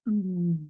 Mm.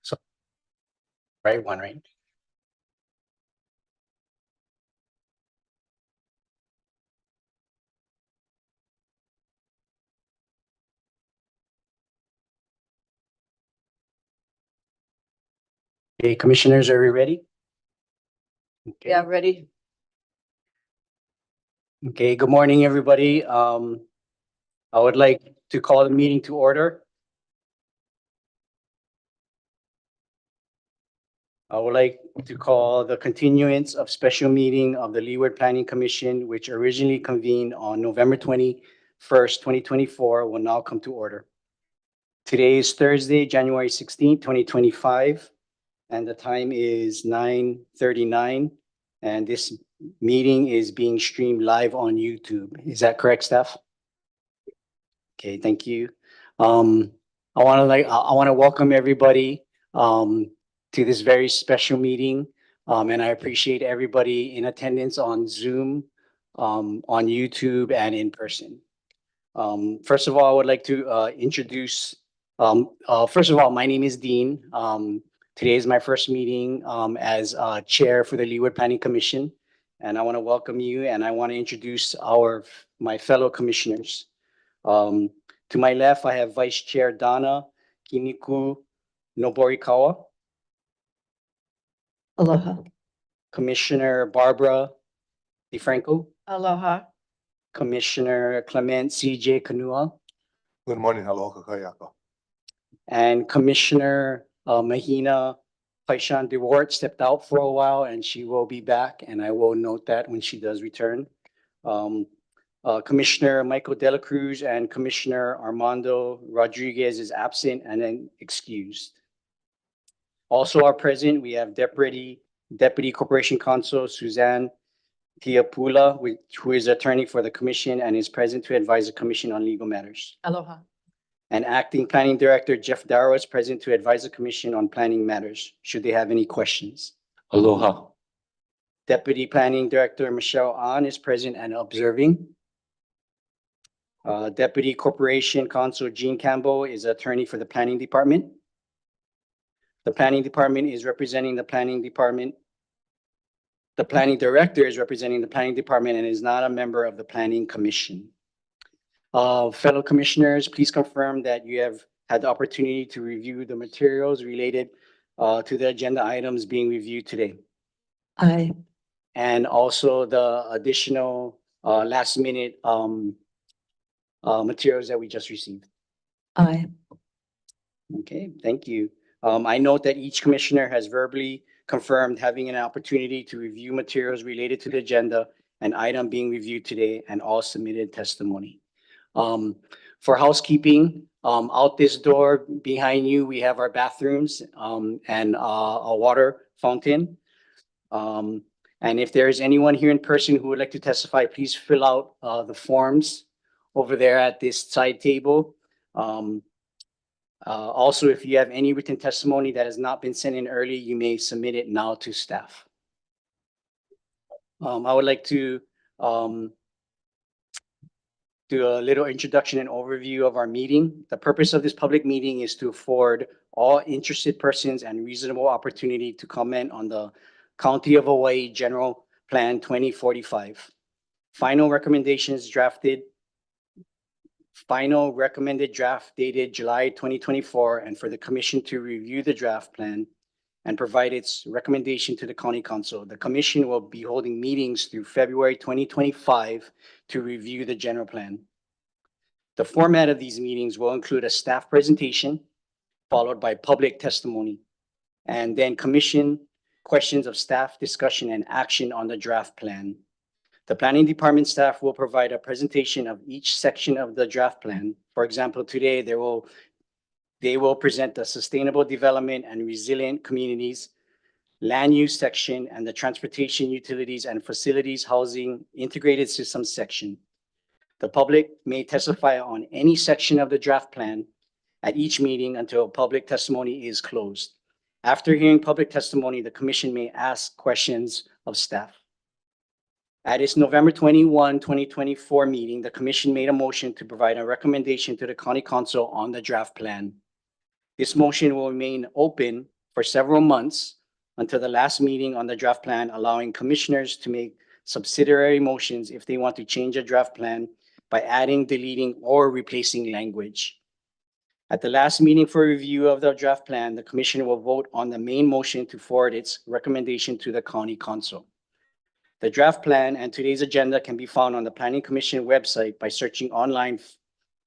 So, right one, right? Okay, commissioners, are we ready? Okay. Yeah, ready? Okay, good morning, everybody. I would like to call the meeting to order. I would like to call the continuance of special meeting of the Leeward Planning Commission, which originally convened on November 21st, 2024, will now come to order. Today is Thursday, January 16th, 2025, and the time is 9:39. And this meeting is being streamed live on YouTube. Is that correct, staff? Okay, thank you. I want to welcome everybody to this very special meeting. And I appreciate everybody in attendance on Zoom, on YouTube, and in person. First of all, I would like to introduce, first of all, my name is Dean. Today is my first meeting as chair for the Leeward Planning Commission. And I want to welcome you and I want to introduce my fellow commissioners. To my left, I have Vice Chair Donna Kiniku Noborikawa, Aloha. Commissioner Barbara DeFranco, Aloha. Commissioner Clement CJ Kanua, Good morning, aloha kakayaka. and Commissioner Mahina Paishan DeWart stepped out for a while and she will be back, and I will note that when she does return. Commissioner Michael Dela Cruz and Commissioner Armando Rodriguez is absent and then excused. Also are present, we have Deputy Corporation Counsel Suzanne Tiapula, who is attorney for the commission and is present to advise the commission on legal matters. Aloha. And Acting Planning Director Jeff Darrow is present to advise the commission on planning matters, should they have any questions. Aloha. Deputy Planning Director Michelle An is present and observing. Deputy Corporation Counsel Gene Campbell is attorney for the Planning Department. The Planning Department is representing the Planning Department. The Planning Director is representing the Planning Department and is not a member of the Planning Commission. Fellow commissioners, please confirm that you have had the opportunity to review the materials related to the agenda items being reviewed today. Aye. And also the additional last minute materials that we just received. Aye. Okay, thank you. I note that each commissioner has verbally confirmed having an opportunity to review materials related to the agenda and item being reviewed today and all submitted testimony. For housekeeping, out this door behind you, we have our bathrooms and a water fountain. And if there is anyone here in person who would like to testify, please fill out the forms over there at this side table. Also, if you have any written testimony that has not been sent in early, you may submit it now to staff. I would like to do a little introduction and overview of our meeting. The purpose of this public meeting is to afford all interested persons and reasonable opportunity to comment on the County of Hawaii General Plan 2045. Final recommended draft dated July 2024, and for the commission to review the draft plan and provide its recommendation to the county council. The commission will be holding meetings through February 2025 to review the general plan. The format of these meetings will include a staff presentation followed by public testimony, and then commission questions of staff discussion and action on the draft plan. The planning department staff will provide a presentation of each section of the draft plan. For example, today they will present the sustainable development and resilient communities, land use section, and the transportation, utilities, and facilities housing integrated systems section. The public may testify on any section of the draft plan at each meeting until public testimony is closed. After hearing public testimony, the commission may ask questions of staff. At its November 21, 2024 meeting, the commission made a motion to provide a recommendation to the county council on the draft plan. This motion will remain open for several months until the last meeting on the draft plan, allowing commissioners to make subsidiary motions if they want to change a draft plan by adding, deleting, or replacing language. At the last meeting for review of the draft plan, the commission will vote on the main motion to forward its recommendation to the county council. The draft plan and today's agenda can be found on the Planning Commission website by searching online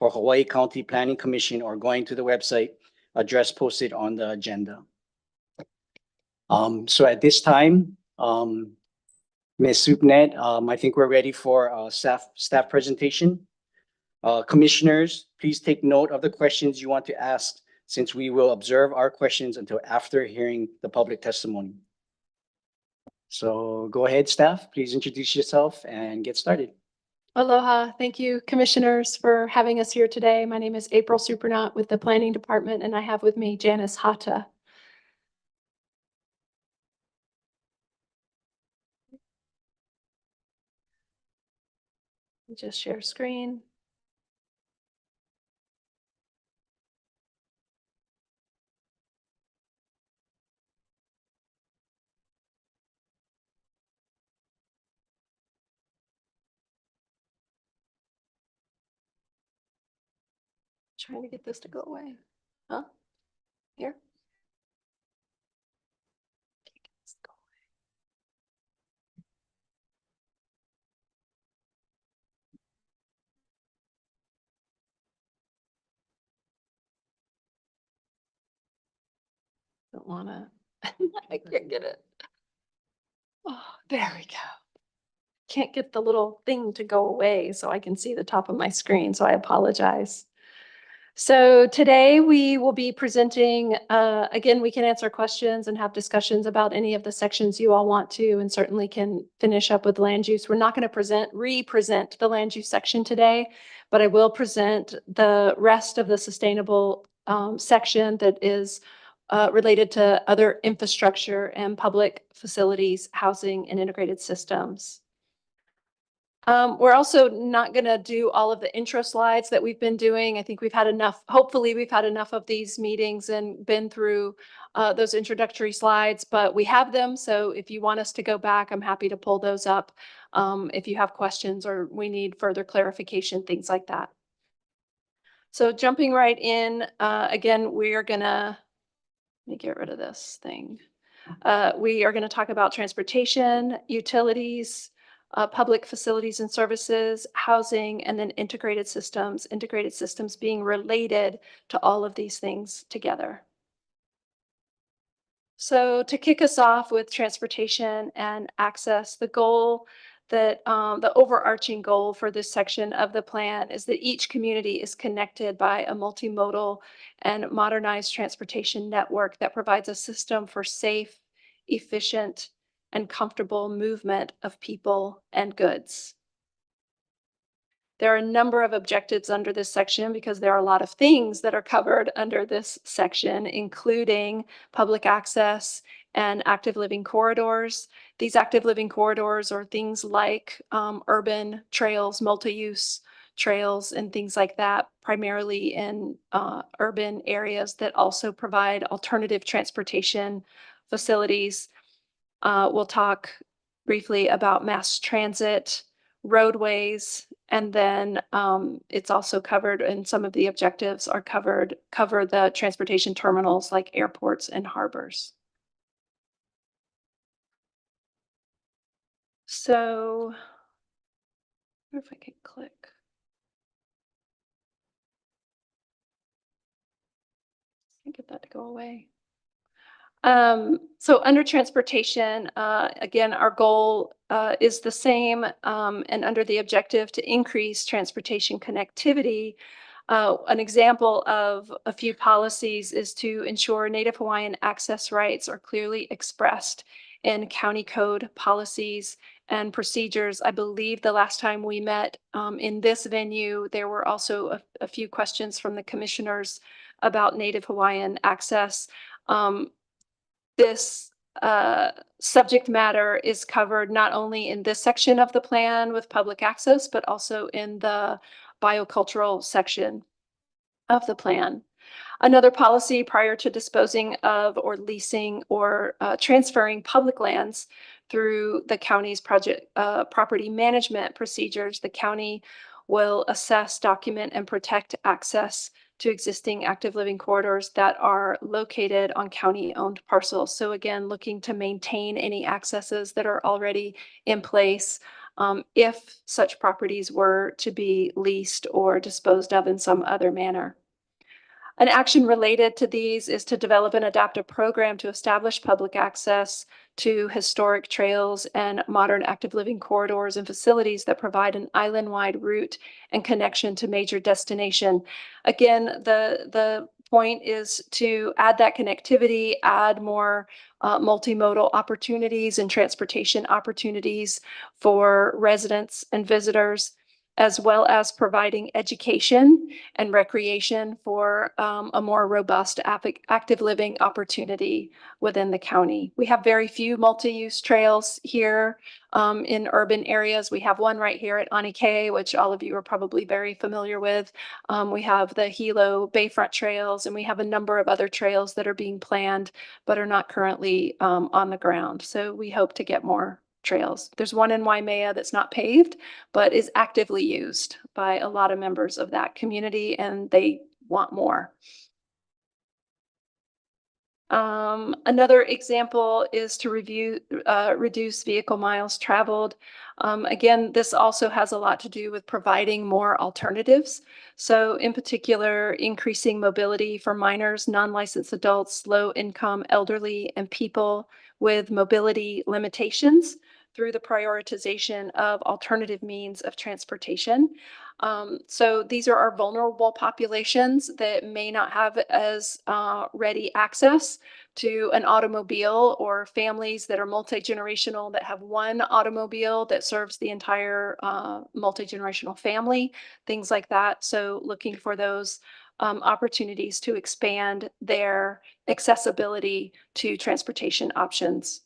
for Hawaii County Planning Commission or going to the website address posted on the agenda. So at this time, Ms. Supnet, I think we're ready for a staff presentation. Commissioners, please take note of the questions you want to ask, since we will observe our questions until after hearing the public testimony. So go ahead, staff, please introduce yourself and get started. Aloha. Thank you, commissioners, for having us here today. My name is April Supernaut with the Planning Department, and I have with me Janice Hata. Just share screen. Trying to get this to go away. Huh? Here. Can't get this to go away. Don't want to. I can't get it. Oh, there we go. Can't get the little thing to go away so I can see the top of my screen, so I apologize. So today we will be presenting, again, we can answer questions and have discussions about any of the sections you all want to, and certainly can finish up with land use. We're not going to re-present the land use section today, but I will present the rest of the sustainable section that is related to other infrastructure and public facilities, housing, and integrated systems. We're also not going to do all of the intro slides that we've been doing. I think we've had enough. Hopefully we've had enough of these meetings and been through those introductory slides, but we have them. So if you want us to go back, I'm happy to pull those up if you have questions or we need further clarification, things like that. So jumping right in, again, we are going to, let me get rid of this thing. We are going to talk about transportation, utilities, public facilities and services, housing, and then integrated systems being related to all of these things together. So to kick us off with transportation and access, the goal that the overarching goal for this section of the plan is that each community is connected by a multimodal and modernized transportation network that provides a system for safe, efficient, and comfortable movement of people and goods. There are a number of objectives under this section because there are a lot of things that are covered under this section, including public access and active living corridors. These active living corridors are things like urban trails, multi-use trails, and things like that, primarily in urban areas that also provide alternative transportation facilities. We'll talk briefly about mass transit, roadways, and then it's also covered, and some of the objectives are cover the transportation terminals like airports and harbors. So, I wonder if I could click. I get that to go away. So under transportation, again, our goal is the same, and under the objective to increase transportation connectivity. An example of a few policies is to ensure Native Hawaiian access rights are clearly expressed in county code policies and procedures. I believe the last time we met in this venue, there were also a few questions from the commissioners about Native Hawaiian access. This subject matter is covered not only in this section of the plan with public access, but also in the biocultural section of the plan. Another policy prior to disposing of or leasing or transferring public lands through the county's property management procedures, the county will assess, document, and protect access to existing active living corridors that are located on county-owned parcels. So again, looking to maintain any accesses that are already in place if such properties were to be leased or disposed of in some other manner. An action related to these is to develop and adapt a program to establish public access to historic trails and modern active living corridors and facilities that provide an island-wide route and connection to major destination. Again, the point is to add that connectivity, add more multimodal opportunities and transportation opportunities for residents and visitors, as well as providing education and recreation for a more robust active living opportunity within the county. We have very few multi-use trails here in urban areas. We have one right here at Anike, which all of you are probably very familiar with. We have the Hilo Bayfront trails, and we have a number of other trails that are being planned but are not currently on the ground. So we hope to get more trails. There's one in Waimea that's not paved, but is actively used by a lot of members of that community, and they want more. Another example is to reduce vehicle miles traveled. Again, this also has a lot to do with providing more alternatives. So in particular, increasing mobility for minors, non-licensed adults, low income, elderly, and people with mobility limitations through the prioritization of alternative means of transportation. So these are our vulnerable populations that may not have as ready access to an automobile, or families that are multi-generational that have one automobile that serves the entire multi-generational family, things like that. So looking for those opportunities to expand their accessibility to transportation options.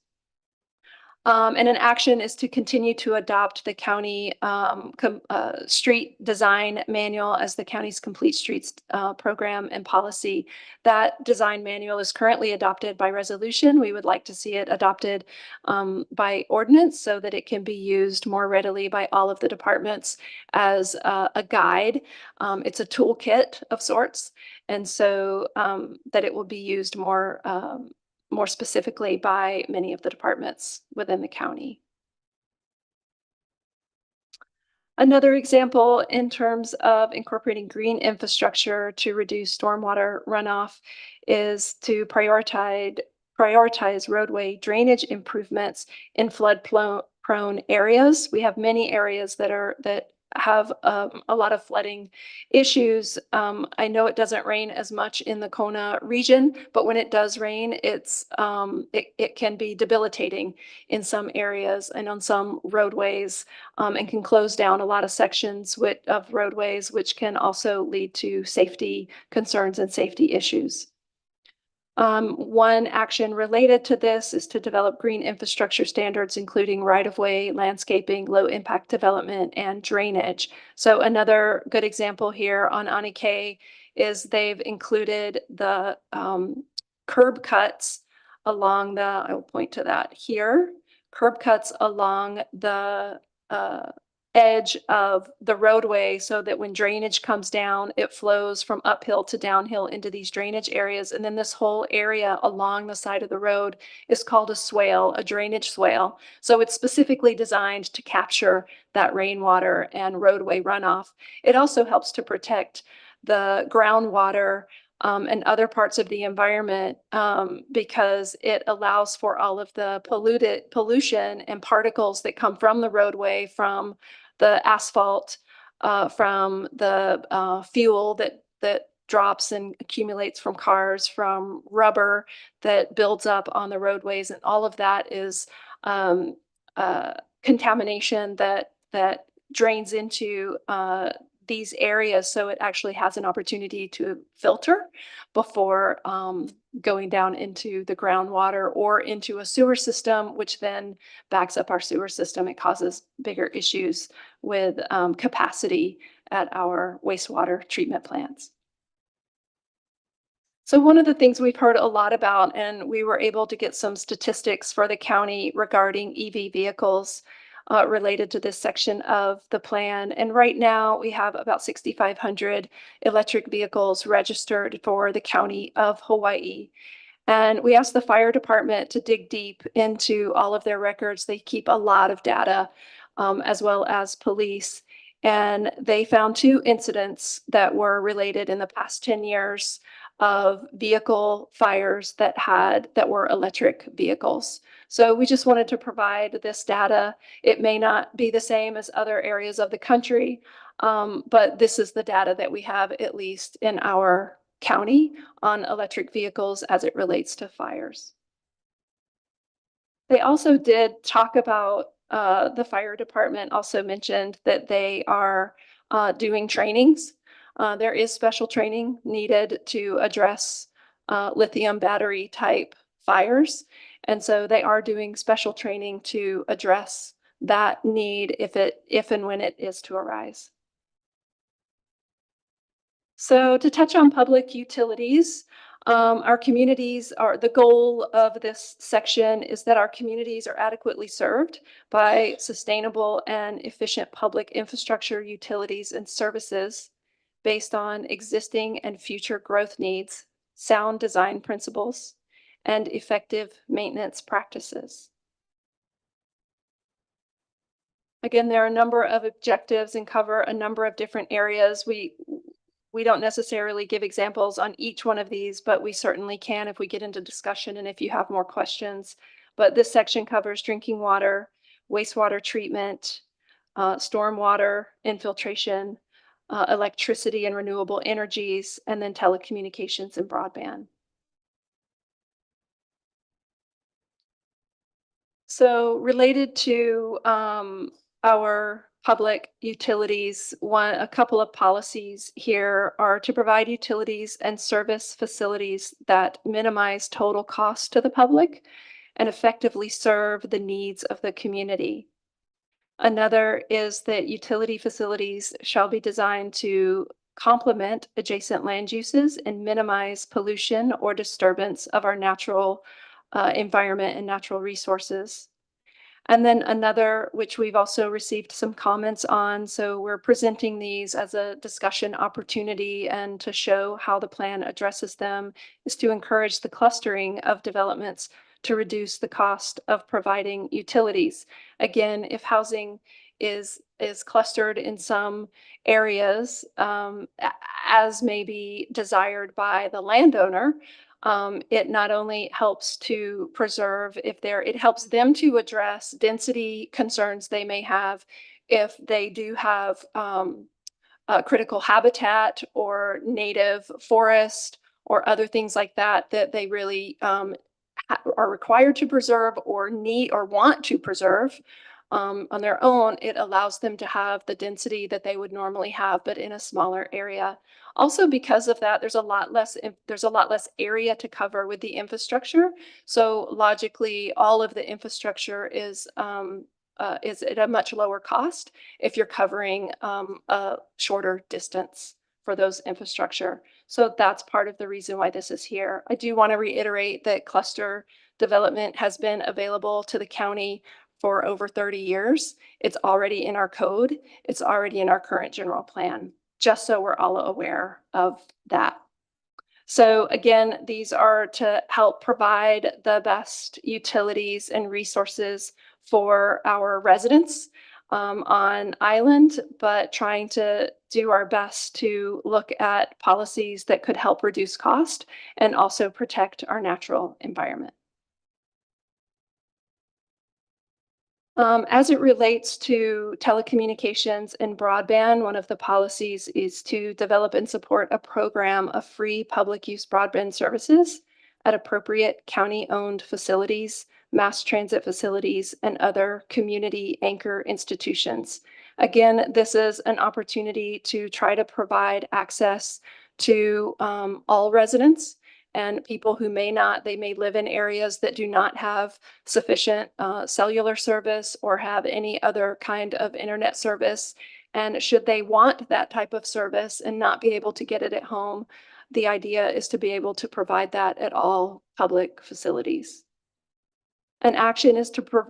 And an action is to continue to adopt the county street design manual as the county's complete streets program and policy. That design manual is currently adopted by resolution. We would like to see it adopted by ordinance so that it can be used more readily by all of the departments as a guide. It's a toolkit of sorts, and so that it will be used more specifically by many of the departments within the county. Another example in terms of incorporating green infrastructure to reduce stormwater runoff is to prioritize roadway drainage improvements in flood prone areas. We have many areas that have a lot of flooding issues. I know it doesn't rain as much in the Kona region, but when it does rain, it can be debilitating in some areas and on some roadways, and can close down a lot of sections of roadways, which can also lead to safety concerns and safety issues. One action related to this is to develop green infrastructure standards, including right-of-way, landscaping, low-impact development, and drainage. So another good example here on Anike is they've included the curb cuts along I will point to that here, curb cuts along the edge of the roadway so that when drainage comes down, it flows from uphill to downhill into these drainage areas. And then this whole area along the side of the road is called a swale, a drainage swale. So it's specifically designed to capture that rainwater and roadway runoff. It also helps to protect the groundwater and other parts of the environment, because it allows for all of the pollution and particles that come from the roadway, from the asphalt, from the fuel that drops and accumulates from cars, from rubber that builds up on the roadways, and all of that is contamination that drains into these areas, so it actually has an opportunity to filter before going down into the groundwater or into a sewer system, which then backs up our sewer system. It causes bigger issues with capacity at our wastewater treatment plants. So one of the things we've heard a lot about, and we were able to get some statistics for the county regarding EV vehicles related to this section of the plan. And right now we have about 6,500 electric vehicles registered for the county of Hawaii. And we asked the fire department to dig deep into all of their records. They keep a lot of data, as well as police. And they found 2 incidents that were related in the past 10 years of vehicle fires that were electric vehicles. So we just wanted to provide this data. It may not be the same as other areas of the country, but this is the data that we have, at least in our county, on electric vehicles as it relates to fires. They also did talk about, the fire department also mentioned that they are doing trainings. There is special training needed to address lithium battery type fires. And so they are doing special training to address that need if and when it is to arise. So to touch on public utilities, the goal of this section is that our communities are adequately served by sustainable and efficient public infrastructure, utilities, and services based on existing and future growth needs, sound design principles, and effective maintenance practices. Again, there are a number of objectives and cover a number of different areas. We don't necessarily give examples on each one of these, but we certainly can if we get into discussion and if you have more questions. But this section covers drinking water, wastewater treatment, stormwater infiltration, electricity and renewable energies, and then telecommunications and broadband. So related to our public utilities, a couple of policies here are to provide utilities and service facilities that minimize total cost to the public and effectively serve the needs of the community. Another is that utility facilities shall be designed to complement adjacent land uses and minimize pollution or disturbance of our natural environment and natural resources. And then another, which we've also received some comments on, so we're presenting these as a discussion opportunity and to show how the plan addresses them, is to encourage the clustering of developments to reduce the cost of providing utilities. Again, if housing is clustered in some areas, as may be desired by the landowner, It not only helps to preserve it helps them to address density concerns they may have if they do have critical habitat or native forest or other things like that that they really are required to preserve or need or want to preserve on their own. It allows them to have the density that they would normally have, but in a smaller area. Also, because of that, there's a lot less area to cover with the infrastructure. So logically, all of the infrastructure is at a much lower cost if you're covering a shorter distance for those infrastructure. So that's part of the reason why this is here. I do want to reiterate that cluster development has been available to the county for over 30 years. It's already in our code. It's already in our current general plan, just so we're all aware of that. So again, these are to help provide the best utilities and resources for our residents on island, but trying to do our best to look at policies that could help reduce cost and also protect our natural environment. As it relates to telecommunications and broadband, one of the policies is to develop and support a program of free public use broadband services at appropriate county-owned facilities, mass transit facilities, and other community anchor institutions. Again, this is an opportunity to try to provide access to all residents and people who they may live in areas that do not have sufficient cellular service or have any other kind of internet service. And should they want that type of service and not be able to get it at home, the idea is to be able to provide that at all public facilities. An action is to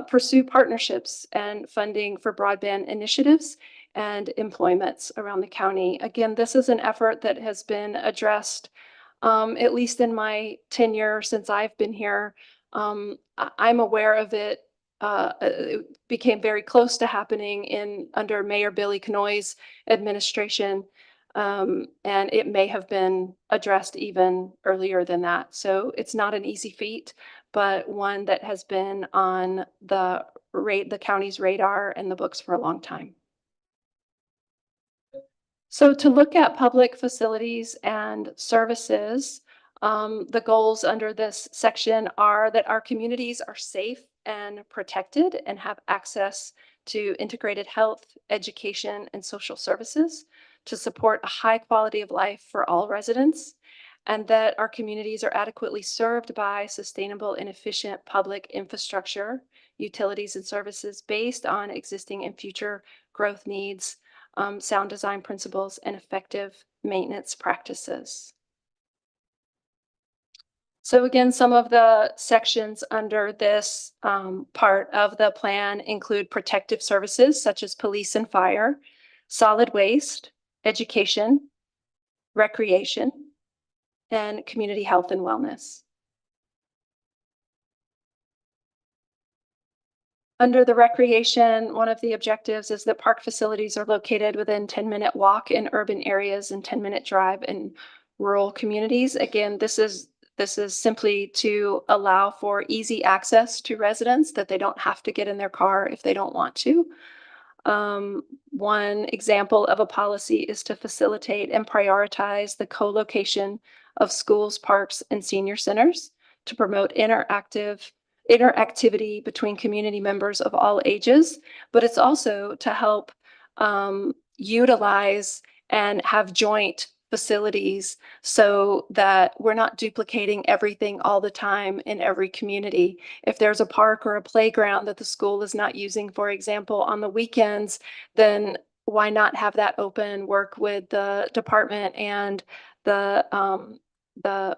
pursue partnerships and funding for broadband initiatives and employments around the county. Again, this is an effort that has been addressed at least in my tenure since I've been here. I'm aware of it. It became very close to happening under Mayor Billy Canoy's administration. And it may have been addressed even earlier than that. So it's not an easy feat, but one that has been on the county's radar and the books for a long time. So to look at public facilities and services, the goals under this section are that our communities are safe and protected and have access to integrated health, education, and social services to support a high quality of life for all residents, and that our communities are adequately served by sustainable and efficient public infrastructure, utilities, and services based on existing and future growth needs, sound design principles, and effective maintenance practices. So again, some of the sections under this part of the plan include protective services such as police and fire, solid waste, education, recreation, and community health and wellness. Under the recreation, one of the objectives is that park facilities are located within 10-minute walk in urban areas and 10-minute drive in rural communities. Again, this is simply to allow for easy access to residents, that they don't have to get in their car if they don't want to. One example of a policy is to facilitate and prioritize the co-location of schools, parks, and senior centers to promote interactivity between community members of all ages, but it's also to help utilize and have joint facilities so that we're not duplicating everything all the time in every community. If there's a park or a playground that the school is not using, for example, on the weekends, then why not have that open, work with the department and the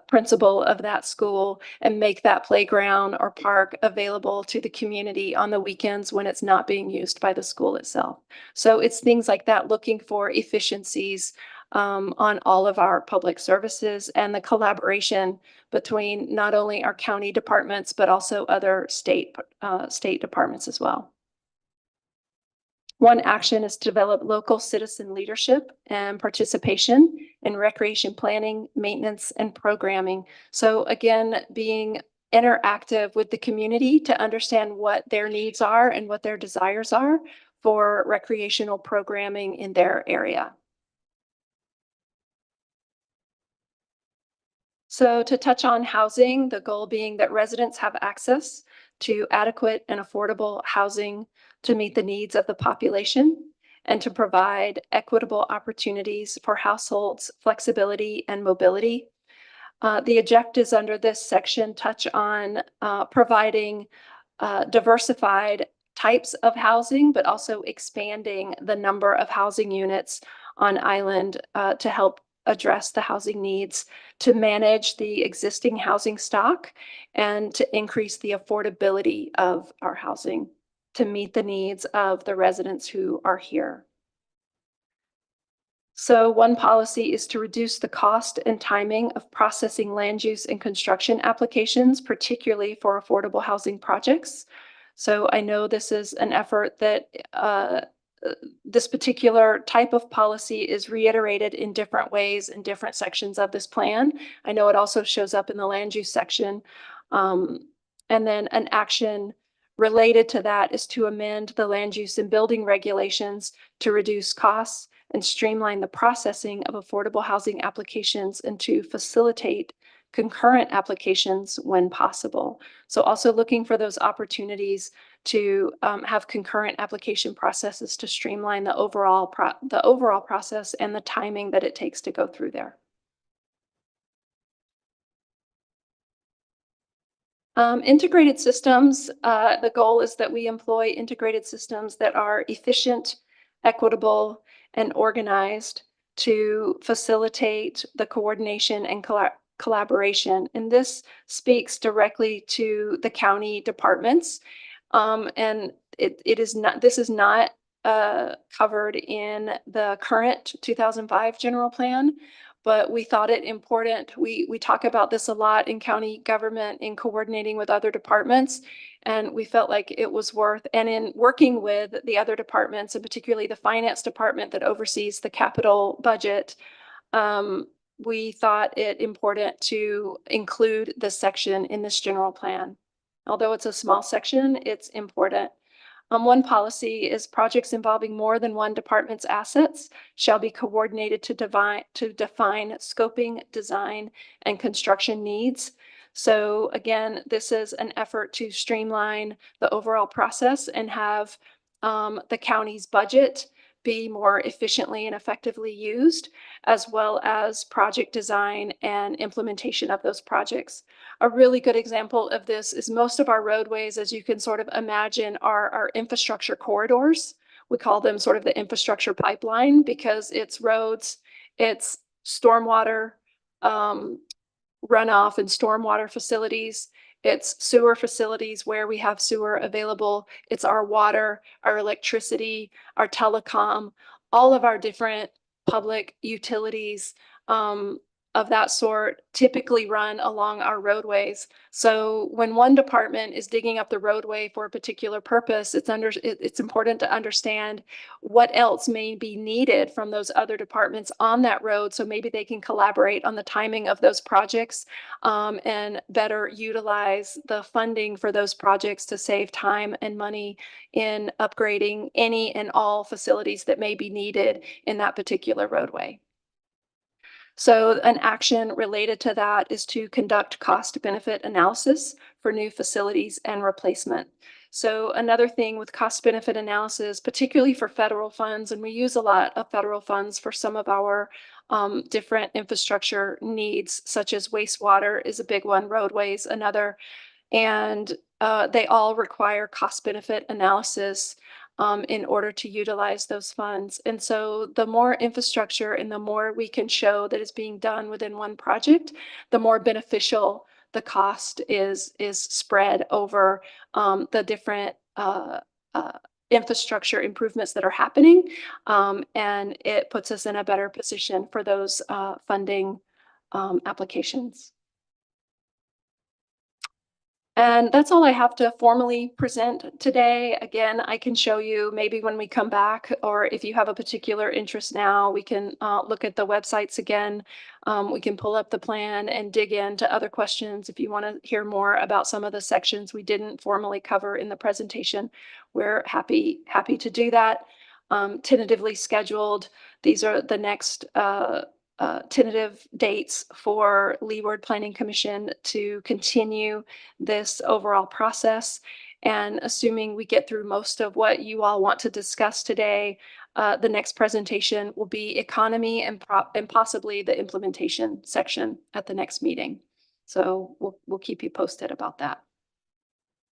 principal of that school and make that playground or park available to the community on the weekends when it's not being used by the school itself. So it's things like that, looking for efficiencies on all of our public services and the collaboration between not only our county departments, but also other state departments as well. One action is to develop local citizen leadership and participation in recreation planning, maintenance, and programming. So again, being interactive with the community to understand what their needs are and what their desires are for recreational programming in their area. So to touch on housing, the goal being that residents have access to adequate and affordable housing to meet the needs of the population and to provide equitable opportunities for households, flexibility, and mobility. The objectives under this section touch on providing diversified types of housing, but also expanding the number of housing units on island to help address the housing needs, to manage the existing housing stock, and to increase the affordability of our housing to meet the needs of the residents who are here. So one policy is to reduce the cost and timing of processing land use and construction applications, particularly for affordable housing projects. So I know this is an effort that this particular type of policy is reiterated in different ways in different sections of this plan. I know it also shows up in the land use section. And then an action related to that is to amend the land use and building regulations to reduce costs and streamline the processing of affordable housing applications and to facilitate concurrent applications when possible. So also looking for those opportunities to have concurrent application processes to streamline the overall process and the timing that it takes to go through there. Integrated systems, the goal is that we employ integrated systems that are efficient, equitable, and organized to facilitate the coordination and collaboration. And this speaks directly to the county departments. And this is not covered in the current 2005 general plan, but we thought it important. We talk about this a lot in county government in coordinating with other departments, and we felt like it was worth, and in working with the other departments, and particularly the finance department that oversees the capital budget, we thought it important to include this section in this general plan. Although it's a small section, it's important. One policy is projects involving more than one department's assets shall be coordinated to define scoping, design, and construction needs. So again, this is an effort to streamline the overall process and have the county's budget be more efficiently and effectively used, as well as project design and implementation of those projects. A really good example of this is most of our roadways, as you can sort of imagine, are our infrastructure corridors. We call them sort of the infrastructure pipeline because it's roads, it's stormwater, runoff and stormwater facilities. It's sewer facilities where we have sewer available. It's our water, our electricity, our telecom, all of our different public utilities of that sort typically run along our roadways. So when one department is digging up the roadway for a particular purpose, it's important to understand what else may be needed from those other departments on that road. So maybe they can collaborate on the timing of those projects and better utilize the funding for those projects to save time and money in upgrading any and all facilities that may be needed in that particular roadway. So an action related to that is to conduct cost benefit analysis for new facilities and replacement. So another thing with cost benefit analysis, particularly for federal funds, and we use a lot of federal funds for some of our different infrastructure needs, such as wastewater is a big one, roadways, another, and they all require cost benefit analysis in order to utilize those funds. And so the more infrastructure and the more we can show that is being done within one project, the more beneficial the cost is spread over the different infrastructure improvements that are happening. And it puts us in a better position for those funding applications. And that's all I have to formally present today. Again, I can show you maybe when we come back, or if you have a particular interest now, we can look at the websites again. We can pull up the plan and dig into other questions. If you want to hear more about some of the sections we didn't formally cover in the presentation, we're happy to do that. Tentatively scheduled. These are the next tentative dates for Leeward Planning Commission to continue this overall process. And assuming we get through most of what you all want to discuss today, the next presentation will be economy and possibly the implementation section at the next meeting. So we'll keep you posted about that.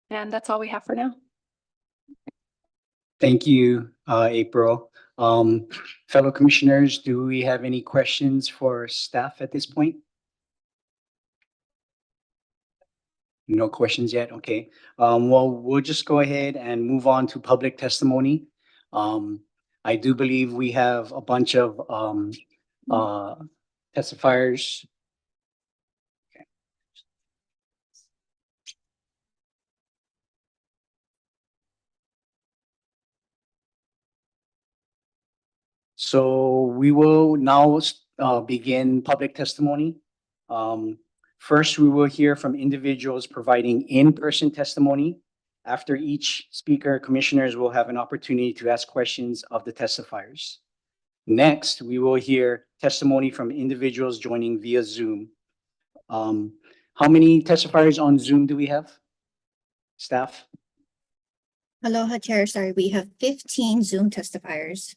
And that's all we have for now. Thank you, April. Fellow commissioners, do we have any questions for staff at this point? No questions yet? Okay. Well, we'll just go ahead and move on to public testimony. I do believe we have a bunch of testifiers. So we will now begin public testimony. First, we will hear from individuals providing in-person testimony. After each speaker, commissioners will have an opportunity to ask questions of the testifiers. Next, we will hear testimony from individuals joining via Zoom. How many testifiers on Zoom do we have? Staff? Aloha, Chair. Sorry, we have 15 Zoom testifiers.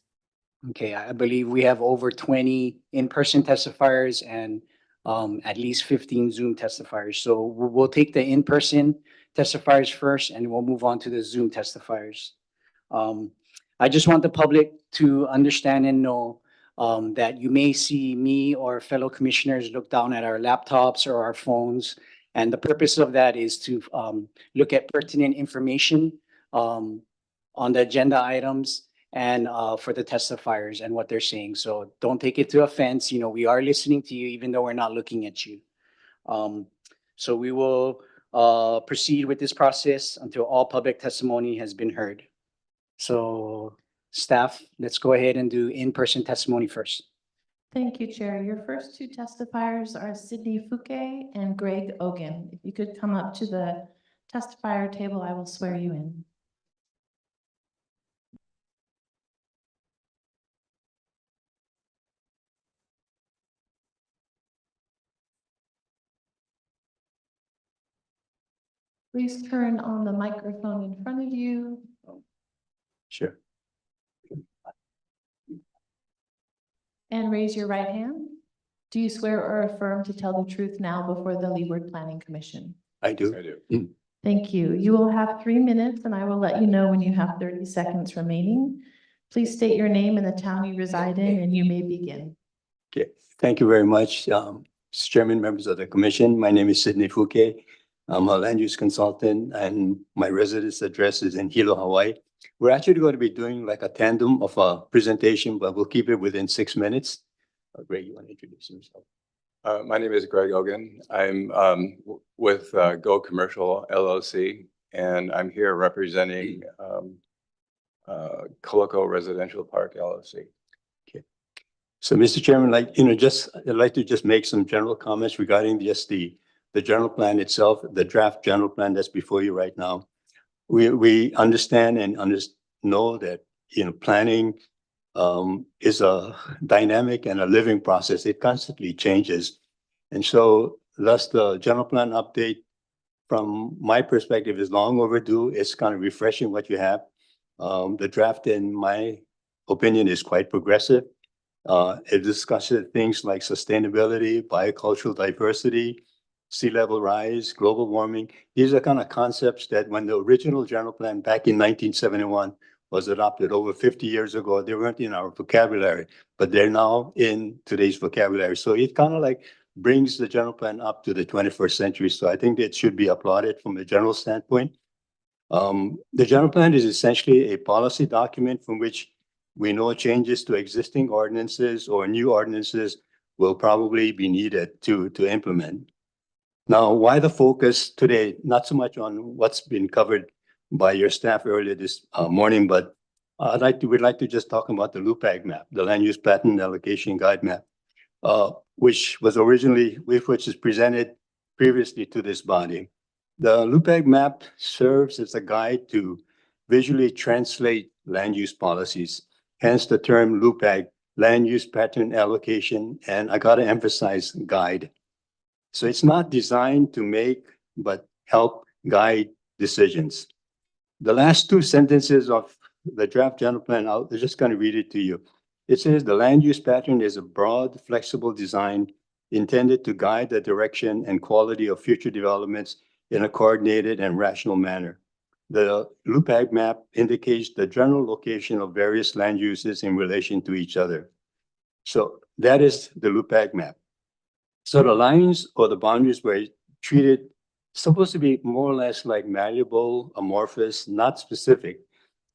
Okay, I believe we have over 20 in-person testifiers and at least 15 Zoom testifiers. So we'll take the in-person testifiers first and we'll move on to the Zoom testifiers. I just want the public to understand and know that you may see me or fellow commissioners look down at our laptops or our phones. And the purpose of that is to look at pertinent information on the agenda items and for the testifiers and what they're saying. So don't take it to offense. You know, we are listening to you even though we're not looking at you. So we will proceed with this process until all public testimony has been heard. So staff, let's go ahead and do in-person testimony first. Thank you, Chair. Your first two testifiers are Sydney Fouquet and Greg Ogan. If you could come up to the testifier table, I will swear you in. Please turn on the microphone in front of you. Sure. And raise your right hand. Do you swear or affirm to tell the truth now before the Leeward Planning Commission? I do. Thank you. You will have 3 minutes and I will let you know when you have 30 seconds remaining. Please state your name and the town you reside in and you may begin. Okay, thank you very much. Mr. Chairman, members of the commission, my name is Sydney Fouquet. I'm a land use consultant and my residence address is in Hilo, Hawaii. We're actually going to be doing like a tandem of a presentation, but we'll keep it within 6 minutes. Greg, you want to introduce yourself? My name is Greg Ogan. I'm with Go Commercial LLC, and I'm here representing Coloco Residential Park LLC. Okay. So, Mr. Chairman, I'd like to just make some general comments regarding just the general plan itself, the draft general plan that's before you right now. We understand and know that planning is a dynamic and a living process. It constantly changes. And so thus the general plan update from my perspective is long overdue. It's kind of refreshing what you have. The draft, in my opinion, is quite progressive. It discusses things like sustainability, biocultural diversity, sea level rise, global warming. These are kind of concepts that when the original general plan back in 1971 was adopted over 50 years ago, they weren't in our vocabulary, but they're now in today's vocabulary. So it kind of like brings the general plan up to the 21st century. So I think that should be applauded from a general standpoint. The general plan is essentially a policy document from which we know changes to existing ordinances or new ordinances will probably be needed to implement. Now, why the focus today, not so much on what's been covered by your staff earlier this morning, but we'd like to just talk about the LUPAG map, the Land Use Pattern Allocation Guide map, which is presented previously to this body. The LUPAG map serves as a guide to visually translate land use policies, hence the term LUPAG, Land Use Pattern Allocation, and I gotta emphasize guide. So it's not designed to make, but help guide decisions. The last two sentences of the draft general plan, I'm just going to read it to you. It says the land use pattern is a broad, flexible design intended to guide the direction and quality of future developments in a coordinated and rational manner. The LUPAG map indicates the general location of various land uses in relation to each other. So that is the LUPAG map. So the lines or the boundaries were treated, supposed to be more or less like malleable, amorphous, not specific.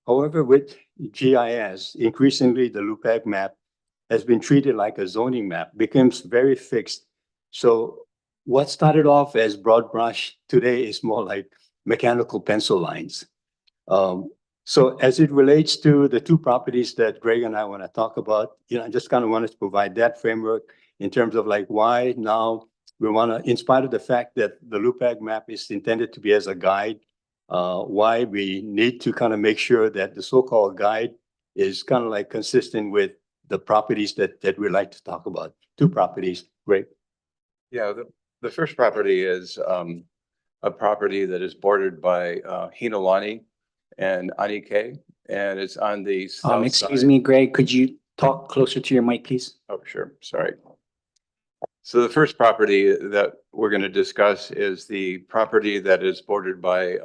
However, with GIS, increasingly the LUPAG map has been treated like a zoning map, becomes very fixed. So what started off as broad brush today is more like mechanical pencil lines. So as it relates to the two properties that Greg and I want to talk about, I just kind of wanted to provide that framework in terms of like why now we want to, in spite of the fact that the LUPAG map is intended to be as a guide, why we need to kind of make sure that the so-called guide is kind of like consistent with the properties that we like to talk about. Two properties, Greg. Yeah, the first property is a property that is bordered by Hinolani and Anike, and it's on the south Excuse side. me, Greg, could you talk closer to your mic, please? Oh, sure, sorry. So the first property that we're going to discuss is the property that is bordered by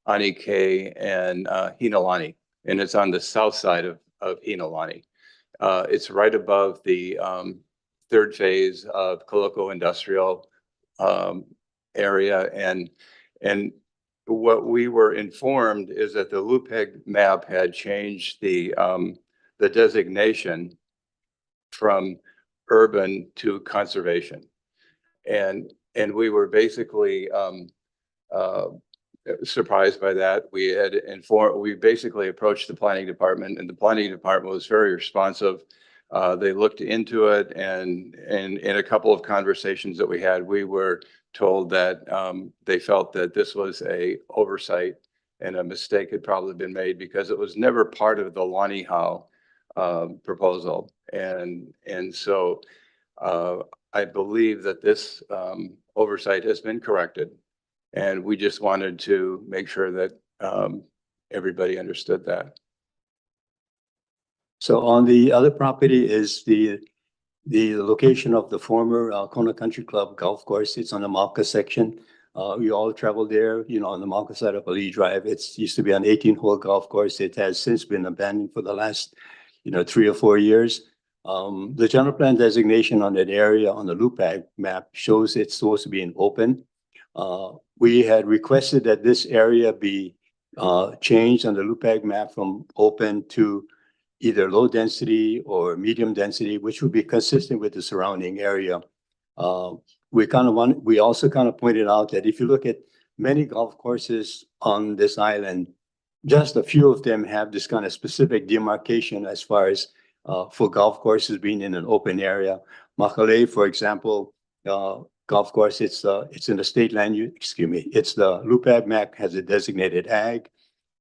Anike and Hinolani, and it's on the south side of Hinolani. It's right above the third phase of Coloco Industrial area, and what we were informed is that the LUPAG map had changed the designation from urban to conservation, and we were basically surprised by that. We basically approached the planning department, and the planning department was very responsive. They looked into it, and in a couple of conversations that we had, we were told that they felt that this was a oversight and a mistake had probably been made because it was never part of the Lani Howe proposal. And so I believe that this oversight has been corrected. And we just wanted to make sure that everybody understood that. So on the other property is the location of the former Kona Country Club golf course. It's on the Malka section. We all travel there, on the Malka side of Ali Drive. It used to be an 18-hole golf course. It has since been abandoned for the last, 3 or 4 years. The general plan designation on that area on the LUPAG map shows it's supposed to be an open. We had requested that this area be changed on the LUPAG map from open to either low density or medium density, which would be consistent with the surrounding area. We also kind of pointed out that if you look at many golf courses on this island, just a few of them have this kind of specific demarcation as far as for golf courses being in an open area. Makale, for example, golf course, it's in the state land use, it's the LUPAG map has a designated ag.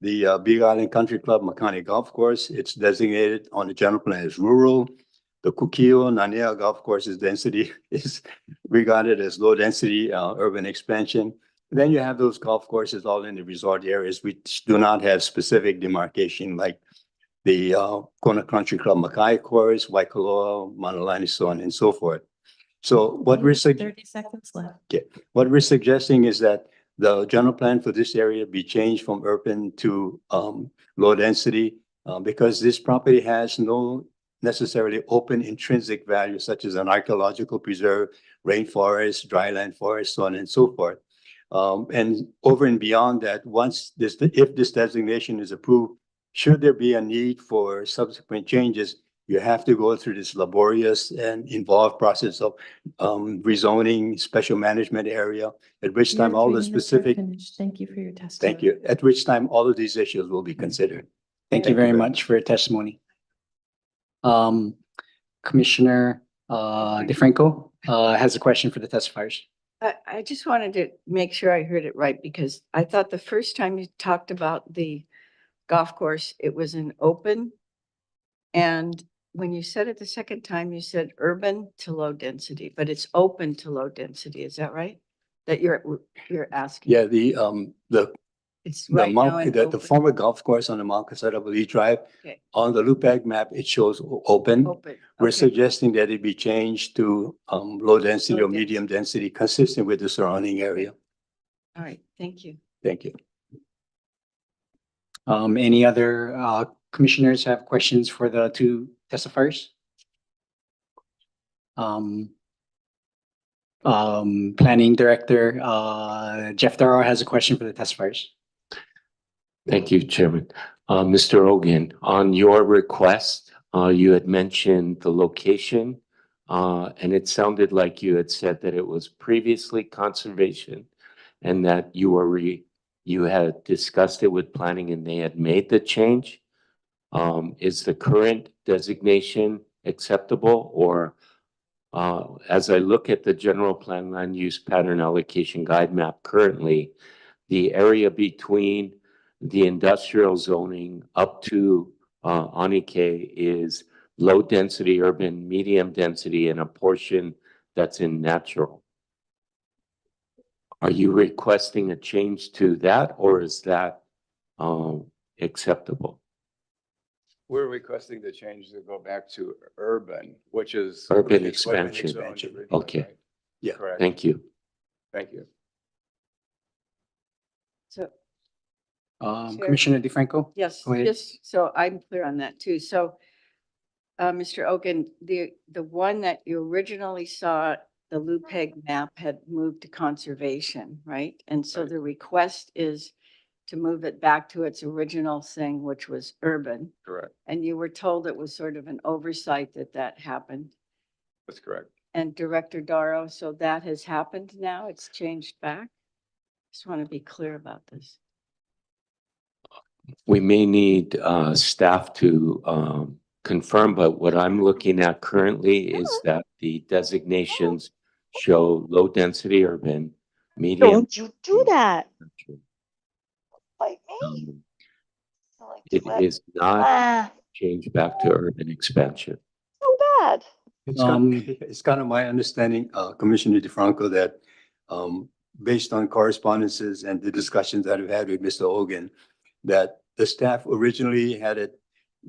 The Big Island Country Club Makani Golf Course, it's designated on the general plan as rural. The Kukio Nanea Golf Course's density is regarded as low density urban expansion. And then you have those golf courses all in the resort areas which do not have specific demarcation like the Kona Country Club Makai course, Waikoloa, Manalani, so on and so forth. So what we're 30 seconds left. what we're suggesting is that the general plan for this area be changed from urban to low density because this property has no necessarily open intrinsic value such as an archaeological preserve, rainforest, dryland forest, so on and so forth. And over and beyond that, if this designation is approved, should there be a need for subsequent changes, you have to go through this laborious and involved process of rezoning, special management area, at which time Your all 3 the minutes are specific, finished. Thank you for your testimony. thank you, at which time all of these issues will be considered. Thank you very much for your testimony. Commissioner DeFranco has a question for the testifiers. I just wanted to make sure I heard it right, because I thought the first time you talked about the golf course, it was an open. And when you said it the second time, you said urban to low density, but it's open to low density. Is that right? That you're asking? Yeah, It's the right now Mount, in the open. former golf course on the Mount Casada Drive, Okay. on the LUPAC map, it shows open. Open. We're Okay. suggesting that it be changed to low density Low or medium density, consistent with the surrounding area. All right, thank you. Thank you. Any other commissioners have questions for the two testifiers? Planning Director Jeff Darrow has a question for the testifiers. Thank you, Chairman. Mr. Ogen, on your request, you had mentioned the location, and it sounded like you had said that it was previously conservation and that you had discussed it with planning and they had made the change. Is the current designation acceptable, or as I look at the general plan land use pattern allocation guide map currently, the area between the industrial zoning up to Anike is low density urban, medium density, and a portion that's in natural. Are you requesting a change to that, or is that acceptable? We're requesting the change to go back to urban, which is. Urban which is what expansion. it's zoned originally, Okay. right? Yeah. Correct. Thank you. Thank you. So, Sure. Commissioner DeFranco? yes, Go ahead. just so I'm clear on that too. So, Mr. Ogen, the one that you originally saw, the LUPEG map had moved to conservation, right? And so Right. the request is to move it back to its original thing, which was urban. Correct. And you were told it was sort of an oversight that happened. That's correct. And Director Darrow, so that has happened now? It's changed back? Just want to be clear about this. We may need staff to confirm, but what I'm looking at currently is that the designations show low density urban, medium. Don't you do that. Like me. Um, I like to It let- is not Ah, changed back to urban expansion. so bad. It's kind of my understanding, Commissioner DeFranco, that based on correspondences and the discussions that I've had with Mr. Hogan, that the staff originally had it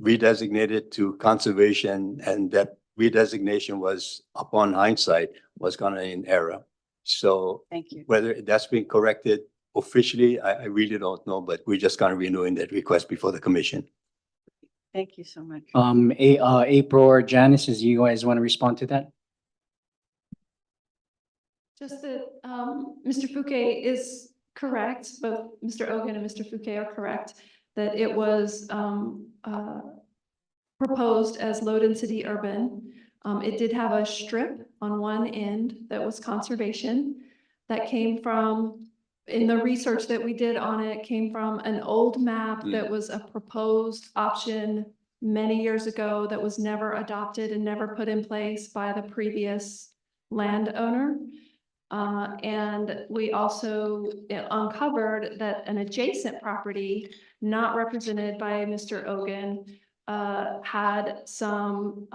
redesignated to conservation, and that redesignation was, upon hindsight, was kind of an error. So Thank you. whether that's been corrected officially, I really don't know, but we're just kind of renewing that request before the commission. Thank you so much. April or Janice, as you guys want to respond to that? Just that, Mr. Fouquet is correct, both Mr. Ogen and Mr. Fouquet are correct, that it was, proposed as low density urban. It did have a strip on one end that was conservation. That came from, in the research that we did on it, came from an old map that was a proposed option many years ago that was never adopted and never put in place by the previous landowner. And we also uncovered that an adjacent property, not represented by Mr. Ogen, had some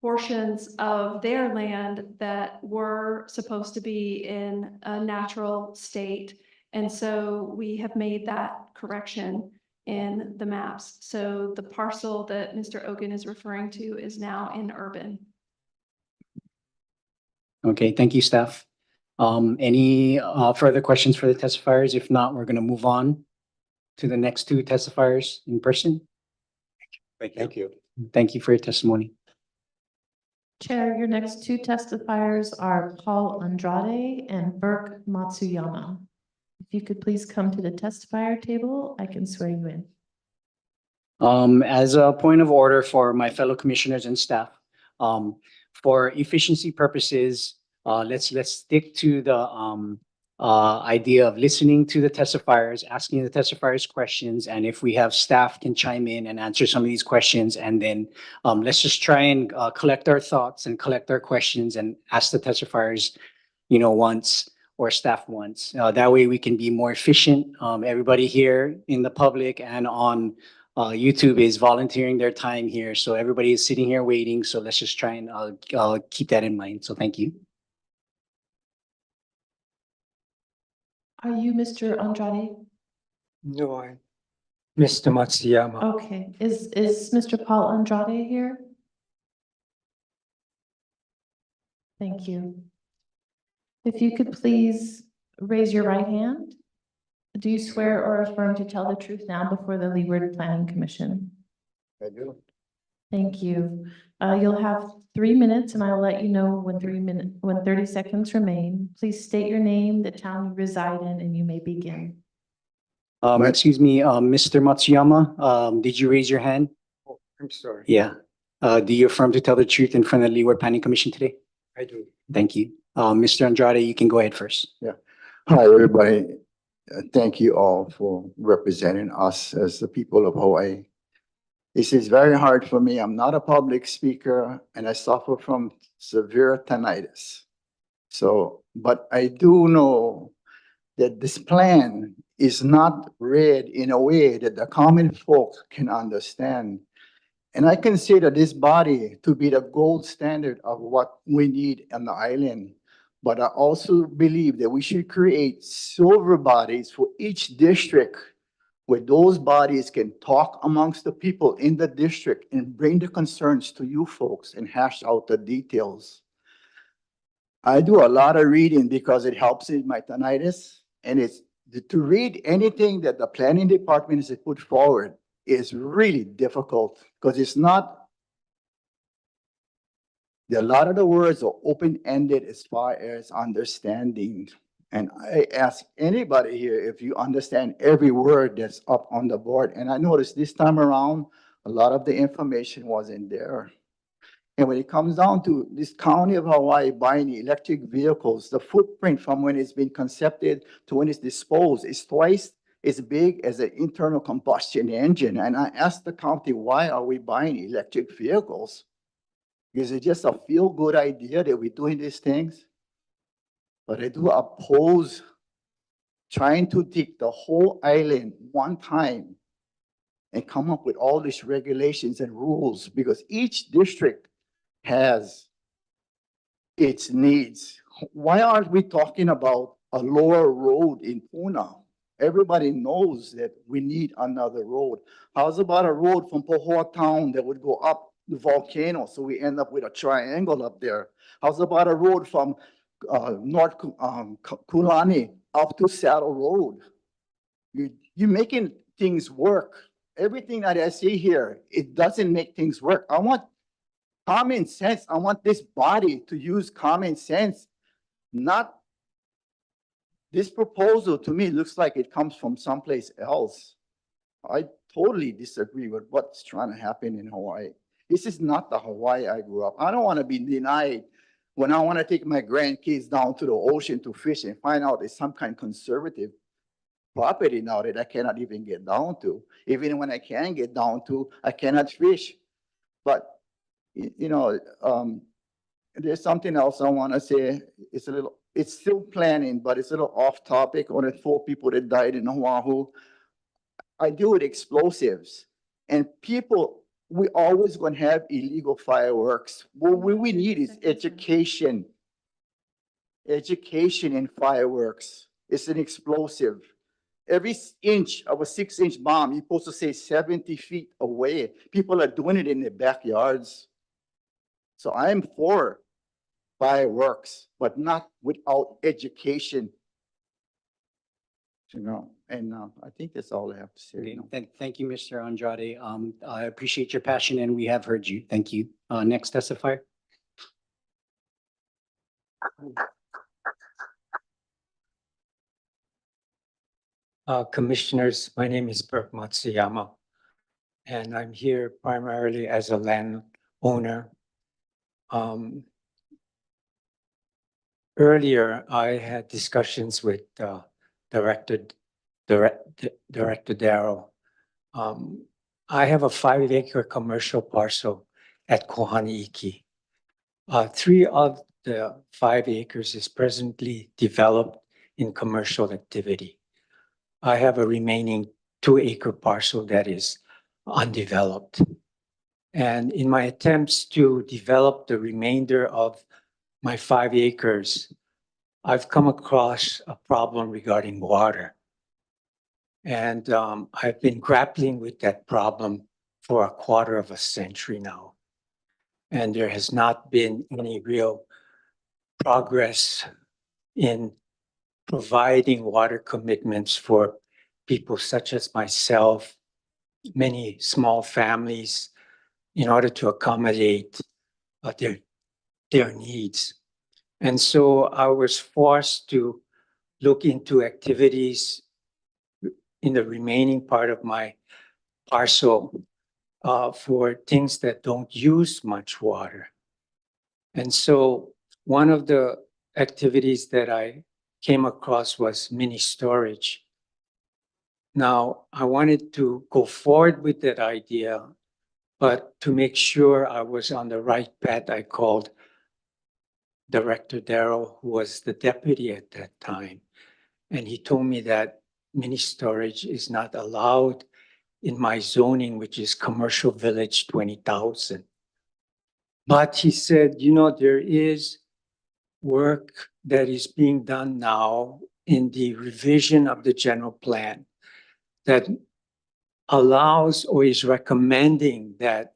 portions of their land that were supposed to be in a natural state. And so we have made that correction in the maps. So the parcel that Mr. Ogen is referring to is now in urban. Okay, thank you, staff. Any further questions for the testifiers? If not, we're going to move on to the next two testifiers in person. Thank you. Thank you for your testimony. Chair, your next 2 testifiers are Paul Andrade and Burke Matsuyama. If you could please come to the testifier table, I can swear you in. As a point of order for my fellow commissioners and staff, for efficiency purposes, let's stick to the idea of listening to the testifiers, asking the testifiers questions, and if we have staff can chime in and answer some of these questions, and then let's just try and collect our thoughts and collect our questions and ask the testifiers, once or staff once. That way we can be more efficient. Everybody here in the public and on YouTube is volunteering their time here. So everybody is sitting here waiting. So let's just try and keep that in mind. So thank you. Are you Mr. Andrade? No, I'm Mr. Matsuyama. Okay, is Mr. Paul Andrade here? Thank you. If you could please raise your right hand. Do you swear or affirm to tell the truth now before the Leeward Planning Commission? I do. Thank you. You'll have 3 minutes and I will let you know when 30 seconds remain. Please state your name, the town you reside in, and you may begin. Excuse me, Mr. Matsuyama, did you raise your hand? Oh, I'm sorry. Yeah. Do you affirm to tell the truth in front of the Leeward Planning Commission today? I do. Thank you. Mr. Andrade, you can go ahead first. Hi, everybody. Thank you all for representing us as the people of Hawaii. This is very hard for me. I'm not a public speaker and I suffer from severe tinnitus. But I do know that this plan is not read in a way that the common folk can understand. And I consider this body to be the gold standard of what we need on the island. But I also believe that we should create silver bodies for each district where those bodies can talk amongst the people in the district and bring the concerns to you folks and hash out the details. I do a lot of reading because it helps in my tinnitus, and it's to read anything that the planning department has put forward is really difficult because it's not. A lot of the words are open-ended as far as understanding. And I ask anybody here if you understand every word that's up on the board. And I noticed this time around, a lot of the information wasn't there. And when it comes down to this county of Hawaii buying electric vehicles, the footprint from when it's been concepted to when it's disposed is twice as big as an internal combustion engine. And I asked the county, why are we buying electric vehicles? Is it just a feel-good idea that we're doing these things? But I do oppose trying to take the whole island one time and come up with all these regulations and rules because each district has its needs. Why aren't we talking about a lower road in Puna? Everybody knows that we need another road. How's about a road from Pohoa Town that would go up the volcano, so we end up with a triangle up there? How's about a road from North Kulani up to Saddle Road? You're making things work. Everything that I see here, it doesn't make things work. I want common sense. I want this body to use common sense. Not this proposal to me looks like it comes from someplace else. I totally disagree with what's trying to happen in Hawaii. This is not the Hawaii I grew up. I don't want to be denied when I want to take my grandkids down to the ocean to fish and find out there's some kind of conservative property now that I cannot even get down to. Even when I can get down to, I cannot fish. But, there's something else I want to say. It's still planning, but it's a little off topic on the 4 people that died in Oahu. I deal with explosives and people, we always going to have illegal fireworks. What we need is education. Education in fireworks. It's an explosive. Every inch of a 6-inch bomb, you're supposed to say 70 feet away. People are doing it in their backyards. So I'm for fireworks, but not without education. And I think that's all I have to say. Okay, thank you, Mr. Andrade. I appreciate your passion and we have heard you. Thank you. Next testifier. Commissioners, my name is Bert Matsuyama. and I'm here primarily as a landowner. Earlier, I had discussions with Director Darrow. I have a 5-acre commercial parcel at Kohani Iki. 3 of the 5 acres is presently developed in commercial activity. I have a remaining 2-acre parcel that is undeveloped. And in my attempts to develop the remainder of my 5 acres, I've come across a problem regarding water. And I've been grappling with that problem for a quarter of a century now. And there has not been any real progress in providing water commitments for people such as myself, many small families, in order to accommodate their needs. And so I was forced to look into activities in the remaining part of my parcel for things that don't use much water. And so one of the activities that I came across was mini storage. Now, I wanted to go forward with that idea, but to make sure I was on the right path, I called Director Darrow, who was the deputy at that time. And he told me that mini storage is not allowed in my zoning, which is Commercial Village 20,000. But he said, you know, there is work that is being done now in the revision of the general plan that allows or is recommending that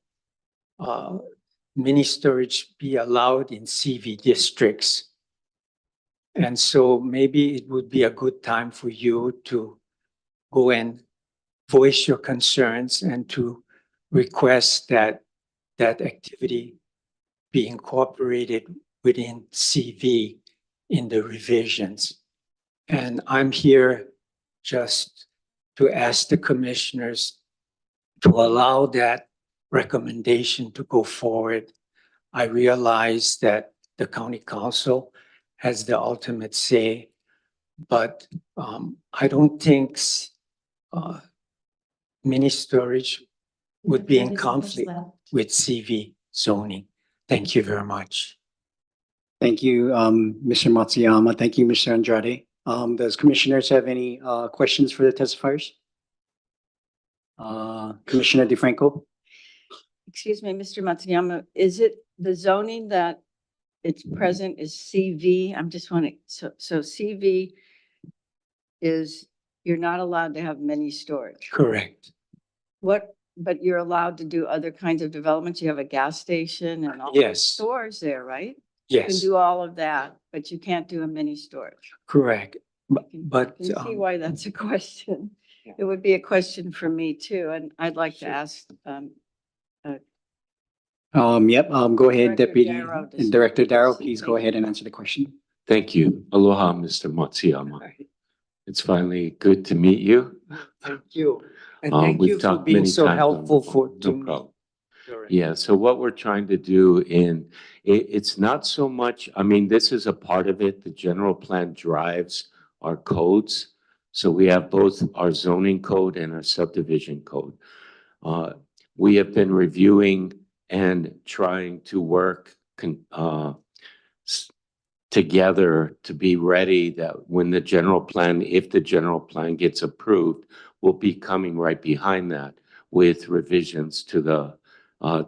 mini storage be allowed in CV districts. And so maybe it would be a good time for you to go and voice your concerns and to request that that activity be incorporated within CV in the revisions. And I'm here just to ask the commissioners to allow that recommendation to go forward. I realize that the county council has the ultimate say, but I don't think mini storage would be in conflict with CV zoning. Thank you very much. Thank you, Mr. Matsuyama. Thank you, Mr. Andrade. Does commissioners have any questions for the testifiers? Commissioner DeFranco? Excuse me, Mr. Matsuyama, is it the zoning that it's present is CV? I'm just wondering, so CV is, you're not allowed to have mini storage. Correct. But you're allowed to do other kinds of developments. You have a gas station and all Yes. stores there, right? You can Yes, do all of that, but you can't do a mini storage. correct. I But can see why that's a question. Yeah. It would be a question for me too, and I'd like to ask, Yep, go ahead, Director Deputy Darrow to speak. Director Darrow, please go ahead and answer the question. Thank you. Aloha, Mr. Matsuyama. It's finally good to meet you. thank you. And thank We've you for talked being many so times on the helpful phone. to No me. problem. Correct. Yeah, so what we're trying to do it's not so much, I mean, this is a part of it. The general plan drives our codes. So we have both our zoning code and our subdivision code. We have been reviewing and trying to work together to be ready that when the general plan, if the general plan gets approved, we'll be coming right behind that with revisions to the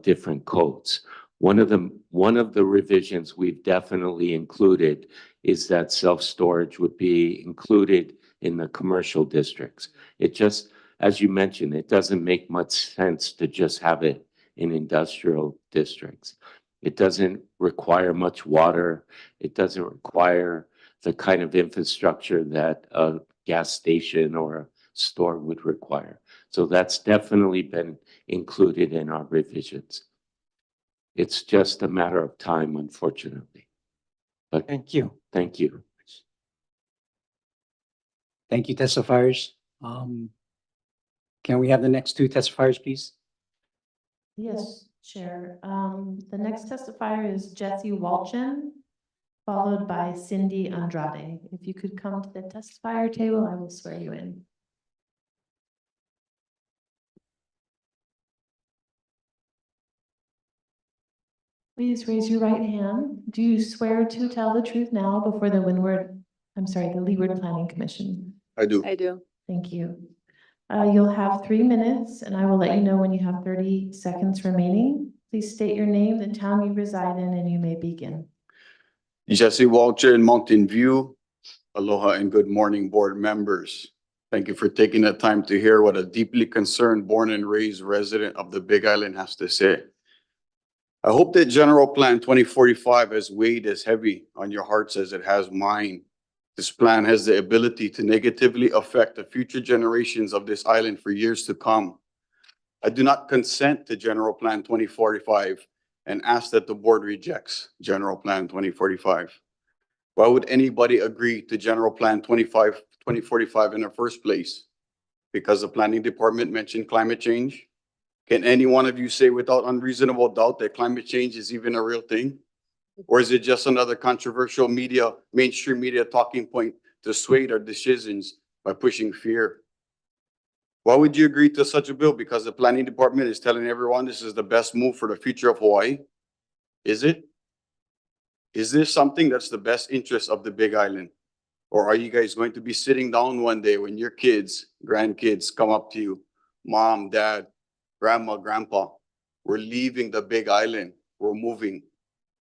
different codes. One of the revisions we've definitely included is that self-storage would be included in the commercial districts. It just, as you mentioned, it doesn't make much sense to just have it in industrial districts. It doesn't require much water. It doesn't require the kind of infrastructure that a gas station or a store would require. So that's definitely been included in our revisions. It's just a matter of time, unfortunately. But Thank you. thank you. Thank you, testifiers. Can we have the next 2 testifiers, please? Yes, Chair. The next testifier is Jesse Walchen, followed by Cindy Andrade. If you could come to the testifier table, I will swear you in. Please raise your right hand. Do you swear to tell the truth now before the the Leeward Planning Commission? I do. I do. Thank you. You'll have 3 minutes and I will let you know when you have 30 seconds remaining. Please state your name, the town you reside in, and you may begin. Jesse Walcher in Mountain View. Aloha and good morning, board members. Thank you for taking the time to hear what a deeply concerned, born and raised resident of the Big Island has to say. I hope that General Plan 2045 has weighed as heavy on your hearts as it has mine. This plan has the ability to negatively affect the future generations of this island for years to come. I do not consent to General Plan 2045 and ask that the board rejects General Plan 2045. Why would anybody agree to General Plan 2045 in the first place? Because the planning department mentioned climate change? Can any one of you say without unreasonable doubt that climate change is even a real thing? Or is it just another controversial mainstream media talking point to sway their decisions by pushing fear? Why would you agree to such a bill? Because the planning department is telling everyone this is the best move for the future of Hawaii? Is it? Is this something that's the best interest of the Big Island? Or are you guys going to be sitting down one day when your kids, grandkids come up to you, mom, dad, grandma, grandpa, we're leaving the Big Island, we're moving.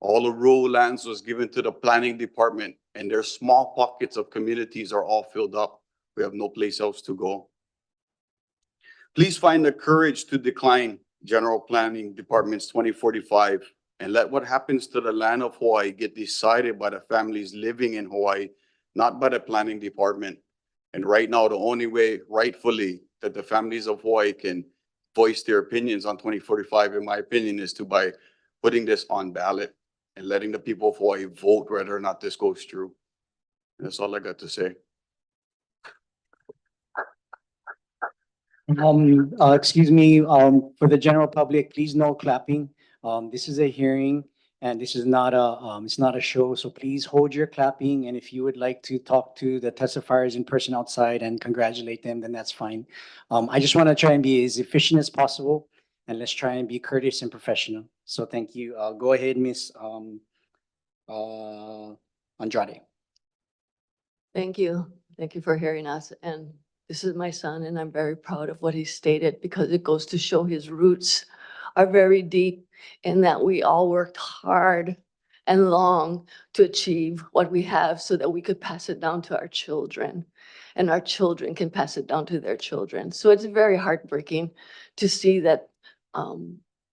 All the rural lands was given to the planning department and their small pockets of communities are all filled up. We have no place else to go. Please find the courage to decline General Planning Department's 2045 and let what happens to the land of Hawaii get decided by the families living in Hawaii, not by the planning department. And right now, the only way rightfully that the families of Hawaii can voice their opinions on 2045, in my opinion, is by putting this on ballot and letting the people of Hawaii vote whether or not this goes through. And that's all I got to say. Excuse me, for the general public, please no clapping. This is a hearing and this is not it's not a show, so please hold your clapping. And if you would like to talk to the testifiers in person outside and congratulate them, then that's fine. I just want to try and be as efficient as possible and let's try and be courteous and professional. So thank you. Go ahead, Miss Andrade. Thank you. Thank you for hearing us. And this is my son, and I'm very proud of what he stated because it goes to show his roots are very deep in that we all worked hard and long to achieve what we have so that we could pass it down to our children and our children can pass it down to their children. So it's very heartbreaking to see that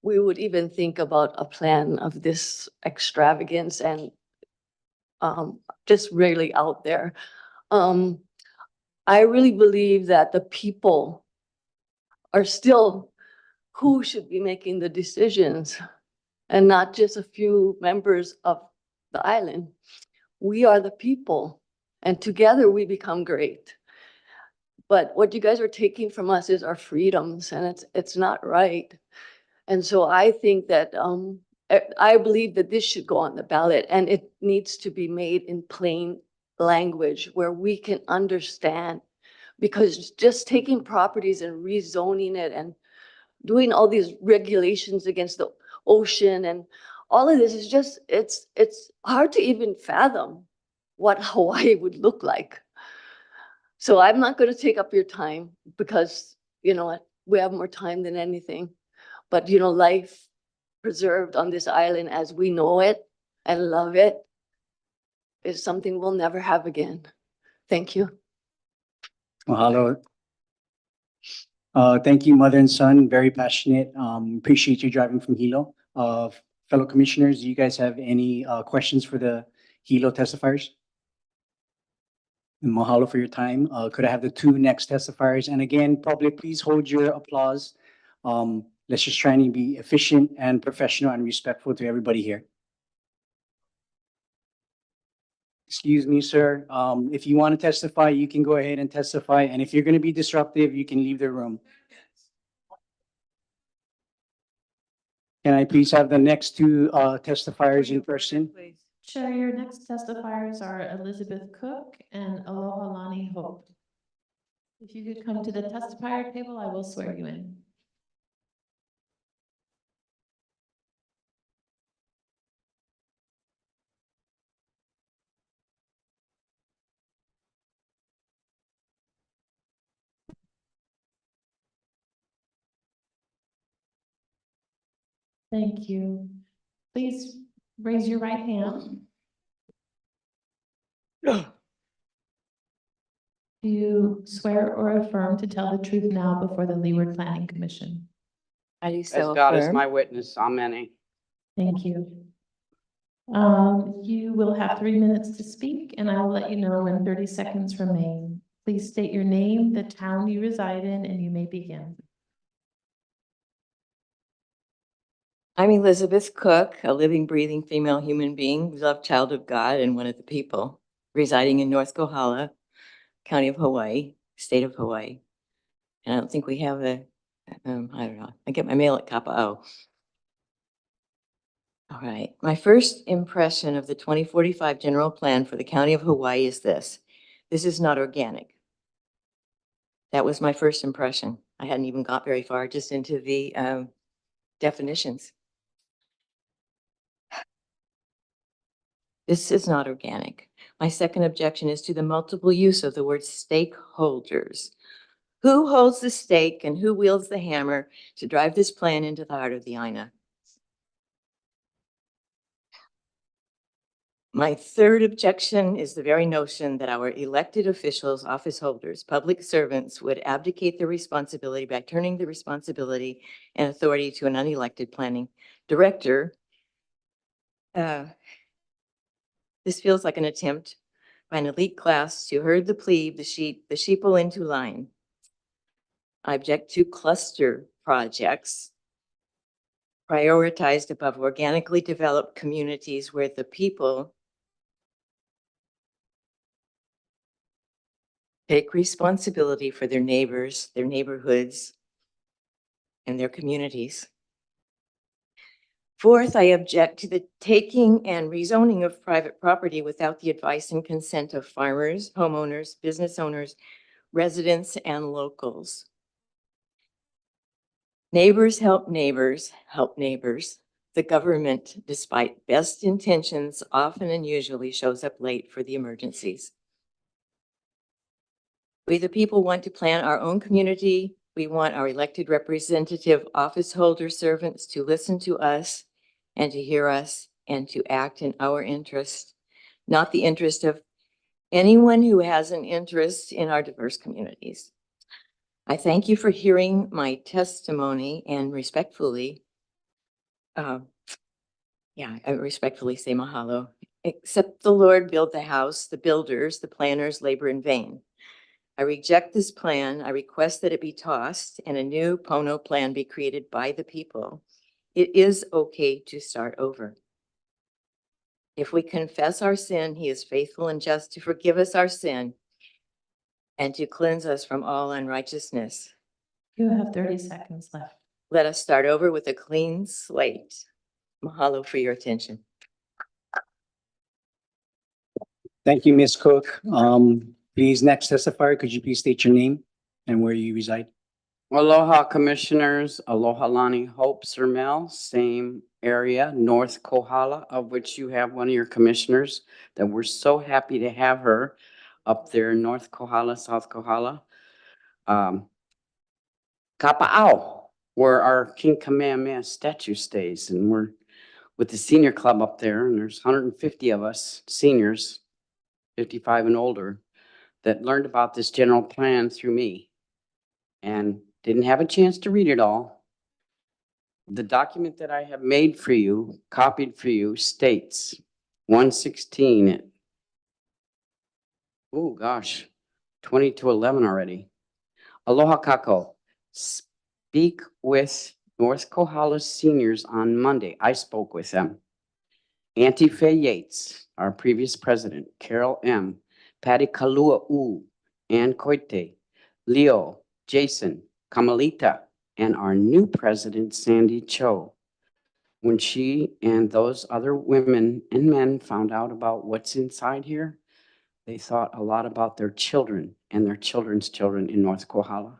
we would even think about a plan of this extravagance and just really out there. I really believe that the people are still who should be making the decisions and not just a few members of the island. We are the people and together we become great. But what you guys are taking from us is our freedoms and it's not right. And so I think that I believe that this should go on the ballot and it needs to be made in plain language where we can understand, because just taking properties and rezoning it and doing all these regulations against the ocean and all of this is just, it's hard to even fathom what Hawaii would look like. So I'm not going to take up your time because, you know what, we have more time than anything. But, you know, life preserved on this island as we know it and love it is something we'll never have again. Thank you. Mahalo. Thank you, mother and son. Very passionate. Appreciate you driving from Hilo. Fellow commissioners, do you guys have any questions for the Hilo testifiers? And mahalo for your time. Could I have the two next testifiers? And again, public, please hold your applause. Let's just try and be efficient and professional and respectful to everybody here. Excuse me, sir. If you want to testify, you can go ahead and testify. And if you're going to be disruptive, you can leave the room. Can I please have the next two testifiers in person? Please. Chair, your next testifiers are Elizabeth Cook and Aloha Lani Hope. If you could come to the testifier table, I will swear you in. Thank you. Please raise your right hand. Do you swear or affirm to tell the truth now before the Leeward Planning Commission? I do As so God is affirm. my witness, amen. Thank you. You will have 3 minutes to speak, and I will let you know when 30 seconds remain. Please state your name, the town you reside in, and you may begin. I'm Elizabeth Cook, a living, breathing female human being, beloved child of God and one of the people, residing in North Kohala, County of Hawaii, State of Hawaii. And I don't think we have I don't know, I get my mail at Kapa'au. All right, my first impression of the 2045 general plan for the County of Hawaii is this. This is not organic. That was my first impression. I hadn't even got very far just into the definitions. This is not organic. My second objection is to the multiple use of the word stakeholders. Who holds the stake and who wields the hammer to drive this plan into the heart of the INA? My third objection is the very notion that our elected officials, office holders, public servants would abdicate their responsibility by turning the responsibility and authority to an unelected planning director. This feels like an attempt by an elite class to herd the plebe, the sheeple into line. I object to cluster projects prioritized above organically developed communities where the people take responsibility for their neighbors, their neighborhoods, and their communities. Fourth, I object to the taking and rezoning of private property without the advice and consent of farmers, homeowners, business owners, residents, and locals. Neighbors help neighbors help neighbors. The government, despite best intentions, often and usually shows up late for the emergencies. We, the people, want to plan our own community. We want our elected representative office holder servants to listen to us and to hear us and to act in our interest, not the interest of anyone who has an interest in our diverse communities. I thank you for hearing my testimony and respectfully, I respectfully say mahalo. Except the Lord build the house, the builders, the planners labor in vain. I reject this plan. I request that it be tossed and a new Pono plan be created by the people. It is okay to start over. If we confess our sin, he is faithful and just to forgive us our sin and to cleanse us from all unrighteousness. You have 30 seconds left. Let us start over with a clean slate. Mahalo for your attention. Thank you, Ms. Cook. Please, next testifier, could you please state your name and where you reside? Aloha Commissioners, Aloha Lani Hope Sermel, same area, North Kohala, of which you have one of your commissioners, that we're so happy to have her up there in North Kohala, South Kohala. Kapa'au, where our King Kamehameha statue stays, and we're with the senior club up there, and there's 150 of us seniors, 55 and older, that learned about this general plan through me and didn't have a chance to read it all. The document that I have made for you, copied for you, states 116. Oh gosh, 20 to 11 already. Aloha kako. Speak with North Kohala seniors on Monday. I spoke with them. Auntie Faye Yates, our previous president, Carol M., Patty Kalua U, Ann Coite, Leo, Jason, Kamalita, and our new president, Sandy Cho. When she and those other women and men found out about what's inside here, they thought a lot about their children and their children's children in North Kohala.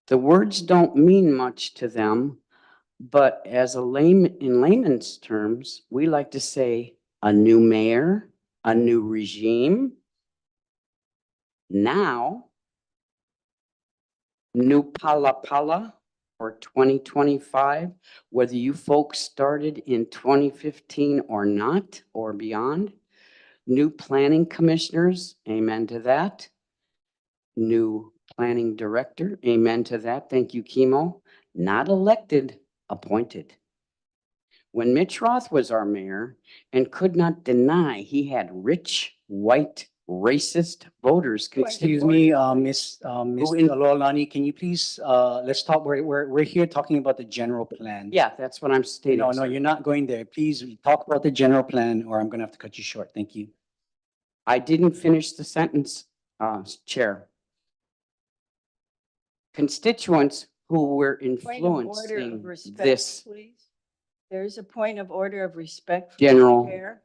The words don't mean much to them, but as a layman, in layman's terms, we like to say a new mayor, a new regime. Now, new Pala for 2025, whether you folks started in 2015 or not, or beyond. New planning commissioners, amen to that. New planning director, amen to that. Thank you, Chemo. Not elected, appointed. When Mitch Roth was our mayor and could not deny he had rich, white, racist voters. Excuse me, Ms. Alolani, can you please, let's talk, we're here talking about the general plan. Yeah, that's what I'm stating. No, sir. you're not going there. Please talk about the general plan or I'm gonna have to cut you short. Thank you. I didn't finish the sentence, Chair. Constituents who were Point of order of influencing respect, this please. There's a point of order of respect. for the General. chair.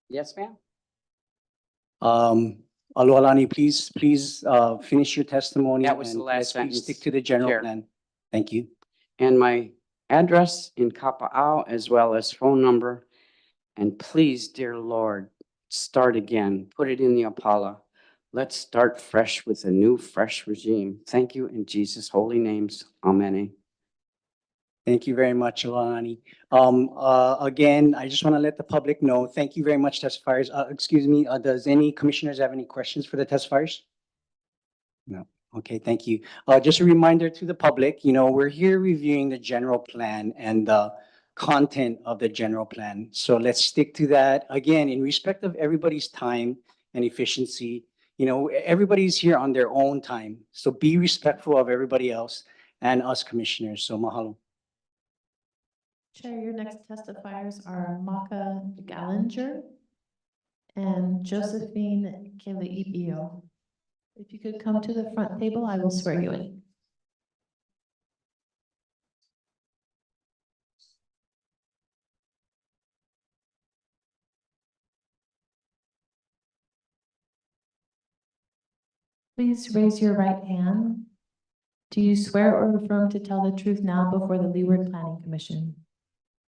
Yes, ma'am. Alolani, please, finish your testimony. That was the and last let's please sentence, Stick to the general Chair. plan. Thank you. And my address in Kapa'au as well as phone number. And please, dear Lord, start again. Put it in the Apala. Let's start fresh with a new, fresh regime. Thank you in Jesus' holy names. Amen. Thank you very much, Alani. Again, I just want to let the public know, thank you very much, testifiers. Excuse me, does any commissioners have any questions for the testifiers? No. Okay, thank you. Just a reminder to the public, we're here reviewing the general plan and the content of the general plan. So let's stick to that. Again, in respect of everybody's time and efficiency, everybody's here on their own time. So be respectful of everybody else and us commissioners. So mahalo. Chair, your next testifiers are Maka Gallinger and Josephine Keleipio. If you could come to the front table, I will swear you in. Please raise your right hand. Do you swear or affirm to tell the truth now before the Leeward Planning Commission?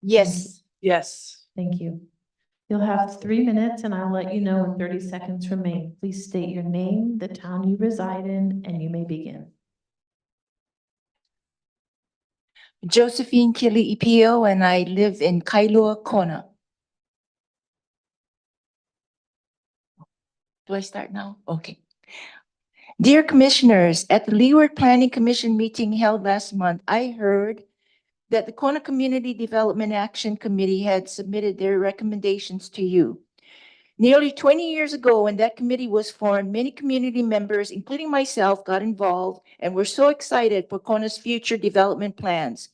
Yes. Yes. Thank you. You'll have 3 minutes and I'll let you know when 30 seconds remain. Please state your name, the town you reside in, and you may begin. Josephine Kiliipio, and I live in Kailua Kona. Do I start now? Okay. Dear Commissioners, at the Leeward Planning Commission meeting held last month, I heard that the Kona Community Development Action Committee had submitted their recommendations to you. Nearly 20 years ago, when that committee was formed, many community members, including myself, got involved and were so excited for Kona's future development plans.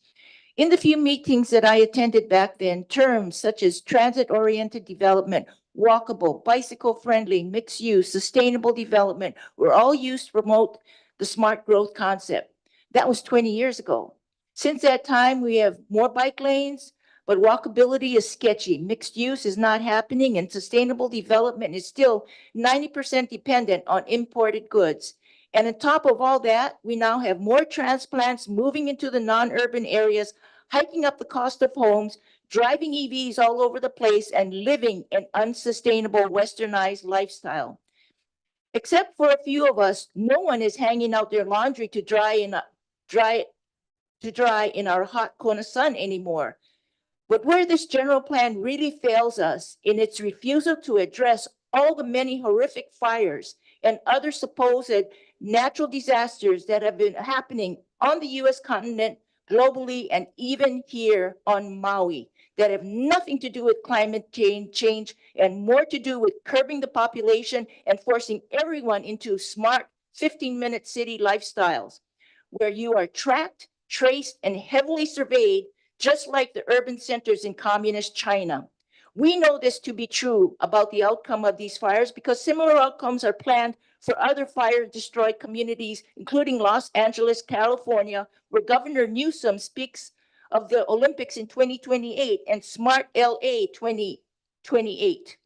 In the few meetings that I attended back then, terms such as transit-oriented development, walkable, bicycle-friendly, mixed-use, sustainable development were all used to promote the smart growth concept. That was 20 years ago. Since that time, we have more bike lanes, but walkability is sketchy. Mixed use is not happening, and sustainable development is still 90% dependent on imported goods. And on top of all that, we now have more transplants moving into the non-urban areas, hiking up the cost of homes, driving EVs all over the place, and living an unsustainable westernized lifestyle. Except for a few of us, no one is hanging out their laundry to dry in our hot Kona sun anymore. But where this general plan really fails us in its refusal to address all the many horrific fires and other supposed natural disasters that have been happening on the US continent, globally, and even here on Maui, that have nothing to do with climate change and more to do with curbing the population and forcing everyone into smart 15-minute city lifestyles, where you are tracked, traced, and heavily surveyed, just like the urban centers in communist China. We know this to be true about the outcome of these fires because similar outcomes are planned for other fire-destroyed communities, including Los Angeles, California, where Governor Newsom speaks of the Olympics in 2028 and Smart LA 2028.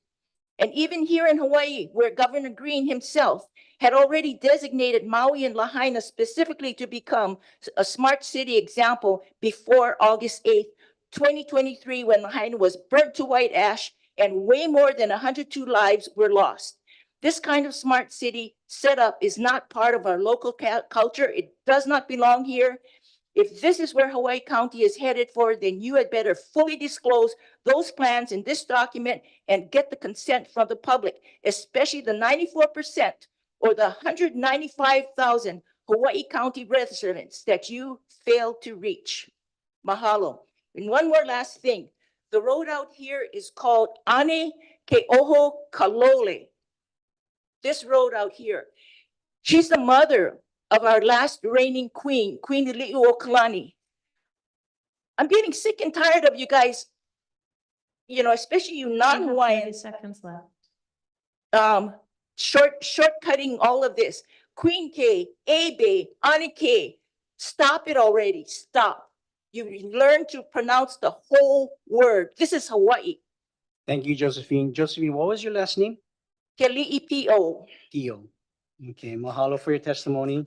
And even here in Hawaii, where Governor Green himself had already designated Maui and Lahaina specifically to become a smart city example before August 8th, 2023, when Lahaina was burnt to white ash and way more than 102 lives were lost. This kind of smart city setup is not part of our local culture. It does not belong here. If this is where Hawaii County is headed for, then you had better fully disclose those plans in this document and get the consent from the public, especially the 94% or the 195,000 Hawaii County residents that you failed to reach. Mahalo. And one more last thing. The road out here is called Ane Ke'oho Kalole. This road out here. She's the mother of our last reigning queen, Queen Liuokalani. I'm getting sick and tired of you guys, especially you You have 30 non-Hawaiians, seconds left. shortcutting all of this. Queen K, Abe, Anike, stop it already, stop. You learn to pronounce the whole word. This is Hawaii. Thank you, Josephine. Josephine, what was your last name? Keli'ipio. Tio. Okay, mahalo for your testimony.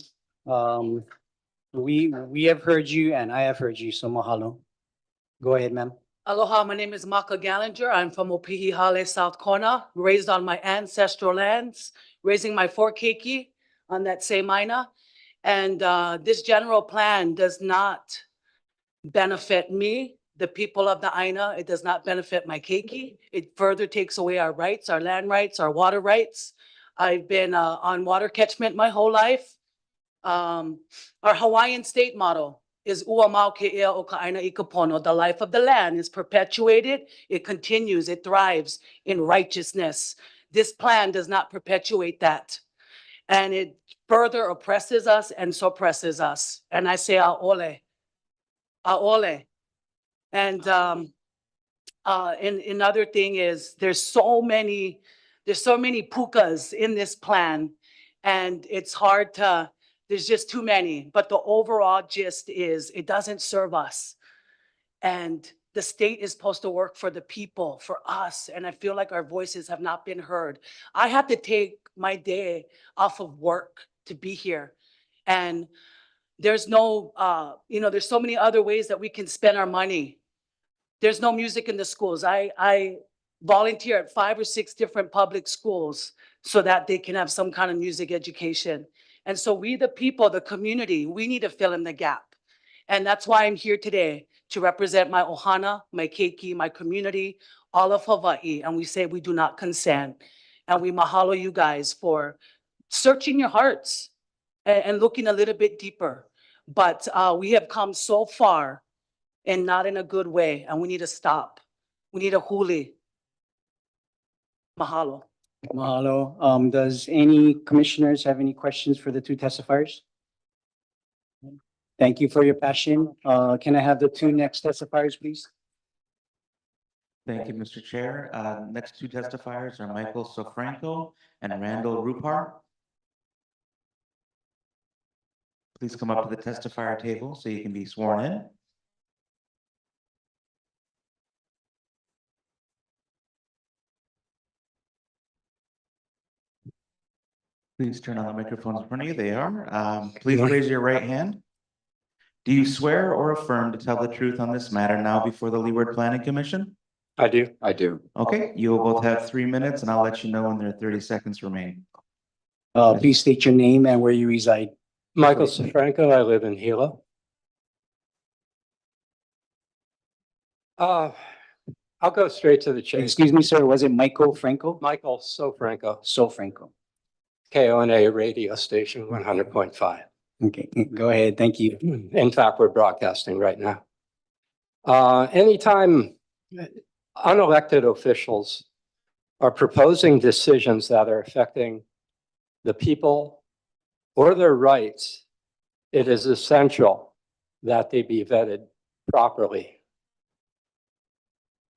We have heard you and I have heard you, so mahalo. Go ahead, ma'am. Aloha, my name is Maka Gallinger. I'm from Opihihale, South Kona, raised on my ancestral lands, raising my four keiki on that same aina. And this general plan does not benefit me, the people of the aina. It does not benefit my keiki. It further takes away our rights, our land rights, our water rights. I've been on water catchment my whole life. Our Hawaiian state motto is ua mau ke ea o ka aina i ka pono. The life of the land is perpetuated. It continues. It thrives in righteousness. This plan does not perpetuate that. And it further oppresses us and suppresses us. And I say aole, aole. And another thing is there's so many pukas in this plan, and it's hard to, there's just too many, but the overall gist is it doesn't serve us. And the state is supposed to work for the people, for us. And I feel like our voices have not been heard. I have to take my day off of work to be here. And there's no, there's so many other ways that we can spend our money. There's no music in the schools. I volunteer at 5 or 6 different public schools so that they can have some kind of music education. And so we, the people, the community, we need to fill in the gap. And that's why I'm here today, to represent my ohana, my keiki, my community, all of Hawaii. And we say we do not consent. And we mahalo you guys for searching your hearts and looking a little bit deeper. But we have come so far and not in a good way. And we need to stop. We need a huli. Mahalo. Mahalo. Does any commissioners have any questions for the two testifiers? Thank you for your passion. Can I have the two next testifiers, please? Thank you, Mr. Chair. Next two testifiers are Michael Sofranco and Randall Rupar. Please come up to the testifier table so you can be sworn in. Please turn on the microphones in front of you. They are. Please raise your right hand. Do you swear or affirm to tell the truth on this matter now before the Leeward Planning Commission? I do. I do. Okay, you will both have 3 minutes and I'll let you know when there are 30 seconds remaining. Please state your name and where you reside. Michael Sofranco, I live in Gila. I'll go straight to the chase. Excuse me, sir, was it Michael Franco? Michael Sofranco, Sofranco. KONA radio station 100.5. Okay, go ahead. Thank you. In fact, we're broadcasting right now. Anytime unelected officials are proposing decisions that are affecting the people or their rights, it is essential that they be vetted properly.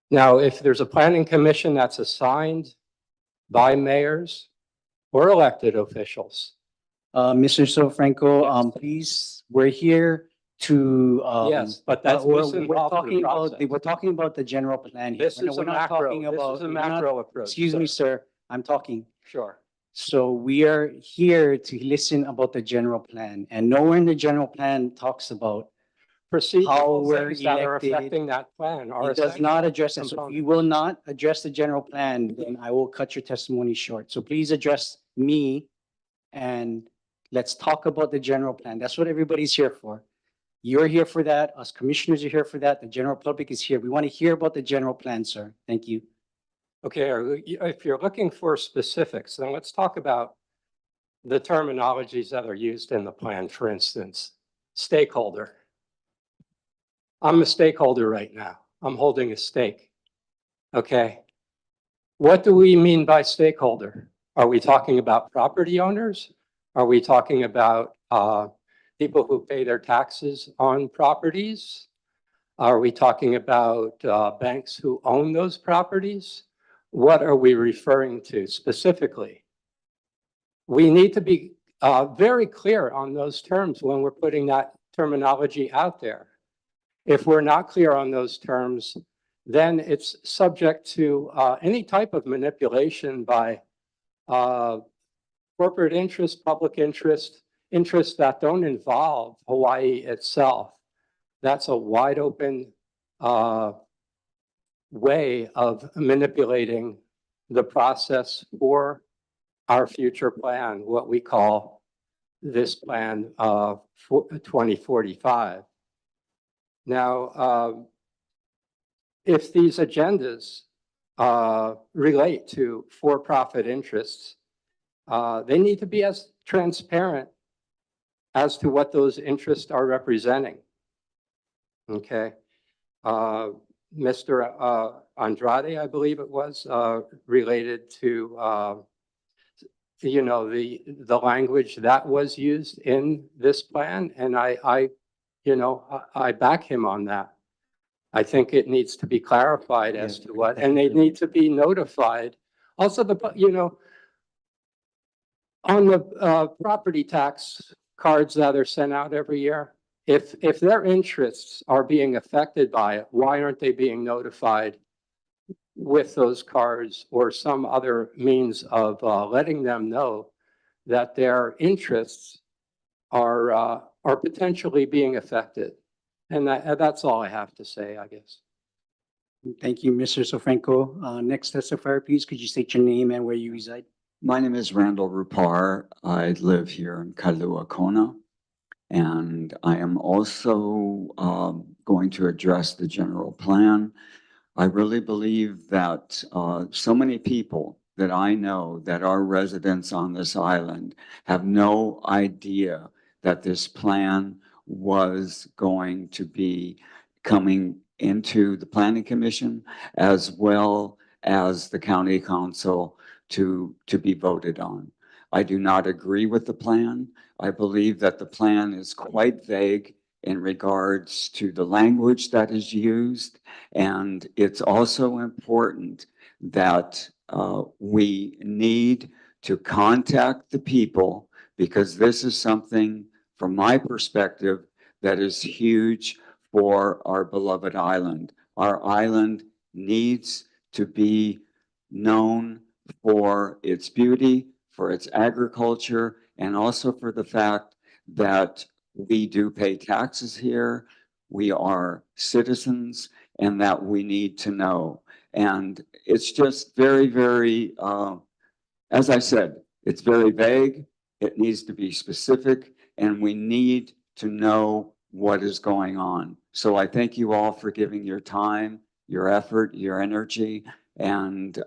Now, if there's a planning commission that's assigned by mayors or elected officials, Mr. Sofranco, please, we're here to, Yes, but that's what's we're involved in the talking about, process. we're talking about the general plan here. This We're not- is we're a not talking macro, this about- is a we're not- macro approach. Excuse me, sir, I'm talking. Sure. So we are here to listen about the general plan, and nowhere in the general plan talks about how Procedural we're things that are elected. affecting that plan are It does not essential address it. So if you components. will not address the general plan, then I will cut your testimony short. So please address me and let's talk about the general plan. That's what everybody's here for. You're here for that. Us commissioners are here for that. The general public is here. We want to hear about the general plan, sir. Thank you. Okay, if you're looking for specifics, then let's talk about the terminologies that are used in the plan. For instance, stakeholder. I'm a stakeholder right now. I'm holding a stake. Okay. What do we mean by stakeholder? Are we talking about property owners? Are we talking about people who pay their taxes on properties? Are we talking about banks who own those properties? What are we referring to specifically? We need to be very clear on those terms when we're putting that terminology out there. If we're not clear on those terms, then it's subject to any type of manipulation by corporate interest, public interest, interests that don't involve Hawaii itself. That's a wide open way of manipulating the process for our future plan, what we call this plan 2045. Now, if these agendas relate to for-profit interests, they need to be as transparent as to what those interests are representing. Okay. Mr. Andrade, I believe it was, related to, you know, the language that was used in this plan. And I back him on that. I think it needs to be clarified as to what, and they need to be notified. Also, on the property tax cards that are sent out every year, if their interests are being affected by it, why aren't they being notified with those cards or some other means of letting them know that their interests are potentially being affected? And that's all I have to say, I guess. Thank you, Mr. Sofranco. Next testifier, please. Could you state your name and where you reside? My name is Randall Rupar. I live here in Kailua Kona. And I am also going to address the general plan. I really believe that so many people that I know that are residents on this island have no idea that this plan was going to be coming into the Planning Commission as well as the County Council to be voted on. I do not agree with the plan. I believe that the plan is quite vague in regards to the language that is used. And it's also important that we need to contact the people, because this is something, from my perspective, that is huge for our beloved island. Our island needs to be known for its beauty, for its agriculture, and also for the fact that we do pay taxes here, we are citizens, and that we need to know. And it's just very, very, as I said, it's very vague. It needs to be specific, and we need to know what is going on. So I thank you all for giving your time, your effort, your energy, and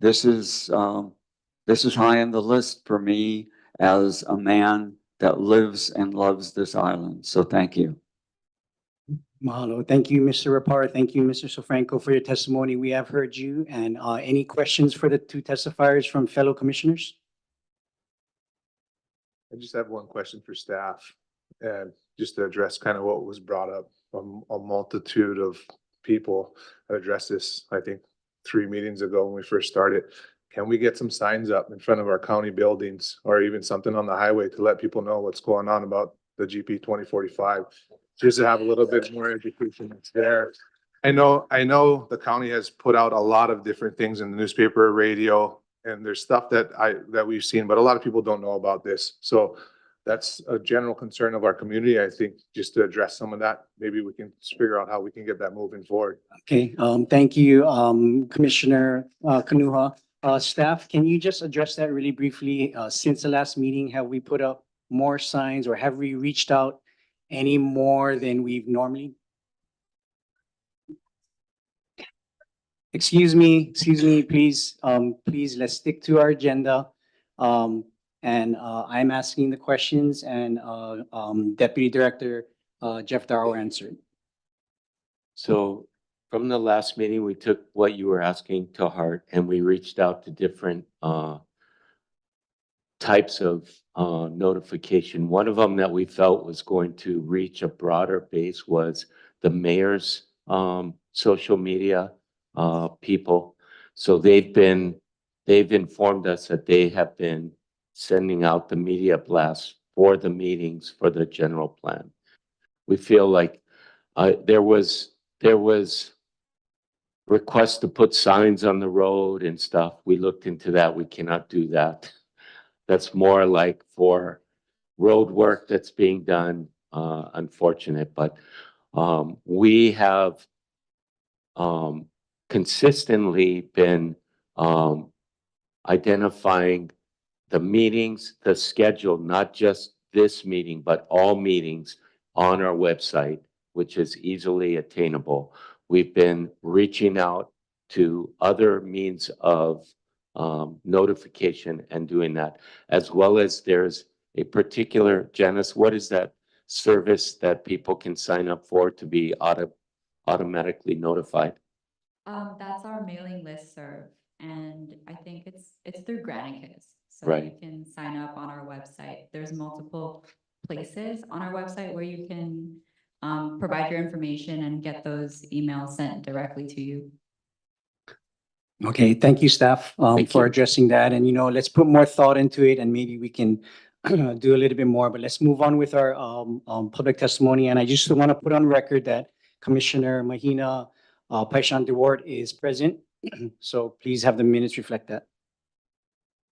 this is high on the list for me as a man that lives and loves this island. So thank you. Mahalo. Thank you, Mr. Rapar. Thank you, Mr. Sofranco, for your testimony. We have heard you. And any questions for the two testifiers from fellow commissioners? I just have one question for staff, and just to address kind of what was brought up. A multitude of people addressed this, I think, 3 meetings ago when we first started. Can we get some signs up in front of our county buildings, or even something on the highway to let people know what's going on about the GP 2045, just to have a little bit more education that's there. I know the county has put out a lot of different things in the newspaper, radio, and there's stuff that we've seen, but a lot of people don't know about this. So that's a general concern of our community. I think just to address some of that, maybe we can figure out how we can get that moving forward. Okay, thank you, Commissioner Kanuha. Staff, can you just address that really briefly? Since the last meeting, have we put up more signs or have we reached out any more than we've normally? Excuse me, please, please, let's stick to our agenda. I'm asking the questions and Deputy Director Jeff Darrow answered. So from the last meeting, we took what you were asking to heart and we reached out to different types of notification. One of them that we felt was going to reach a broader base was the mayor's social media people. So they've informed us that they have been sending out the media blasts for the meetings for the general plan. We feel like there was requests to put signs on the road and stuff. We looked into that. We cannot do that. That's more like for road work that's being done, unfortunate, but we have consistently been identifying the meetings, the schedule, not just this meeting, but all meetings on our website, which is easily attainable. We've been reaching out to other means of notification and doing that, as well as there's a particular, Janice, what is that service that people can sign up for to be automatically notified? That's our mailing list serve, and I think it's through Granicus. So Right. you can sign up on our website. There's multiple places on our website where you can provide your information and get those emails sent directly to you. Okay, thank you, staff, Thank for you. addressing that. And, let's put more thought into it and maybe we can do a little bit more, but let's move on with our public testimony. And I just want to put on record that Commissioner Mahina Paishan Leeward is present. So please have the minutes reflect that.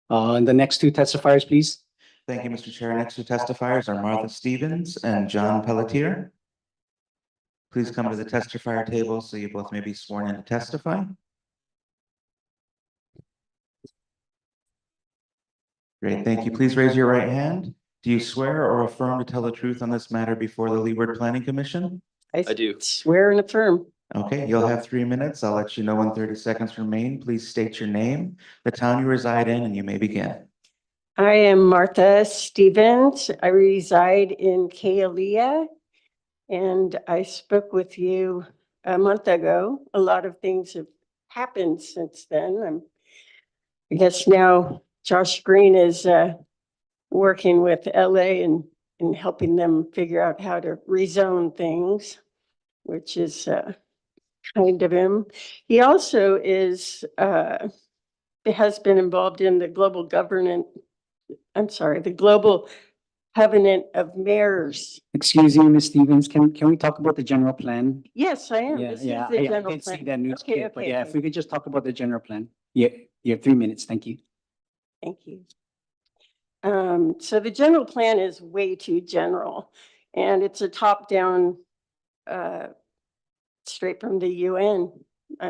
And the next two testifiers, please. Thank you, Mr. Chair. Next two testifiers are Martha Stevens and John Pelletier. Please come to the testifier table so you both may be sworn in to testify. Great, thank you. Please raise your right hand. Do you swear or affirm to tell the truth on this matter before the Leeward Planning Commission? I do. Swear and affirm. Okay, you'll have 3 minutes. I'll let you know when 30 seconds remain. Please state your name, the town you reside in, and you may begin. I am Martha Stevens. I reside in Kealia, and I spoke with you a month ago. A lot of things have happened since then. I guess now Josh Green is working with LA and helping them figure out how to rezone things, which is kind of him. He also has been involved in the global the Global Covenant of Mayors. Excuse me, Ms. Stevens, can we talk about the general plan? Yes, I am. Yeah, This is yeah, the I general did see plan. that news Okay, clip, but okay, yeah, okay. if we could just talk about the general plan. Yeah, you have 3 minutes. Thank you. Thank you. So the general plan is way too general, and it's a top-down, straight from the UN.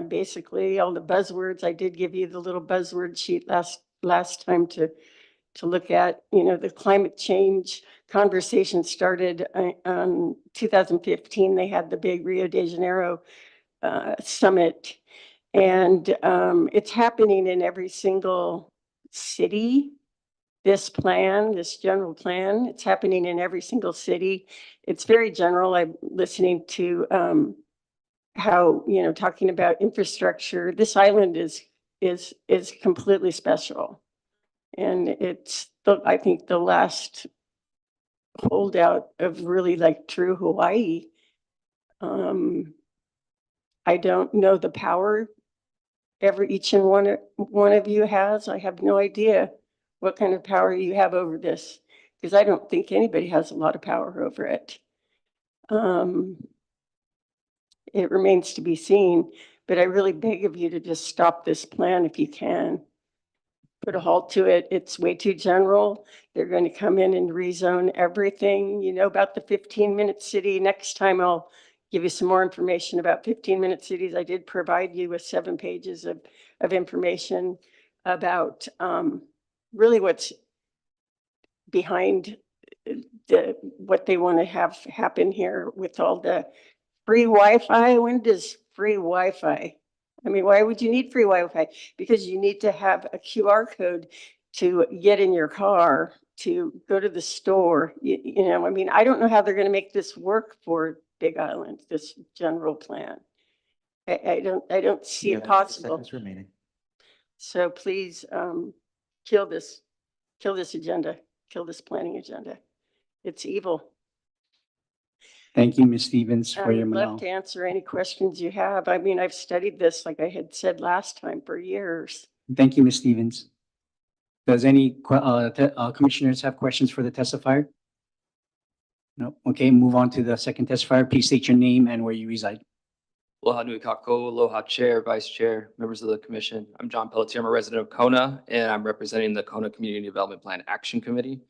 Basically, all the buzzwords, I did give you the little buzzword sheet last time to look at. The climate change conversation started on 2015. They had the big Rio de Janeiro summit, and it's happening in every single city. This general plan, it's happening in every single city. It's very general. I'm listening to how, talking about infrastructure. This island is completely special. And it's I think the last holdout of really like true Hawaii. I don't know the power each and one of you has. I have no idea what kind of power you have over this. because I don't think anybody has a lot of power over it. It remains to be seen, but I really beg of you to just stop this plan if you can. Put a halt to it. It's way too general. They're going to come in and rezone everything. You know about the 15-minute city. Next time I'll give you some more information about 15-minute cities. I did provide you with 7 pages of information about really what's behind what they want to have happen here with all the free Wi-Fi. When does free Wi-Fi? I mean, why would you need free Wi-Fi? Because you need to have a QR code to get in your car, to go to the store. You know, I mean, I don't know how they're going to make this work for Big Island, this general plan. I don't see You it have 30 possible. seconds remaining. So please kill this agenda, kill this planning agenda. It's evil. Thank you, Ms. Stevens, for your I'd love Manal. to answer any questions you have. I mean, I've studied this, like I had said last time, for years. Thank you, Ms. Stevens. Does any commissioners have questions for the testifier? No. Okay, move on to the second testifier. Please state your name and where you reside. Aloha nui kako, aloha chair, vice chair, members of the commission. I'm John Pelletier. I'm a resident of Kona, and I'm representing the Kona Community Development Plan Action Committee.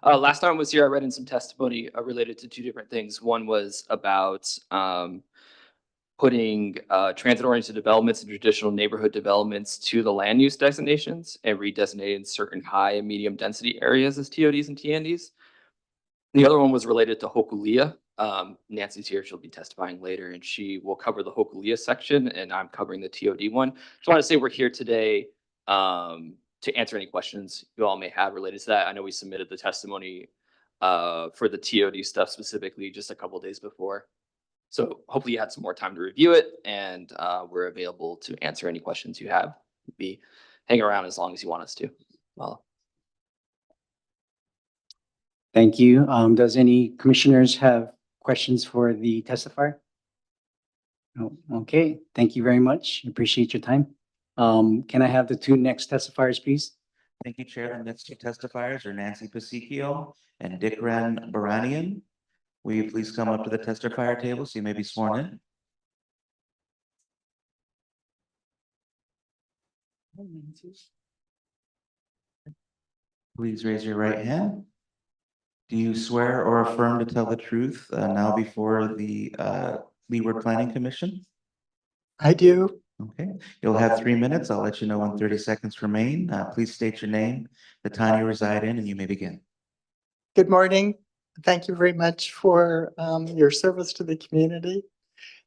Last time I was here, I read in some testimony related to 2 different things. One was about putting transit-oriented developments and traditional neighborhood developments to the land use designations and redesignating certain high and medium density areas as TODs and TNDs. The other one was related to Hokule'a. Nancy's here, she'll be testifying later, and she will cover the Hokule'a section, and I'm covering the TOD one. Just want to say we're here today to answer any questions you all may have related to that. I know we submitted the testimony for the TOD stuff specifically just a couple days before. So hopefully you had some more time to review it, and we're available to answer any questions you have. Hang around as long as you want us to. Well, Thank you. Does any commissioners have questions for the testifier? No. Okay, thank you very much. Appreciate your time. Can I have the 2 next testifiers, please? Thank you, Chair. The next 2 testifiers are Nancy Pasicchio and Dikran Baranian. Will you please come up to the testifier table so you may be sworn in? Please raise your right hand. Do you swear or affirm to tell the truth now before the Leeward Planning Commission? I do. Okay, you'll have 3 minutes. I'll let you know when 30 seconds remain. Please state your name, the town you reside in, and you may begin. Good morning. Thank you very much for your service to the community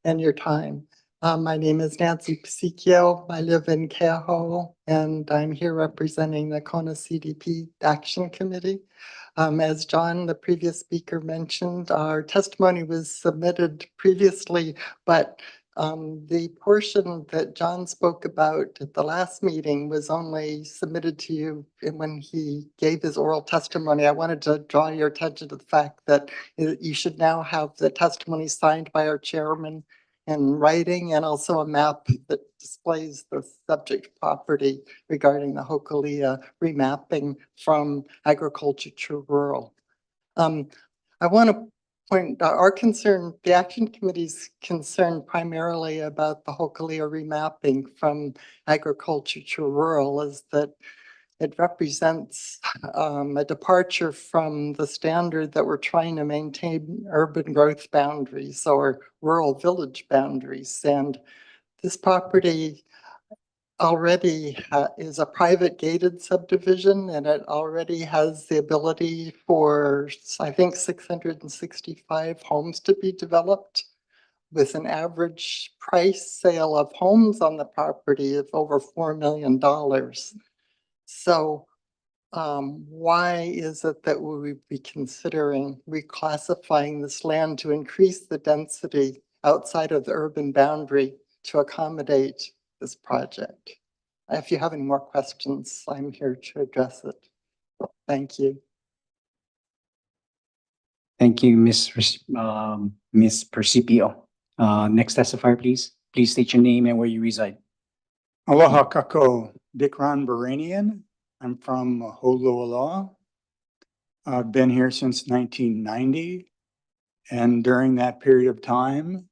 and your time. My name is Nancy Pasicchio. I live in Keaho, and I'm here representing the Kona CDP Action Committee. As John, the previous speaker, mentioned, our testimony was submitted previously, but the portion that John spoke about at the last meeting was only submitted to you when he gave his oral testimony. I wanted to draw your attention to the fact that you should now have the testimony signed by our chairman in writing, and also a map that displays the subject property regarding the Hokule'a remapping from agriculture to rural. I want to point out our concern, the Action Committee's concern primarily about the Hokule'a remapping from agriculture to rural is that it represents a departure from the standard that we're trying to maintain urban growth boundaries or rural village boundaries. And this property already is a private gated subdivision, and it already has the ability for, I think, 665 homes to be developed, with an average price sale of homes on the property of over $4 million. So why is it that we would be considering reclassifying this land to increase the density outside of the urban boundary to accommodate this project? If you have any more questions, I'm here to address it. Thank you. Thank you, Ms. Percipio. Next testifier, please. Please state your name and where you reside. Aloha kako, Dikran Baranian. I'm from Holuola. I've been here since 1990. And during that period of time,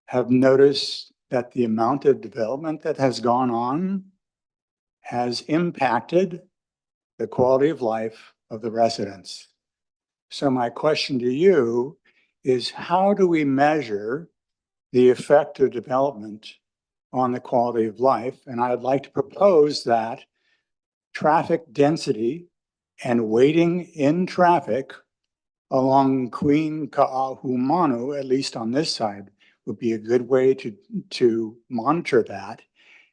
have noticed that the amount of development that has gone on has impacted the quality of life of the residents. So my question to you is, how do we measure the effect of development on the quality of life? And I'd like to propose that traffic density and waiting in traffic along Queen Ka'ahumanu, at least on this side, would be a good way to monitor that.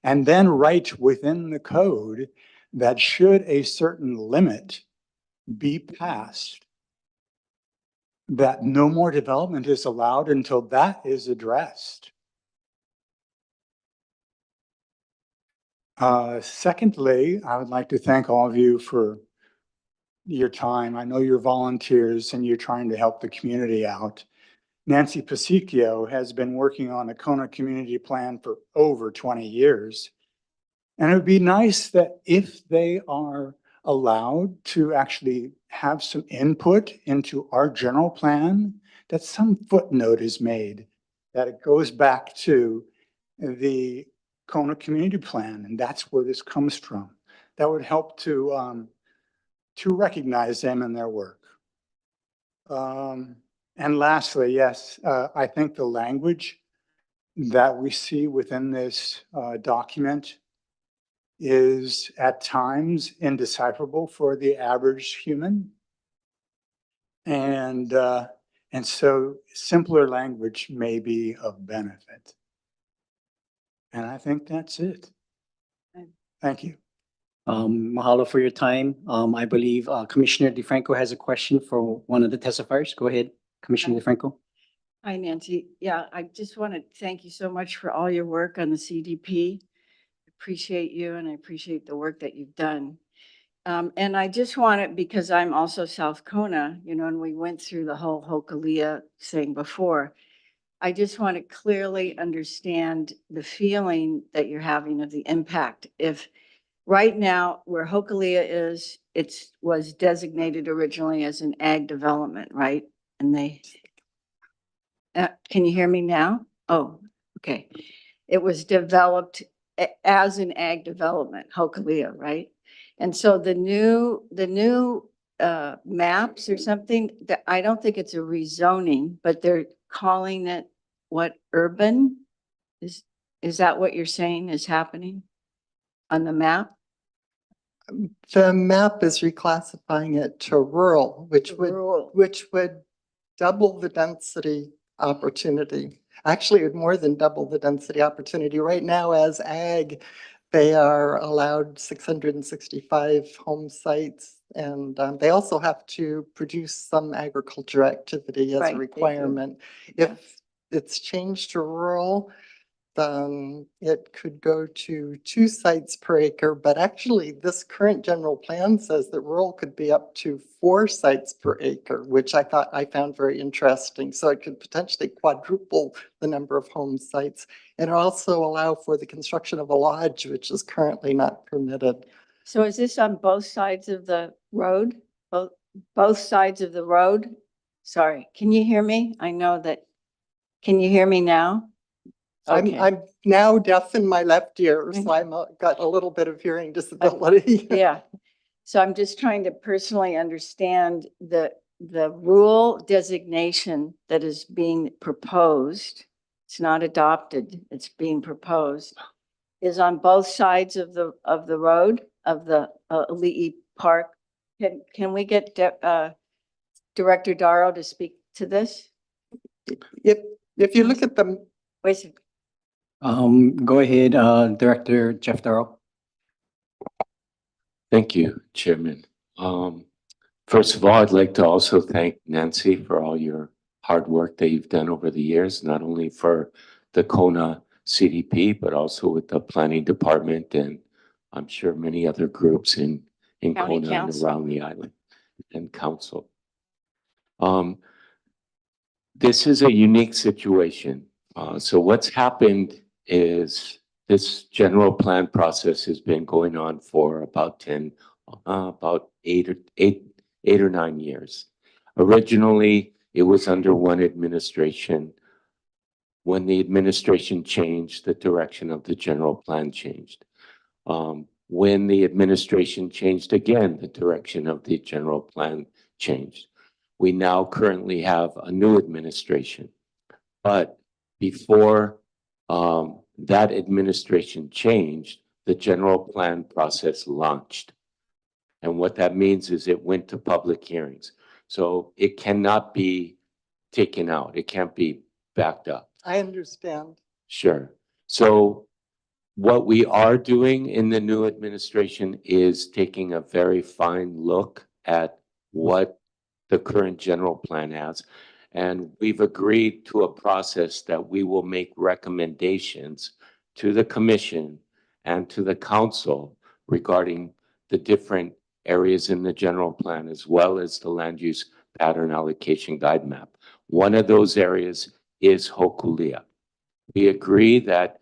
And then write within the code that should a certain limit be passed, that no more development is allowed until that is addressed. Secondly, I would like to thank all of you for your time. I know you're volunteers and you're trying to help the community out. Nancy Pasicchio has been working on the Kona Community Plan for over 20 years. And it would be nice that if they are allowed to actually have some input into our general plan, that some footnote is made, that it goes back to the Kona Community Plan, and that's where this comes from. That would help to recognize them and their work. And lastly, yes, I think the language that we see within this document is at times indecipherable for the average human. And so simpler language may be of benefit. And I think that's it. Thank you. Mahalo for your time. I believe Commissioner DeFranco has a question for one of the testifiers. Go ahead, Commissioner DeFranco. Hi, Nancy. Yeah, I just want to thank you so much for all your work on the CDP. Appreciate you and I appreciate the work that you've done. And I just want it because I'm also South Kona, you know, and we went through the whole Hokalia thing before. I just want to clearly understand the feeling that you're having of the impact. If right now where Hokalia is, was designated originally as an ag development, right? And they, can you hear me now? Oh, okay. It was developed as an ag development, Hokalia, right? And so the new maps or something, that I don't think it's a rezoning, but they're calling it what, urban? Is that what you're saying is happening on the map? The map is reclassifying it to rural, which would double the density opportunity. Actually, it would more than double the density opportunity. Right now, as ag, they are allowed 665 home sites, and they also have to produce some agriculture activity as Right, a they do. requirement. If it's changed to rural, it could go to 2 sites per acre, but actually this current general plan says that rural could be up to 4 sites per acre, which I found very interesting. So it could potentially quadruple the number of home sites and also allow for the construction of a lodge, which is currently not permitted. So is this on both sides of the road? Both sides of the road? Sorry, can you hear me? I know that. Can you hear me now? Okay. I'm now deaf in my left ear, so I'm got a little bit of hearing disability. Yeah. So I'm just trying to personally understand the rural designation that is being proposed. It's not adopted, it's being proposed, is on both sides of the road of the Ali'i Park. Can we get Director Darrow to speak to this? If you look at the Wait a second. Go ahead, Director Jeff Darrow. Thank you, Chairman. First of all, I'd like to also thank Nancy for all your hard work that you've done over the years, not only for the Kona CDP, but also with the planning department and I'm sure many other groups in County Kona and Council. around the island and council. This is a unique situation. So what's happened is this general plan process has been going on for about 8 8 or 9 years. Originally, it was under one administration. When the administration changed, the direction of the general plan changed. When the administration changed again, the direction of the general plan changed. We now currently have a new administration. But before that administration changed, the general plan process launched. And what that means is it went to public hearings. So it cannot be taken out. It can't be backed up. I understand. Sure. So what we are doing in the new administration is taking a very fine look at what the current general plan has. And we've agreed to a process that we will make recommendations to the commission and to the council regarding the different areas in the general plan, as well as the land use pattern allocation guide map. One of those areas is Hokulia. We agree that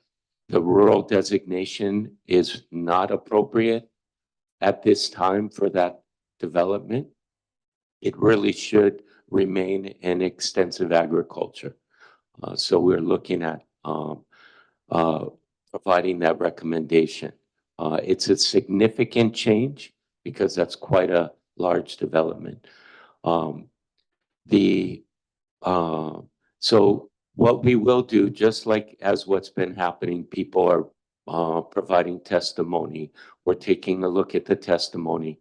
the rural designation is not appropriate at this time for that development. It really should remain in extensive agriculture. So we're looking at providing that recommendation. It's a significant change because that's quite a large development. So what we will do, just like as what's been happening, people are providing testimony. We're taking a look at the testimony.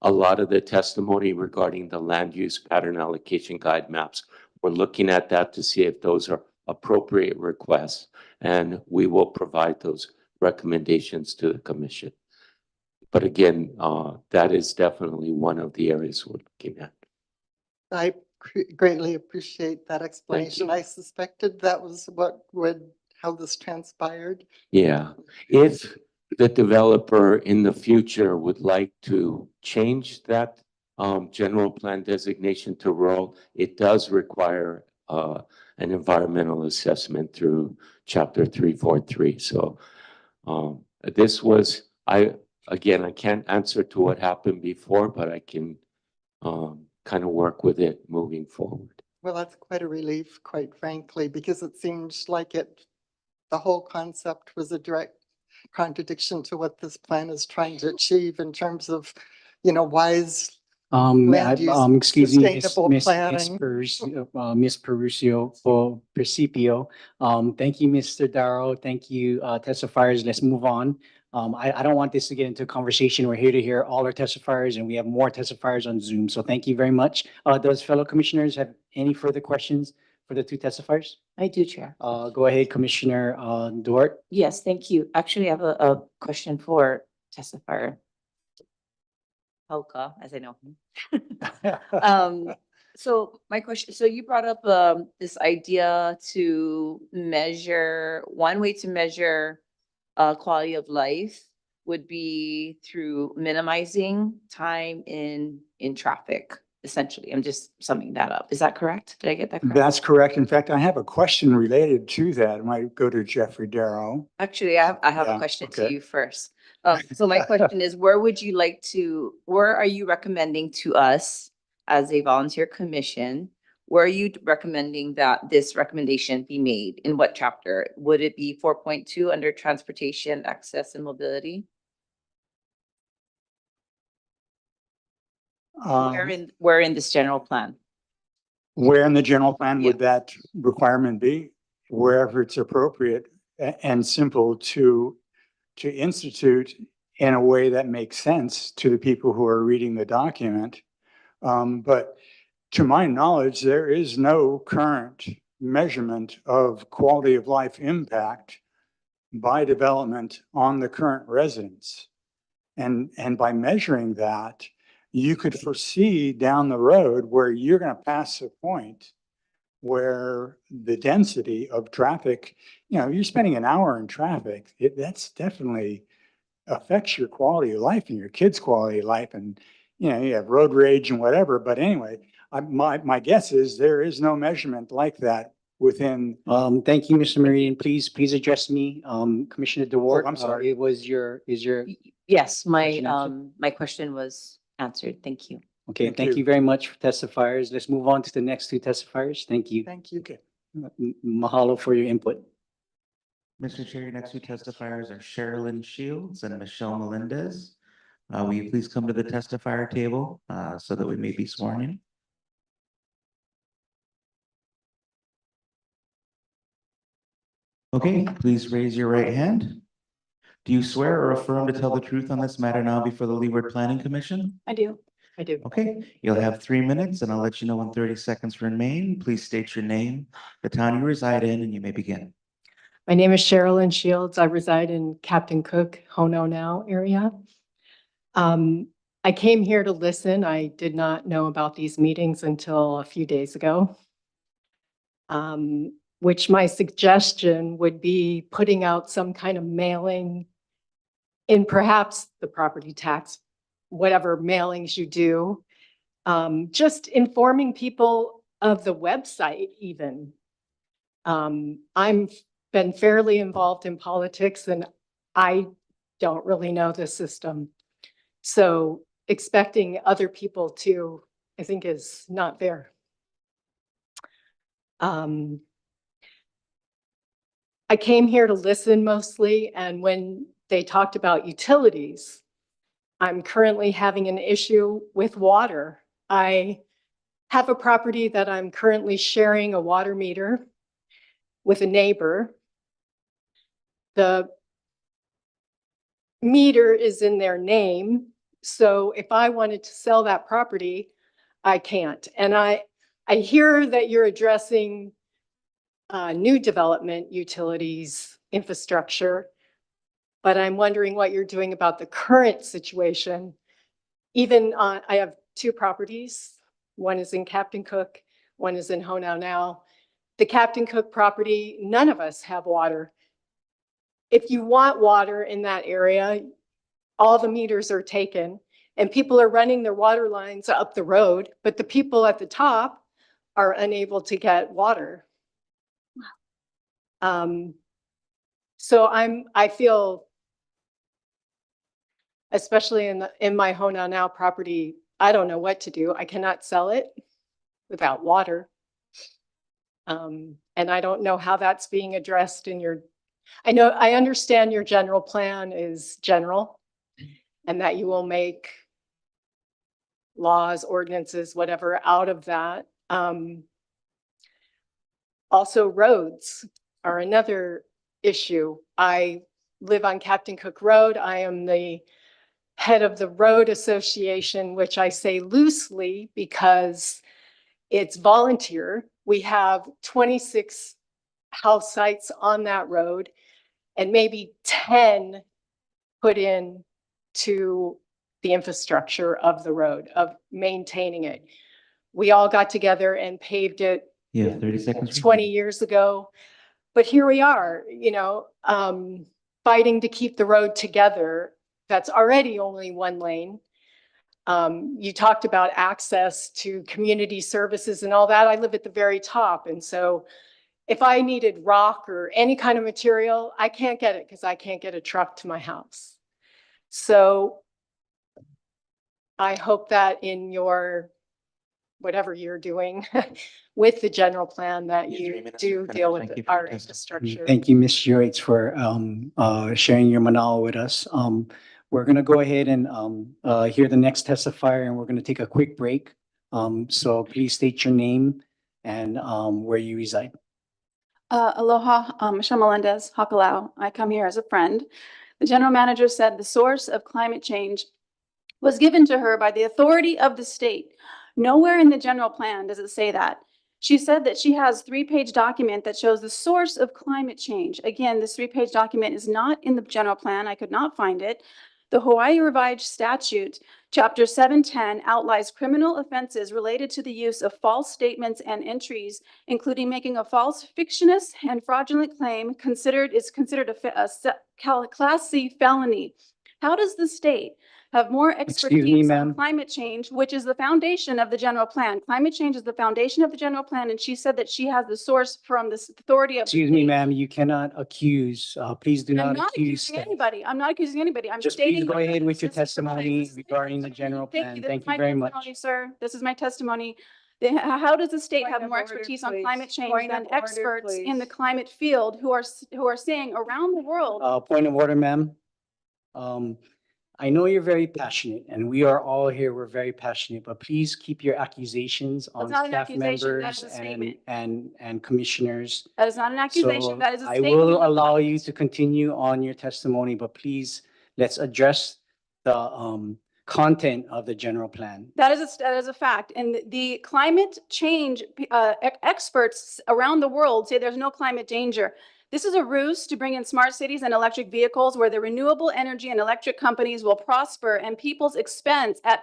A lot of the testimony regarding the land use pattern allocation guide maps, we're looking at that to see if those are appropriate requests, and we will provide those recommendations to the commission. But again, that is definitely one of the areas we're looking at. I greatly appreciate that explanation. I suspected that was how this transpired. Yeah, if the developer in the future would like to change that general plan designation to rural, it does require an environmental assessment through Chapter 343. So this was, I can't answer to what happened before, but I can kind of work with it moving forward. Well, that's quite a relief, quite frankly, because it seems like the whole concept was a direct contradiction to what this plan is trying to achieve in terms of, wise land use, excuse me, sustainable planning. Ms. Percipio. Thank you, Mr. Darrow. Thank you, testifiers. Let's move on. I don't want this to get into a conversation. We're here to hear all our testifiers, and we have more testifiers on Zoom. So thank you very much. Does fellow commissioners have any further questions for the two testifiers? I do, Chair. Go ahead, Commissioner Duarte. Yes, thank you. Actually, I have a question for testifier Hoka, as I know him. So my question, so you brought up this idea to measure, one way to measure quality of life would be through minimizing time in traffic, essentially. I'm just summing that up. Is that correct? Did I get that correct? That's correct. In fact, I have a question related to that. It might go to Jeffrey Darrow. Actually, I have a Yeah, question to okay. you first. So my question is, where are you recommending to us as a volunteer commission? Where are you recommending that this recommendation be made? In what chapter? Would it be 4.2 under transportation, access and mobility? Where in this general plan? Where in the general plan would that requirement be? Wherever it's appropriate and simple to institute in a way that makes sense to the people who are reading the document. But to my knowledge, there is no current measurement of quality of life impact by development on the current residents. And by measuring that, you could foresee down the road where you're going to pass a point where the density of traffic, you're spending an hour in traffic, that's definitely affects your quality of life and your kids' quality of life. And, you have road rage and whatever. But anyway, my guess is there is no measurement like that within. Thank you, Mr. Marion. Please address me, Commissioner DeWart. I'm sorry. Is your Yes, question answered? my question was answered. Thank you. Okay, Thank thank you. you very much, testifiers. Let's move on to the next two testifiers. Thank you. Thank you. Mahalo for your input. Mr. Chair, your next two testifiers are Sherilyn Shields and Michelle Melendez. Will you please come to the testifier table so that we may be sworn in? Okay, please raise your right hand. Do you swear or affirm to tell the truth on this matter now before the Leeward Planning Commission? I do. I do. Okay, you'll have 3 minutes and I'll let you know when 30 seconds remain. Please state your name, the town you reside in, and you may begin. My name is Sherilyn Shields. I reside in Captain Cook, Hono now area. I came here to listen. I did not know about these meetings until a few days ago. Which my suggestion would be putting out some kind of mailing in perhaps the property tax, whatever mailings you do. Just informing people of the website even. I'm been fairly involved in politics and I don't really know the system. So expecting other people to, I think, is not fair. I came here to listen mostly, and when they talked about utilities, I'm currently having an issue with water. I have a property that I'm currently sharing a water meter with a neighbor. The meter is in their name, so if I wanted to sell that property, I can't. And I hear that you're addressing new development, utilities, infrastructure, but I'm wondering what you're doing about the current situation. Even I have 2 properties. One is in Captain Cook, one is in Honau now. The Captain Cook property, none of us have water. If you want water in that area, all the meters are taken and people are running their water lines up the road, but the people at the top are unable to get water. So I feel, especially in my Honau now property, I don't know what to do. I cannot sell it without water. And I don't know how that's being addressed in your, I understand your general plan is general and that you will make laws, ordinances, whatever out of that. Also roads are another issue. I live on Captain Cook Road. I am the head of the road association, which I say loosely because it's volunteer. We have 26 house sites on that road and maybe 10 put in to the infrastructure of the road, of maintaining it. We all got together and paved it 30 seconds. 20 years ago. But here we are, fighting to keep the road together. That's already only 1 lane. You talked about access to community services and all that. I live at the very top. And so if I needed rock or any kind of material, I can't get it because I can't get a truck to my house. So I hope that in your, whatever you're doing with the general plan that you do deal with our infrastructure. Thank you, Ms. Joyce, for sharing your manao with us. We're going to go ahead and hear the next testifier, and we're going to take a quick break. So please state your name and where you reside. Aloha, Michelle Melendez, Hakalau. I come here as a friend. The general manager said the source of climate change was given to her by the authority of the state. Nowhere in the general plan does it say that. She said that she has a 3-page document that shows the source of climate change. Again, this 3-page document is not in the general plan. I could not find it. The Hawaii Revised Statute, Chapter 710, outlines criminal offenses related to the use of false statements and entries, including making a false, fictitious, and fraudulent claim is considered a Class C felony. How does the state have more Excuse me, expertise on ma'am. climate change, which is the foundation of the general plan. Climate change is the foundation of the general plan, and she said that she has the source from this authority of. the Excuse me, state. ma'am, you cannot accuse, please do I'm not not accuse accusing staff. anybody. I'm not accusing anybody. I'm Just stating. please go ahead with your This is my- testimony this is my regarding the testimony. general plan. This Thank is you my very testimony, much. Sir, this is my testimony. How does the state Point have of more order, expertise on please. climate change Point than of order, experts in the please. climate field who are saying around the world? Point of order, ma'am. I know you're very passionate and we are all here, we're very passionate, but please keep your accusations on not an staff accusation, that members is a statement. and commissioners. That is not an accusation, So that is a I statement. will of allow fact. you to continue on your testimony, but please, let's address the content of the general plan. That is a fact. And the climate change experts around the world say there's no climate danger. This is a ruse to bring in smart cities and electric vehicles where the renewable energy and electric companies will prosper and at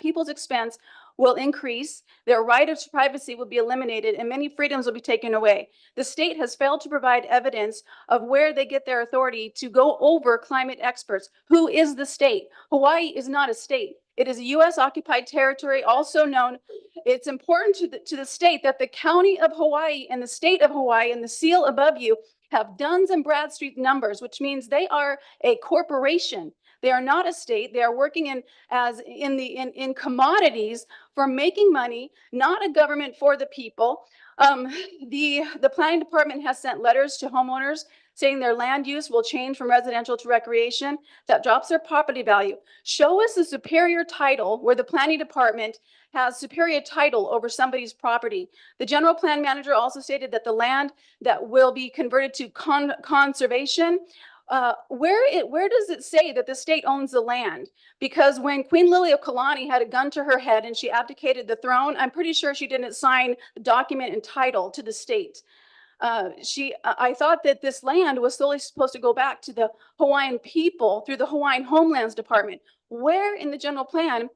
people's expense will increase. Their right of privacy will be eliminated and many freedoms will be taken away. The state has failed to provide evidence of where they get their authority to go over climate experts. Who is the state? Hawaii is not a state. It is a U.S. occupied territory, also known. It's important to the state that the county of Hawaii and the state of Hawaii and the seal above you have Duns and Bradstreet numbers, which means they are a corporation. They are not a state. They are working in commodities for making money, not a government for the people. The planning department has sent letters to homeowners saying their land use will change from residential to recreation. That drops their property value. Show us a superior title where the planning department has superior title over somebody's property. The general plan manager also stated that the land that will be converted to conservation, where does it say that the state owns the land? Because when Queen Lily of Kalani had a gun to her head and she abdicated the throne, I'm pretty sure she didn't sign the document and title to the state. I thought that this land was solely supposed to go back to the Hawaiian people through the Hawaiian Homelands Department. Where in the general plan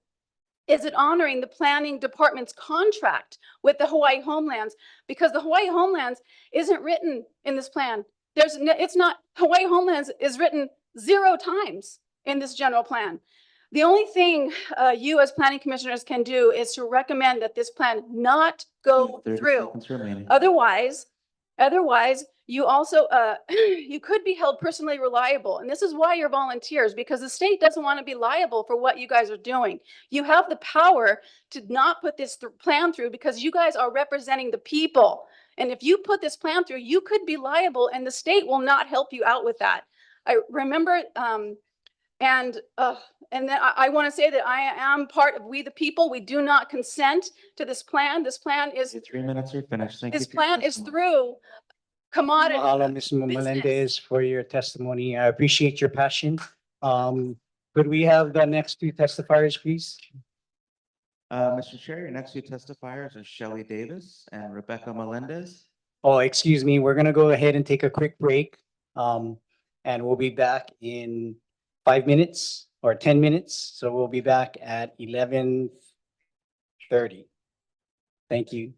is it honoring the planning department's contract with the Hawaii Homelands? Because the Hawaii Homelands isn't written in this plan. Hawaii Homelands is written 0 times in this general plan. The only thing you as planning commissioners can do is to recommend that this plan not go 30 through. seconds remaining. Otherwise, you also, you could be held personally reliable. And this is why you're volunteers, because the state doesn't want to be liable for what you guys are doing. You have the power to not put this plan through because you guys are representing the people. And if you put this plan through, you could be liable and the state will not help you out with that. I remember, and then I want to say that I am part of We the People. We do not consent to this plan. This plan is, Your 3 minutes are finished. Thank you. this for your plan is testimony. through commodity. Mahalo, Ms. Melendez, for your testimony. I appreciate your passion. Could we have the next 2 testifiers, please? Mr. Chair, your next 2 testifiers are Shelley Davis and Rebecca Melendez. Oh, excuse me, we're gonna go ahead and take a quick break. And we'll be back in 5 minutes or 10 minutes. So we'll be back at 11:30. Thank you.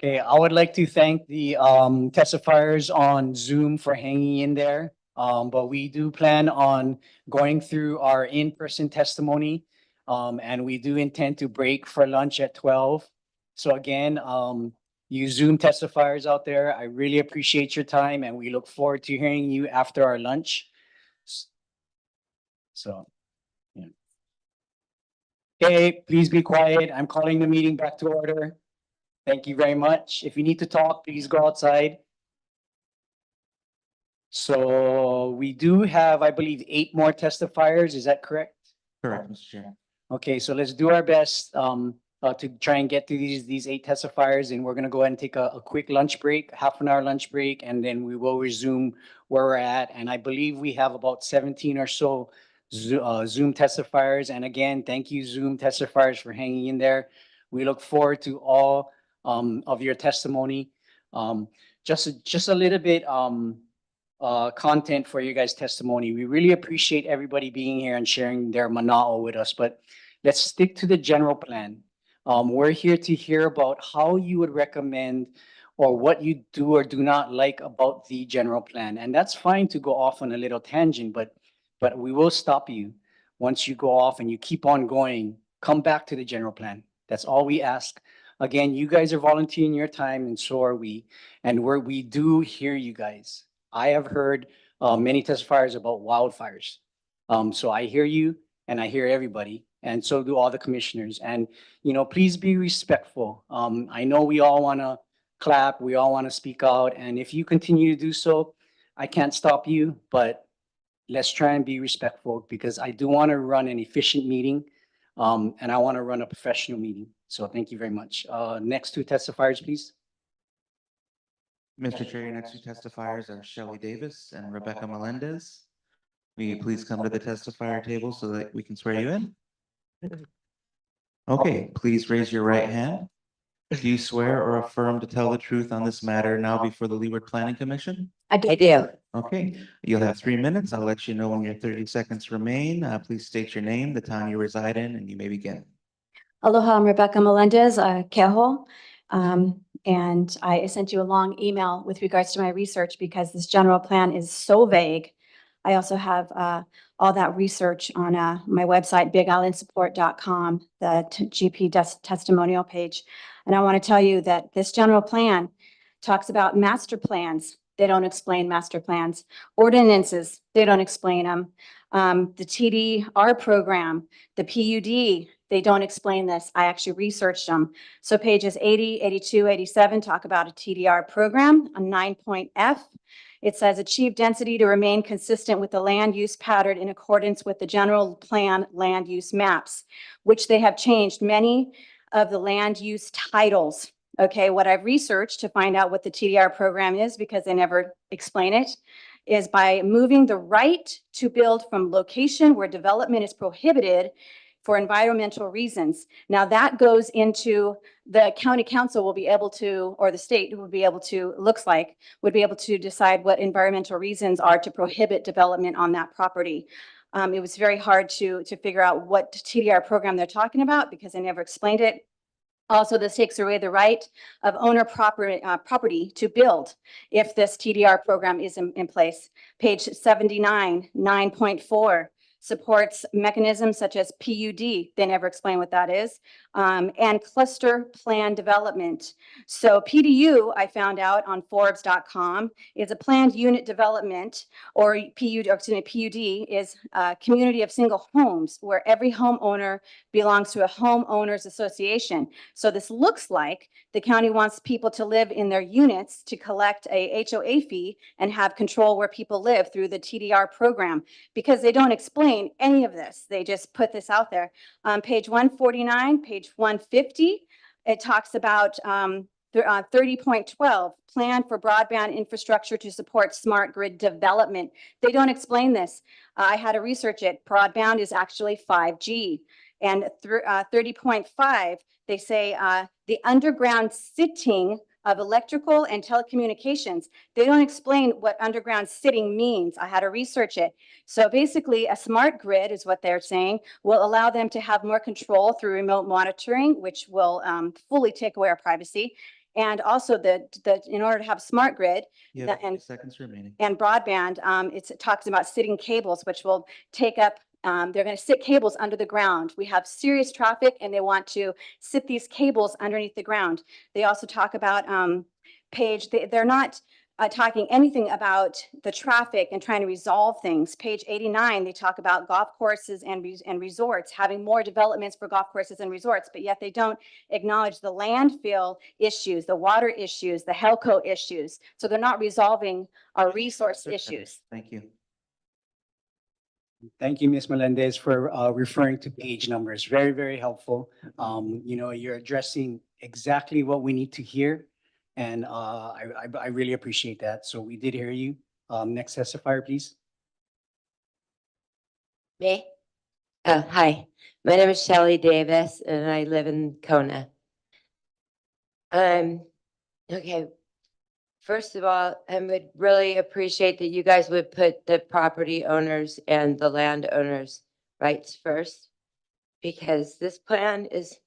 Okay, I would like to thank the testifiers on Zoom for hanging in there. But we do plan on going through our in-person testimony. And we do intend to break for lunch at 12. So again, you Zoom testifiers out there, I really appreciate your time and we look forward to hearing you after our lunch. So, yeah. Okay, please be quiet. I'm calling the meeting back to order. Thank you very much. If you need to talk, please go outside. So we do have, I believe, 8 more testifiers. Is that correct? Correct, Mr. Chair. Okay, so let's do our best to try and get to these 8 testifiers, and we're gonna go ahead and take a quick lunch break, half an hour lunch break, and then we will resume where we're at. And I believe we have about 17 or so Zoom testifiers. And again, thank you, Zoom testifiers, for hanging in there. We look forward to all of your testimony. Just a little bit content for you guys' testimony. We really appreciate everybody being here and sharing their manao with us, but let's stick to the general plan. We're here to hear about how you would recommend or what you do or do not like about the general plan. And that's fine to go off on a little tangent, but we will stop you once you go off and you keep on going. Come back to the general plan. That's all we ask. Again, you guys are volunteering your time and so are we. And we do hear you guys. I have heard many testifiers about wildfires. So I hear you and I hear everybody, and so do all the commissioners. And, please be respectful. I know we all want to clap, we all want to speak out. And if you continue to do so, I can't stop you, but let's try and be respectful because I do want to run an efficient meeting. And I want to run a professional meeting. So thank you very much. Next 2 testifiers, please. Mr. Chair, your next 2 testifiers are Shelley Davis and Rebecca Melendez. Will you please come to the testifier table so that we can swear you in? Okay, please raise your right hand. Do you swear or affirm to tell the truth on this matter now before the Leeward Planning Commission? I do. Okay, you'll have 3 minutes. I'll let you know when your 30 seconds remain. Please state your name, the town you reside in, and you may begin. Aloha, I'm Rebecca Melendez, Keho. And I sent you a long email with regards to my research because this general plan is so vague. I also have all that research on my website, bigislandsupport.com, the GP testimonial page. And I want to tell you that this general plan talks about master plans. They don't explain master plans. Ordinances, they don't explain them. The TDR program, the PUD, they don't explain this. I actually researched them. So pages 80, 82, 87 talk about a TDR program. On 9.F, it says achieve density to remain consistent with the land use pattern in accordance with the general plan land use maps, which they have changed many of the land use titles. Okay, what I've researched to find out what the TDR program is, because they never explain it, is by moving the right to build from location where development is prohibited for environmental reasons. Now that goes into the county council will be able to, or the state would be able to, would be able to decide what environmental reasons are to prohibit development on that property. It was very hard to figure out what TDR program they're talking about because they never explained it. Also, this takes away the right of owner property to build if this TDR program is in place. Page 79, 9.4 supports mechanisms such as PUD. They never explain what that is. And cluster plan development. So PDU, I found out on Forbes.com, is a planned unit development, or PUD is a community of single homes where every homeowner belongs to a homeowners association. So this looks like the county wants people to live in their units to collect a HOA fee and have control where people live through the TDR program, because they don't explain any of this. They just put this out there. Page 149, page 150, it talks about 30.12, plan for broadband infrastructure to support smart grid development. They don't explain this. I had to research it. Broadband is actually 5G. And 30.5, they say the underground sitting of electrical and telecommunications. They don't explain what underground sitting means. I had to research it. So basically, a smart grid is what they're saying will allow them to have more control through remote monitoring, which will fully take away our privacy. And also in order to have smart grid You have and 50 seconds remaining. and broadband, it talks about sitting cables, which will take up, they're going to sit cables under the ground. We have serious traffic and they want to sit these cables underneath the ground. They also talk about they're not talking anything about the traffic and trying to resolve things. Page 89, they talk about golf courses and resorts, having more developments for golf courses and resorts, but yet they don't acknowledge the landfill issues, the water issues, the HELCO issues. So they're not resolving our resource issues. Thank you. Thank you, Ms. Melendez, for referring to page numbers. Very, very helpful. You're addressing exactly what we need to hear. And I really appreciate that. So we did hear you. Next testifier, please. Me? Oh, hi. My name is Shelley Davis and I live in Kona. Okay. First of all, I would really appreciate that you guys would put the property owners and the landowners' rights first, because this plan is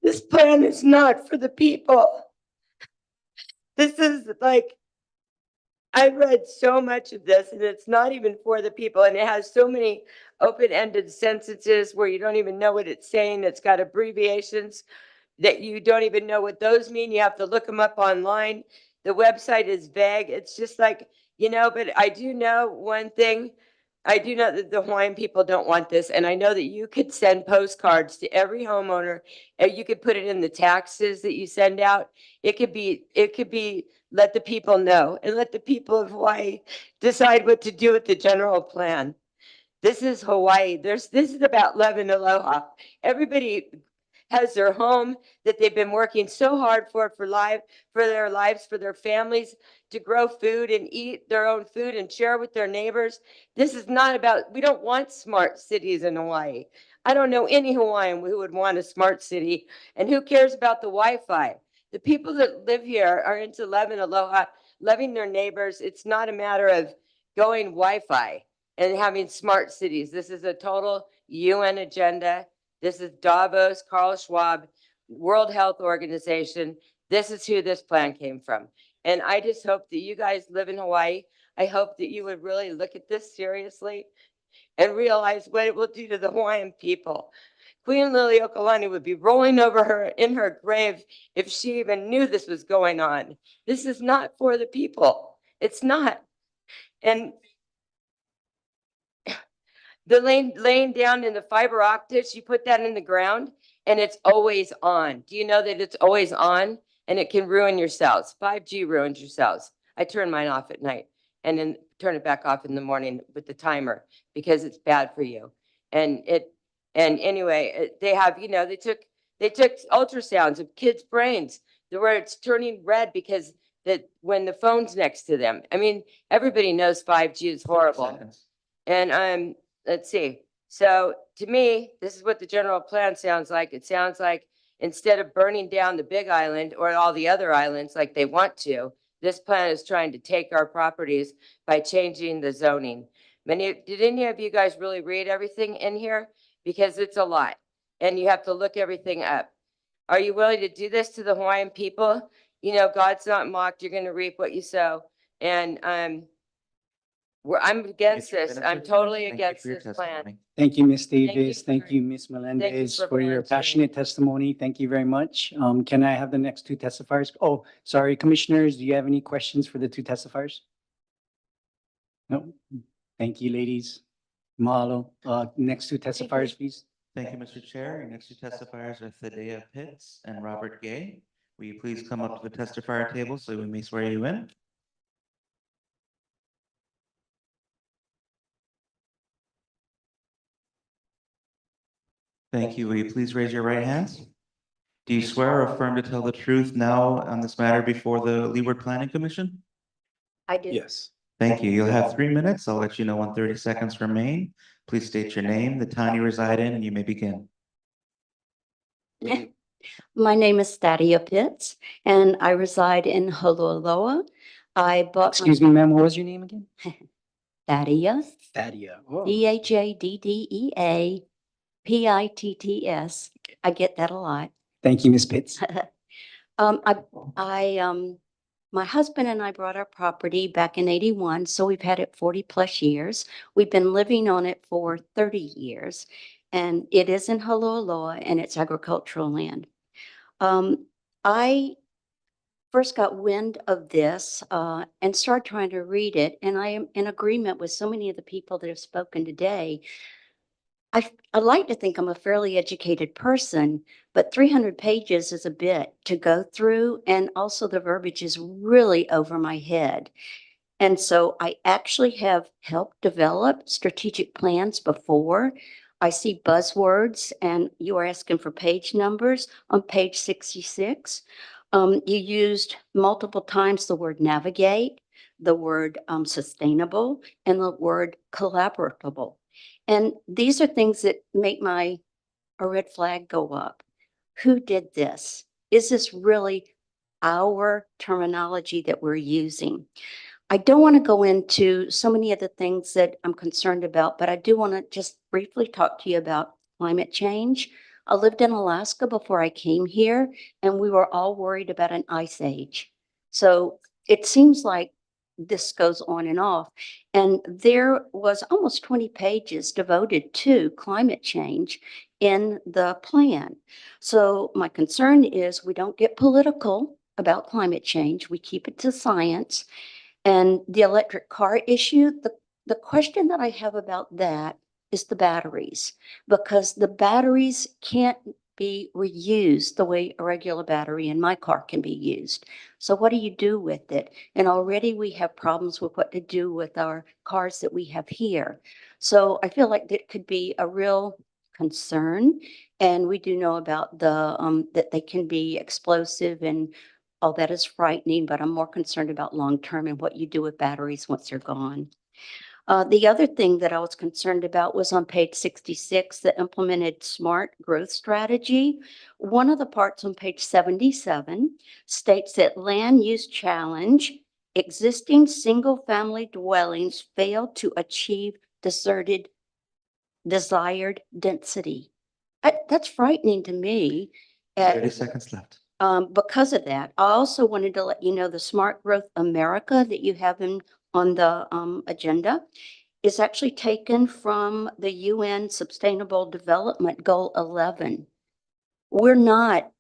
this plan is not for the people. This is like, I read so much of this and it's not even for the people, and it has so many open-ended sentences where you don't even know what it's saying. It's got abbreviations that you don't even know what those mean. You have to look them up online. The website is vague. It's just like, but I do know one thing. I do know that the Hawaiian people don't want this. And I know that you could send postcards to every homeowner and you could put it in the taxes that you send out. It could be, let the people know and let the people of Hawaii decide what to do with the general plan. This is Hawaii. This is about love and aloha. Everybody has their home that they've been working so hard for their lives, for their families, to grow food and eat their own food and share with their neighbors. This is not about, we don't want smart cities in Hawaii. I don't know any Hawaiian who would want a smart city, and who cares about the Wi-Fi? The people that live here are into love and aloha, loving their neighbors. It's not a matter of going Wi-Fi and having smart cities. This is a total UN agenda. This is Davos, Carl Schwab, World Health Organization. This is who this plan came from. And I just hope that you guys live in Hawaii. I hope that you would really look at this seriously and realize what it will do to the Hawaiian people. Queen Liliuokalani would be rolling over her in her grave if she even knew this was going on. This is not for the people. It's not. And the laying down in the fiber optics, you put that in the ground and it's always on. Do you know that it's always on and it can ruin your cells? 5G ruins your cells. I turn mine off at night and then turn it back off in the morning with the timer because it's bad for you. And anyway, they have, they took ultrasounds of kids' brains where it's turning red because when the phone's next to them. I mean, everybody knows 5G is horrible. And let's see. So to me, this is what the general plan sounds like. It sounds like instead of burning down the big island or all the other islands like they want to, this plan is trying to take our properties by changing the zoning. Did any of you guys really read everything in here? Because it's a lot and you have to look everything up. Are you willing to do this to the Hawaiian people? God's not mocked. You're going to reap what you sow. And I'm against this. I'm totally against this plan. Thank you, Ms. Thank you Davis. Thank you, Ms. Melendez, for for your volunteering. passionate testimony. Thank you very much. Can I have the next two testifiers? Oh, sorry, commissioners, do you have any questions for the two testifiers? No? Thank you, ladies. Mahalo. Next two testifiers, please. Thank you, Mr. Chair. Your next two testifiers are Thaddeus Pitts and Robert Gay. Will you please come up to the testifier table so we may swear you in? Thank you. Will you please raise your right hands? Do you swear or affirm to tell the truth now on this matter before the Leeward Planning Commission? I do. Yes. Thank you. You'll have 3 minutes. I'll let you know when 30 seconds remain. Please state your name, the town you reside in, and you may begin. My name is Thaddeus Pitts, and I reside in Honolulu. I bought. Excuse me, ma'am, what was your name again? Thadia, Thadia. Oh, Thaddea Pitts. I get that a lot. thank you, Ms. Pitts. My husband and I bought our property back in 81, so we've had it 40+ years. We've been living on it for 30 years, and it is in Haloaloa, and it's agricultural land. I first got wind of this and started trying to read it, and I am in agreement with so many of the people that have spoken today. I like to think I'm a fairly educated person, but 300 pages is a bit to go through, and also the verbiage is really over my head. And so I actually have helped develop strategic plans before. I see buzzwords, and you are asking for page numbers on page 66. You used multiple times the word navigate, the word sustainable, and the word collaboratable. And these are things that make a red flag go up. Who did this? Is this really our terminology that we're using? I don't want to go into so many of the things that I'm concerned about, but I do want to just briefly talk to you about climate change. I lived in Alaska before I came here, and we were all worried about an ice age. So it seems like this goes on and off. And there was almost 20 pages devoted to climate change in the plan. So my concern is we don't get political about climate change. We keep it to science. And the electric car issue, the question that I have about that is the batteries, because the batteries can't be reused the way a regular battery in my car can be used. So what do you do with it? And already we have problems with what to do with our cars that we have here. So I feel like that could be a real concern. And we do know about that they can be explosive, and all that is frightening, but I'm more concerned about long-term and what you do with batteries once they're gone. The other thing that I was concerned about was on page 66, the implemented smart growth strategy. One of the parts on page 77 states that land use challenge, existing single-family dwellings fail to achieve desired density. That's frightening to me. 30 seconds left. Because of that, I also wanted to let you know the Smart Growth America that you have on the agenda is actually taken from the UN Sustainable Development Goal 11. We're not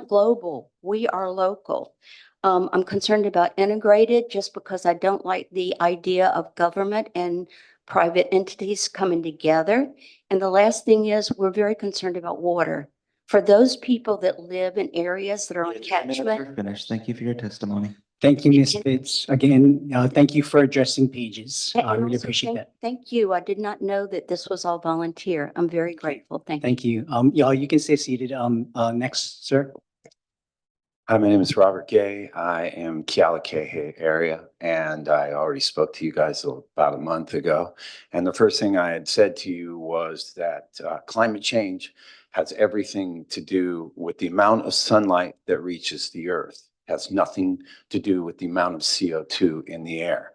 global. We are local. I'm concerned about integrated just because I don't like the idea of government and private entities coming together. And the last thing is we're very concerned about water. For those people that live in areas that are on catchment. Finished. Thank you for your testimony. Thank you, Ms. Pitts. Again, thank you for addressing pages. And I really also appreciate that. Thank you. I did not know that this was all volunteer. I'm very grateful. Thank you. Thank you. Y'all, you can stay seated. Next, sir. Hi, my name is Robert Gay. I am Kealakekee area, and I already spoke to you guys about a month ago. And the first thing I had said to you was that climate change has everything to do with the amount of sunlight that reaches the earth. It has nothing to do with the amount of CO2 in the air.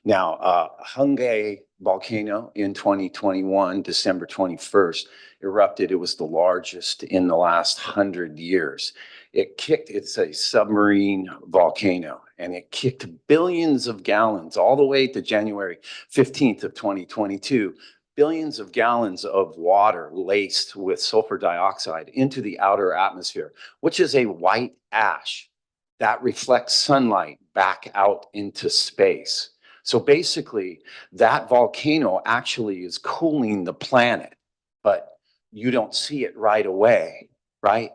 Now, Hungay volcano in 2021, December 21st, erupted. It was the largest in the last 100 years. It's a submarine volcano, and it kicked billions of gallons all the way to January 15th of 2022, billions of gallons of water laced with sulfur dioxide into the outer atmosphere, which is a white ash that reflects sunlight back out into space. So basically, that volcano actually is cooling the planet, but you don't see it right away, right?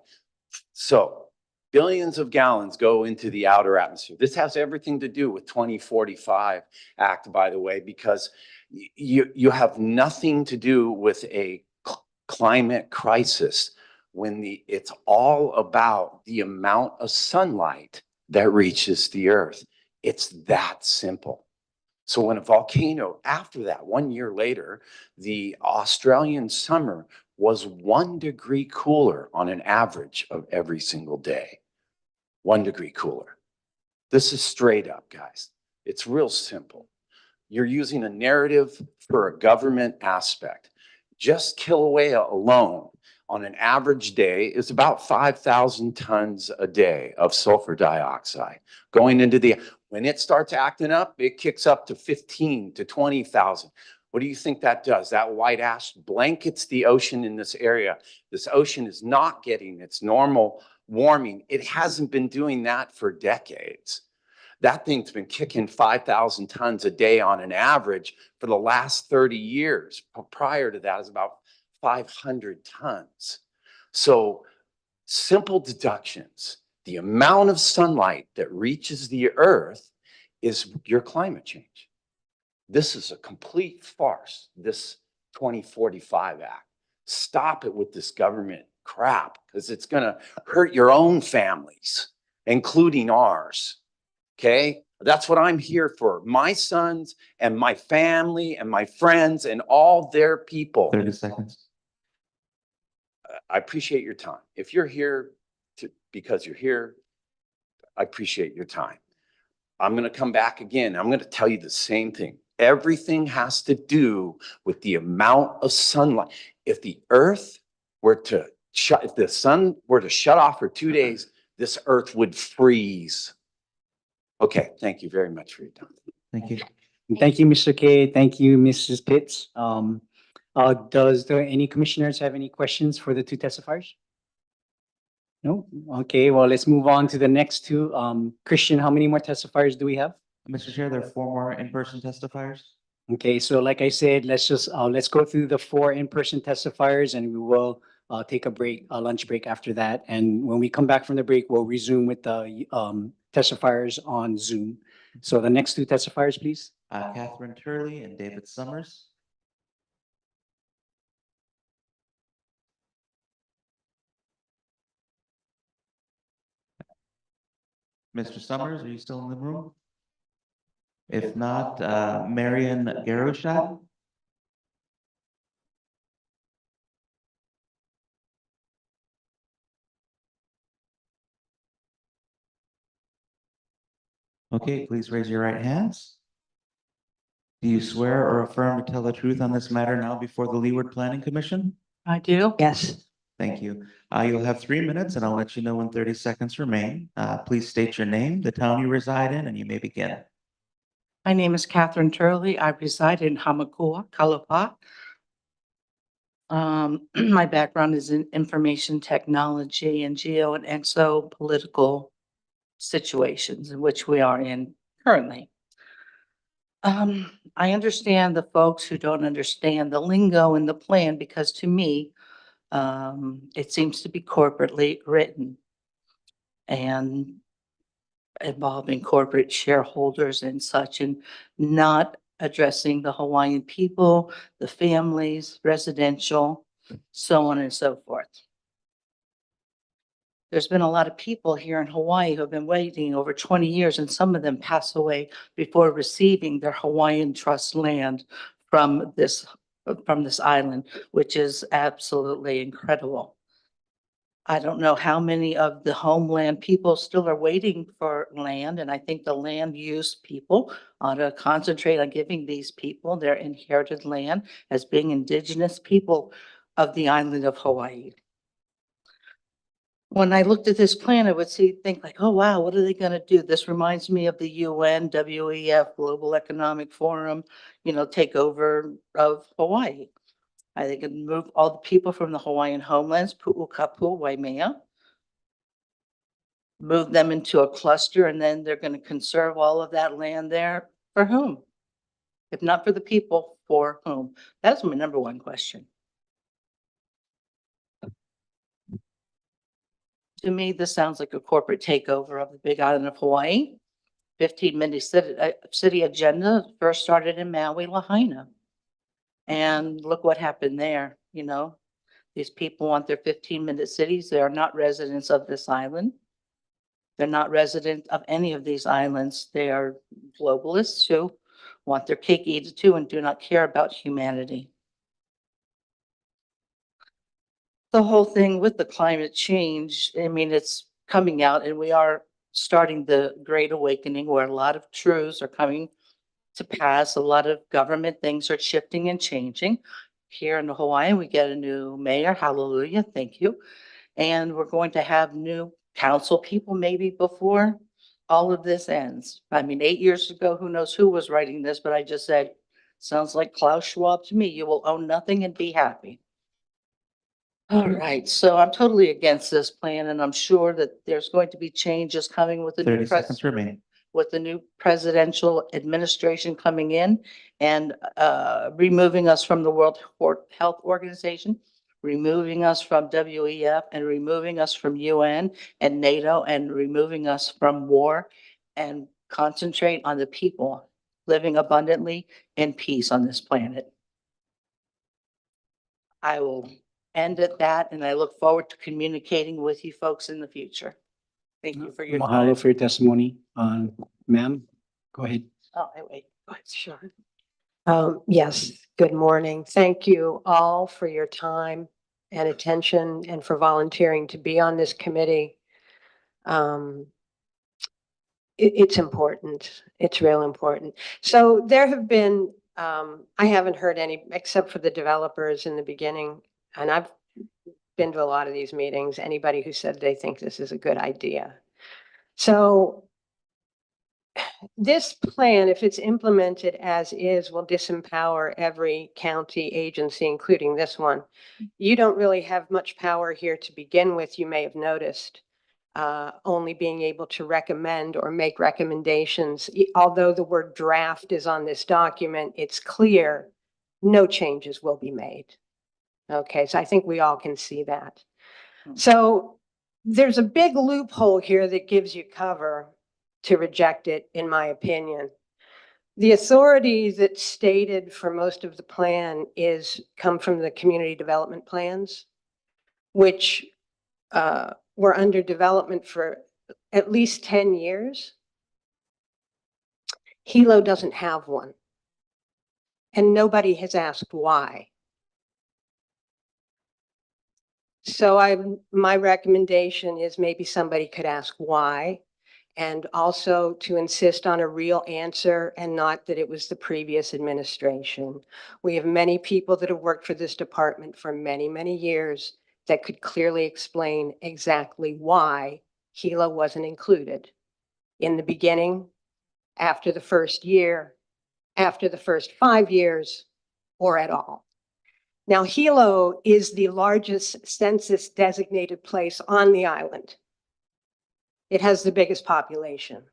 So billions of gallons go into the outer atmosphere. This has everything to do with 2045 Act, by the way, because you have nothing to do with a climate crisis when it's all about the amount of sunlight that reaches the earth. It's that simple. So when a volcano, after that, 1 year later, the Australian summer was 1 degree cooler on an average of every single day. 1 degree cooler. This is straight up, guys. It's real simple. You're using a narrative for a government aspect. Just Kilauea alone on an average day is about 5,000 tons a day of sulfur dioxide going into the, when it starts acting up, it kicks up to 15 to 20,000. What do you think that does? That white ash blankets the ocean in this area. This ocean is not getting its normal warming. It hasn't been doing that for decades. That thing's been kicking 5,000 tons a day on an average for the last 30 years. Prior to that is about 500 tons. So simple deductions, the amount of sunlight that reaches the earth is your climate change. This is a complete farce, this 2045 Act. Stop it with this government crap, because it's going to hurt your own families, including ours. Okay? That's what I'm here for. My sons and my family and my friends and all their people. 30 seconds. I appreciate your time. If you're here because you're here, I appreciate your time. I'm going to come back again. I'm going to tell you the same thing. Everything has to do with the amount of sunlight. If the earth were to shut, if the sun were to shut off for 2 days, this earth would freeze. Okay, thank you very much for your time. Thank you. Thank you, Mr. K. Thank you, Mrs. Pitts. Does any commissioners have any questions for the two testifiers? No? Okay, well, let's move on to the next two. Christian, how many more testifiers do we have? Mr. Chair, there are 4 more in-person testifiers. Okay, so like I said, let's go through the 4 in-person testifiers and we will take a break, a lunch break after that. And when we come back from the break, we'll resume with the testifiers on Zoom. So the next 2 testifiers, please. Catherine Turley and David Summers. Mr. Summers, are you still in the room? If not, Marion Garushat. Okay, please raise your right hands. Do you swear or affirm to tell the truth on this matter now before the Leeward Planning Commission? I do. Yes. Thank you. You'll have 3 minutes and I'll let you know when 30 seconds remain. Please state your name, the town you reside in, and you may begin. My name is Catherine Turley. I reside in Hamakua, Kalapa. My background is in information technology and geo and exo-political situations in which we are in currently. I understand the folks who don't understand the lingo in the plan because to me, it seems to be corporately written and involving corporate shareholders and such, and not addressing the Hawaiian people, the families, residential, so on and so forth. There's been a lot of people here in Hawaii who have been waiting over 20 years, and some of them pass away before receiving their Hawaiian trust land from this island, which is absolutely incredible. I don't know how many of the homeland people still are waiting for land, and I think the land use people ought to concentrate on giving these people their inherited land as being indigenous people of the island of Hawaii. When I looked at this plan, I would think like, oh, wow, what are they going to do? This reminds me of the UN, WEF, Global Economic Forum, takeover of Hawaii. They can move all the people from the Hawaiian homelands, Pu'ukapu, Waimea, move them into a cluster, and then they're going to conserve all of that land there. For whom? If not for the people, for whom? That's my number one question. To me, this sounds like a corporate takeover of the big island of Hawaii. 15-minute city agenda first started in Maui, Lahaina. And look what happened there, These people want their 15-minute cities. They are not residents of this island. They're not residents of any of these islands. They are globalists who want their cake eaten too and do not care about humanity. The whole thing with the climate change, it's coming out and we are starting the Great Awakening where a lot of truths are coming to pass. A lot of government things are shifting and changing. Here in Hawaii, we get a new mayor. Hallelujah. Thank you. And we're going to have new council people maybe before all of this ends. I mean, 8 years ago, who knows who was writing this, but I just said, sounds like Klaus Schwab to me. You will own nothing and be happy. All right, so I'm totally against this plan, and I'm sure that there's going to be changes coming with the 30 new seconds remaining. with the new presidential administration coming in and removing us from the World Health Organization, removing us from WEF, and removing us from UN and NATO, and removing us from war, and concentrate on the people living abundantly in peace on this planet. I will end at that, and I look forward to communicating with you folks in the future. Thank you for your time. Mahalo for your testimony. Ma'am, go ahead. Oh, wait. Sure. Yes, good morning. Thank you all for your time and attention and for volunteering to be on this committee. It's important. It's real important. So there have been, I haven't heard any, except for the developers in the beginning, and I've been to a lot of these meetings, anybody who said they think this is a good idea. So this plan, if it's implemented as is, will disempower every county agency, including this one. You don't really have much power here to begin with, you may have noticed. Only being able to recommend or make recommendations. Although the word draft is on this document, it's clear no changes will be made. Okay, so I think we all can see that. So there's a big loophole here that gives you cover to reject it, in my opinion. The authority that's stated for most of the plan come from the community development plans, which were under development for at least 10 years. Hilo doesn't have one. And nobody has asked why. So my recommendation is maybe somebody could ask why, and also to insist on a real answer and not that it was the previous administration. We have many people that have worked for this department for many, many years that could clearly explain exactly why Hilo wasn't included in the beginning, after the first year, after the first 5 years, or at all. Now, Hilo is the largest census designated place on the island. It has the biggest population,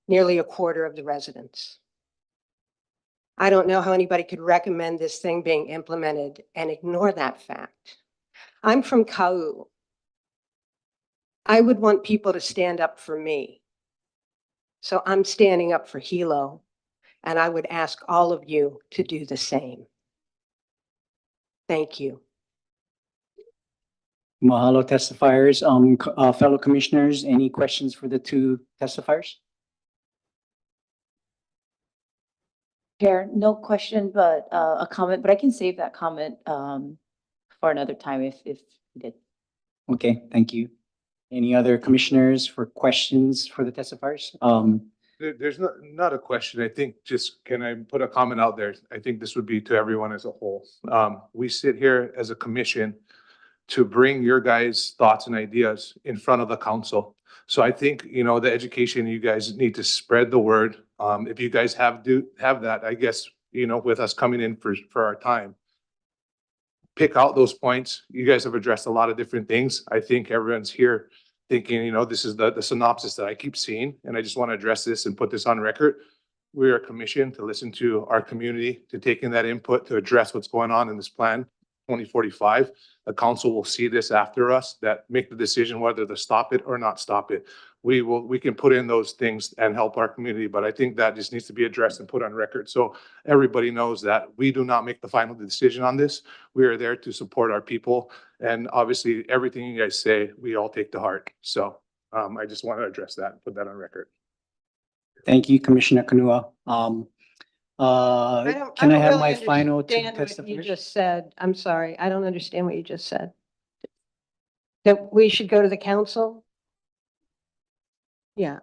nearly a quarter of the residents. I don't know how anybody could recommend this thing being implemented and ignore that fact. I'm from Kau. I would want people to stand up for me. So I'm standing up for Hilo, and I would ask all of you to do the same. Thank you. Mahalo testifiers. Fellow commissioners, any questions for the two testifiers? Chair, no question, but a comment, but I can save that comment for another time if you did. Okay, thank you. Any other commissioners for questions for the testifiers? There's not a question. I think just, can I put a comment out there? I think this would be to everyone as a whole. We sit here as a commission to bring your guys' thoughts and ideas in front of the council. So I think, the education, you guys need to spread the word. If you guys have that, I guess, with us coming in for our time, pick out those points. You guys have addressed a lot of different things. I think everyone's here thinking, this is the synopsis that I keep seeing, and I just want to address this and put this on record. We are commissioned to listen to our community, to take in that input, to address what's going on in this plan 2045. The council will see this after us, that make the decision whether to stop it or not stop it. We can put in those things and help our community, but I think that just needs to be addressed and put on record. So everybody knows that we do not make the final decision on this. We are there to support our people. And obviously everything you guys say, we all take to heart. So I just want to address that and put that on record. Thank you, Commissioner Kanua. Can I have my final two What you testifiers? just said. I'm sorry. I don't understand what you just said. That we should go to the council? Yeah.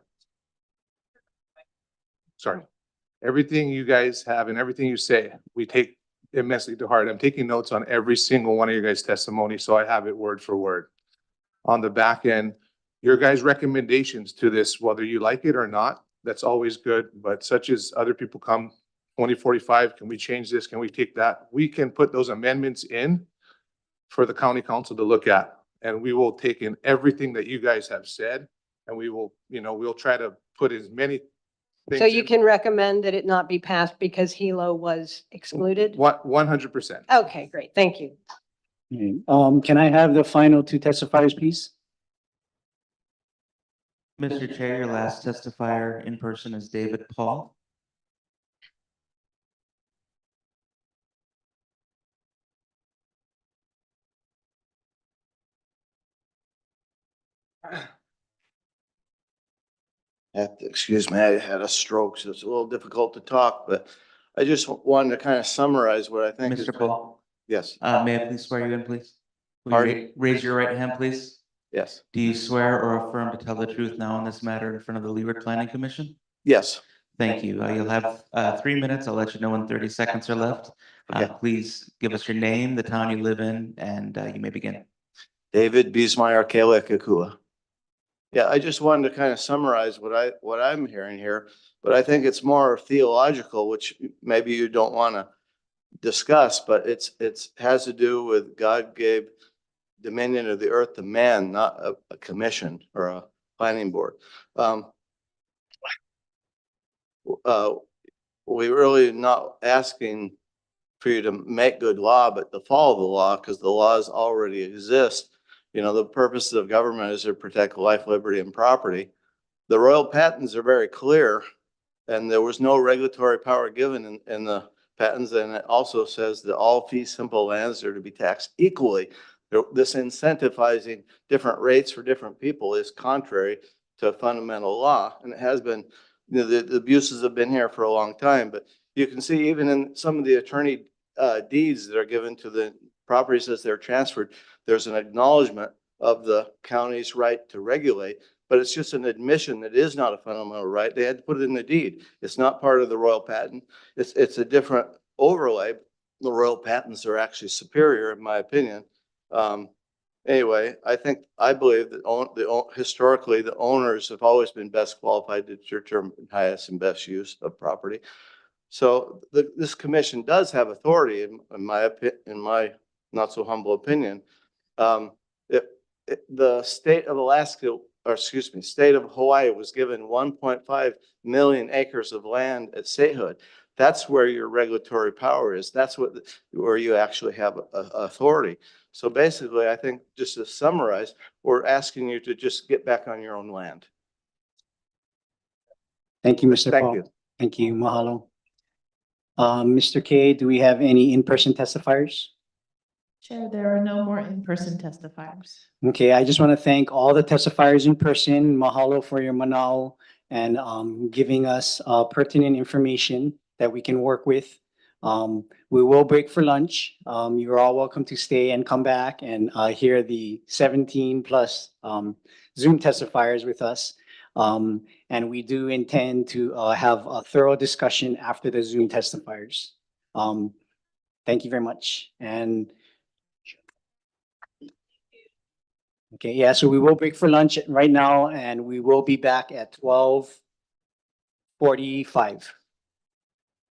Sorry. everything you guys have and everything you say, we take immensely to heart. I'm taking notes on every single one of your guys' testimony, so I have it word for word. On the back end, your guys' recommendations to this, whether you like it or not, that's always good, but such as other people come 2045, can we change this? Can we take that? We can put those amendments in for the county council to look at. And we will take in everything that you guys have said, and we will, we'll try to put as many things. So you in. can recommend that it not be passed because Hilo was excluded? 100%. Okay, great. Thank you. Can I have the final two testifiers, please? Mr. Chair, your last testifier in person is David Paul. Excuse me, I had a stroke, so it's a little difficult to talk, but I just wanted to kind of summarize what I think. Mr. Paul? Yes. May I please swear you in, please? Will you Pardon? raise your right hand, please? Yes. Do you swear or affirm to tell the truth now on this matter in front of the Leeward Planning Commission? Yes. Thank you. You'll have 3 minutes. I'll let you know when 30 seconds are left. Please give us your name, the town you live in, and you may begin. David Biesmeyer, Kalekakua. Yeah, I just wanted to kind of summarize what I'm hearing here, but I think it's more theological, which maybe you don't want to discuss, but it's has to do with God gave dominion of the earth to man, not a commission or a planning board. We really not asking for you to make good law, but to follow the law, because the laws already exist. The purpose of government is to protect life, liberty, and property. The royal patents are very clear, and there was no regulatory power given in the patents. And it also says that all fee simple lands are to be taxed equally. This incentivizing different rates for different people is contrary to fundamental law, and it has been. The abuses have been here for a long time, but you can see even in some of the attorney deeds that are given to the properties as they're transferred, there's an acknowledgement of the county's right to regulate, but it's just an admission that is not a fundamental right. They had to put it in the deed. It's not part of the royal patent. It's a different overlay. The royal patents are actually superior, in my opinion. Anyway, I believe that historically the owners have always been best qualified to determine highest and best use of property. So this commission does have authority, in my not so humble opinion. The state of Alaska, or excuse me, state of Hawaii was given 1.5 million acres of land at statehood. That's where your regulatory power is. That's where you actually have authority. So basically, I think just to summarize, we're asking you to just get back on your own land. Thank you, Mr. Paul. Thank you. Thank you. Mahalo. Mr. K, do we have any in-person testifiers? Chair, there are no more in-person testifiers. Okay, I just want to thank all the testifiers in person. Mahalo for your manao and giving us pertinent information that we can work with. We will break for lunch. You're all welcome to stay and come back and hear the 17 plus Zoom testifiers with us. And we do intend to have a thorough discussion after the Zoom testifiers. Thank you very much. And okay, yeah, so we will break for lunch right now and we will be back at 12:45.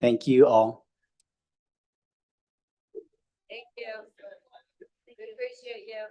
Thank you all. Thank you. We appreciate you.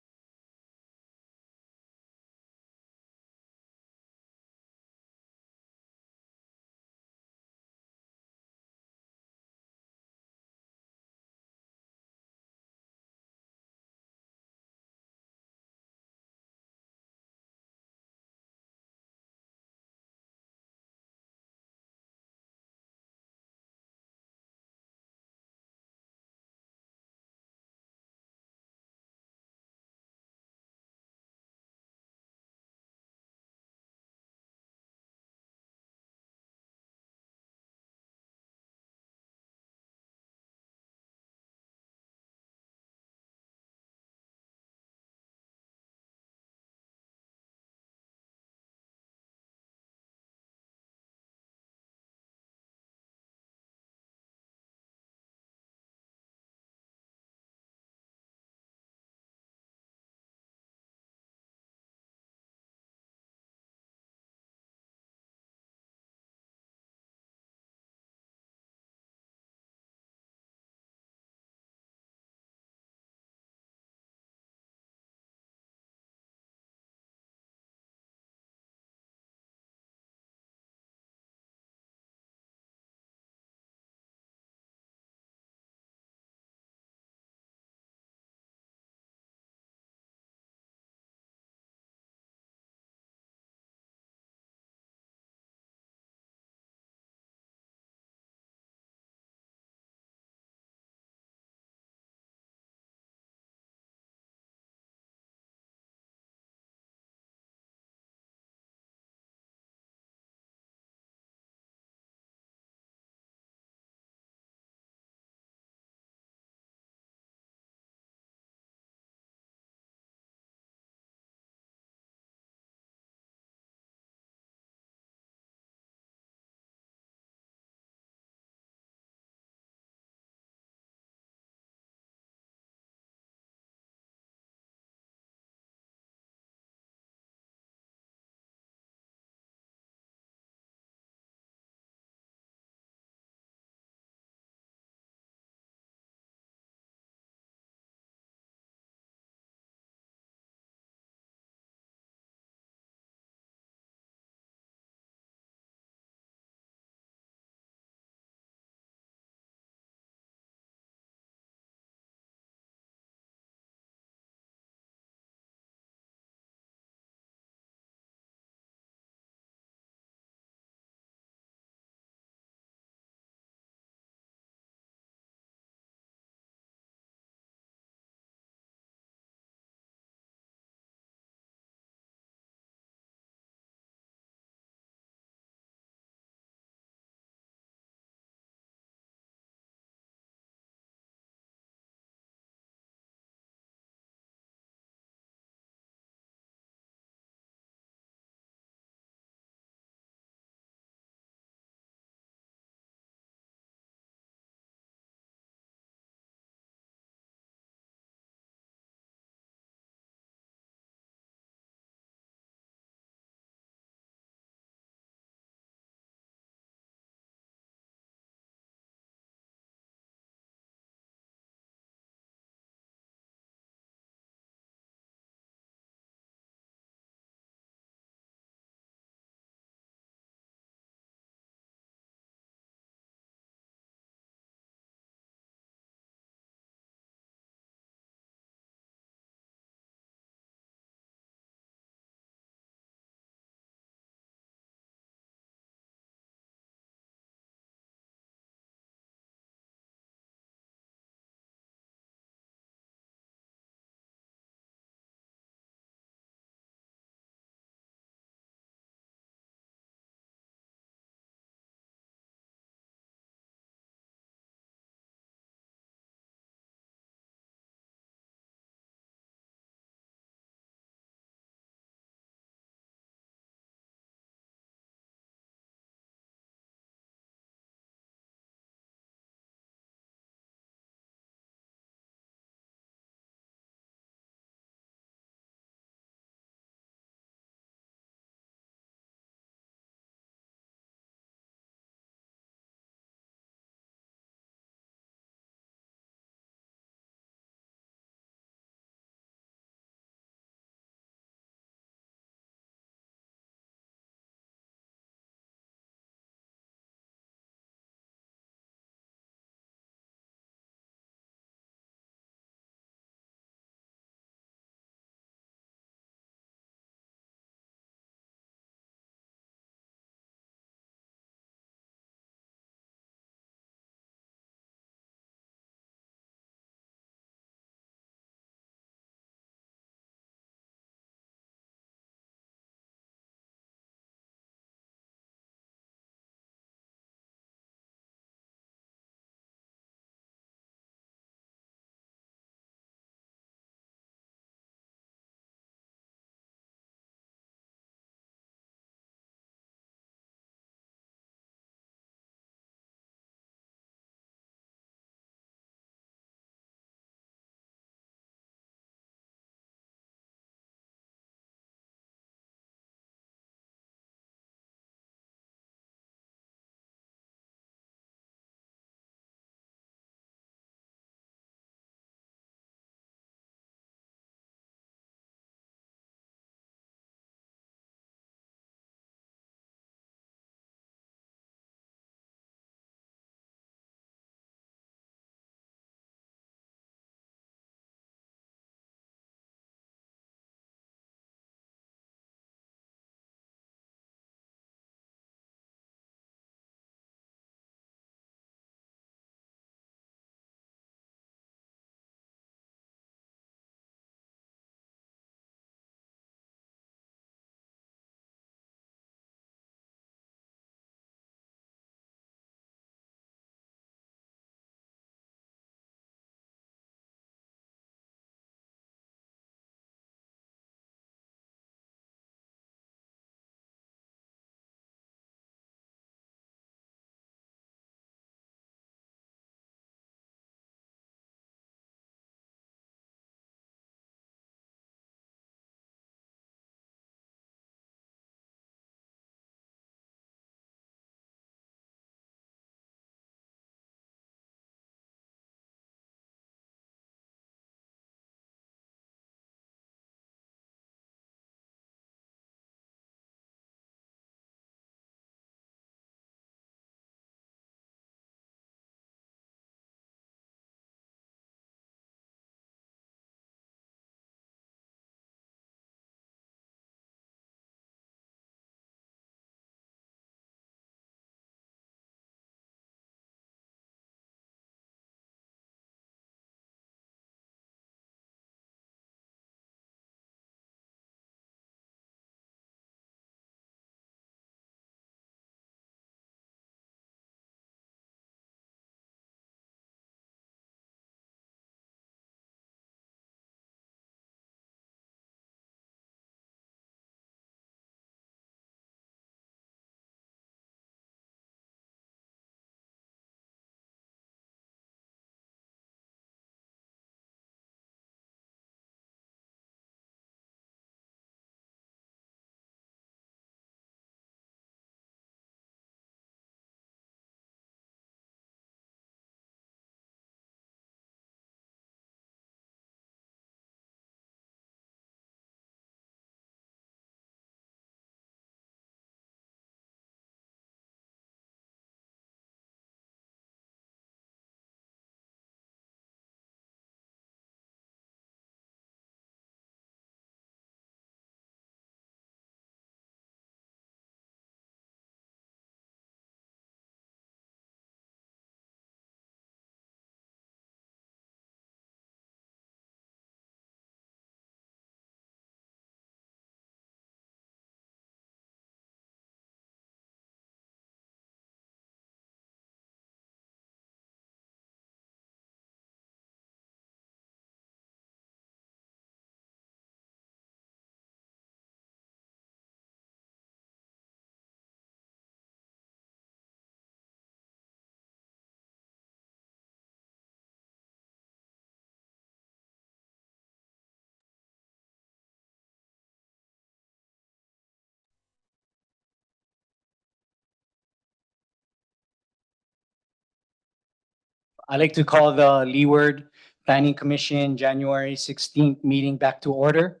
I'd like to call the Leeward Planning Commission January 16th meeting back to order.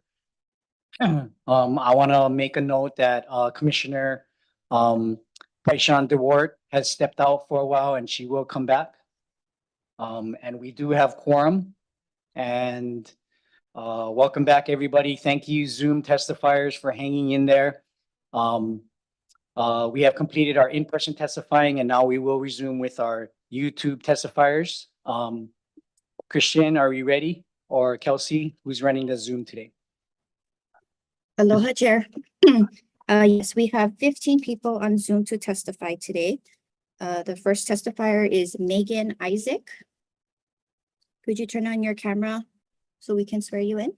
I want to make a note that Commissioner Paishan DeWart has stepped out for a while and she will come back. And we do have quorum. And welcome back, everybody. Thank you, Zoom testifiers, for hanging in there. We have completed our in-person testifying and now we will resume with our YouTube testifiers. Christian, are we ready? Or Kelsey, who's running the Zoom today? Aloha, Chair. Yes, we have 15 people on Zoom to testify today. The first testifier is Megan Isaac. Could you turn on your camera so we can swear you in?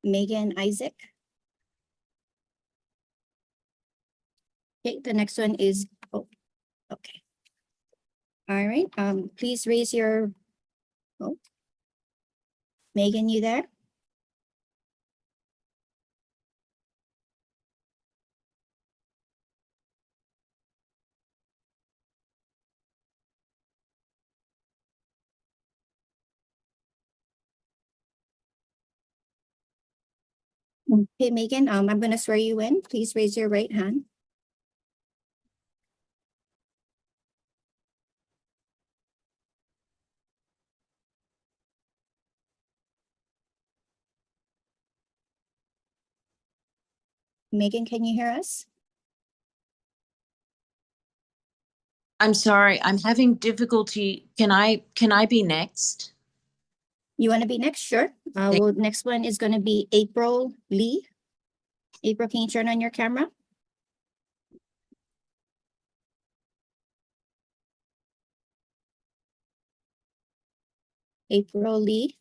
Megan Isaac. Okay, the next one is, oh, okay. All right, please raise your, oh. Megan, you there? Okay, Megan, I'm gonna swear you in. Please raise your right hand. Megan, can you hear us? I'm sorry, I'm having difficulty. Can I be next? You want to be next? Sure. Well, next one is gonna be April Lee. April, can you turn on your camera? April Lee.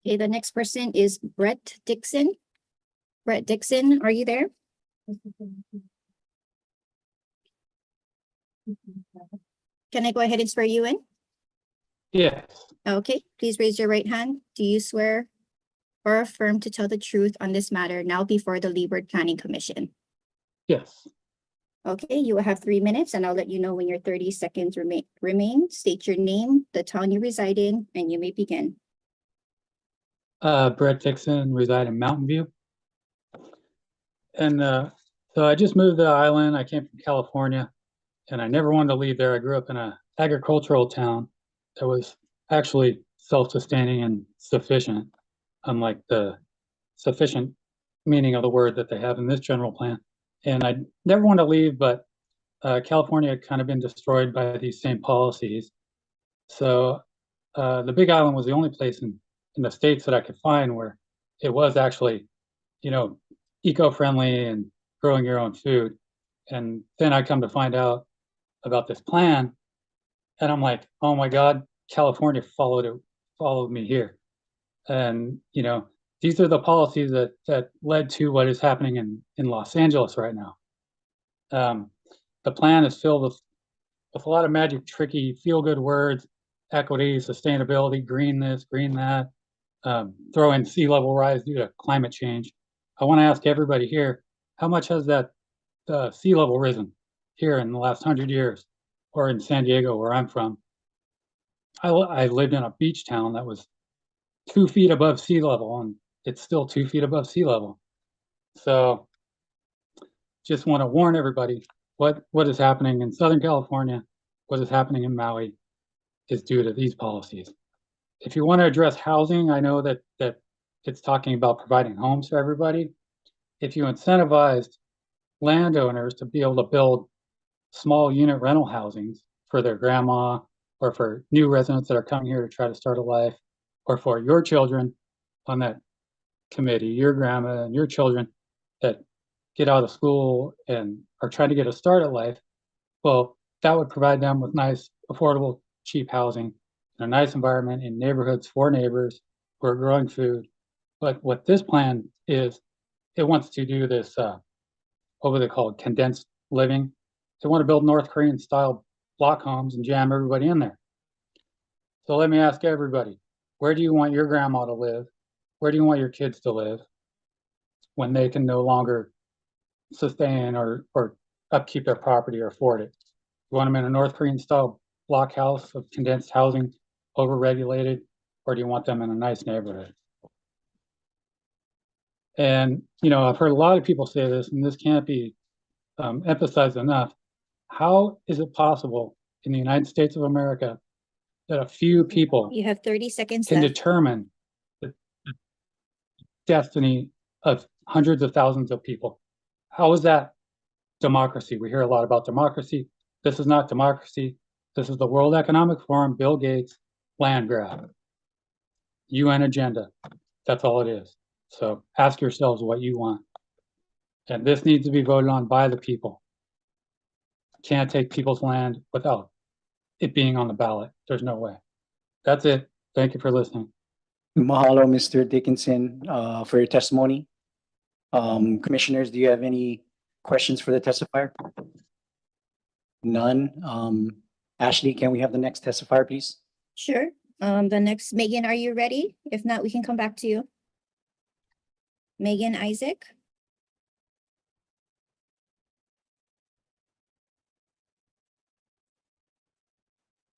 Okay, the next person is Brett Dixon. Brett Dixon, are you there? Can I go ahead and swear you in? Yes. Okay, please raise your right hand. Do you swear or affirm to tell the truth on this matter now before the Leeward Planning Commission? Yes. Okay, you will have 3 minutes and I'll let you know when your 30 seconds remain. State your name, the town you reside in, and you may begin. Brett Dixon, reside in Mountain View. And so I just moved to the island. I came from California and I never wanted to leave there. I grew up in an agricultural town that was actually self-sustaining and sufficient, unlike the sufficient meaning of the word that they have in this general plan. And I never wanted to leave, but California had kind of been destroyed by these same policies. So the Big Island was the only place in the States that I could find where it was actually, you know, eco-friendly and growing your own food. And then I come to find out about this plan and I'm like, oh my God, California followed me here. And, you know, these are the policies that led to what is happening in Los Angeles right now. The plan is filled with a lot of magic, tricky, feel-good words, equity, sustainability, green this, green that, throw in sea level rise due to climate change. I want to ask everybody here, how much has that sea level risen here in the last 100 years, or in San Diego, where I'm from? I lived in a beach town that was 2 feet above sea level, and it's still 2 feet above sea level. So just want to warn everybody, what is happening in Southern California, what is happening in Maui is due to these policies. If you want to address housing, I know that it's talking about providing homes for everybody. If you incentivized landowners to be able to build small unit rental housings for their grandma or for new residents that are coming here to try to start a life, or for your children on that committee, your grandma and your children that get out of school and are trying to get a start at life, well, that would provide them with nice, affordable, cheap housing in a nice environment in neighborhoods for neighbors who are growing food. But what this plan is, it wants to do this, what would they call it, condensed living. They want to build North Korean style block homes and jam everybody in there. So let me ask everybody, where do you want your grandma to live? Where do you want your kids to live? when they can no longer sustain or upkeep their property or afford it. You want them in a North Korean style block house of condensed housing, overregulated, or do you want them in a nice neighborhood? And, you know, I've heard a lot of people say this, and this can't be emphasized enough. How is it possible in the United States of America that a few people You have 30 seconds can left. determine the destiny of hundreds of thousands of people? How is that democracy? We hear a lot about democracy. This is not democracy. This is the World Economic Forum, Bill Gates, land grab, UN agenda. That's all it is. So ask yourselves what you want. And this needs to be voted on by the people. Can't take people's land without it being on the ballot. There's no way. That's it. Thank you for listening. Mahalo, Mr. Dickinson, for your testimony. Commissioners, do you have any questions for the testifier? None. Ashley, can we have the next testifier, please? Sure. The next, Megan, are you ready? If not, we can come back to you. Megan Isaac.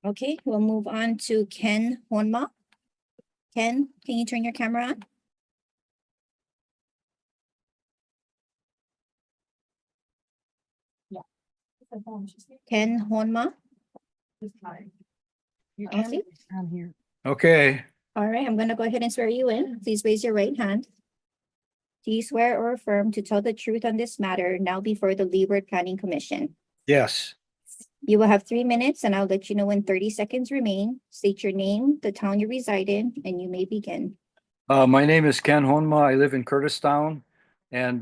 Okay, we'll move on to Ken Honma. Ken, can you turn your camera on? Ken Honma. Okay. Okay, All right, I'm gonna go ahead and swear you in. Please raise your right hand. Do you swear or affirm to tell the truth on this matter now before the Leeward Planning Commission? yes. You will have 3 minutes and I'll let you know when 30 seconds remain. State your name, the town you reside in, and you may begin. My name is Ken Honma. I live in Curtistown. And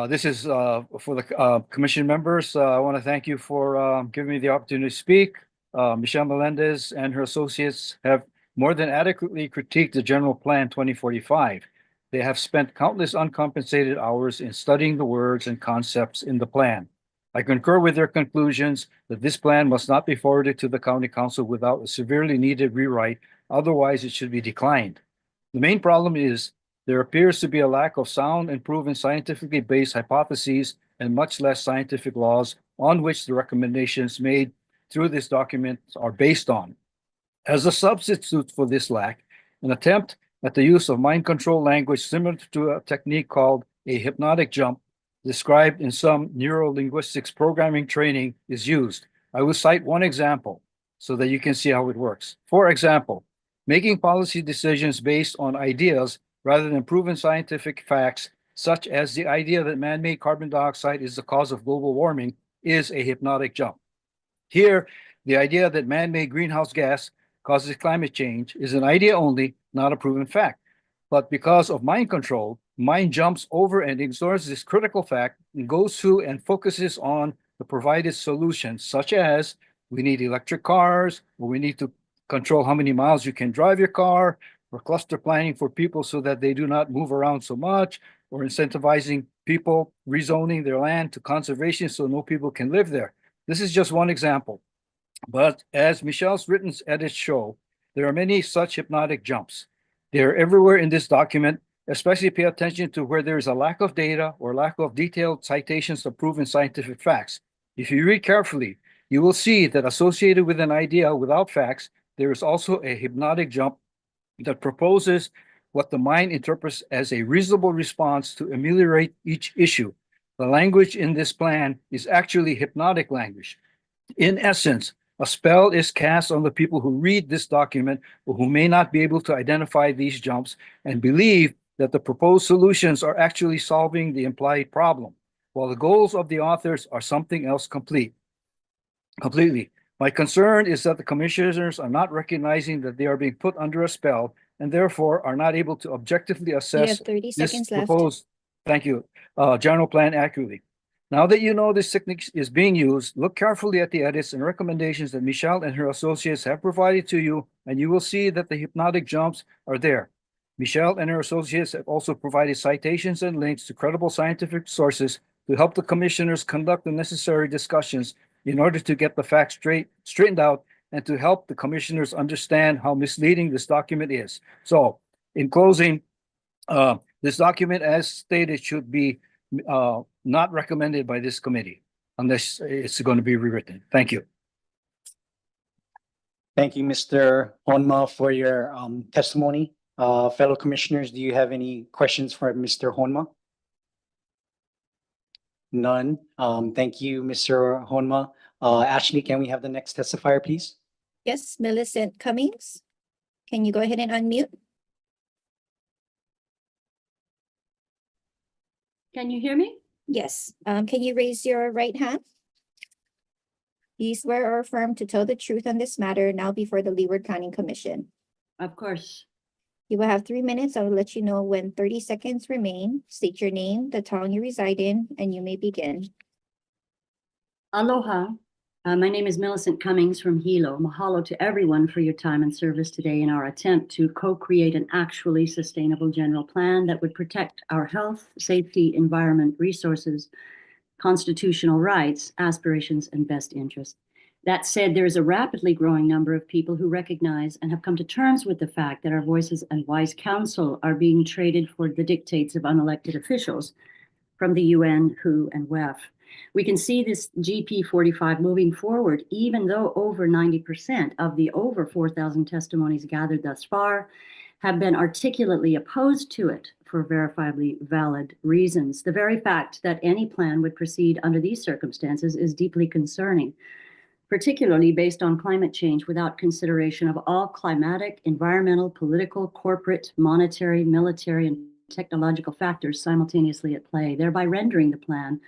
this is for the commission members. I want to thank you for giving me the opportunity to speak. Michelle Melendez and her associates have more than adequately critiqued the general plan 2045. They have spent countless uncompensated hours in studying the words and concepts in the plan. I concur with their conclusions that this plan must not be forwarded to the county council without a severely needed rewrite. Otherwise, it should be declined. The main problem is there appears to be a lack of sound and proven scientifically based hypotheses and much less scientific laws on which the recommendations made through this document are based on. As a substitute for this lack, an attempt at the use of mind control language similar to a technique called a hypnotic jump described in some neuro-linguistics programming training is used. I will cite one example so that you can see how it works. For example, making policy decisions based on ideas rather than proven scientific facts, such as the idea that man-made carbon dioxide is the cause of global warming, is a hypnotic jump. Here, the idea that man-made greenhouse gas causes climate change is an idea only, not a proven fact. But because of mind control, mind jumps over and ignores this critical fact and goes through and focuses on the provided solutions, such as we need electric cars, or we need to control how many miles you can drive your car, or cluster planning for people so that they do not move around so much, or incentivizing people rezoning their land to conservation so no people can live there. This is just one example. But as Michelle's written edits show, there are many such hypnotic jumps. They are everywhere in this document. Especially pay attention to where there is a lack of data or lack of detailed citations of proven scientific facts. If you read carefully, you will see that associated with an idea without facts, there is also a hypnotic jump that proposes what the mind interprets as a reasonable response to ameliorate each issue. The language in this plan is actually hypnotic language. In essence, a spell is cast on the people who read this document or who may not be able to identify these jumps and believe that the proposed solutions are actually solving the implied problem, while the goals of the authors are something else completely. My concern is that the commissioners are not recognizing that they are being put under a spell and therefore are not able to objectively You assess have 30 this seconds left. proposed, thank you, general plan accurately. Now that you know this technique is being used, look carefully at the edits and recommendations that Michelle and her associates have provided to you, and you will see that the hypnotic jumps are there. Michelle and her associates have also provided citations and links to credible scientific sources to help the commissioners conduct the necessary discussions in order to get the facts straightened out and to help the commissioners understand how misleading this document is. So, in closing, This document, as stated, should be not recommended by this committee unless it's going to be rewritten. Thank you. Thank you, Mr. Honma, for your testimony. Fellow commissioners, do you have any questions for Mr. Honma? None. Thank you, Mr. Honma. Ashley, can we have the next testifier, please? Yes, Millicent Cummings. Can you go ahead and unmute? Can you hear me? Yes. Can you raise your right hand? Do you swear or affirm to tell the truth on this matter now before the Leeward Planning Commission? Of course. You will have 3 minutes. I will let you know when 30 seconds remain. State your name, the town you reside in, and you may begin. Aloha. My name is Millicent Cummings from Hilo. Mahalo to everyone for your time and service today in our attempt to co-create an actually sustainable general plan that would protect our health, safety, environment, resources, constitutional rights, aspirations, and best interests. That said, there is a rapidly growing number of people who recognize and have come to terms with the fact that our voices and wise counsel are being traded for the dictates of unelected officials from the UN, WHO, and WEF. We can see this GP 45 moving forward, even though over 90% of the over 4,000 testimonies gathered thus far have been articulately opposed to it for verifiably valid reasons. The very fact that any plan would proceed under these circumstances is deeply concerning, particularly based on climate change without consideration of all climatic, environmental, political, corporate, monetary, military, and technological factors simultaneously at play, thereby rendering the plan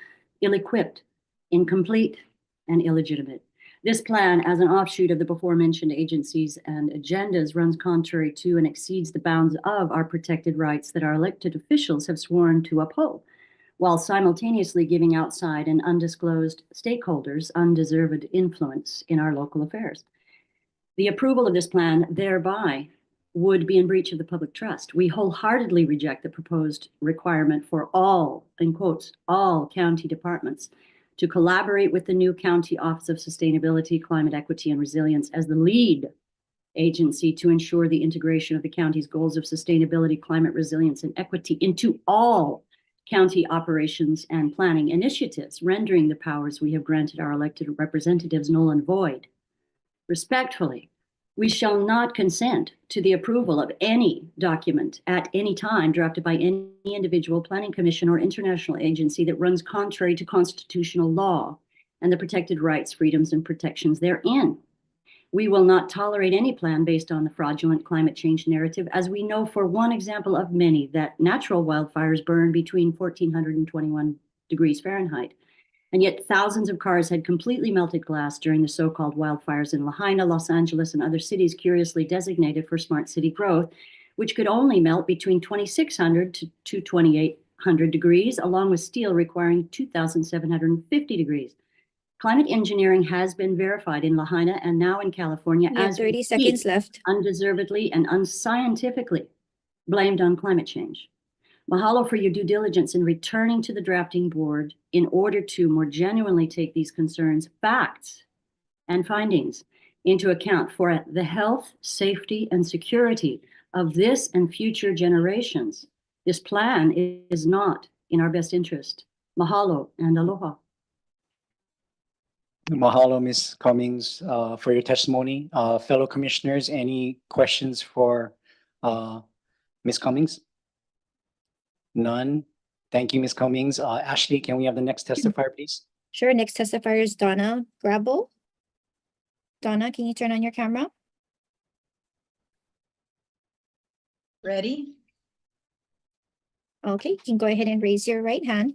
ill-equipped, incomplete, and illegitimate. This plan, as an offshoot of the before-mentioned agencies and agendas, runs contrary to and exceeds the bounds of our protected rights that our elected officials have sworn to uphold, while simultaneously giving outside and undisclosed stakeholders undeserved influence in our local affairs. The approval of this plan thereby would be in breach of the public trust. We wholeheartedly reject the proposed requirement for all, in quotes, all county departments to collaborate with the new County Office of Sustainability, Climate Equity, and Resilience as the lead agency to ensure the integration of the county's goals of sustainability, climate resilience, and equity into all county operations and planning initiatives, rendering the powers we have granted our elected representatives null and void. Respectfully, we shall not consent to the approval of any document at any time drafted by any individual planning commission or international agency that runs contrary to constitutional law and the protected rights, freedoms, and protections therein. We will not tolerate any plan based on the fraudulent climate change narrative, as we know for one example of many that natural wildfires burn between 1,400 and 21 degrees Fahrenheit. And yet thousands of cars had completely melted glass during the so-called wildfires in Lahaina, Los Angeles, and other cities curiously designated for smart city growth, which could only melt between 2,600 to 2,800 degrees, along with steel requiring 2,750 degrees. Climate engineering has been verified in Lahaina and now in California You have as 30 we seconds speak, left. undeservedly and unscientifically blamed on climate change. Mahalo for your due diligence in returning to the drafting board in order to more genuinely take these concerns, facts, and findings into account for the health, safety, and security of this and future generations. This plan is not in our best interest. Mahalo and aloha. Mahalo, Ms. Cummings, for your testimony. Fellow commissioners, any questions for Ms. Cummings? None. Thank you, Ms. Cummings. Ashley, can we have the next testifier, please? Sure. Next testifier is Donna Grabo. Donna, can you turn on your camera? Ready? Okay, you can go ahead and raise your right hand.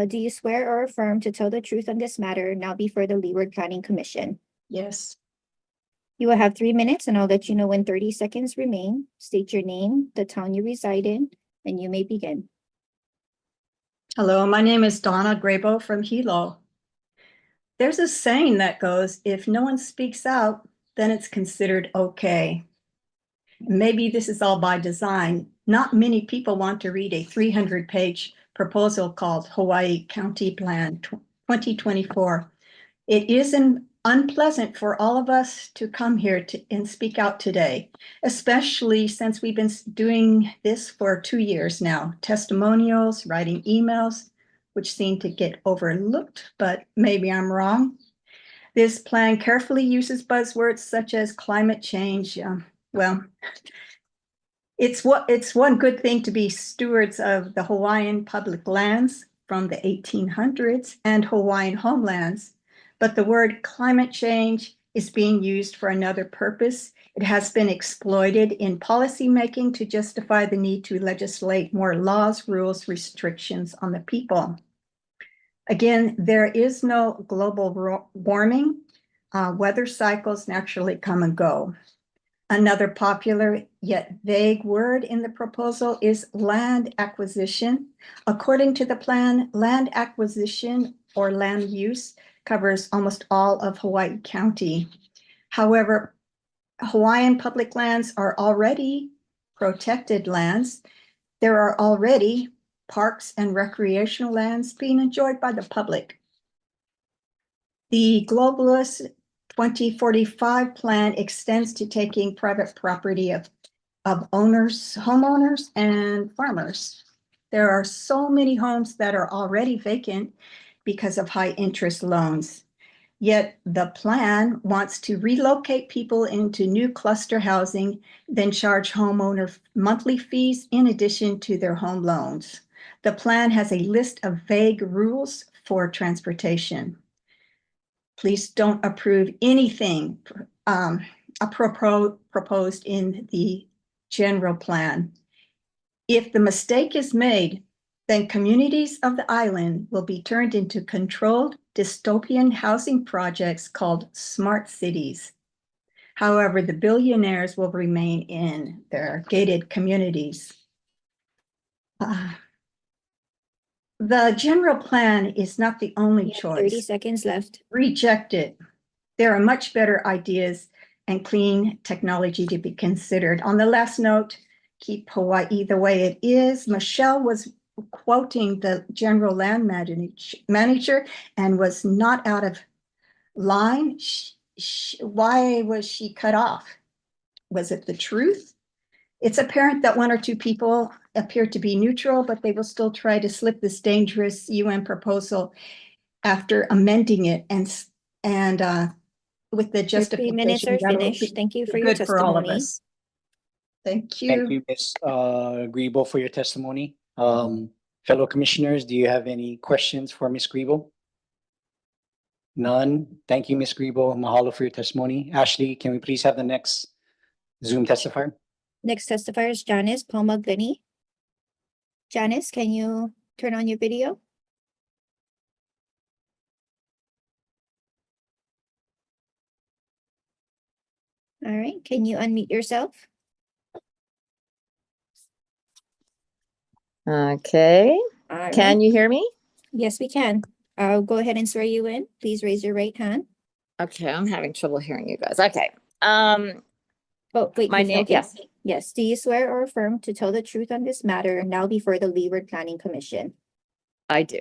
Do you swear or affirm to tell the truth on this matter now before the Leeward Planning Commission? Yes. You will have 3 minutes and I'll let you know when 30 seconds remain. State your name, the town you reside in, and you may begin. Hello, my name is Donna Grabo from Hilo. There's a saying that goes, if no one speaks out, then it's considered okay. Maybe this is all by design. Not many people want to read a 300-page proposal called Hawaii County Plan 2024. It is in unpleasant for all of us to come here and speak out today, especially since we've been doing this for 2 years now. Testimonials, writing emails, which seem to get overlooked, but maybe I'm wrong. This plan carefully uses buzzwords such as climate change. It's one good thing to be stewards of the Hawaiian public lands from the 1800s and Hawaiian homelands. But the word climate change is being used for another purpose. It has been exploited in policymaking to justify the need to legislate more laws, rules, restrictions on the people. Again, there is no global warming. Weather cycles naturally come and go. Another popular yet vague word in the proposal is land acquisition. According to the plan, land acquisition or land use covers almost all of Hawaii County. However, Hawaiian public lands are already protected lands. There are already parks and recreational lands being enjoyed by the public. The globalist 2045 plan extends to taking private property of owners, homeowners, and farmers. There are so many homes that are already vacant because of high interest loans. Yet the plan wants to relocate people into new cluster housing, then charge homeowner monthly fees in addition to their home loans. The plan has a list of vague rules for transportation. Please don't approve anything proposed in the general plan. If the mistake is made, then communities of the island will be turned into controlled dystopian housing projects called smart cities. However, the billionaires will remain in their gated communities. The general plan is not the only choice. 30 seconds left. Reject it. There are much better ideas and clean technology to be considered. On the last note, keep Hawaii the way it is. Michelle was quoting the general land manager and was not out of line. Why was she cut off? Was it the truth? It's apparent that one or two people appear to be neutral, but they will still try to slip this dangerous UN proposal after amending it and with the Your 3 minutes justification. are that'll finished. be Thank you for your good for all of testimony. us. Thank you. Thank you, Ms. Grebo, for your testimony. Fellow commissioners, do you have any questions for Ms. Grebo? None. Thank you, Ms. Grebo. Mahalo for your testimony. Ashley, can we please have the next Zoom testifier? Next testifier is Janice Palma-Glenny. Janice, can you turn on your video? All right, can you unmute yourself? Okay, All right. can you hear me? Yes, we can. I'll go ahead and swear you in. Please raise your right hand. Okay, I'm having trouble hearing you guys. Okay. Oh, wait. My before- name, yes. Yes. Do you swear or affirm to tell the truth on this matter now before the Leeward Planning Commission? I do.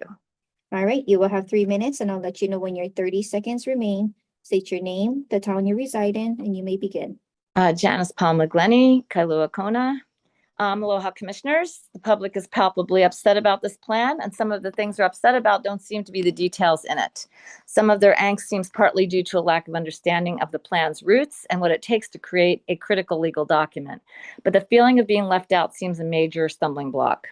All right, you will have 3 minutes and I'll let you know when your 30 seconds remain. State your name, the town you reside in, and you may begin. Janice Palma-Glenny, Kailua Kona. Aloha commissioners. The public is palpably upset about this plan, and some of the things they're upset about don't seem to be the details in it. Some of their angst seems partly due to a lack of understanding of the plan's roots and what it takes to create a critical legal document. But the feeling of being left out seems a major stumbling block.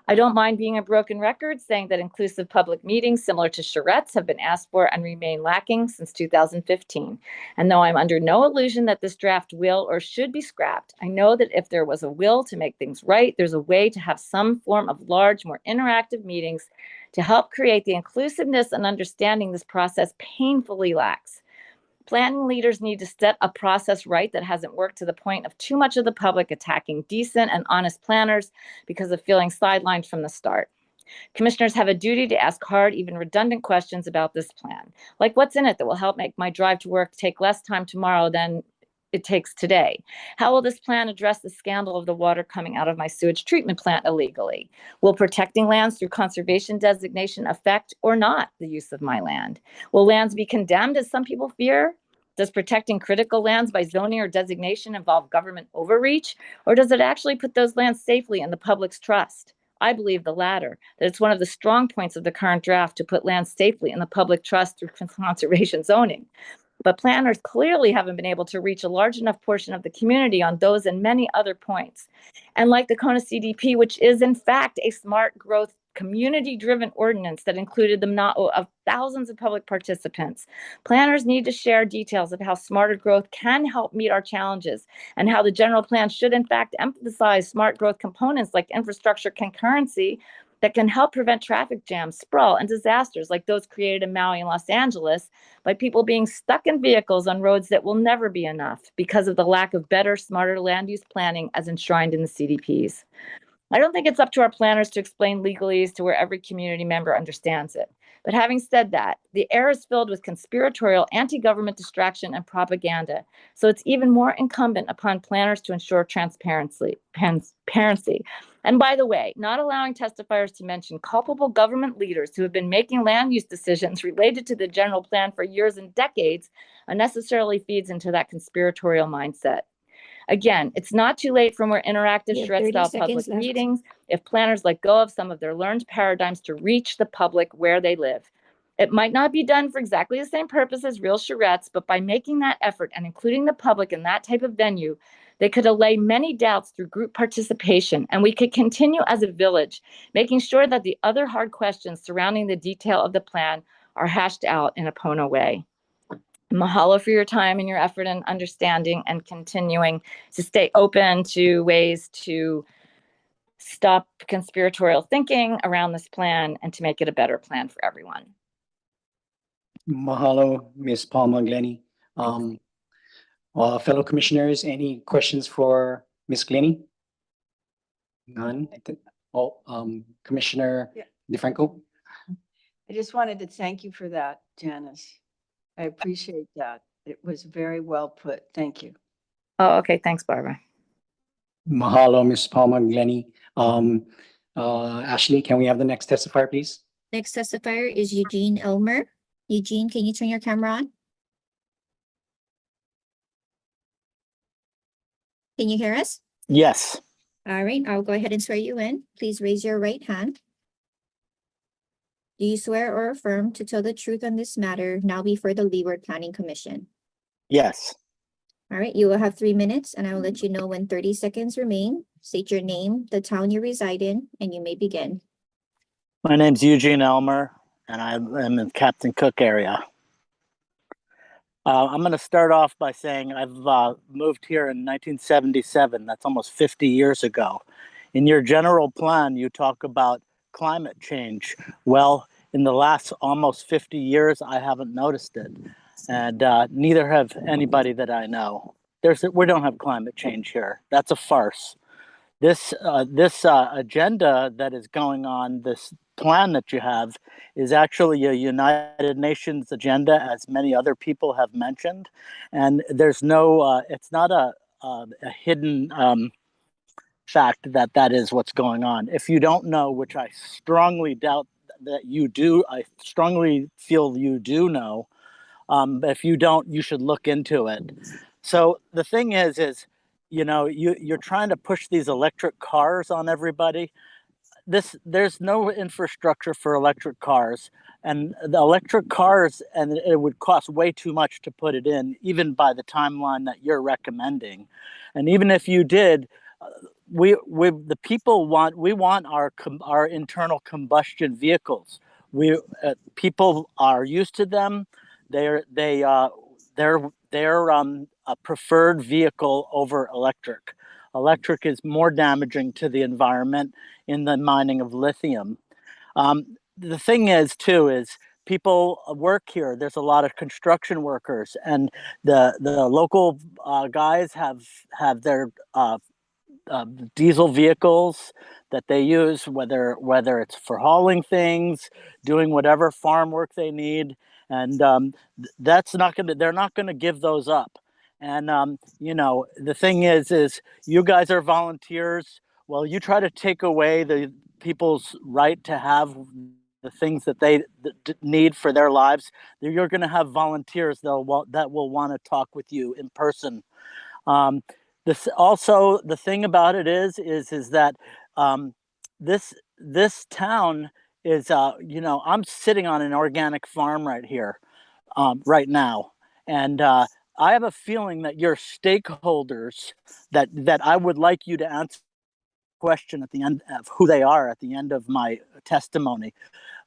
I don't mind being a broken record, saying that inclusive public meetings similar to charrettes have been asked for and remain lacking since 2015. And though I'm under no illusion that this draft will or should be scrapped, I know that if there was a will to make things right, there's a way to have some form of large, more interactive meetings to help create the inclusiveness and understanding this process painfully lacks. Planning leaders need to set a process right that hasn't worked to the point of too much of the public attacking decent and honest planners because of feeling sidelined from the start. Commissioners have a duty to ask hard, even redundant questions about this plan, like what's in it that will help make my drive to work take less time tomorrow than it takes today? How will this plan address the scandal of the water coming out of my sewage treatment plant illegally? Will protecting lands through conservation designation affect or not the use of my land? Will lands be condemned as some people fear? Does protecting critical lands by zoning or designation involve government overreach, or does it actually put those lands safely in the public's trust? I believe the latter, that it's one of the strong points of the current draft to put lands safely in the public trust through conservation zoning. But planners clearly haven't been able to reach a large enough portion of the community on those and many other points. And like the Kona CDP, which is in fact a smart growth community-driven ordinance that included the motto of thousands of public participants, planners need to share details of how smarter growth can help meet our challenges and how the general plan should in fact emphasize smart growth components like infrastructure concurrency that can help prevent traffic jams, sprawl, and disasters like those created in Maui and Los Angeles by people being stuck in vehicles on roads that will never be enough because of the lack of better, smarter land use planning as enshrined in the CDPs. I don't think it's up to our planners to explain legalese to where every community member understands it. But having said that, the air is filled with conspiratorial anti-government distraction and propaganda. So it's even more incumbent upon planners to ensure transparency. And by the way, not allowing testifiers to mention culpable government leaders who have been making land use decisions related to the general plan for years and decades unnecessarily feeds into that conspiratorial mindset. Again, it's not too late for more interactive You have shred-style 30 public seconds left. meetings if planners let go of some of their learned paradigms to reach the public where they live. It might not be done for exactly the same purpose as real charrettes, but by making that effort and including the public in that type of venue, they could allay many doubts through group participation, and we could continue as a village, making sure that the other hard questions surrounding the detail of the plan are hashed out in a Pono way. Mahalo for your time and your effort and understanding and continuing to stay open to ways to stop conspiratorial thinking around this plan and to make it a better plan for everyone. Mahalo, Ms. Palma Glenny. Fellow commissioners, any questions for Ms. Glenny? None? Commissioner Yeah. DeFranco? I just wanted to thank you for that, Janice. I appreciate that. It was very well put. Thank you. Oh, okay. Thanks, Barbara. Mahalo, Ms. Palma Glenny. Ashley, can we have the next testifier, please? Next testifier is Eugene Elmer. Eugene, can you turn your camera on? Can you hear us? Yes. All right, I'll go ahead and swear you in. Please raise your right hand. Do you swear or affirm to tell the truth on this matter now before the Leeward Planning Commission? Yes. All right, you will have 3 minutes and I will let you know when 30 seconds remain. State your name, the town you reside in, and you may begin. My name's Eugene Elmer, and I am in the Captain Cook area. I'm going to start off by saying I've moved here in 1977. That's almost 50 years ago. In your general plan, you talk about climate change. Well, in the last almost 50 years, I haven't noticed it. And neither have anybody that I know. We don't have climate change here. That's a farce. This agenda that is going on, this plan that you have, is actually a United Nations agenda, as many other people have mentioned. And there's no, it's not a hidden fact that that is what's going on. If you don't know, which I strongly doubt that you do, I strongly feel you do know. If you don't, you should look into it. So the thing is, you know, you're trying to push these electric cars on everybody. There's no infrastructure for electric cars, and the electric cars, and it would cost way too much to put it in, even by the timeline that you're recommending. And even if you did, we want our internal combustion vehicles. People are used to them. They're a preferred vehicle over electric. Electric is more damaging to the environment in the mining of lithium. The thing is, too, is people work here. There's a lot of construction workers, and the local guys have their diesel vehicles that they use, whether it's for hauling things, doing whatever farm work they need, and they're not going to give those up. And you know, the thing is you guys are volunteers. Well, you try to take away the people's right to have the things that they need for their lives. You're going to have volunteers that will want to talk with you in person. This also, the thing about it is that this town is you know, I'm sitting on an organic farm right here right now, and I have a feeling that your stakeholders that I would like you to answer the question at the end of who they are at the end of my testimony.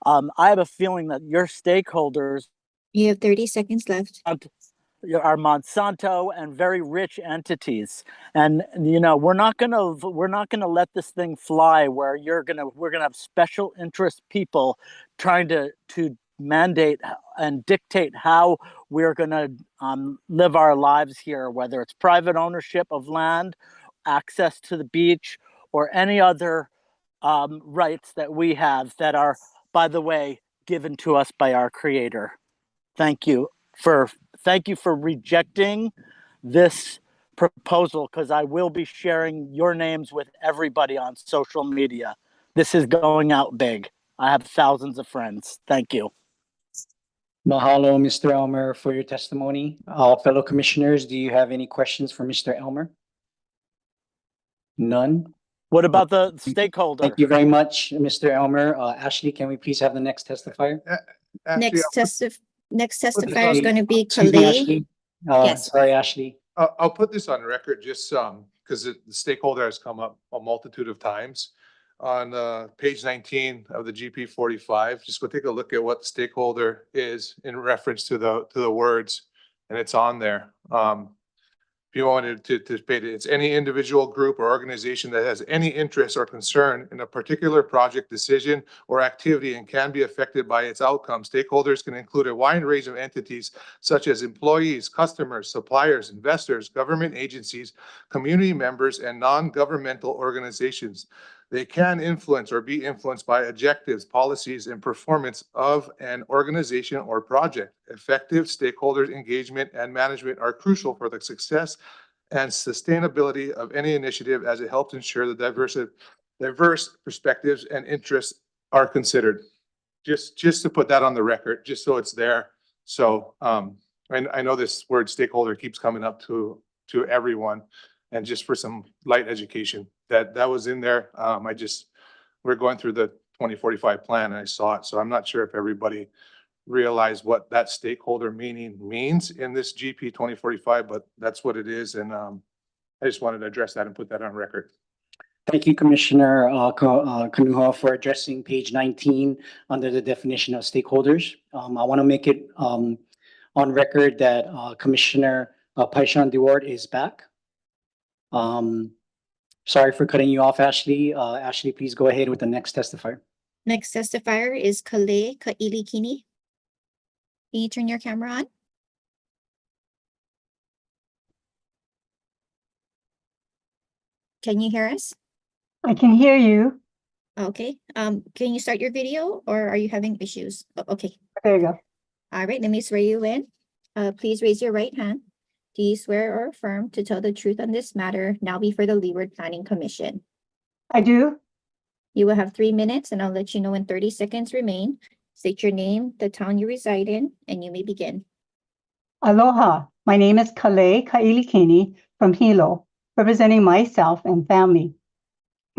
I have a feeling that your stakeholders, You have 30 seconds left. are Monsanto and very rich entities, and you know, we're not gonna let this thing fly where we're gonna have special interest people trying to mandate and dictate how we're gonna live our lives here, whether it's private ownership of land, access to the beach, or any other rights that we have that are, by the way, given to us by our Creator. Thank you for rejecting this proposal, because I will be sharing your names with everybody on social media. This is going out big. I have thousands of friends. Thank you. Mahalo, Mr. Elmer, for your testimony. Fellow commissioners, do you have any questions for Mr. Elmer? None? What about the stakeholder? Thank you very much, Mr. Elmer. Ashley, can we please have the next testifier? Next testifier is going to be Excuse me, Khalid. Ashley. Yes. Sorry, Ashley. I'll put this on record just because the stakeholder has come up a multitude of times. On page 19 of the GP 45, just go take a look at what the stakeholder is in reference to the words, and it's on there. If you wanted to participate, it's any individual, group, or organization that has any interest or concern in a particular project, decision, or activity and can be affected by its outcome. Stakeholders can include a wide range of entities such as employees, customers, suppliers, investors, government agencies, community members, and non-governmental organizations. They can influence or be influenced by objectives, policies, and performance of an organization or project. Effective stakeholder engagement and management are crucial for the success and sustainability of any initiative, as it helps ensure the diverse perspectives and interests are considered. Just to put that on the record, just so it's there. So I know this word stakeholder keeps coming up to everyone, and just for some light education, that was in there. We're going through the 2045 plan and I saw it. So I'm not sure if everybody realized what that stakeholder meaning means in this GP 2045, but that's what it is. And I just wanted to address that and put that on record. Thank you, Commissioner Kanuha, for addressing page 19 under the definition of stakeholders. I want to make it on record that Commissioner Paishan Leeward is back. Sorry for cutting you off, Ashley. Ashley, please go ahead with the next testifier. Next testifier is Kale Kailikini. Can you turn your camera on? Can you hear us? I can hear you. Okay. Can you start your video, or are you having issues? Oh, okay. There you go. All right, let me swear you in. Please raise your right hand. Do you swear or affirm to tell the truth on this matter now before the Leeward Planning Commission? I do. You will have 3 minutes, and I'll let you know when 30 seconds remain. State your name, the town you reside in, and you may begin. Aloha. My name is Kale Kailikini from Hilo, representing myself and family.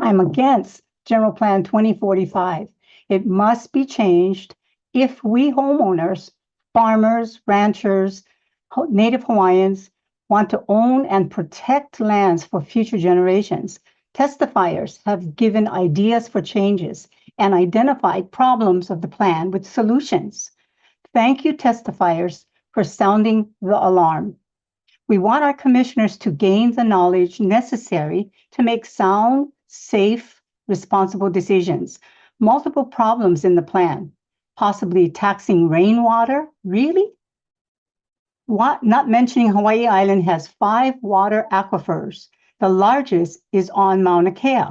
I'm against General Plan 2045. It must be changed if we homeowners, farmers, ranchers, Native Hawaiians want to own and protect lands for future generations. Testifiers have given ideas for changes and identified problems of the plan with solutions. Thank you, testifiers, for sounding the alarm. We want our commissioners to gain the knowledge necessary to make sound, safe, responsible decisions. Multiple problems in the plan, possibly taxing rainwater, really? Not mentioning Hawaii Island has 5 water aquifers. The largest is on Mauna Kea.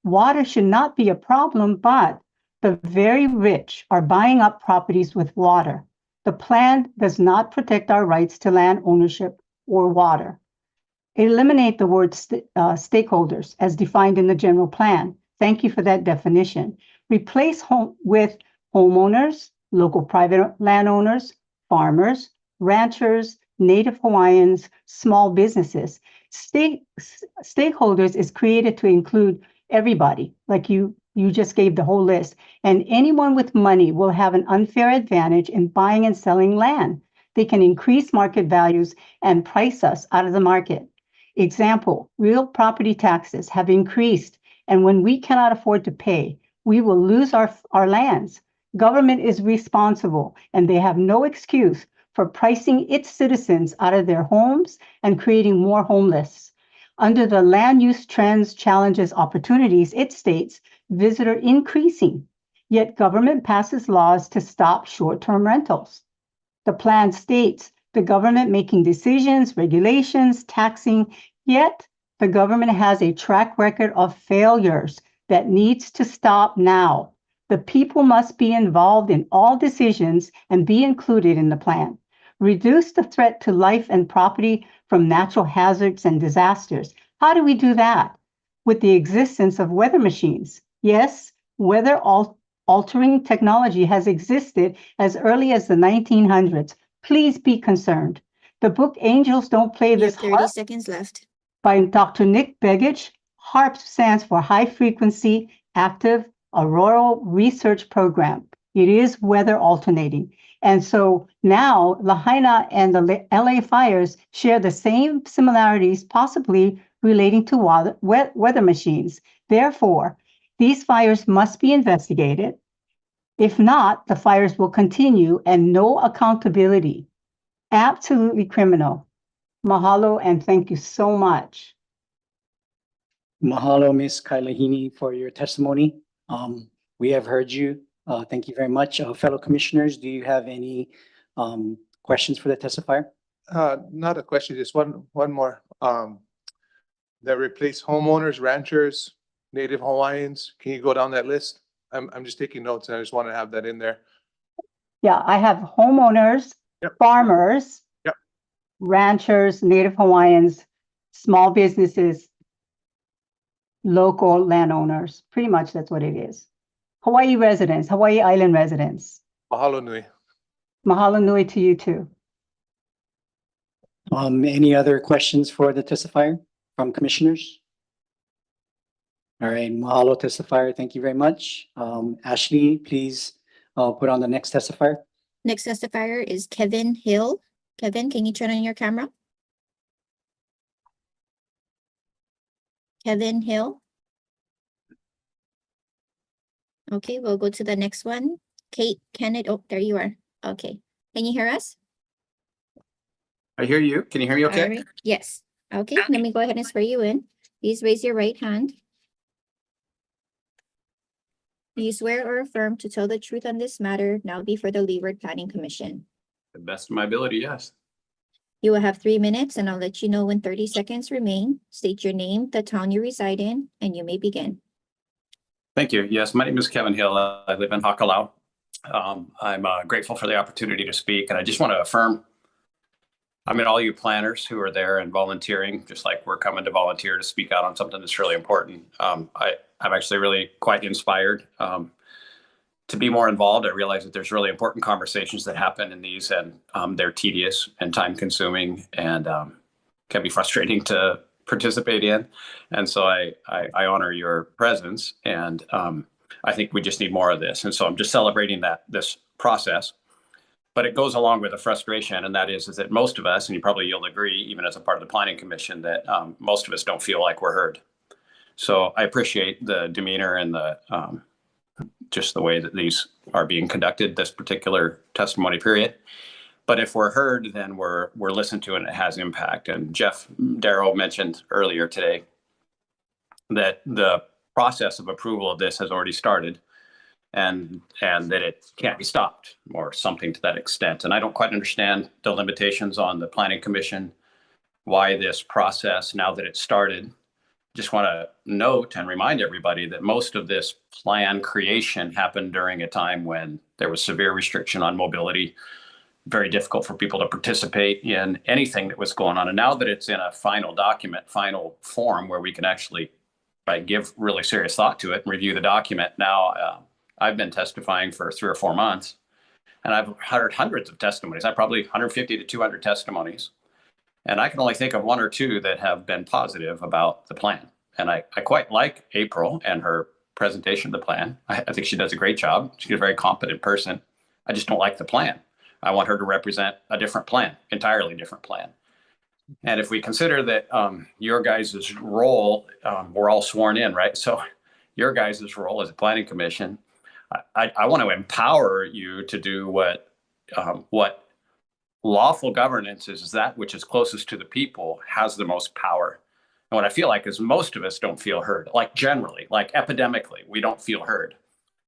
Water should not be a problem, but the very rich are buying up properties with water. The plan does not protect our rights to land ownership or water. Eliminate the word stakeholders as defined in the general plan. Thank you for that definition. Replace with homeowners, local private landowners, farmers, ranchers, Native Hawaiians, small businesses. Stakeholders is created to include everybody, like you just gave the whole list. And anyone with money will have an unfair advantage in buying and selling land. They can increase market values and price us out of the market. Example, real property taxes have increased, and when we cannot afford to pay, we will lose our lands. Government is responsible, and they have no excuse for pricing its citizens out of their homes and creating more homeless. Under the land use trends, challenges, opportunities, it states visitor increasing, yet government passes laws to stop short-term rentals. The plan states the government making decisions, regulations, taxing, yet the government has a track record of failures that needs to stop now. The people must be involved in all decisions and be included in the plan. Reduce the threat to life and property from natural hazards and disasters. How do we do that? With the existence of weather machines. Yes, weather altering technology has existed as early as the 1900s. Please be concerned. The book Angels Don't Play This 30 Harp seconds left. by Dr. Nick Begich. HARP stands for High Frequency Active Auroral Research Program. It is weather alternating. And so now Lahaina and the LA fires share the same similarities, possibly relating to weather machines. Therefore, these fires must be investigated. If not, the fires will continue and no accountability. Absolutely criminal. Mahalo and thank you so much. Mahalo, Ms. Kailahini, for your testimony. We have heard you. Thank you very much. Fellow commissioners, do you have any questions for the testifier? Not a question, just one more. That replace homeowners, ranchers, Native Hawaiians. Can you go down that list? I'm just taking notes and I just want to have that in there. Yeah, I have homeowners, farmers, ranchers, Native Hawaiians, small businesses, local landowners. Pretty much that's what it is. Hawaii residents, Hawaii Island residents. Mahalo nui. Mahalo nui to you too. Any other questions for the testifier from commissioners? All right, mahalo testifier. Thank you very much. Ashley, please put on the next testifier. Next testifier is Kevin Hill. Kevin, can you turn on your camera? Kevin Hill. Okay, we'll go to the next one. Kate Kenneth. Oh, there you are. Okay. Can you hear us? I hear you. Can you hear me okay? All right. Yes. Okay, let me go ahead and swear you in. Please raise your right hand. Do you swear or affirm to tell the truth on this matter now before the Leeward Planning Commission? The best of my ability, yes. You will have 3 minutes and I'll let you know when 30 seconds remain. State your name, the town you reside in, and you may begin. Thank you. Yes, my name is Kevin Hill. I live in Hakalau. I'm grateful for the opportunity to speak, and I just want to affirm, all you planners who are there and volunteering, just like we're coming to volunteer to speak out on something that's really important. I'm actually really quite inspired to be more involved. I realize that there's really important conversations that happen in these, and they're tedious and time consuming and can be frustrating to participate in. And so I honor your presence, and I think we just need more of this. And so I'm just celebrating this process. But it goes along with the frustration, and that is that most of us, and you'll agree, even as a part of the Planning Commission, that most of us don't feel like we're heard. So I appreciate the demeanor and the just the way that these are being conducted, this particular testimony period. But if we're heard, then we're listened to and it has impact. And Jeff Darrow mentioned earlier today that the process of approval of this has already started, and that it can't be stopped, or something to that extent. And I don't quite understand the limitations on the Planning Commission, why this process, now that it's started. Just want to note and remind everybody that most of this plan creation happened during a time when there was severe restriction on mobility very difficult for people to participate in anything that was going on. And now that it's in a final document, final form where we can actually give really serious thought to it and review the document. Now, I've been testifying for 3 or 4 months, and I've heard hundreds of testimonies. I probably 150 to 200 testimonies. And I can only think of 1 or 2 that have been positive about the plan. And I quite like April and her presentation of the plan. I think she does a great job. She's a very competent person. I just don't like the plan. I want her to represent a different plan, entirely different plan. And if we consider that your guys' role, we're all sworn in, right? So your guys' role as a planning commission, I want to empower you to do what lawful governance is that which is closest to the people, has the most power. And what I feel like is most of us don't feel heard, like generally, like epidemically, we don't feel heard.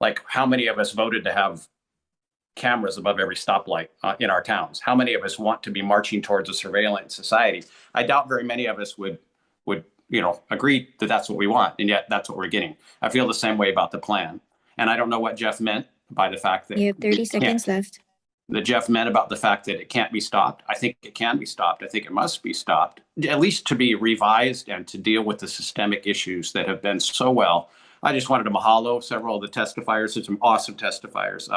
Like how many of us voted to have cameras above every stoplight in our towns? How many of us want to be marching towards a surveillance society? I doubt very many of us would agree that that's what we want, and yet that's what we're getting. I feel the same way about the plan. And I don't know what Jeff meant by the fact that You have 30 seconds left. That Jeff meant about the fact that it can't be stopped. I think it can be stopped. I think it must be stopped, at least to be revised and to deal with the systemic issues that have been so well. I just wanted to mahalo several of the testifiers. There's some awesome testifiers.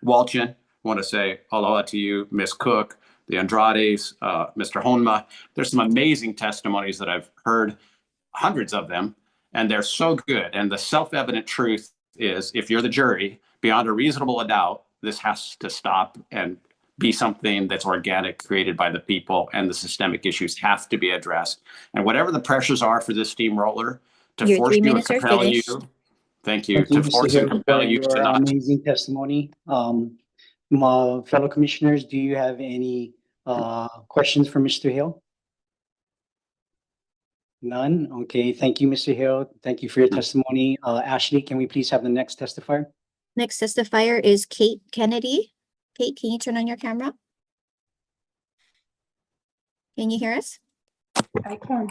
Walchin, I want to say aloha to you, Ms. Cook, the Andrades, Mr. Honma. There's some amazing testimonies that I've heard, hundreds of them, and they're so good. And the self-evident truth is, if you're the jury, beyond a reasonable doubt, this has to stop and be something that's organic, created by the people, and the systemic issues have to be addressed. And whatever the pressures are for this steamroller to Your force 3 you and minutes are compel you, finished. thank you, Thank you, to Mr. force Hill, and compel for you to your not. amazing testimony. My fellow commissioners, do you have any questions for Mr. Hill? None? Okay, thank you, Mr. Hill. Thank you for your testimony. Ashley, can we please have the next testifier? Next testifier is Kate Kennedy. Kate, can you turn on your camera? Can you hear us? I can.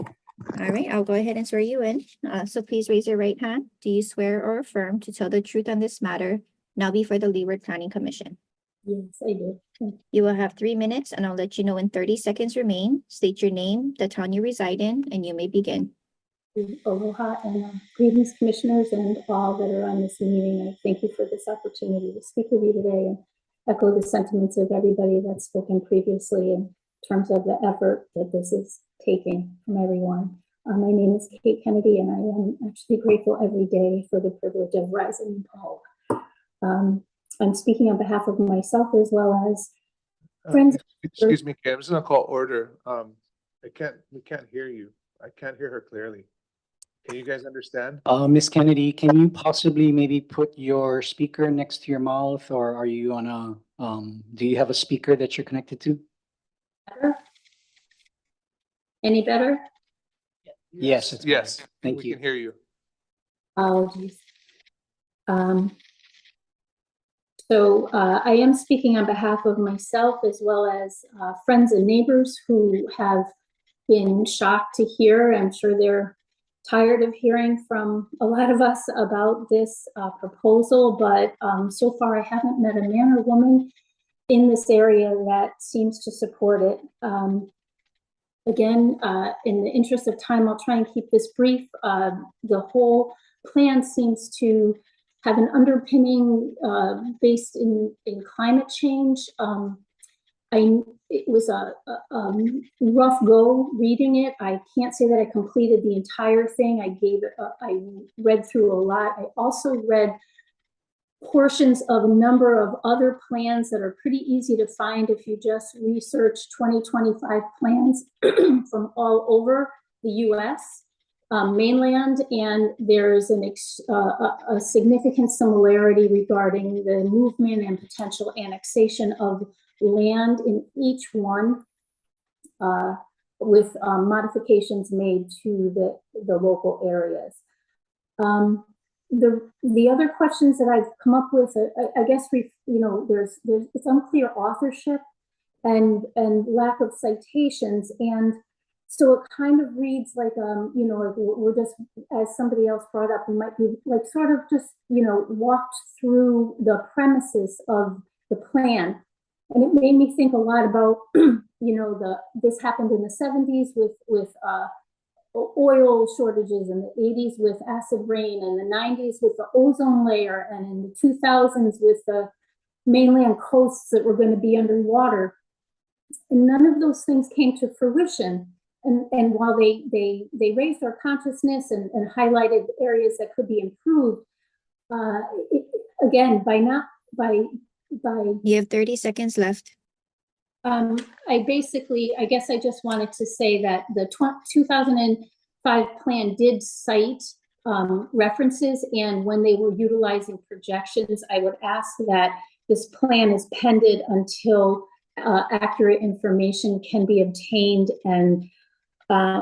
All right, I'll go ahead and swear you in. So please raise your right hand. Do you swear or affirm to tell the truth on this matter now before the Leeward Planning Commission? Yes, I do. You will have 3 minutes, and I'll let you know when 30 seconds remain. State your name, the town you reside in, and you may begin. Aloha and greetings, commissioners, and all that are on this meeting. I thank you for this opportunity to speak with you today and echo the sentiments of everybody that's spoken previously in terms of the effort that this is taking from everyone. My name is Kate Kennedy, and I am actually grateful every day for the privilege of rising in Paul. I'm speaking on behalf of myself as well as friends. Excuse me, Kim, I'm just gonna call order. We can't hear you. I can't hear her clearly. Can you guys understand? Ms. Kennedy, can you possibly maybe put your speaker next to your mouth, or are you on a, do you have a speaker that you're connected to? Better? Any better? Yes. it's Yes, better. Thank we you. can hear you. Apologies. So I am speaking on behalf of myself as well as friends and neighbors who have been shocked to hear. I'm sure they're tired of hearing from a lot of us about this proposal, but so far I haven't met a man or woman in this area that seems to support it. Again, in the interest of time, I'll try and keep this brief. The whole plan seems to have an underpinning based in climate change. It was a rough go reading it. I can't say that I completed the entire thing. I read through a lot. I also read portions of a number of other plans that are pretty easy to find if you just research 2025 plans from all over the US mainland, and there's a significant similarity regarding the movement and potential annexation of land in each one with modifications made to the local areas. The other questions that I've come up with, I guess it's unclear authorship and lack of citations, and so it kind of reads like like we're just, as somebody else brought up, we might be like sort of just walked through the premises of the plan. And it made me think a lot about, this happened in the 70s with oil shortages, in the 80s with acid rain, and the 90s with the ozone layer, and in the 2000s with the mainland coasts that were going to be underwater. And none of those things came to fruition. And while they raised our consciousness and highlighted areas that could be improved, again, by You have 30 seconds left. I guess I just wanted to say that the 2005 plan did cite references, and when they were utilizing projections, I would ask that this plan is pended until accurate information can be obtained. And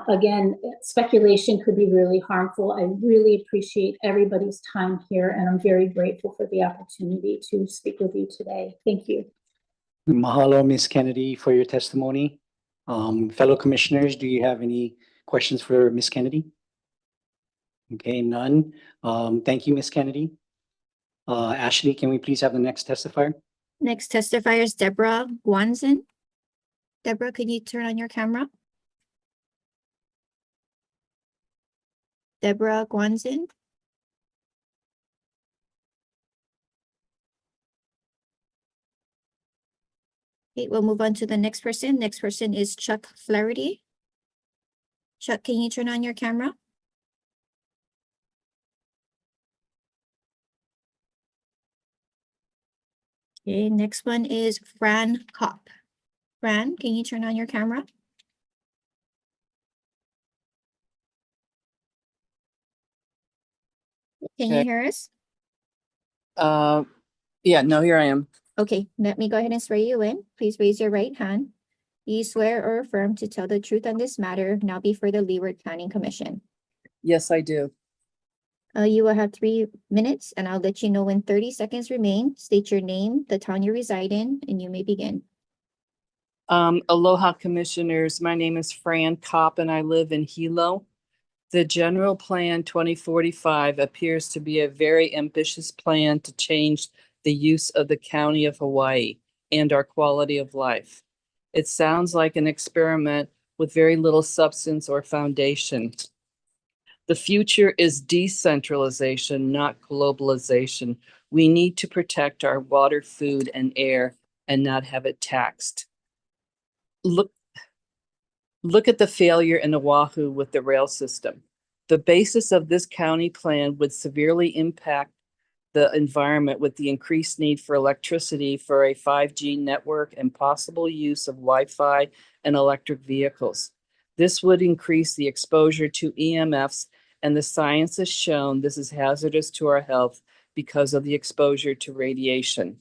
again, speculation could be really harmful. I really appreciate everybody's time here, and I'm very grateful for the opportunity to speak with you today. Thank you. Mahalo, Ms. Kennedy, for your testimony. Fellow commissioners, do you have any questions for Ms. Kennedy? Okay, none. Thank you, Ms. Kennedy. Ashley, can we please have the next testifier? Next testifier is Deborah Guanzin. Deborah, can you turn on your camera? Deborah Guanzin. Okay, we'll move on to the next person. Next person is Chuck Flaherty. Chuck, can you turn on your camera? Okay, next one is Fran Kopp. Fran, can you turn on your camera? Can you hear us? Yeah, no, here I am. Okay, let me go ahead and swear you in. Please raise your right hand. Do you swear or affirm to tell the truth on this matter now before the Leeward Planning Commission? Yes, I do. You will have 3 minutes, and I'll let you know when 30 seconds remain. State your name, the town you reside in, and you may begin. Aloha Commissioners. My name is Fran Kopp and I live in Hilo. The General Plan 2045 appears to be a very ambitious plan to change the use of the County of Hawaii and our quality of life. It sounds like an experiment with very little substance or foundation. The future is decentralization, not globalization. We need to protect our water, food, and air and not have it taxed. Look at the failure in Oahu with the rail system. The basis of this county plan would severely impact the environment with the increased need for electricity for a 5G network and possible use of Wi-Fi and electric vehicles. This would increase the exposure to EMFs, and the science has shown this is hazardous to our health because of the exposure to radiation.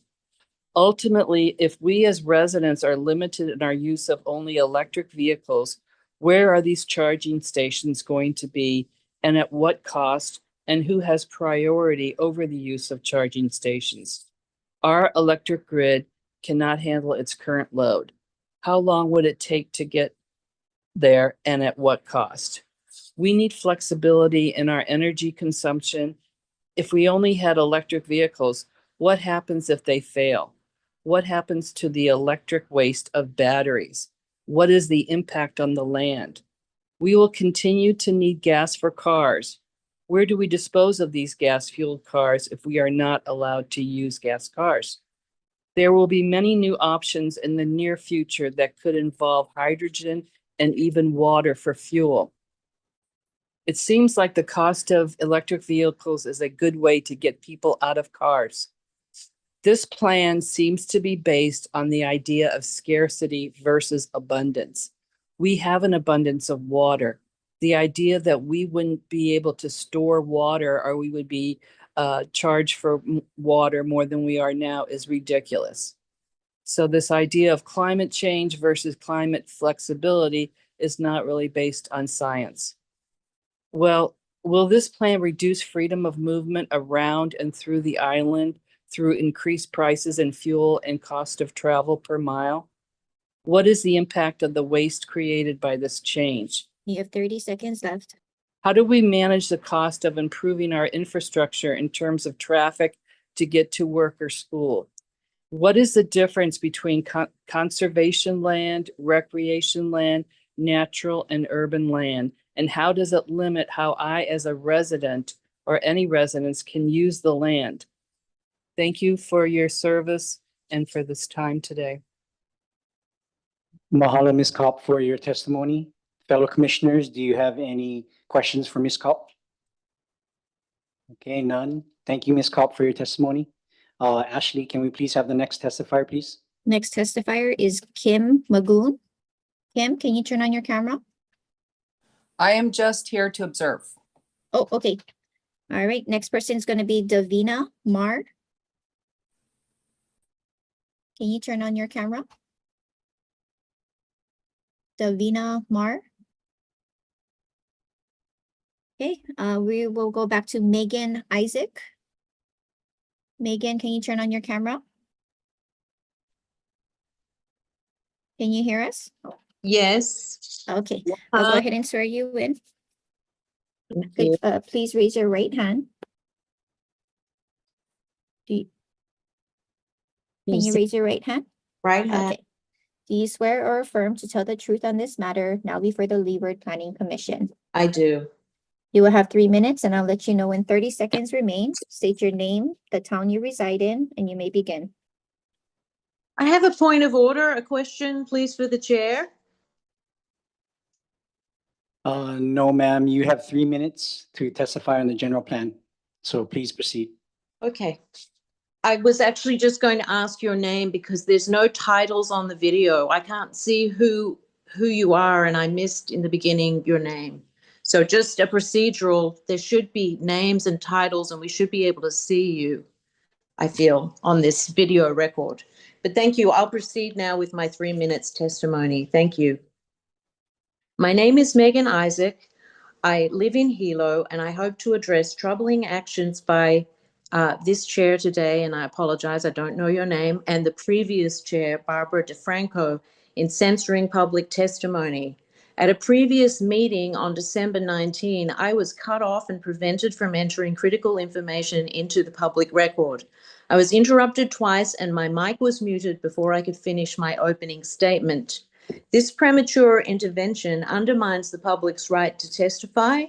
Ultimately, if we as residents are limited in our use of only electric vehicles, where are these charging stations going to be and at what cost, and who has priority over the use of charging stations? Our electric grid cannot handle its current load. How long would it take to get there and at what cost? We need flexibility in our energy consumption. If we only had electric vehicles, what happens if they fail? What happens to the electric waste of batteries? What is the impact on the land? We will continue to need gas for cars. Where do we dispose of these gas-fueled cars if we are not allowed to use gas cars? There will be many new options in the near future that could involve hydrogen and even water for fuel. It seems like the cost of electric vehicles is a good way to get people out of cars. This plan seems to be based on the idea of scarcity versus abundance. We have an abundance of water. The idea that we wouldn't be able to store water or we would be charged for water more than we are now is ridiculous. So this idea of climate change versus climate flexibility is not really based on science. Well, will this plan reduce freedom of movement around and through the island through increased prices in fuel and cost of travel per mile? What is the impact of the waste created by this change? You have 30 seconds left. How do we manage the cost of improving our infrastructure in terms of traffic to get to work or school? What is the difference between conservation land, recreation land, natural and urban land? And how does it limit how I, as a resident or any residents, can use the land? Thank you for your service and for this time today. Mahalo, Ms. Kopp, for your testimony. Fellow commissioners, do you have any questions for Ms. Kopp? Okay, none. Thank you, Ms. Kopp, for your testimony. Ashley, can we please have the next testifier, please? Next testifier is Kim Magoon. Kim, can you turn on your camera? I am just here to observe. Oh, okay. All right, next person is going to be Davina Mar. Can you turn on your camera? Davina Mar. Okay, we will go back to Megan Isaac. Megan, can you turn on your camera? Can you hear us? Yes. Okay, I'll go ahead and swear you in. you. Please raise your right hand. Can you raise your right hand? Right hand. Okay. Do you swear or affirm to tell the truth on this matter now before the Leeward Planning Commission? I do. You will have 3 minutes and I'll let you know when 30 seconds remain. State your name, the town you reside in, and you may begin. I have a point of order, a question, please, for the chair. No, ma'am. You have 3 minutes to testify on the general plan. So please proceed. Okay. I was actually just going to ask your name because there's no titles on the video. I can't see who you are, and I missed in the beginning your name. So just a procedural, there should be names and titles, and we should be able to see you, I feel, on this video record. But thank you. I'll proceed now with my 3 minutes testimony. Thank you. My name is Megan Isaac. I live in Hilo, and I hope to address troubling actions by this chair today, and I apologize, I don't know your name, and the previous chair, Barbara DeFranco, in censoring public testimony. At a previous meeting on December 19, I was cut off and prevented from entering critical information into the public record. I was interrupted twice and my mic was muted before I could finish my opening statement. This premature intervention undermines the public's right to testify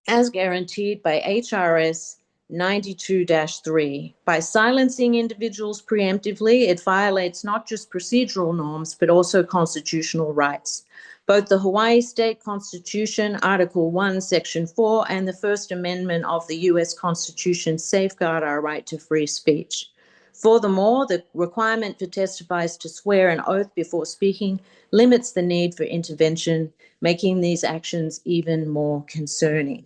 as guaranteed by HRS 92-3. By silencing individuals preemptively, it violates not just procedural norms, but also constitutional rights. Both the Hawaii State Constitution, Article 1, Section 4, and the First Amendment of the U.S. Constitution safeguard our right to free speech. Furthermore, the requirement for testifiers to swear an oath before speaking limits the need for intervention, making these actions even more concerning.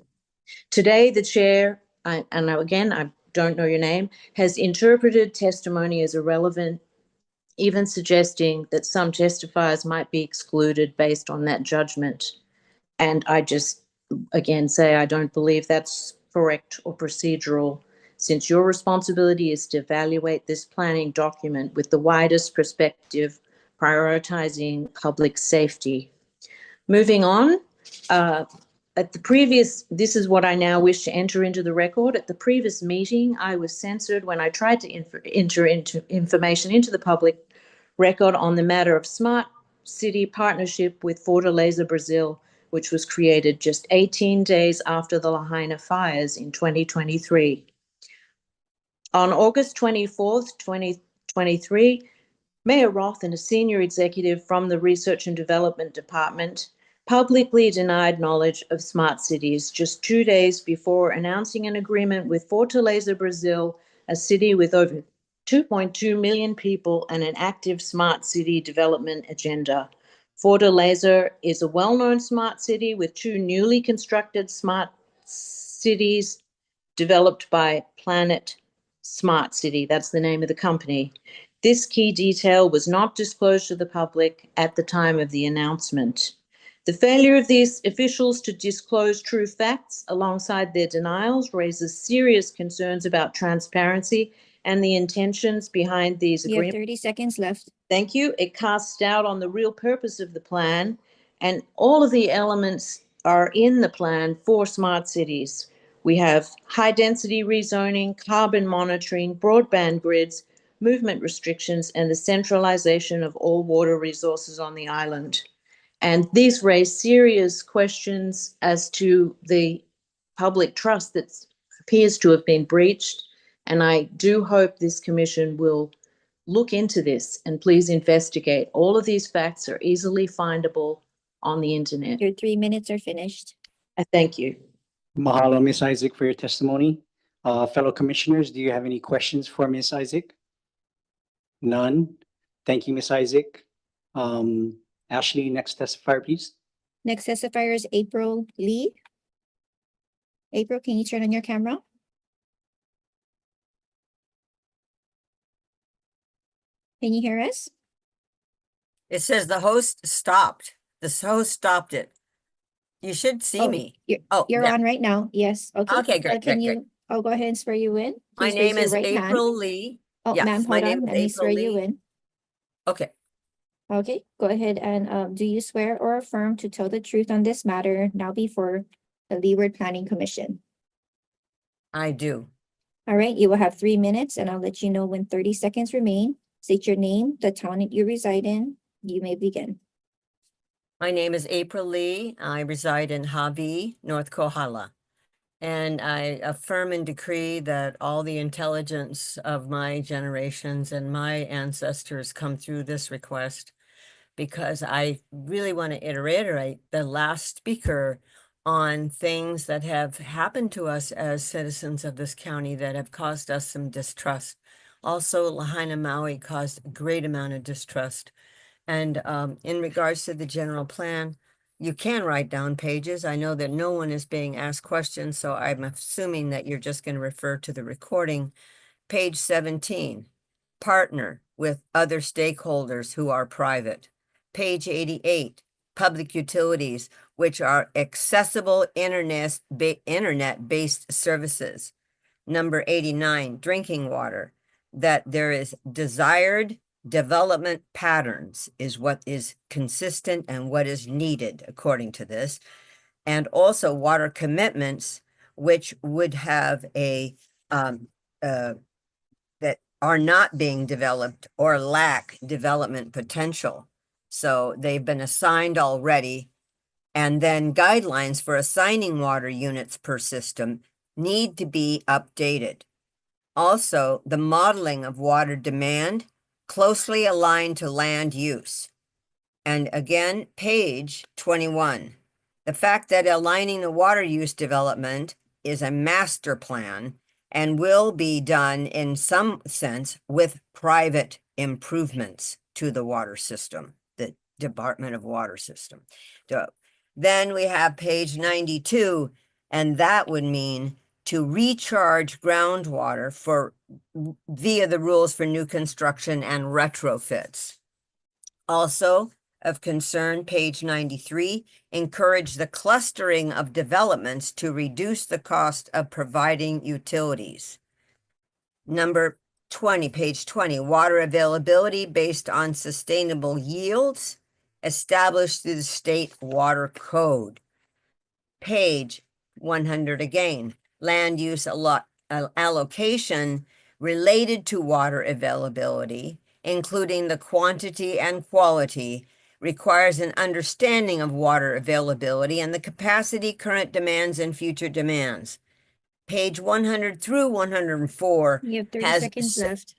Today, the chair, and again, I don't know your name, has interpreted testimony as irrelevant, even suggesting that some testifiers might be excluded based on that judgment. And I just, again, say I don't believe that's correct or procedural, since your responsibility is to evaluate this planning document with the widest perspective, prioritizing public safety. Moving on, at the previous, this is what I now wish to enter into the record. At the previous meeting, I was censored when I tried to enter into information into the public record on the matter of smart city partnership with Fortaleza, Brazil, which was created just 18 days after the Lahaina fires in 2023. On August 24th, 2023, Mayor Roth and a senior executive from the Research and Development Department publicly denied knowledge of smart cities just 2 days before announcing an agreement with Fortaleza, Brazil, a city with over 2.2 million people and an active smart city development agenda. Fortaleza is a well-known smart city with 2 newly constructed smart cities developed by Planet Smart City. That's the name of the company. This key detail was not disclosed to the public at the time of the announcement. The failure of these officials to disclose true facts alongside their denials raises serious concerns about transparency and the intentions behind these agreements. You have 30 seconds left. Thank you. It casts doubt on the real purpose of the plan, and all of the elements are in the plan for smart cities. We have high density rezoning, carbon monitoring, broadband grids, movement restrictions and the centralization of all water resources on the island. And these raise serious questions as to the public trust that appears to have been breached. And I do hope this commission will look into this and please investigate. All of these facts are easily findable on the internet. Your 3 minutes are finished. I thank you. Mahalo, Ms. Isaac, for your testimony. Fellow commissioners, do you have any questions for Ms. Isaac? None. Thank you, Ms. Isaac. Ashley, next testifier, please. Next testifier is April Lee. April, can you turn on your camera? Can you hear us? It says the host stopped. The host stopped it. You should see me. You're there. on right now. Yes. Okay. Okay, great, Can great, you? great. I'll go ahead and swear you in. My Please raise name your is right hand. April Lee. Oh, Yes, ma'am, my hold name on. is Let me swear April you Lee. in. Okay, Okay, go ahead and do you swear or affirm to tell the truth on this matter now before the Leeward Planning Commission? I do. All right, you will have 3 minutes and I'll let you know when 30 seconds remain. State your name, the town that you reside in. You may begin. My name is April Lee. I reside in Hawi, North Kohala. And I affirm and decree that all the intelligence of my generations and my ancestors come through this request, because I really want to reiterate the last speaker on things that have happened to us as citizens of this county that have caused us some distrust. Also, Lahaina Maui caused a great amount of distrust. And in regards to the general plan, you can write down pages. I know that no one is being asked questions, so I'm assuming that you're just going to refer to the recording. Page 17, partner with other stakeholders who are private. Page 88, public utilities, which are accessible internet-based services. Number 89, drinking water, that there is desired development patterns is what is consistent and what is needed according to this. And also water commitments, which would have a, that are not being developed or lack development potential. So they've been assigned already. And then guidelines for assigning water units per system need to be updated. Also, the modeling of water demand closely aligned to land use. And again, page 21. The fact that aligning the water use development is a master plan and will be done in some sense with private improvements to the water system, the Department of Water System. Then we have page 92, and that would mean to recharge groundwater via the rules for new construction and retrofits. Also of concern, page 93, encourage the clustering of developments to reduce the cost of providing utilities. Number 20, page 20, water availability based on sustainable yields established through the state water code. Page 100 again, land use allocation related to water availability, including the quantity and quality, requires an understanding of water availability and the capacity, current demands, and future demands. Page 100 through 104 You have 30 has seconds left.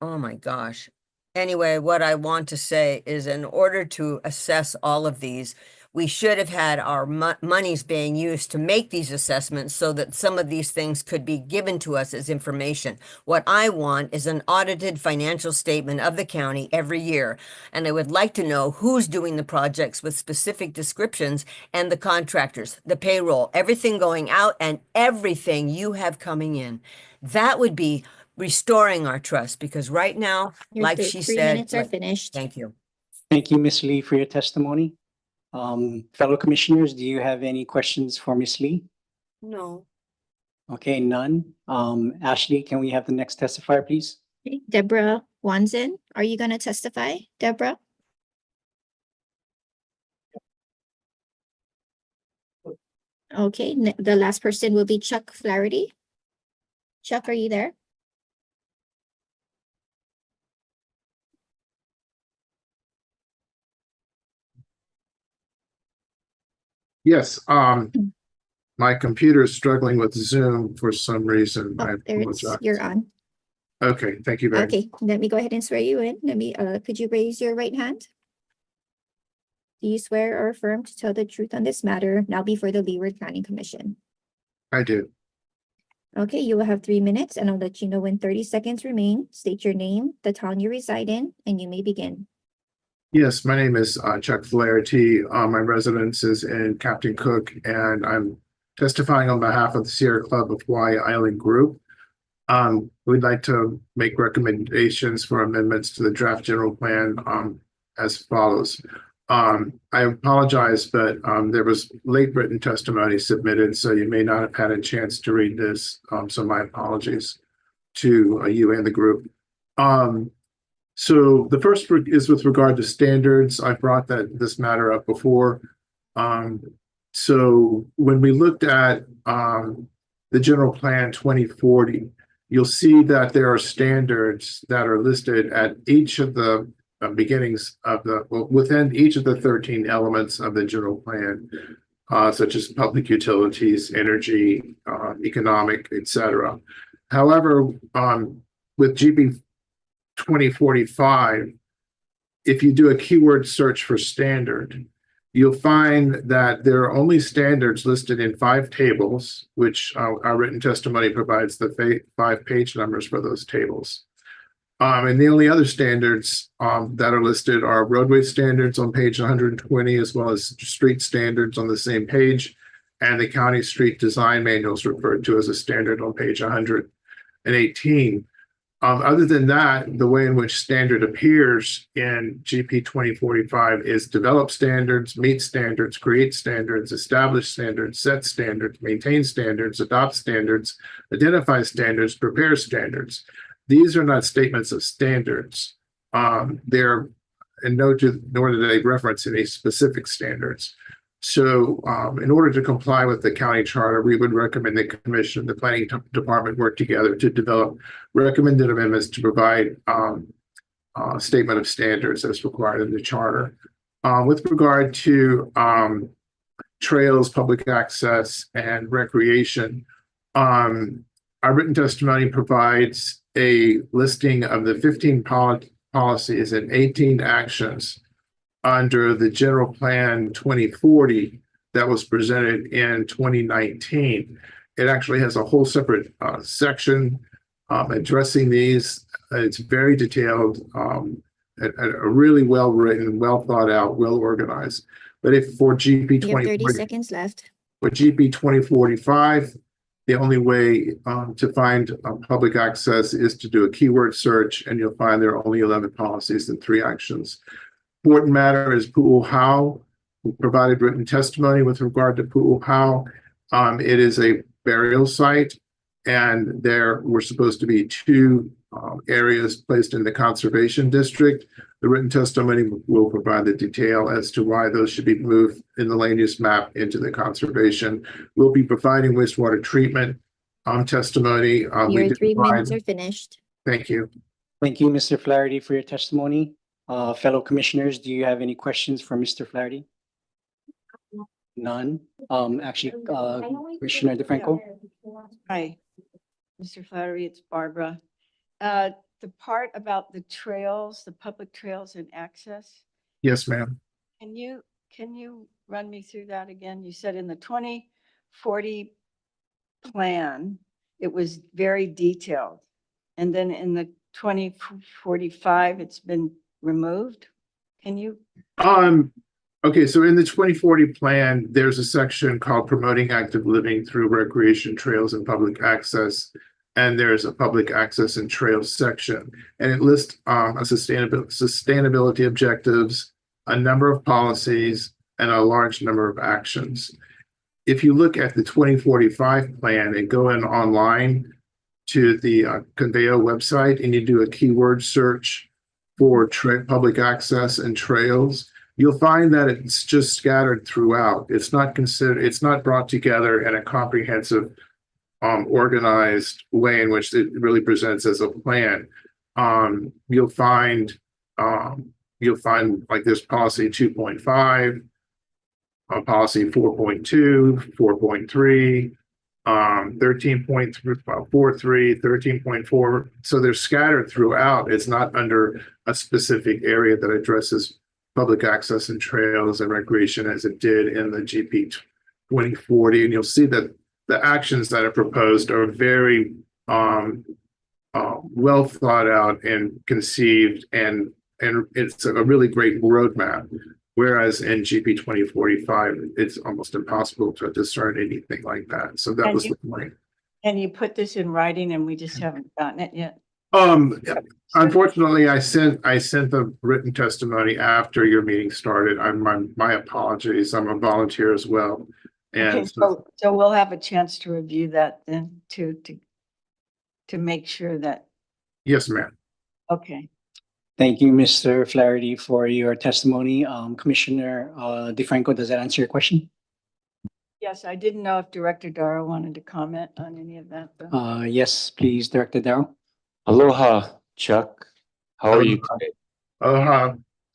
Oh my gosh. Anyway, what I want to say is in order to assess all of these, we should have had our monies being used to make these assessments so that some of these things could be given to us as information. What I want is an audited financial statement of the county every year. And I would like to know who's doing the projects with specific descriptions and the contractors, the payroll, everything going out and everything you have coming in. That would be restoring our trust, because right now, Your like she 3 said, minutes are finished. thank you. Thank you, Ms. Lee, for your testimony. Fellow commissioners, do you have any questions for Ms. Lee? No. Okay, none. Ashley, can we have the next testifier, please? Okay, Deborah Wanzen, are you gonna testify, Deborah? Okay, the last person will be Chuck Flaherty. Chuck, are you there? Yes, my computer is struggling with Zoom for some reason. I There it's, apologize. you're on. Okay, thank you very much. Okay, let me go ahead and swear you in. Could you raise your right hand? Do you swear or affirm to tell the truth on this matter now before the Leeward Planning Commission? I do. Okay, you will have 3 minutes and I'll let you know when 30 seconds remain. State your name, the town you reside in, and you may begin. Yes, my name is Chuck Flaherty. My residence is in Captain Cook, and I'm testifying on behalf of the Sierra Club of Hawaii Island Group. We'd like to make recommendations for amendments to the draft general plan as follows. I apologize, but there was late written testimony submitted, so you may not have had a chance to read this. So my apologies to you and the group. So the first is with regard to standards. I brought this matter up before. So when we looked at the general plan 2040, you'll see that there are standards that are listed at each of the beginnings of within each of the 13 elements of the general plan, such as public utilities, energy, economic, etc. However, with GB 2045, if you do a keyword search for standard, you'll find that there are only standards listed in 5 tables, which our written testimony provides the 5 page numbers for those tables. And the only other standards that are listed are roadway standards on page 120, as well as street standards on the same page, and the county street design manuals referred to as a standard on page 118. Other than that, the way in which standard appears in GP 2045 is develop standards, meet standards, create standards, establish standards, set standards, maintain standards, adopt standards, identify standards, prepare standards. These are not statements of standards. Nor do they reference any specific standards. So in order to comply with the county charter, we would recommend the commission and the planning department work together to develop recommended amendments to provide a statement of standards as required in the charter. With regard to trails, public access, and recreation, our written testimony provides a listing of the 15 policies and 18 actions under the general plan 2040 that was presented in 2019. It actually has a whole separate section addressing these. It's very detailed, a really well written, well thought out, well organized. But if for GP You have 30 seconds left. For GP 2045, the only way to find public access is to do a keyword search, and you'll find there are only 11 policies and 3 actions. Important matter is Pu'uhau, who provided written testimony with regard to Pu'uhau. It is a burial site, and there were supposed to be 2 areas placed in the conservation district. The written testimony will provide the detail as to why those should be moved in the land use map into the conservation. We'll be providing wastewater treatment testimony. Your 3 minutes are finished. Thank you. Thank you, Mr. Flaherty, for your testimony. Fellow commissioners, do you have any questions for Mr. Flaherty? None. Commissioner DeFranco. Hi, Mr. Flaherty, it's Barbara. The part about the trails, the public trails and access, Yes, ma'am. can you run me through that again? You said in the 2040 plan, it was very detailed. And then in the 2045, it's been removed. Can you? Okay, so in the 2040 plan, there's a section called Promoting Active Living Through Recreation, Trails, and Public Access. And there's a public access and trails section. And it lists sustainability objectives, a number of policies, and a large number of actions. If you look at the 2045 plan and go in online to the Conveo website and you do a keyword search for public access and trails, you'll find that it's just scattered throughout. It's not brought together in a comprehensive, organized way in which it really presents as a plan. You'll find like there's policy 2.5, policy 4.2, 4.3, 13.43, 13.4. So they're scattered throughout. It's not under a specific area that addresses public access and trails and recreation as it did in the GP 2040. And you'll see that the actions that are proposed are very well thought out and conceived, and it's a really great roadmap. Whereas in GP 2045, it's almost impossible to discern anything like that. So that was the point. And you put this in writing and we just haven't gotten it yet? Unfortunately, I sent the written testimony after your meeting started. My apologies. I'm a volunteer as well. And Okay, so we'll have a chance to review that then to make sure that. Yes, ma'am. Okay. Thank you, Mr. Flaherty, for your testimony. Commissioner DeFranco, does that answer your question? Yes, I didn't know if Director Darrow wanted to comment on any of that, though. Yes, please, Director Darrow. Aloha, Chuck. How are you today? Aloha,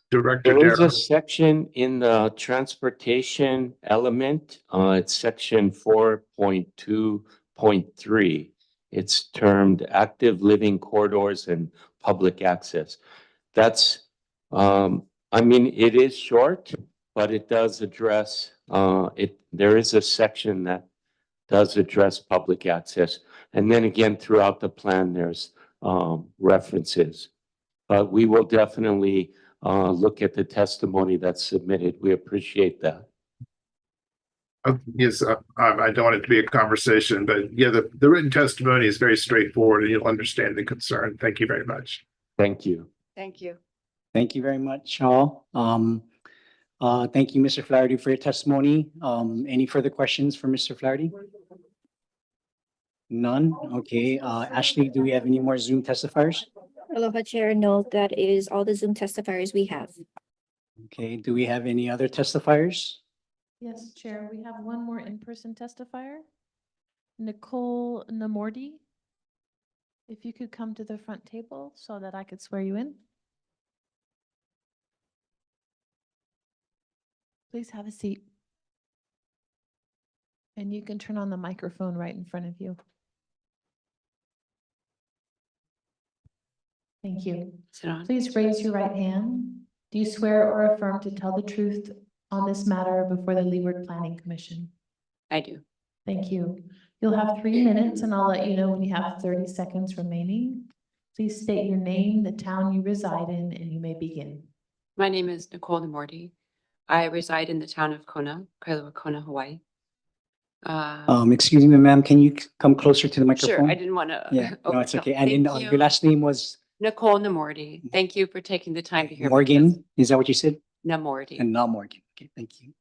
Director There is Darrow. a section in the transportation element. It's section 4.2.3. It's termed active living corridors and public access. That's, I mean, it is short, but it does address, there is a section that does address public access. And then again, throughout the plan, there's references. But we will definitely look at the testimony that's submitted. We appreciate that. Yes, I don't want it to be a conversation, but yeah, the written testimony is very straightforward and you'll understand the concern. Thank you very much. Thank you. Thank you. Thank you very much, all. Thank you, Mr. Flaherty, for your testimony. Any further questions for Mr. Flaherty? None? Okay. Ashley, do we have any more Zoom testifiers? Aloha Chair, no, that is all the Zoom testifiers we have. Okay. Do we have any other testifiers? Yes, Chair, we have one more in-person testifier, Nicole Namordi. If you could come to the front table so that I could swear you in. Please have a seat. And you can turn on the microphone right in front of you. Thank you. Please raise your right hand. Do you swear or affirm to tell the truth on this matter before the Leeward Planning Commission? I do. Thank you. You'll have 3 minutes and I'll let you know when you have 30 seconds remaining. Please state your name, the town you reside in, and you may begin. My name is Nicole Namordi. I reside in the town of Kona, Kailua Kona, Hawaii. Excuse me, ma'am, can you come closer to the microphone? Sure, I didn't want to. Yeah, no, it's okay. And Thank your you. last name was Nicole Namordi. Thank you for taking the time to hear. Morgan? Is that what you said? Namordi. And not Morgan. Okay, thank you.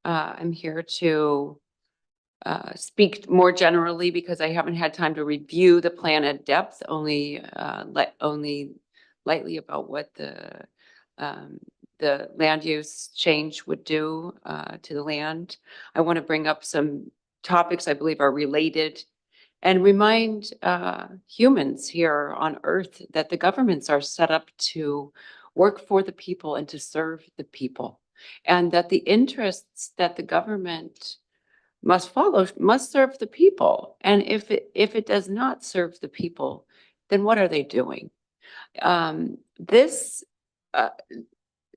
I'm here to speak more generally because I haven't had time to review the plan at depth, only lightly about what the land use change would do to the land. I want to bring up some topics I believe are related and remind humans here on Earth that the governments are set up to work for the people and to serve the people, and that the interests that the government must follow must serve the people. And if it does not serve the people, then what are they doing? This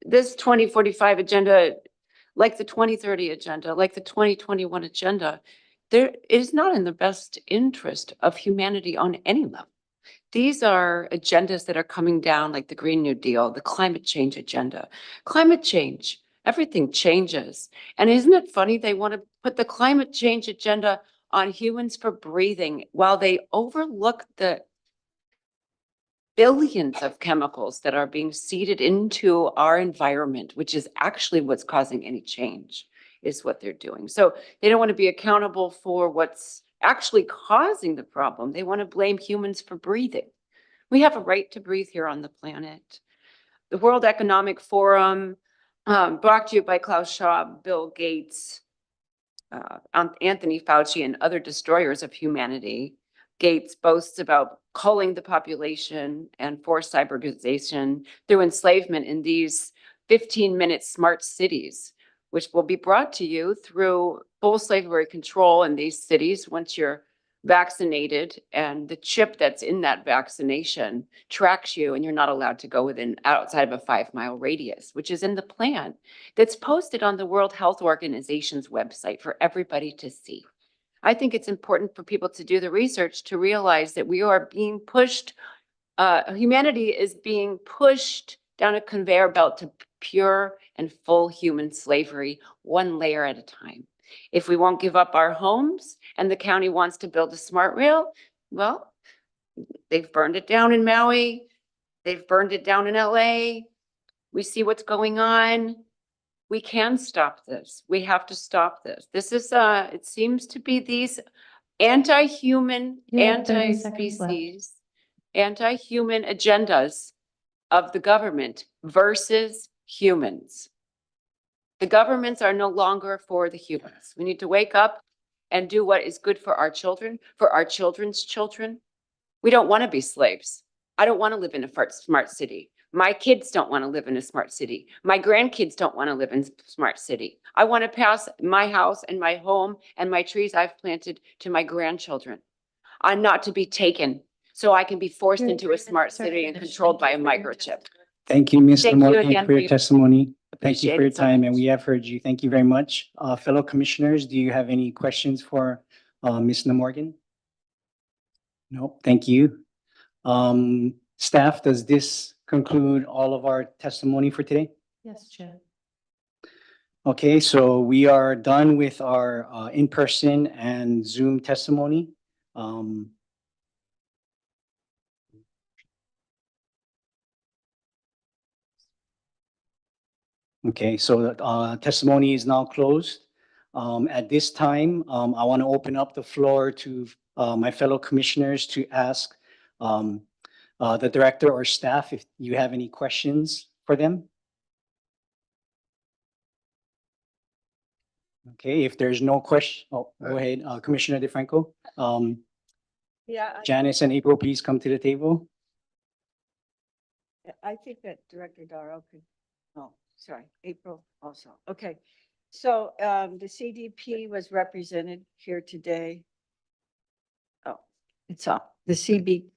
2045 agenda, like the 2030 agenda, like the 2021 agenda, there is not in the best interest of humanity on any level. These are agendas that are coming down like the Green New Deal, the climate change agenda. Climate change, everything changes. And isn't it funny they want to put the climate change agenda on humans for breathing while they overlook the billions of chemicals that are being seeded into our environment, which is actually what's causing any change, is what they're doing. So they don't want to be accountable for what's actually causing the problem. They want to blame humans for breathing. We have a right to breathe here on the planet. The World Economic Forum, brought to you by Klaus Schwab, Bill Gates, Anthony Fauci, and other destroyers of humanity. Gates boasts about culling the population and forced cyberization through enslavement in these 15-minute smart cities which will be brought to you through full slavery control in these cities once you're vaccinated, and the chip that's in that vaccination tracks you and you're not allowed to go outside of a 5-mile radius, which is in the plan that's posted on the World Health Organization's website for everybody to see. I think it's important for people to do the research to realize that we are being pushed, humanity is being pushed down a conveyor belt to pure and full human slavery, one layer at a time. If we won't give up our homes and the county wants to build a smart rail, well, they've burned it down in Maui. They've burned it down in LA. We see what's going on. We can stop this. We have to stop this. This is, it seems to be these anti-human, You have 30 seconds left. anti-species, anti-human agendas of the government versus humans. The governments are no longer for the humans. We need to wake up and do what is good for our children, for our children's children. We don't want to be slaves. I don't want to live in a smart city. My kids don't want to live in a smart city. My grandkids don't want to live in a smart city. I want to pass my house and my home and my trees I've planted to my grandchildren. I'm not to be taken so I can be forced into a smart city and controlled by a microchip. Thank you, Ms. Thank you Morgan, again for your testimony. Thank you Appreciate for your it so time, much. and we have heard you. Thank you very much. Fellow commissioners, do you have any questions for Ms. Morgan? No, thank you. Staff, does this conclude all of our testimony for today? Yes, Chair. Okay, so we are done with our in-person and Zoom testimony. Okay, so testimony is now closed. At this time, I want to open up the floor to my fellow commissioners to ask the director or staff if you have any questions for them. Okay, if there's no question, go ahead, Commissioner DeFranco. Yeah, Janice and April, please come to the table. I think that Director Darrow could, oh, sorry, April also. Okay. So the CDP was represented here today. Oh, it's up. The CDP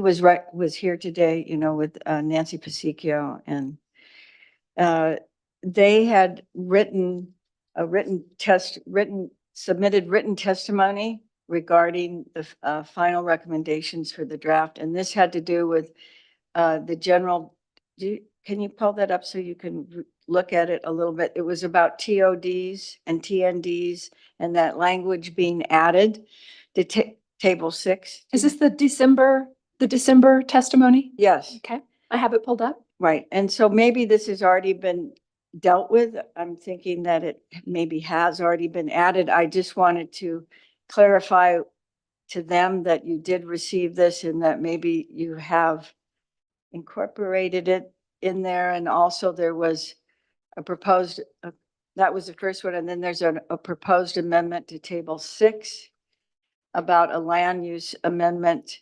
was here today, you know, with Nancy Pasicchio, and they had submitted written testimony regarding the final recommendations for the draft. And this had to do with the general, can you pull that up so you can look at it a little bit? It was about TODs and TNDs and that language being added to table 6. Is this the December testimony? Yes. Okay, I have it pulled up. Right. And so maybe this has already been dealt with. I'm thinking that it maybe has already been added. I just wanted to clarify to them that you did receive this and that maybe you have incorporated it in there. And also there was a proposed, that was the first one. And then there's a proposed amendment to table 6 about a land use amendment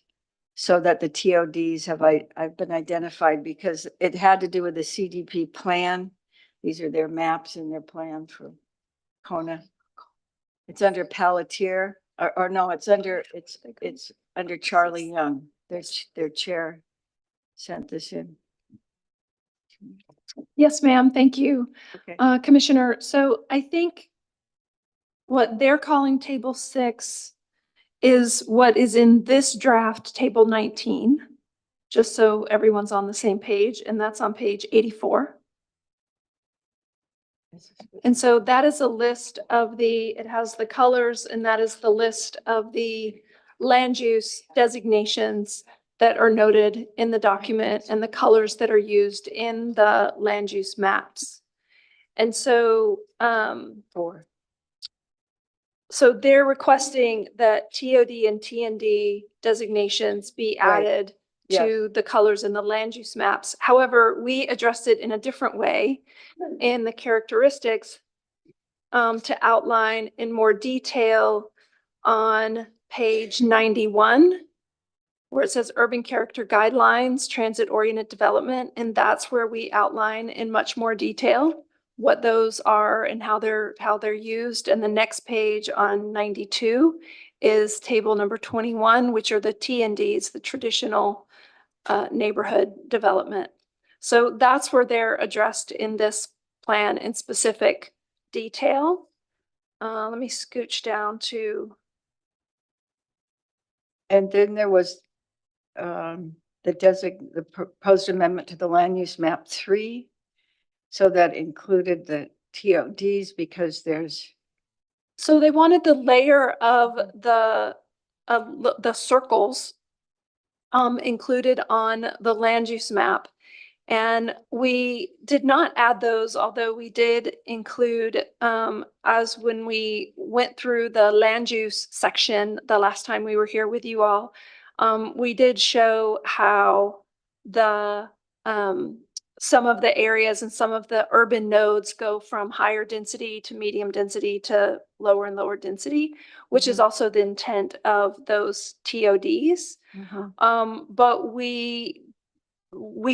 so that the TODs have been identified because it had to do with the CDP plan. These are their maps and their plan for Kona. It's under Pelletier, or no, it's under Charlie Young. Their chair sent this in. Yes, ma'am. Thank you, Okay. Commissioner. So I think what they're calling table 6 is what is in this draft, table 19, just so everyone's on the same page, and that's on page 84. And so that is a list of it has the colors, and that is the list of the land use designations that are noted in the document and the colors that are used in the land use maps. And so, so they're requesting that TOD and TND designations be added to the colors in the land use maps. However, we addressed it in a different way in the characteristics to outline in more detail on page 91, where it says urban character guidelines, transit oriented development. And that's where we outline in much more detail what those are and how they're used. And the next page on 92 is table number 21, which are the T&Ds, the traditional neighborhood development. So that's where they're addressed in this plan in specific detail. Let me scooch down to. And then there was the proposed amendment to the land use map 3. So that included the TODs because there's. So they wanted the layer of the circles included on the land use map. And we did not add those, although we did include, as when we went through the land use section the last time we were here with you all, we did show how the some of the areas and some of the urban nodes go from higher density to medium density to lower and lower density, which is also the intent of those TODs. But we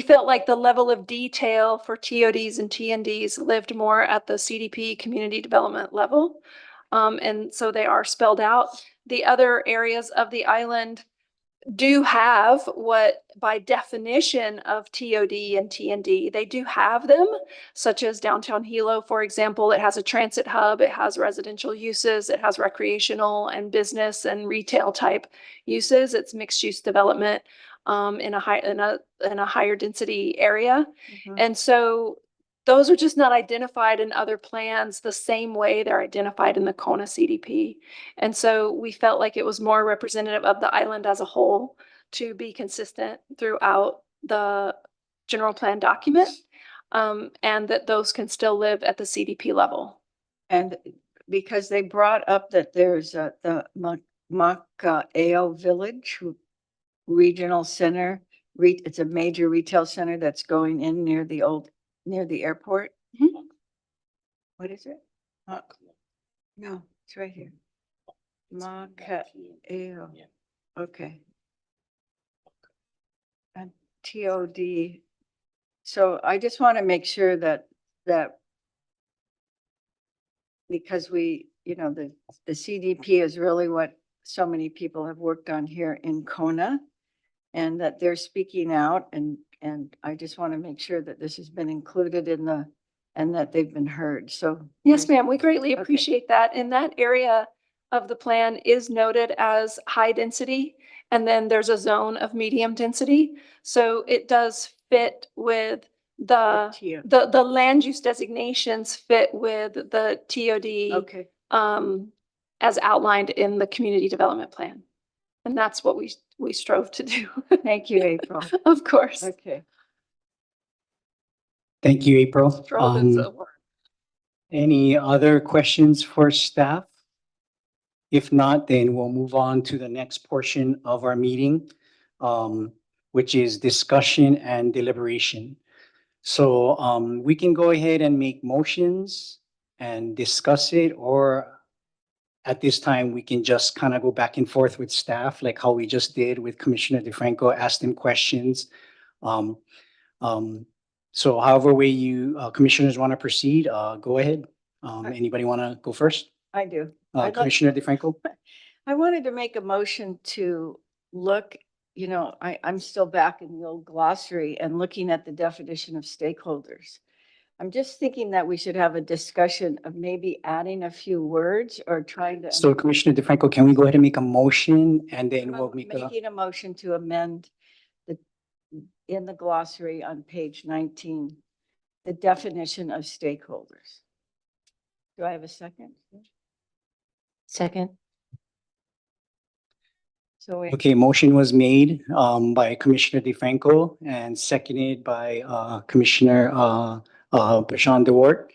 felt like the level of detail for TODs and TNDs lived more at the CDP community development level. And so they are spelled out. The other areas of the island do have what by definition of TOD and TND, they do have them, such as downtown Hilo, for example. It has a transit hub, it has residential uses, it has recreational and business and retail type uses. It's mixed use development in a higher density area. And so those are just not identified in other plans the same way they're identified in the Kona CDP. And so we felt like it was more representative of the island as a whole to be consistent throughout the general plan document, and that those can still live at the CDP level. And because they brought up that there's the Maka'eo Village Regional Center, it's a major retail center that's going in near the airport. What is it? No, it's right here. Maka'eo. Okay. And TOD. So I just want to make sure that because the CDP is really what so many people have worked on here in Kona, and that they're speaking out, and I just want to make sure that this has been included and that they've been heard. So yes, ma'am, we greatly appreciate that. And that area of the plan is noted as high density, and then there's a zone of medium density. So it does fit with the land use designations fit with the TOD as outlined in the community development plan. And that's what we strove to do. Thank you, April. Of course. Okay. Thank you, April. Strove is a word. Any other questions for staff? If not, then we'll move on to the next portion of our meeting, which is discussion and deliberation. So we can go ahead and make motions and discuss it, or at this time, we can just kind of go back and forth with staff, like how we just did with Commissioner DeFranco, ask them questions. So however way you commissioners want to proceed, go ahead. Anybody want to go first? I do. Commissioner DeFranco? I wanted to make a motion to look, I'm still back in the old glossary and looking at the definition of stakeholders. I'm just thinking that we should have a discussion of maybe adding a few words or trying to. So Commissioner DeFranco, can we go ahead and make a motion and then we'll make making a motion to amend in the glossary on page 19, the definition of stakeholders. Do I have a second? Second. So Okay, motion was made by Commissioner DeFranco and seconded by Commissioner Bashan DeWart.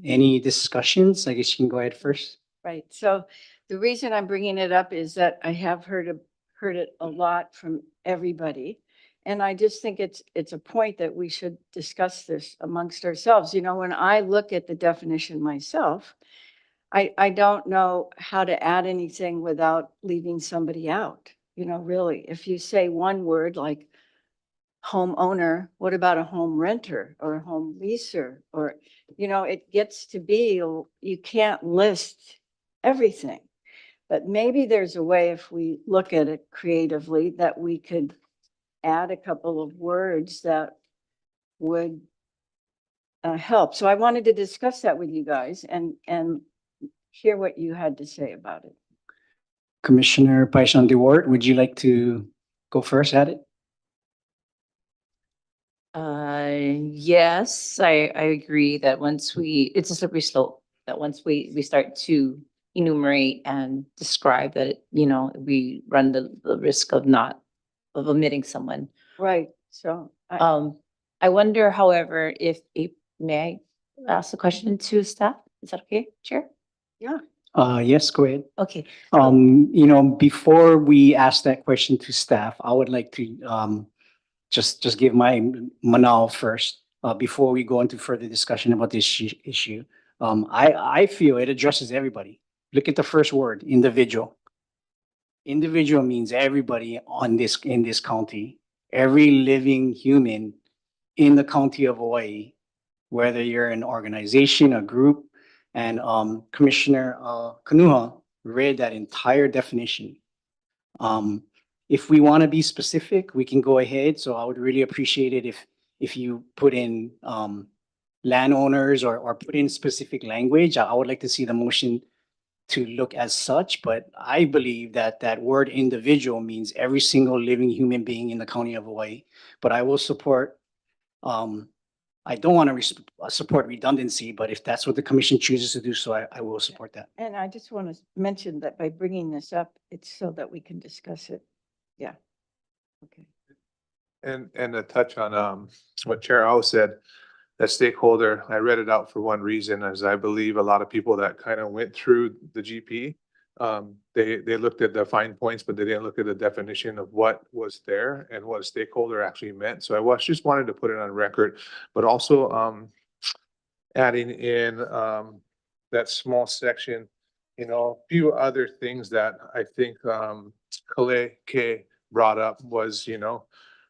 Any discussions? I guess you can go ahead first. right. So the reason I'm bringing it up is that I have heard it a lot from everybody. And I just think it's a point that we should discuss this amongst ourselves. When I look at the definition myself, I don't know how to add anything without leaving somebody out. Really, if you say one word like homeowner, what about a home renter or a home leaser? Or, it gets to be, you can't list everything. But maybe there's a way, if we look at it creatively, that we could add a couple of words that would help. So I wanted to discuss that with you guys and hear what you had to say about it. Commissioner Paishon Leeward, would you like to go first at it? Yes, I agree that it's a slippery slope, that once we start to enumerate and describe that, we run the risk of omitting someone. Right, so. I wonder, however, may I ask a question to staff? Is that okay, Chair? Yeah. Yes, go ahead. Okay. Before we ask that question to staff, I would like to just give my manal first before we go into further discussion about this issue. I feel it addresses everybody. Look at the first word, individual. Individual means everybody in this county, every living human in the county of Hawaii, whether you're an organization, a group, and Commissioner Kanuha read that entire definition. If we want to be specific, we can go ahead. So I would really appreciate it if you put in landowners or put in specific language. I would like to see the motion to look as such, but I believe that word individual means every single living human being in the county of Hawaii. But I will support, I don't want to support redundancy, but if that's what the commission chooses to do, so I will support that. And I just want to mention that by bringing this up, it's so that we can discuss it. Yeah. Okay. And to touch on what Chair O said, that stakeholder, I read it out for one reason, as I believe a lot of people that kind of went through the GP, they looked at the fine points, but they didn't look at the definition of what was there and what a stakeholder actually meant. So I just wanted to put it on record, but also adding in that small section, a few other things that I think Kale K brought up was,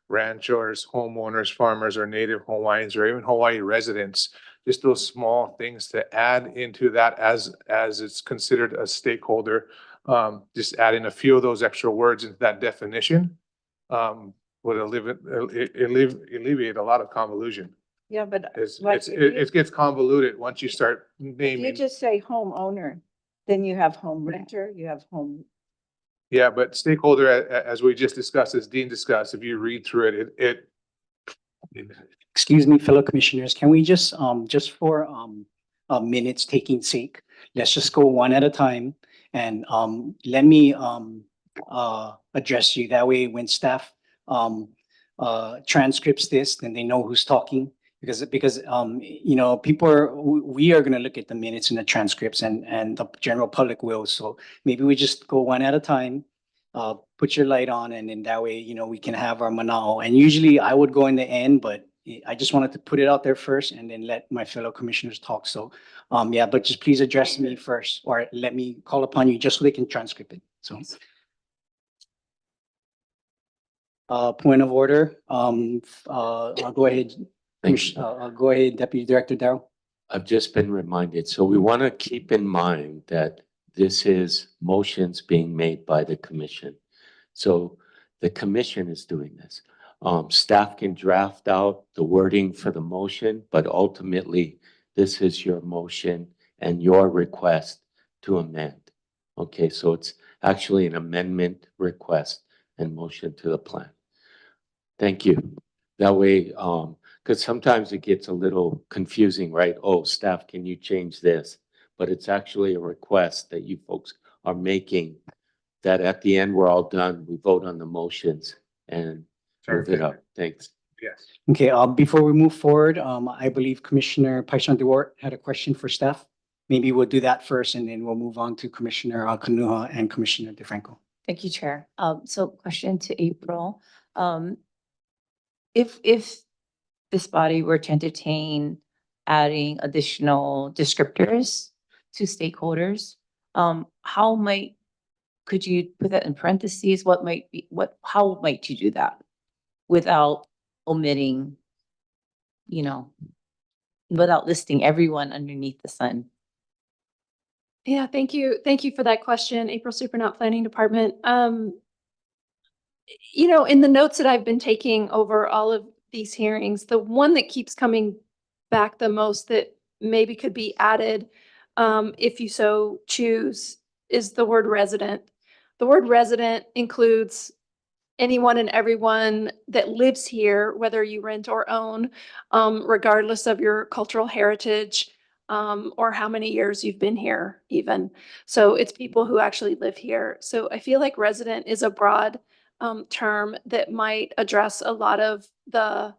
ranchers, homeowners, farmers, or native Hawaiians, or even Hawaii residents, just those small things to add into that as it's considered a stakeholder. Just adding a few of those extra words into that definition would alleviate a lot of convolution. Yeah, but It gets convoluted once you start if naming. you just say homeowner, then you have home renter, you have home. Yeah, but stakeholder, as we just discussed, as Dean discussed, if you read through it, Excuse me, fellow commissioners, can we just for minutes taking sake, let's just go one at a time and let me address you. That way, when staff transcripts this, then they know who's talking. Because we are going to look at the minutes and the transcripts, and the general public will. So maybe we just go one at a time, put your light on, and then that way, we can have our manao. And usually I would go in the end, but I just wanted to put it out there first and then let my fellow commissioners talk. So, yeah, but just please address me first, or let me call upon you just so they can transcript it. So. Point of order. I'll go ahead. Go ahead, Deputy Director Darrell. I've just been reminded. So we want to keep in mind that this is motions being made by the commission. So the commission is doing this. Staff can draft out the wording for the motion, but ultimately this is your motion and your request to amend. Okay, so it's actually an amendment request and motion to the plan. Thank you. That way, because sometimes it gets a little confusing, right? Oh, staff, can you change this? But it's actually a request that you folks are making, that at the end, we're all done. We vote on the motions and move it up. Thanks. Yes. Okay, before we move forward, I believe Commissioner Paishon Dewart had a question for staff. Maybe we'll do that first, and then we'll move on to Commissioner Kanuha and Commissioner DeFranco. Thank you, Chair. So question to April. If this body were to entertain adding additional descriptors to stakeholders, could you put that in parentheses? How might you do that without omitting, without listing everyone underneath the sun? Yeah, thank you. Thank you for that question, April Supernaut Planning Department. In the notes that I've been taking over all of these hearings, the one that keeps coming back the most that maybe could be added, if you so choose, is the word resident. The word resident includes anyone and everyone that lives here, whether you rent or own, regardless of your cultural heritage, or how many years you've been here even. So it's people who actually live here. So I feel like resident is a broad term that might address a lot of the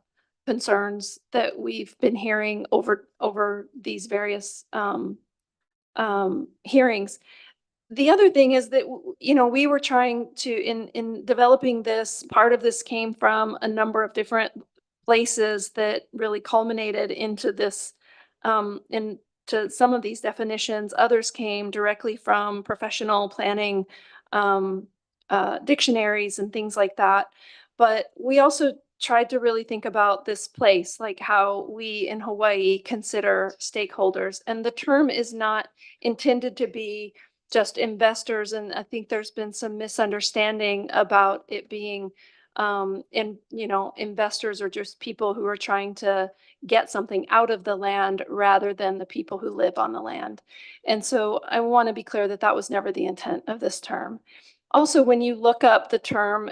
concerns that we've been hearing over these various hearings. The other thing is that, we were trying to, in developing this, part of this came from a number of different places that really culminated into this, into some of these definitions. Others came directly from professional planning dictionaries and things like that. But we also tried to really think about this place, like how we in Hawaii consider stakeholders. And the term is not intended to be just investors. And I think there's been some misunderstanding about it being investors are just people who are trying to get something out of the land rather than the people who live on the land. And so I want to be clear that that was never the intent of this term. Also, when you look up the term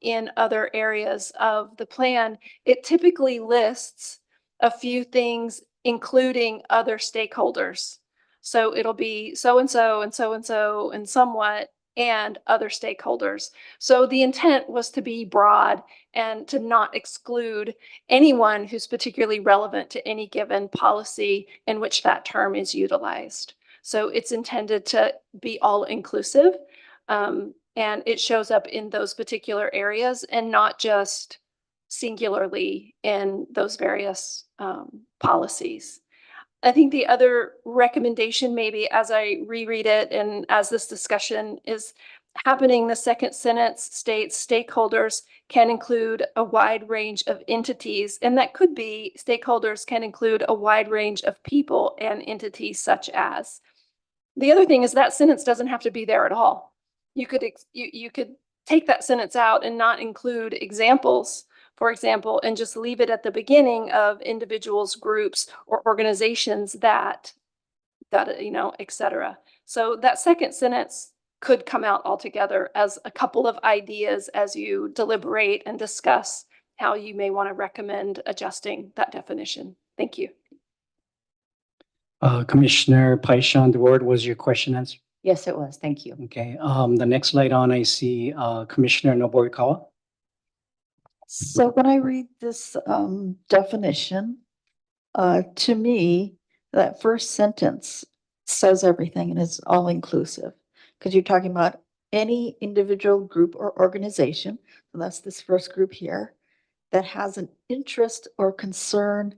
in other areas of the plan, it typically lists a few things, including other stakeholders. So it'll be so-and-so and so-and-so and somewhat and other stakeholders. So the intent was to be broad and to not exclude anyone who's particularly relevant to any given policy in which that term is utilized. So it's intended to be all inclusive. And it shows up in those particular areas and not just singularly in those various policies. I think the other recommendation, maybe as I reread it and as this discussion is happening, the second sentence states stakeholders can include a wide range of entities, and that could be stakeholders can include a wide range of people and entities such as. The other thing is that sentence doesn't have to be there at all. You could take that sentence out and not include examples, for example, and just leave it at the beginning of individuals, groups, or organizations that et cetera. So that second sentence could come out altogether as a couple of ideas as you deliberate and discuss how you may want to recommend adjusting that definition. Thank you. Commissioner Paishon, the word was your question answered? Yes, it was. Thank you. Okay, the next light on, I see Commissioner Noborikawa. So when I read this definition, to me, that first sentence says everything and is all inclusive because you're talking about any individual, group, or organization. So that's this first group here that has an interest or concern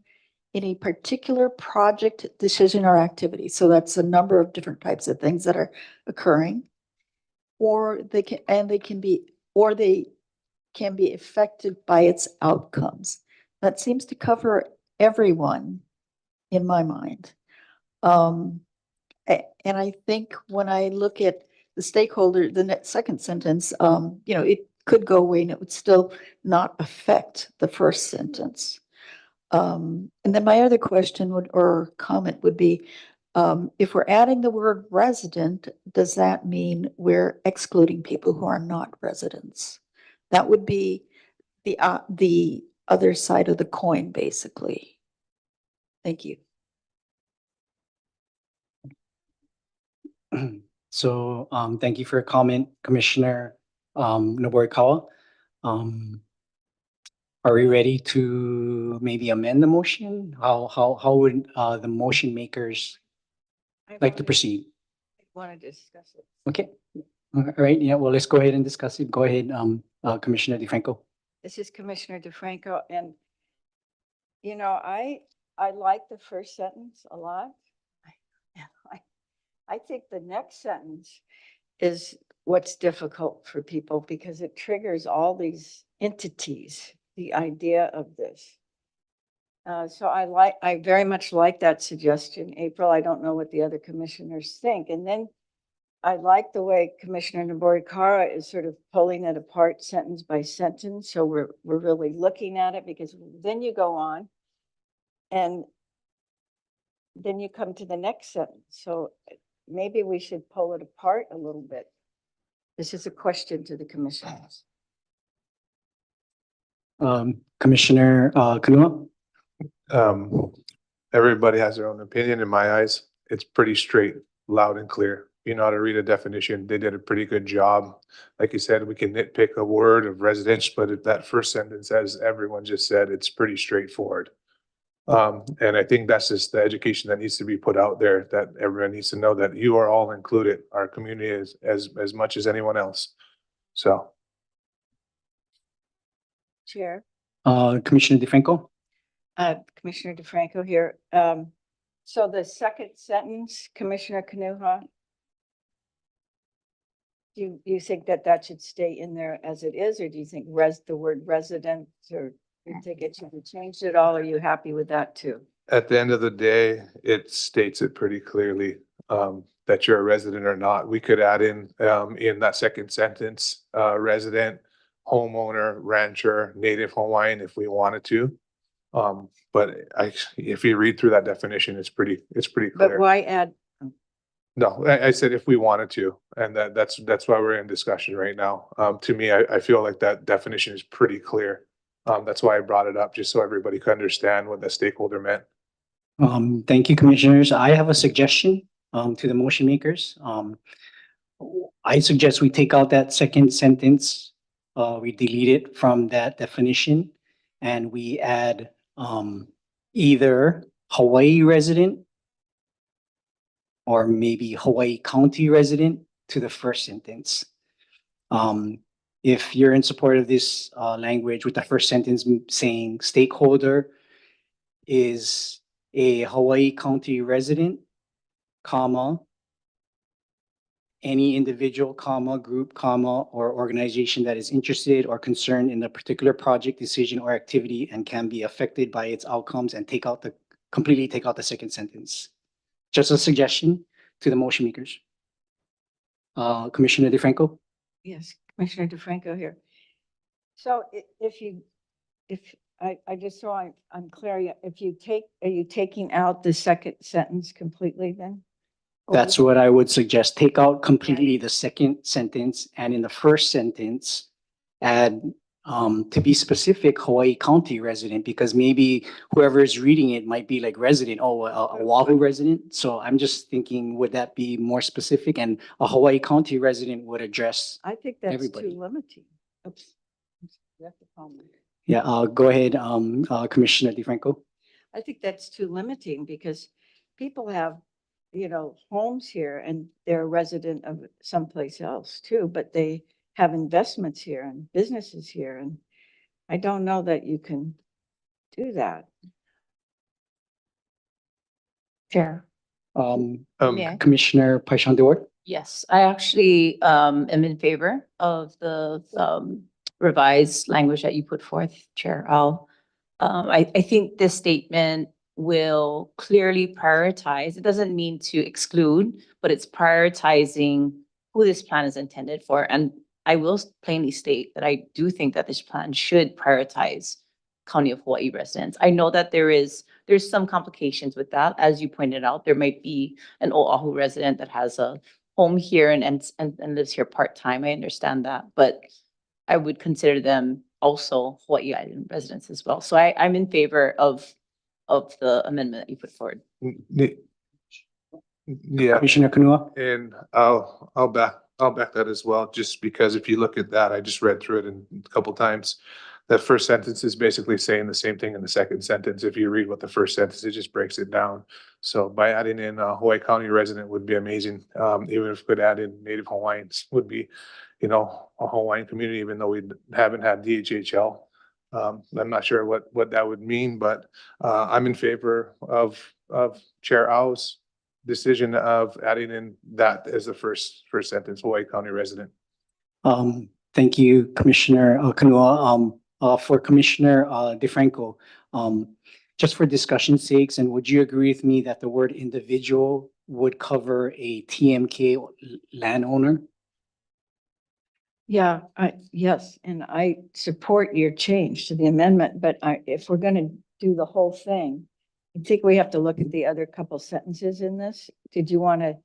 in a particular project, decision, or activity. So that's a number of different types of things that are occurring, or they can be affected by its outcomes. That seems to cover everyone in my mind. And I think when I look at the stakeholder, the second sentence, it could go away and it would still not affect the first sentence. And then my other question or comment would be, if we're adding the word resident, does that mean we're excluding people who are not residents? That would be the other side of the coin, basically. Thank you. So thank you for your comment, Commissioner Noborikawa. Are we ready to maybe amend the motion? How would the motion makers like to proceed? I want to discuss it. Okay. All right. Yeah. Well, let's go ahead and discuss it. Go ahead, Commissioner DeFranco. This is Commissioner DeFranco, and I like the first sentence a lot. I think the next sentence is what's difficult for people because it triggers all these entities the idea of this. So I very much like that suggestion, April. I don't know what the other commissioners think. And then I like the way Commissioner Naborikara is sort of pulling it apart sentence by sentence. So we're really looking at it, because then you go on and then you come to the next sentence. So maybe we should pull it apart a little bit. This is a question to the commissioners. Commissioner Kanua? Everybody has their own opinion. In my eyes, it's pretty straight, loud and clear. You know how to read a definition. They did a pretty good job. Like you said, we can nitpick a word of residence, but if that first sentence, as everyone just said, it's pretty straightforward. And I think that's just the education that needs to be put out there, that everyone needs to know that you are all included. Our community is as much as anyone else. So. Chair. Commissioner DeFranco? Commissioner DeFranco here. So the second sentence, Commissioner Kanuha, do you think that should stay in there as it is, or do you think the word resident, or you think it should be changed at all? Are you happy with that too? At the end of the day, it states it pretty clearly, that you're a resident or not. We could add in that second sentence, resident, homeowner, rancher, native Hawaiian if we wanted to. But if you read through that definition, it's pretty clear. But why add? No, I said if we wanted to, and that's why we're in discussion right now. To me, I feel like that definition is pretty clear. That's why I brought it up, just so everybody could understand what the stakeholder meant. Thank you, commissioners. I have a suggestion to the motion makers. I suggest we take out that second sentence. We delete it from that definition, and we add either Hawaii resident or maybe Hawaii County resident to the first sentence. If you're in support of this language, with the first sentence saying stakeholder is a Hawaii County resident, comma, any individual, comma, group, comma, or organization that is interested or concerned in a particular project, decision, or activity and can be affected by its outcomes, and completely take out the second sentence. Just a suggestion to the motion makers. Commissioner DeFranco? Yes, Commissioner DeFranco here. So I just so I'm clear, are you taking out the second sentence completely then? That's what I would suggest. Take out completely the second sentence, and in the first sentence, add, to be specific, Hawaii County resident, because maybe whoever is reading it might be like resident, a Oahu resident. So I'm just thinking, would that be more specific? And a Hawaii County resident would address I think that's everybody. too limiting. Oops. You have to comment. Yeah, go ahead, Commissioner DeFranco. I think that's too limiting, because people have, homes here and they're a resident of someplace else too, but they have investments here and businesses here. And I don't know that you can do that. Chair. Commissioner Paishan-Dewar? Yes, I actually am in favor of the revised language that you put forth, Chair. I think this statement will clearly prioritize. It doesn't mean to exclude, but it's prioritizing who this plan is intended for. And I will plainly state that I do think that this plan should prioritize County of Hawaii residents. I know that there's some complications with that. As you pointed out, there might be an Oahu resident that has a home here and lives here part-time. I understand that, but I would consider them also Hawaii Island residents as well. So I'm in favor of the amendment that you put forward. Yeah. Commissioner Kanua? And I'll back that as well, just because if you look at that, I just read through it a couple times. That first sentence is basically saying the same thing in the second sentence. If you read what the first sentence, it just breaks it down. So by adding in a Hawaii County resident would be amazing. Even if we could add in Native Hawaiians, would be, a Hawaiian community, even though we haven't had DHHL. I'm not sure what that would mean, but I'm in favor of Chair Au's decision of adding in that as the first sentence, Hawaii County resident. Thank you, Commissioner Kanua. for Commissioner DeFranco, just for discussion's sakes, and would you agree with me that the word individual would cover a TMK landowner? Yeah, yes, and I support your change to the amendment, but if we're gonna do the whole thing, I think we have to look at the other couple sentences in this. Did you want to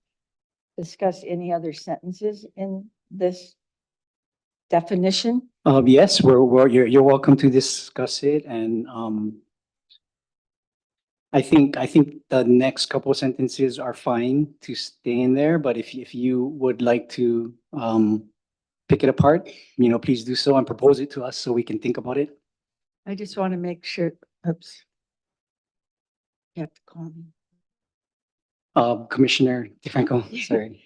discuss any other sentences in this definition? Yes, you're welcome to discuss it, and I think the next couple of sentences are fine to stay in there, but if you would like to pick it apart, please do so and propose it to us so we can think about it. I just want to make sure, oops. You have to call me. Commissioner DeFranco, sorry.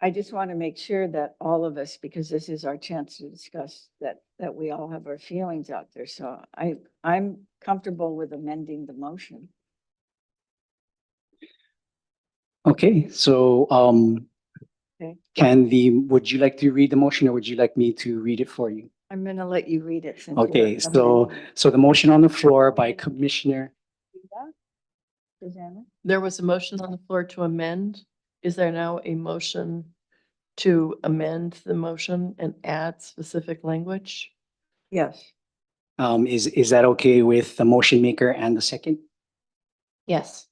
I just want to make sure that all of us, because this is our chance to discuss that we all have our feelings out there. So I'm comfortable with amending the motion. Okay, so Okay. would you like to read the motion or would you like me to read it for you? I'm going to let you read it since. Okay, you're so the motion on the floor by Commissioner. Susanna? There was a motion on the floor to amend. Is there now a motion to amend the motion and add specific language? Yes. Is that okay with the motion maker and the second? Yes.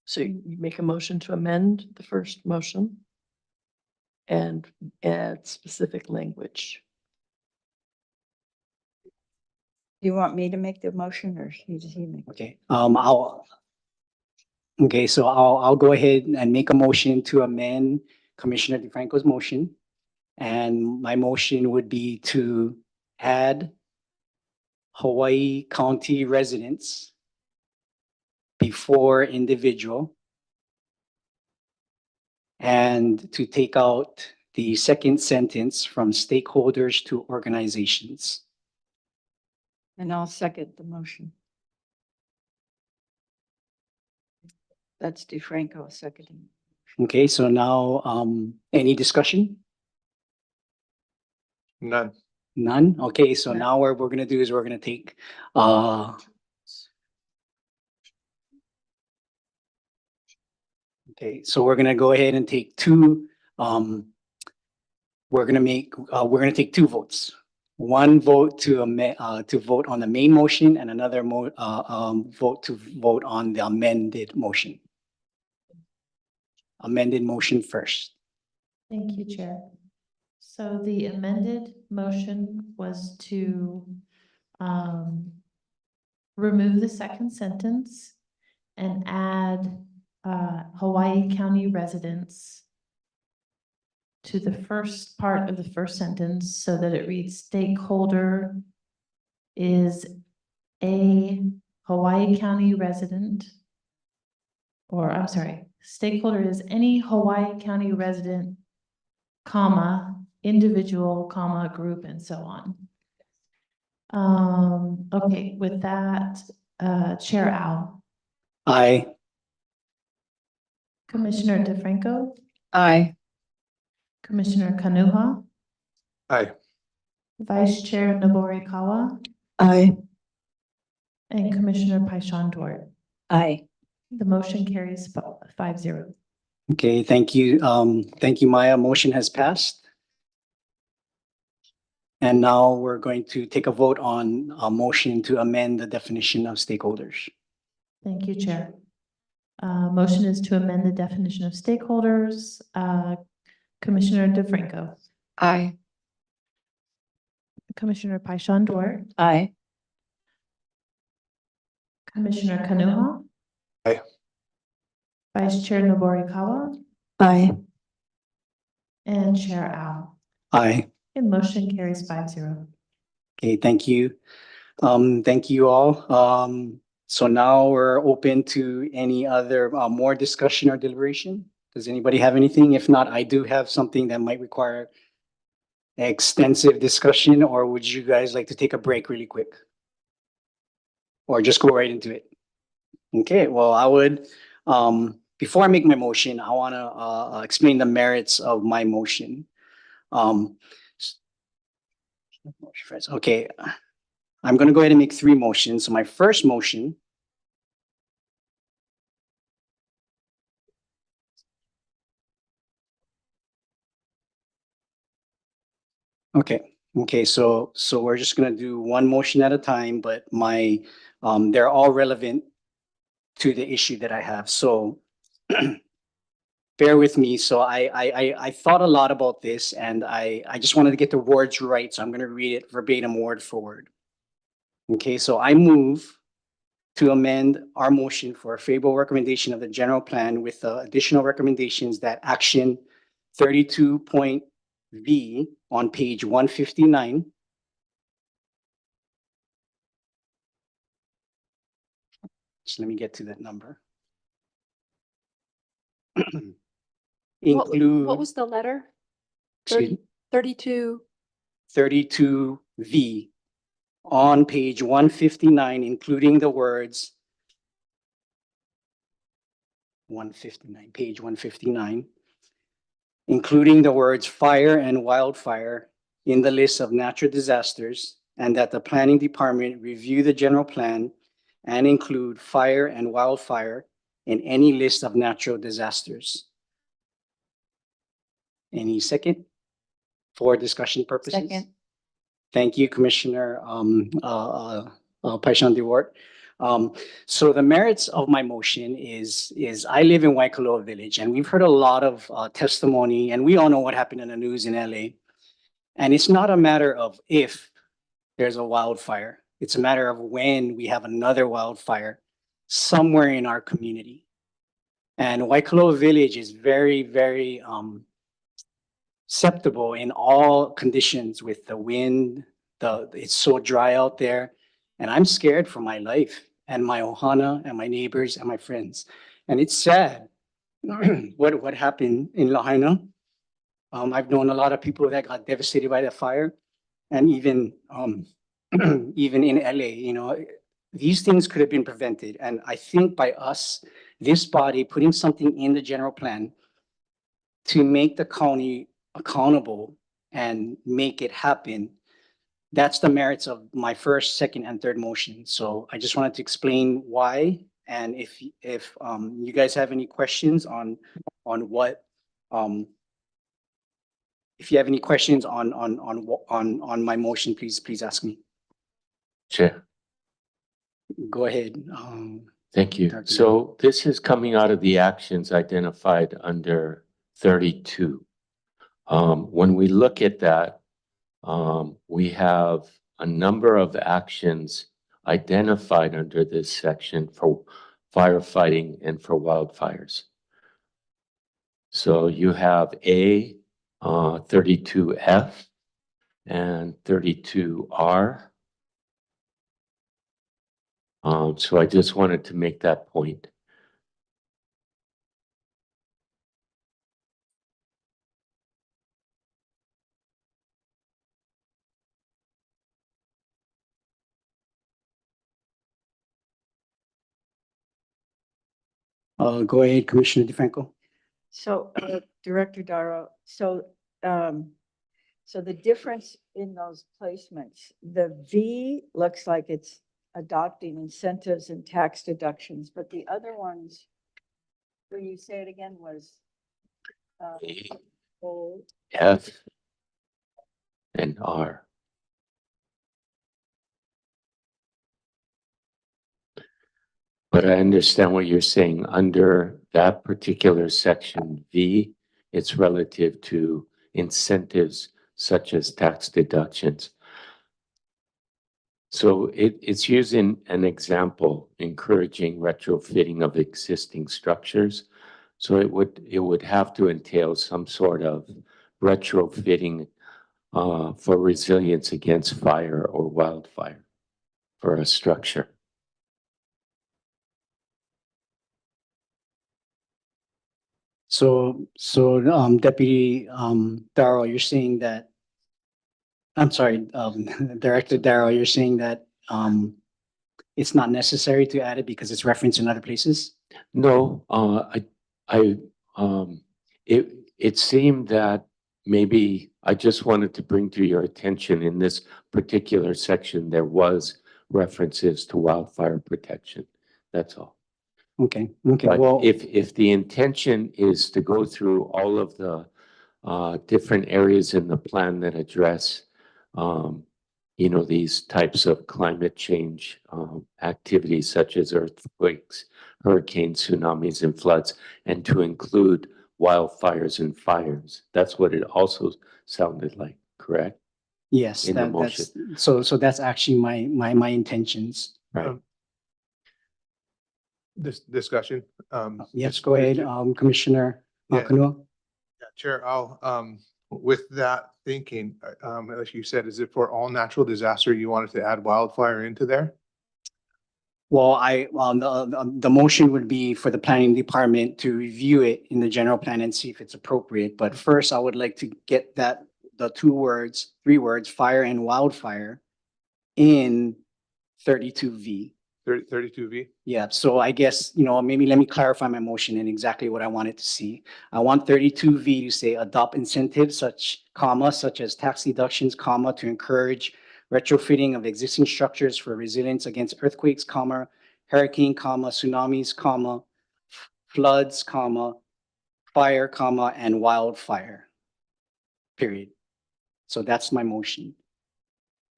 So you make a motion to amend the first motion and add specific language. Do you want me to make the motion or does he make? Okay, so I'll go ahead and make a motion to amend Commissioner DeFranco's motion. And my motion would be to add Hawaii County residents before individual and to take out the second sentence from stakeholders to organizations. And I'll second the motion. That's DeFranco seconding. Okay, so now, any discussion? None. None? Okay, so now what we're gonna do is we're gonna take, okay, so we're gonna go ahead and take two, we're gonna take two votes. One vote to vote on the main motion and another vote to vote on the amended motion. Amended motion first. Thank you, Chair. So the amended motion was to remove the second sentence and add Hawaii County residents to the first part of the first sentence so that it reads stakeholder is a Hawaii County resident, or I'm sorry, stakeholder is any Hawaii County resident, comma, individual, comma, group, and so on. Okay, with that, Chair Al. Aye. Commissioner DeFranco. Aye. Commissioner Kanuha. Aye. Vice Chair Noborikawa. Aye. And Commissioner Paishan Dwart. Aye. The motion carries 5-0. Okay, thank you. Thank you, Maya. Motion has passed. And now we're going to take a vote on a motion to amend the definition of stakeholders. Thank you, Chair. Motion is to amend the definition of stakeholders. Commissioner DeFranco. Aye. Commissioner Paishan Dwart. Aye. Commissioner Kanuha. Aye. Vice Chair Noborikawa. Aye. And Chair Al. Aye. And motion carries 5-0. Okay, thank you. Thank you all. So now we're open to any other more discussion or deliberation. Does anybody have anything? If not, I do have something that might require extensive discussion, or would you guys like to take a break really quick? Or just go right into it? Okay, well, I would, before I make my motion, I want to explain the merits of my motion. Okay, I'm gonna go ahead and make three motions. So my first motion. Okay, so we're just gonna do one motion at a time, but they're all relevant to the issue that I have. So bear with me. So I thought a lot about this, and I just wanted to get the words right. So I'm gonna read it verbatim, word for word. Okay, so I move to amend our motion for a favorable recommendation of the general plan with additional recommendations that action 32.V on page 159. Just let me get to that number. What was the letter? Excuse me? 32. 32V on page 159, including the words 159, page 159, including the words fire and wildfire in the list of natural disasters, and that the planning department review the general plan and include fire and wildfire in any list of natural disasters. Any second for discussion purposes? Second. Thank you, Commissioner Paishan Leeward. So the merits of my motion is I live in Waikoloa Village, and we've heard a lot of testimony, and we all know what happened in the news in LA. And it's not a matter of if there's a wildfire. It's a matter of when we have another wildfire somewhere in our community. And Waikoloa Village is very, very susceptible in all conditions with the wind. It's so dry out there, and I'm scared for my life and my ohana and my neighbors and my friends. And it's sad what happened in Lahaina. I've known a lot of people that got devastated by the fire, and even even in LA, you know, these things could have been prevented. And I think by us, this body, putting something in the general plan to make the county accountable and make it happen, that's the merits of my first, second, and third motion. So I just wanted to explain why. And if you guys have any questions on what, if you have any questions on my motion, please ask me. Chair. Go ahead. Thank you. Dr. So this is coming out of the actions identified under 32. When we look at that, we have a number of actions identified under this section for firefighting and for wildfires. So you have 32F and 32R. So I just wanted to make that point. Go ahead, Commissioner DeFranco. So, Director Darrow, so the difference in those placements, the V looks like it's adopting incentives and tax deductions, but the other ones, will you say it again, was F and R. But I understand what you're saying. Under that particular section V, it's relative to incentives such as tax deductions. So it's using an example, encouraging retrofitting of existing structures. So it would have to entail some sort of retrofitting for resilience against fire or wildfire for a structure. So Deputy Darrow, you're saying that, I'm sorry, Director Darrow, you're saying that it's not necessary to add it because it's referenced in other places? No, it seemed that maybe I just wanted to bring to your attention in this particular section, there was references to wildfire protection. That's all. Okay, But well, if the intention is to go through all of the different areas in the plan that address, these types of climate change activities such as earthquakes, hurricanes, tsunamis, and floods, and to include wildfires and fires. That's what it also sounded like, correct? yes, In the motion. so that's actually my intentions. Right. This discussion. Yes, go ahead, Commissioner Yeah. Kanoa. Yeah, Chair, with that thinking, as you said, is it for all natural disaster you wanted to add wildfire into there? Well, the motion would be for the planning department to review it in the general plan and see if it's appropriate. But first, I would like to get the 3 words, fire and wildfire in 32V. 32V? Yeah, so I guess, maybe let me clarify my motion and exactly what I wanted to see. I want 32V to say adopt incentives such as tax deductions, to encourage retrofitting of existing structures for resilience against earthquakes, hurricane, tsunamis, floods, fire, and wildfire. Period. So that's my motion.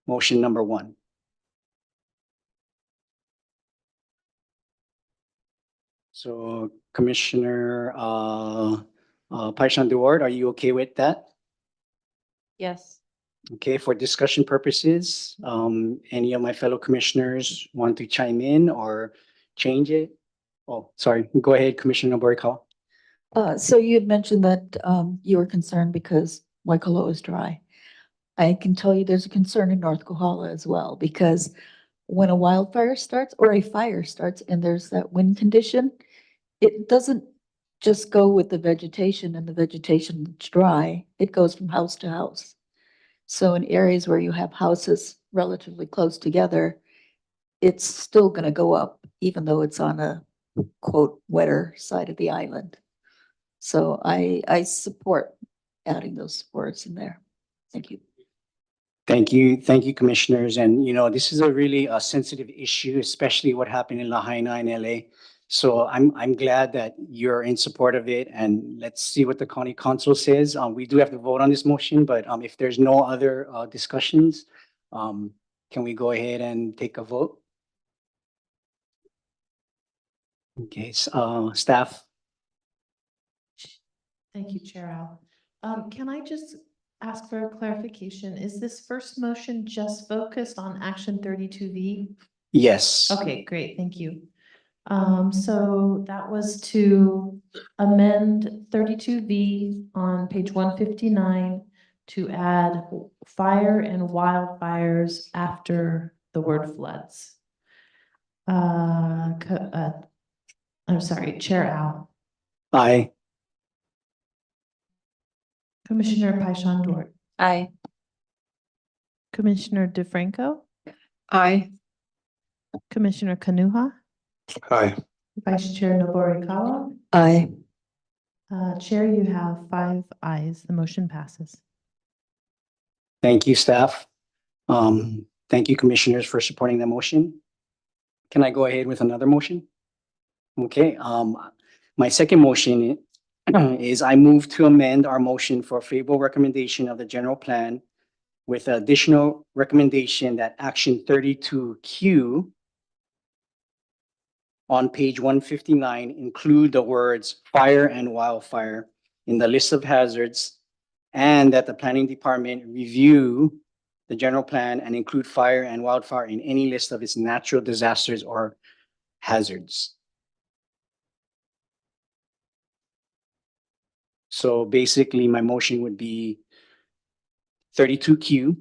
Motion number 1. So Commissioner Paishan Leeward, are you okay with that? Yes. Okay, for discussion purposes, any of my fellow commissioners want to chime in or change it? Oh, sorry, go ahead, Commissioner Boricao. So you had mentioned that you were concerned because Waikoloa is dry. I can tell you there's a concern in North Kohala as well, because when a wildfire starts or a fire starts and there's that wind condition, it doesn't just go with the vegetation and the vegetation that's dry. It goes from house to house. So in areas where you have houses relatively close together, it's still going to go up, even though it's on a quote wetter side of the island. So I support adding those words in there. Thank you. Thank you, commissioners. And this is a really sensitive issue, especially what happened in Lahaina and LA. So I'm glad that you're in support of it, and let's see what the county council says. We do have to vote on this motion, but if there's no other discussions, can we go ahead and take a vote? Okay, staff. Thank you, Chair Al. Can I just ask for a clarification? Is this first motion just focused on action 32V? Yes. Okay, great, thank you. So that was to amend 32V on page 159 to add fire and wildfires after the word floods. I'm sorry, Chair Al. Aye. Commissioner Paishan Leeward. Aye. Commissioner DeFranco. Aye. Commissioner Kanuha. Aye. Vice Chair Noborikawa. Aye. Chair, you have 5 ayes. The motion passes. Thank you, staff. Thank you, commissioners, for supporting the motion. Can I go ahead with another motion? Okay, my second motion is I move to amend our motion for favorable recommendation of the general plan with additional recommendation that action 32Q on page 159 include the words fire and wildfire in the list of hazards, and that the planning department review the general plan and include fire and wildfire in any list of its natural disasters or hazards. So basically, my motion would be 32Q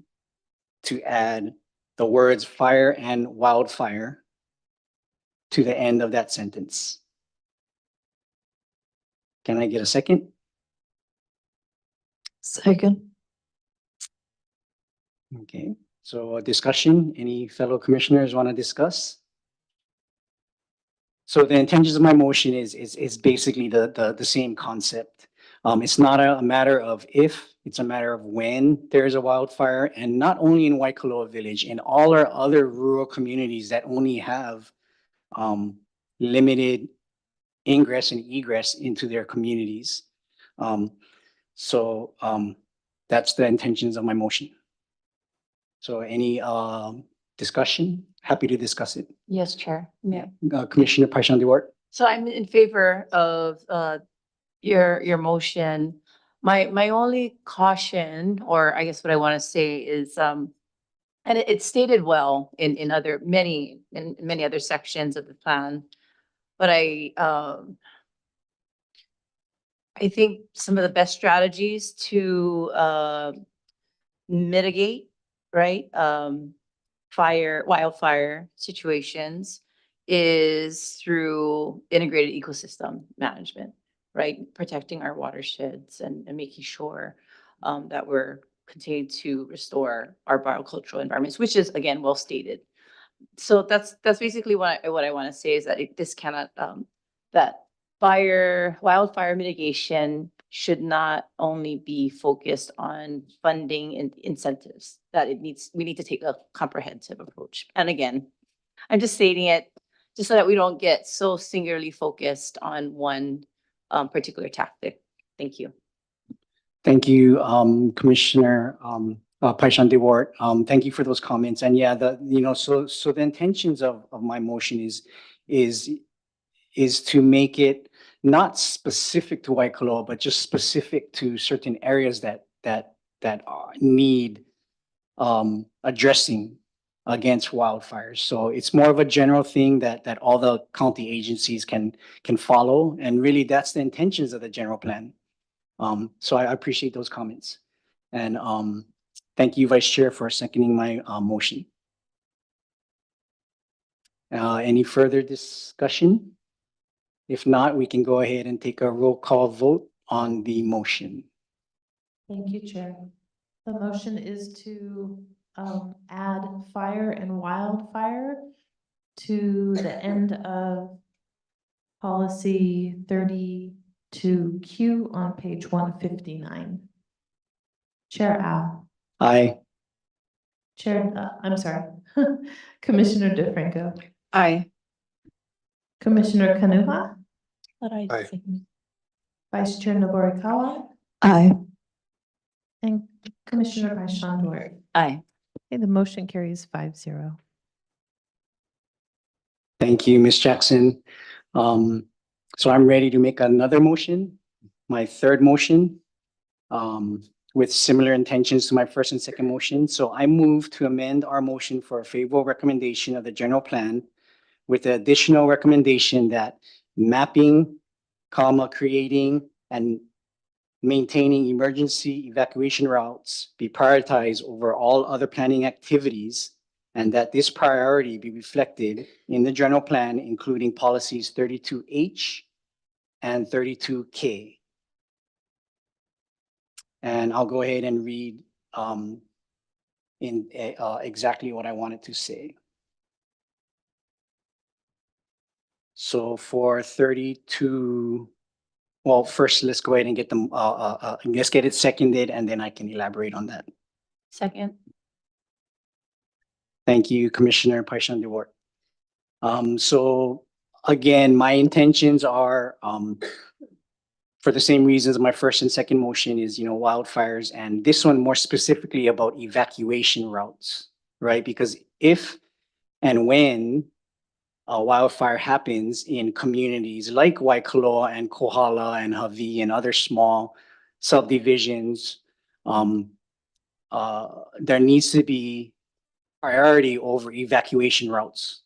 to add the words fire and wildfire to the end of that sentence. Can I get a second? Second. Okay, so a discussion. Any fellow commissioners want to discuss? So the intentions of my motion is basically the same concept. It's not a matter of if, it's a matter of when there is a wildfire, and not only in Waikoloa Village, in all our other rural communities that only have limited ingress and egress into their communities. So that's the intentions of my motion. So any discussion? Happy to discuss it. Yes, Chair. Yeah. Commissioner Paishan-Dewart? So I'm in favor of your motion. My only caution, or I guess what I want to say is, and it's stated well in many other sections of the plan, but I think some of the best strategies to mitigate, right, wildfire situations is through integrated ecosystem management, right? Protecting our watersheds and making sure that we're continuing to restore our biocultural environments, which is, again, well stated. So that's basically what I want to say is that this cannot, that wildfire mitigation should not only be focused on funding and incentives, that we need to take a comprehensive approach. And again, I'm just stating it just so that we don't get so singularly focused on one particular tactic. Thank you. Thank you, Commissioner Paishan-Dewart. Thank you for those comments. And yeah, so the intentions of my motion is to make it not specific to Waikoloa, but just specific to certain areas that need addressing against wildfires. So it's more of a general thing that all the county agencies can follow, and really that's the intentions of the general plan. So I appreciate those comments, and thank you, Vice Chair, for seconding my motion. Any further discussion? If not, we can go ahead and take a roll call vote on the motion. Thank you, Chair. The motion is to add fire and wildfire to the end of policy 32Q on page 159. Chair Al. Aye. Chair, I'm sorry, Commissioner DeFranco. Aye. Commissioner Kanuha. Aye. Vice Chair Noborikawa. Aye. And Commissioner Paishan-Dewart. Aye. Okay, the motion carries 5-0. Thank you, Ms. Jackson. So I'm ready to make another motion, my third motion, with similar intentions to my first and second motion. So I move to amend our motion for a favorable recommendation of the general plan with the additional recommendation that mapping, creating and maintaining emergency evacuation routes be prioritized over all other planning activities, and that this priority be reflected in the general plan, including policies 32H and 32K. And I'll go ahead and read exactly what I wanted to say. So for 32, well, first let's go ahead and get them, let's get it seconded, and then I can elaborate on that. Second. Thank you, Commissioner Paishan-Dewart. So again, my intentions are for the same reasons my first and second motion is, wildfires, and this one more specifically about evacuation routes, right? Because if and when a wildfire happens in communities like Waikoloa and Kohala and Hawi and other small subdivisions, there needs to be priority over evacuation routes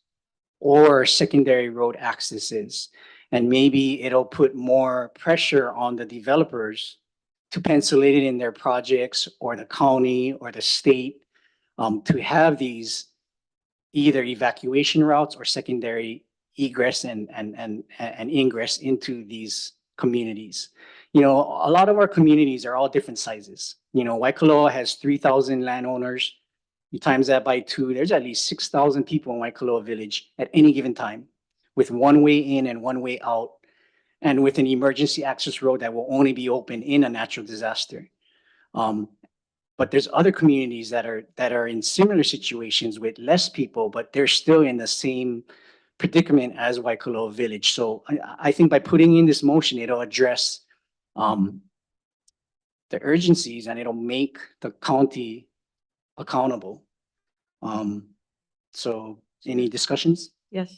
or secondary road accesses. And maybe it'll put more pressure on the developers to pencil it in their projects, or the county or the state, to have these either evacuation routes or secondary egress and ingress into these communities. A lot of our communities are all different sizes. Waikoloa has 3,000 landowners. You times that by 2, there's at least 6,000 people in Waikoloa Village at any given time, with one way in and one way out. and with an emergency access road that will only be open in a natural disaster. But there's other communities that are in similar situations with less people, but they're still in the same predicament as Waikoloa Village. So I think by putting in this motion, it'll address the urgencies and it'll make the county accountable. So any discussions? Yes.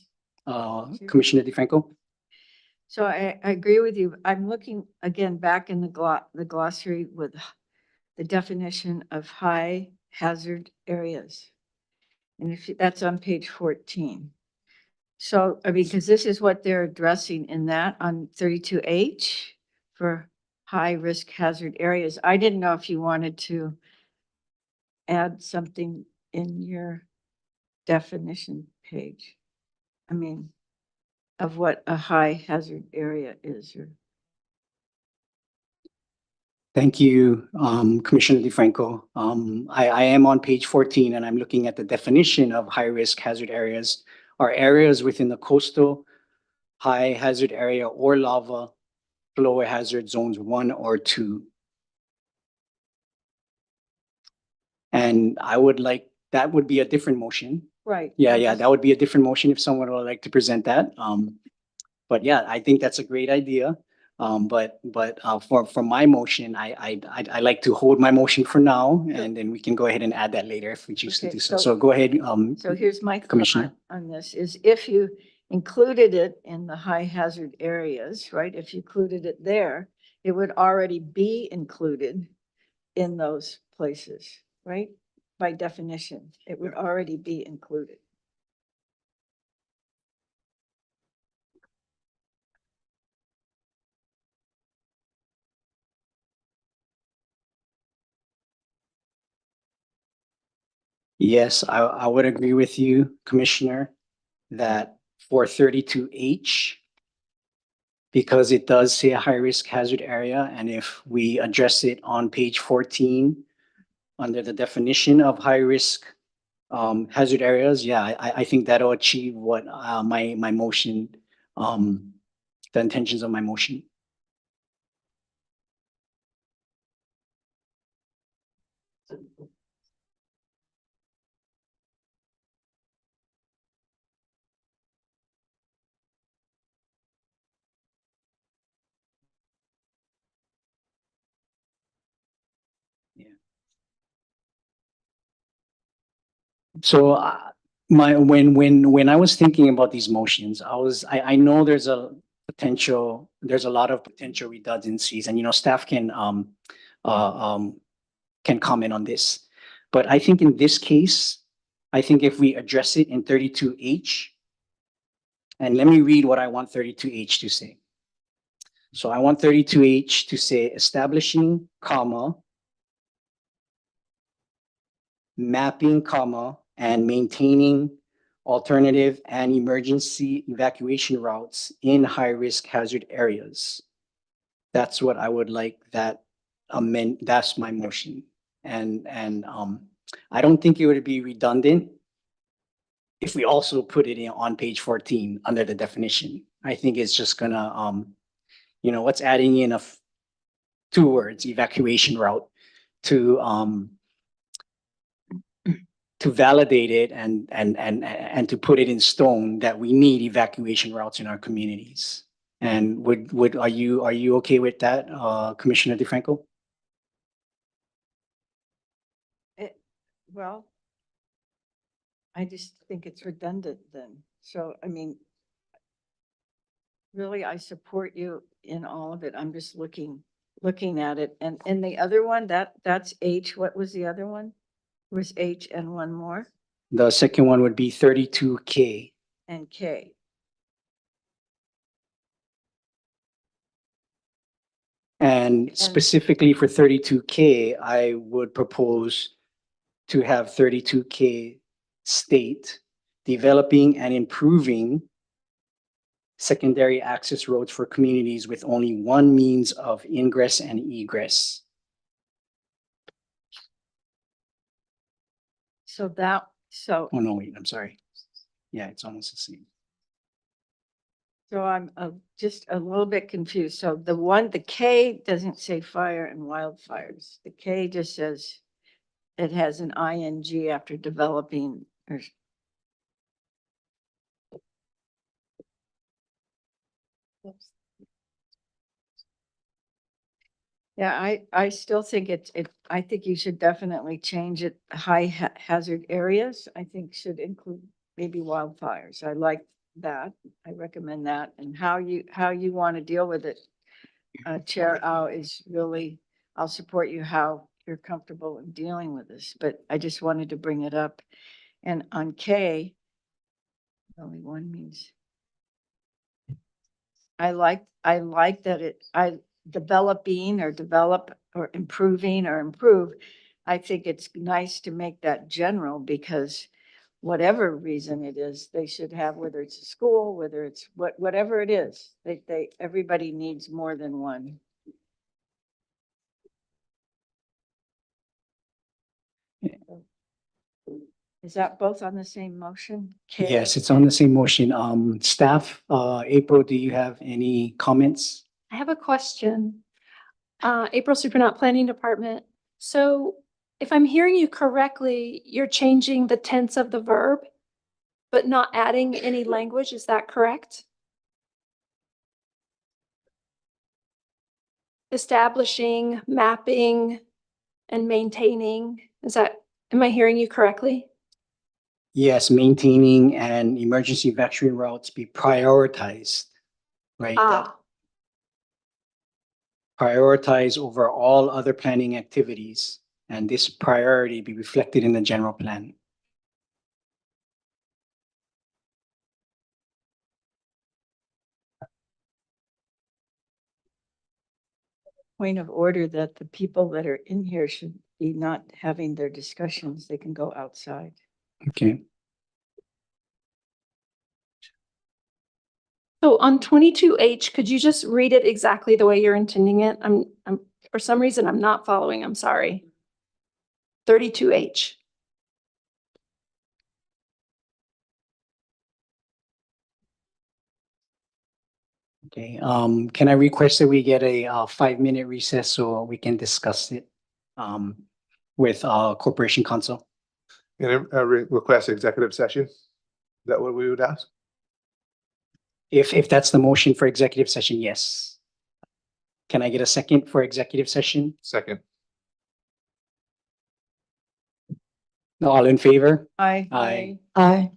Commissioner DeFranco? So I agree with you. I'm looking again back in the glossary with the definition of high hazard areas. And that's on page 14. So, I mean, because this is what they're addressing in that on 32H for high risk hazard areas. I didn't know if you wanted to add something in your definition page. I mean, of what a high hazard area is. Thank you, Commissioner DeFranco. I am on page 14 and I'm looking at the definition of high-risk hazard areas are areas within the coastal high hazard area or lava flow hazard zones 1 or 2. And I would like, that would be a different motion. Right. Yeah, that would be a different motion if someone would like to present that. But yeah, I think that's a great idea. But for my motion, I like to hold my motion for now, and then we can go ahead and add that later if we choose to Okay, do so. so- So go ahead. So here's my Commissioner. thought on this is if you included it in the high hazard areas, right? If you included it there, it would already be included in those places, right? By definition, it would already be included. Yes, I would agree with you, Commissioner, that for 32H, because it does say a high-risk hazard area, and if we address it on page 14, under the definition of high-risk hazard areas, yeah, I think that'll achieve what my motion, the intentions of my motion. So when I was thinking about these motions, I know there's a lot of potential redundancies, and staff can comment on this. But I think in this case, I think if we address it in 32H, and let me read what I want 32H to say. So I want 32H to say establishing, comma, mapping, comma, and maintaining alternative and emergency evacuation routes in high-risk hazard areas. That's what I would like that amend. That's my motion. And I don't think it would be redundant if we also put it in on page 14 under the definition. I think it's just gonna, what's adding in two words, evacuation route, to validate it and to put it in stone that we need evacuation routes in our communities. And are you okay with that, Commissioner DeFranco? Well, I just think it's redundant then. So, I mean, really, I support you in all of it. I'm just looking at it. And in the other one, that's H. What was the other one? Was H and one more? The second one would be 32K. And K. And specifically for 32K, I would propose to have 32K state developing and improving secondary access roads for communities with only one means of ingress and egress. So Oh, no, wait, I'm sorry. Yeah, it's almost the same. So I'm just a little bit confused. So the K doesn't say fire and wildfires. The K just says it has an ing after developing or. Yeah, I still think I think you should definitely change it. Hazard areas, I think should include maybe wildfires. I like that. I recommend that. And how you want to deal with it, Chair Ao, is really, I'll support you how you're comfortable in dealing with this, but I just wanted to bring it up. And on K, only one means. I like that developing or develop or improving or improve. I think it's nice to make that general because whatever reason it is, they should have, whether it's a school, whether it's whatever it is, everybody needs more than one. Is that both on the same motion? K? Yes, it's on the same motion. Staff, April, do you have any comments? I have a question. April Supernaut Planning Department. So if I'm hearing you correctly, you're changing the tense of the verb, but not adding any language. Is that correct? Establishing, mapping, and maintaining. Am I hearing you correctly? Yes, maintaining and emergency evacuation routes be prioritized, right? That prioritize over all other planning activities, and this priority be reflected in the general plan. Point of order that the people that are in here should be not having their discussions. They can go outside. Okay. So on 22H, could you just read it exactly the way you're intending it? I'm for some reason, I'm not following. I'm sorry. 32H. Okay, can I request that we get a 5-minute recess so we can discuss it with Corporation Counsel? And request executive session? Is that what we would ask? If that's the motion for executive session, yes. Can I get a second for executive session? Second. All in favor? Aye. Aye. Aye.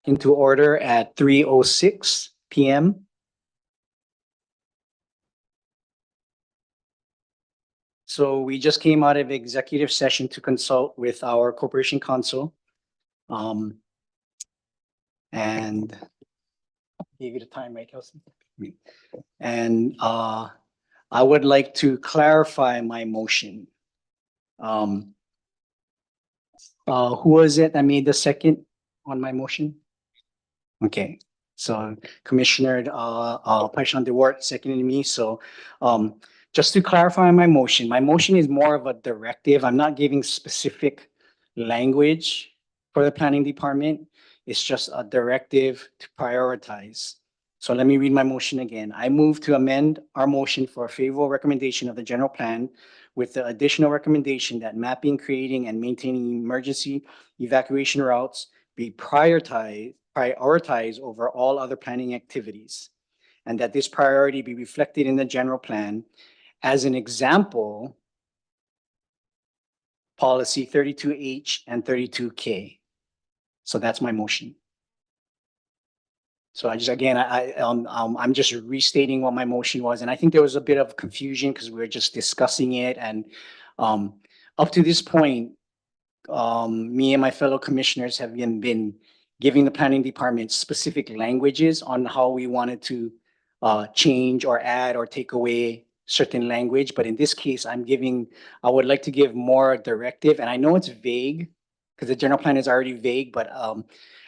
into order at 3:06 p.m. So we just came out of executive session to consult with our corporation counsel. And give you the time, right, Kelsey? And I would like to clarify my motion. Who was it that made the second on my motion? Okay, so Commissioner Paishan DeWart seconded me. So just to clarify my motion is more of a directive. I'm not giving specific language for the planning department. It's just a directive to prioritize. So let me read my motion again. I move to amend our motion for a favorable recommendation of the general plan with the additional recommendation that mapping, creating, and maintaining emergency evacuation routes be prioritized over all other planning activities, and that this priority be reflected in the general plan. As an example, policy 32H and 32K. So that's my motion. So I just, again, I'm just restating what my motion was. And I think there was a bit of confusion because we were just discussing it. And up to this point, me and my fellow commissioners have been giving the planning department specific languages on how we wanted to change or add or take away certain language. But in this case, I would like to give more directive. And I know it's vague because the general plan is already vague, but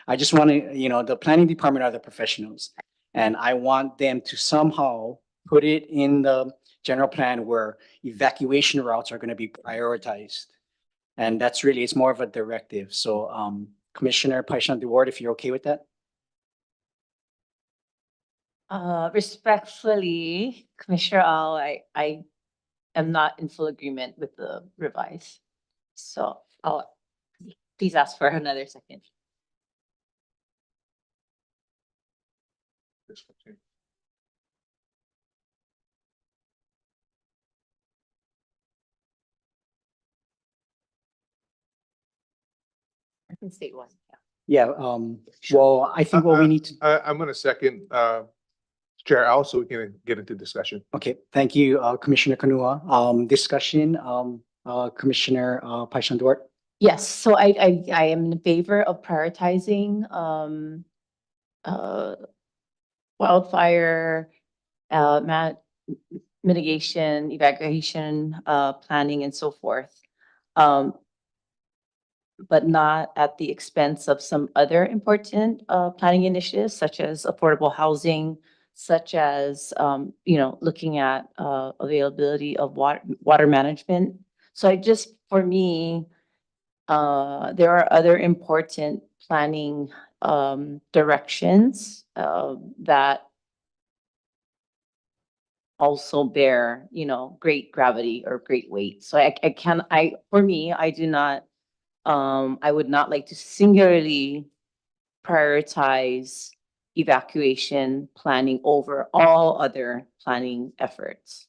I just want to, the planning department are the professionals. And I want them to somehow put it in the general plan where evacuation routes are going to be prioritized. And that's really, it's more of a directive. So Commissioner Paishan DeWard, if you're okay with that? Respectfully, Commissioner Al, I am not in full agreement with the revise. So I'll please ask for another second. I can state one. Yeah, well, I think what we need to, I'm gonna second, Chair Al, so we can get into discussion. okay, thank you, Commissioner Kanua. Discussion, Commissioner Paishan DeWard. Yes, so I am in favor of prioritizing wildfire mitigation, evacuation, planning, and so forth. But not at the expense of some other important planning initiatives, such as affordable housing, such as looking at availability of water management. So for me, there are other important planning directions that also bear, great gravity or great weight. So for me, I do not, I would not like to singularly prioritize evacuation planning over all other planning efforts.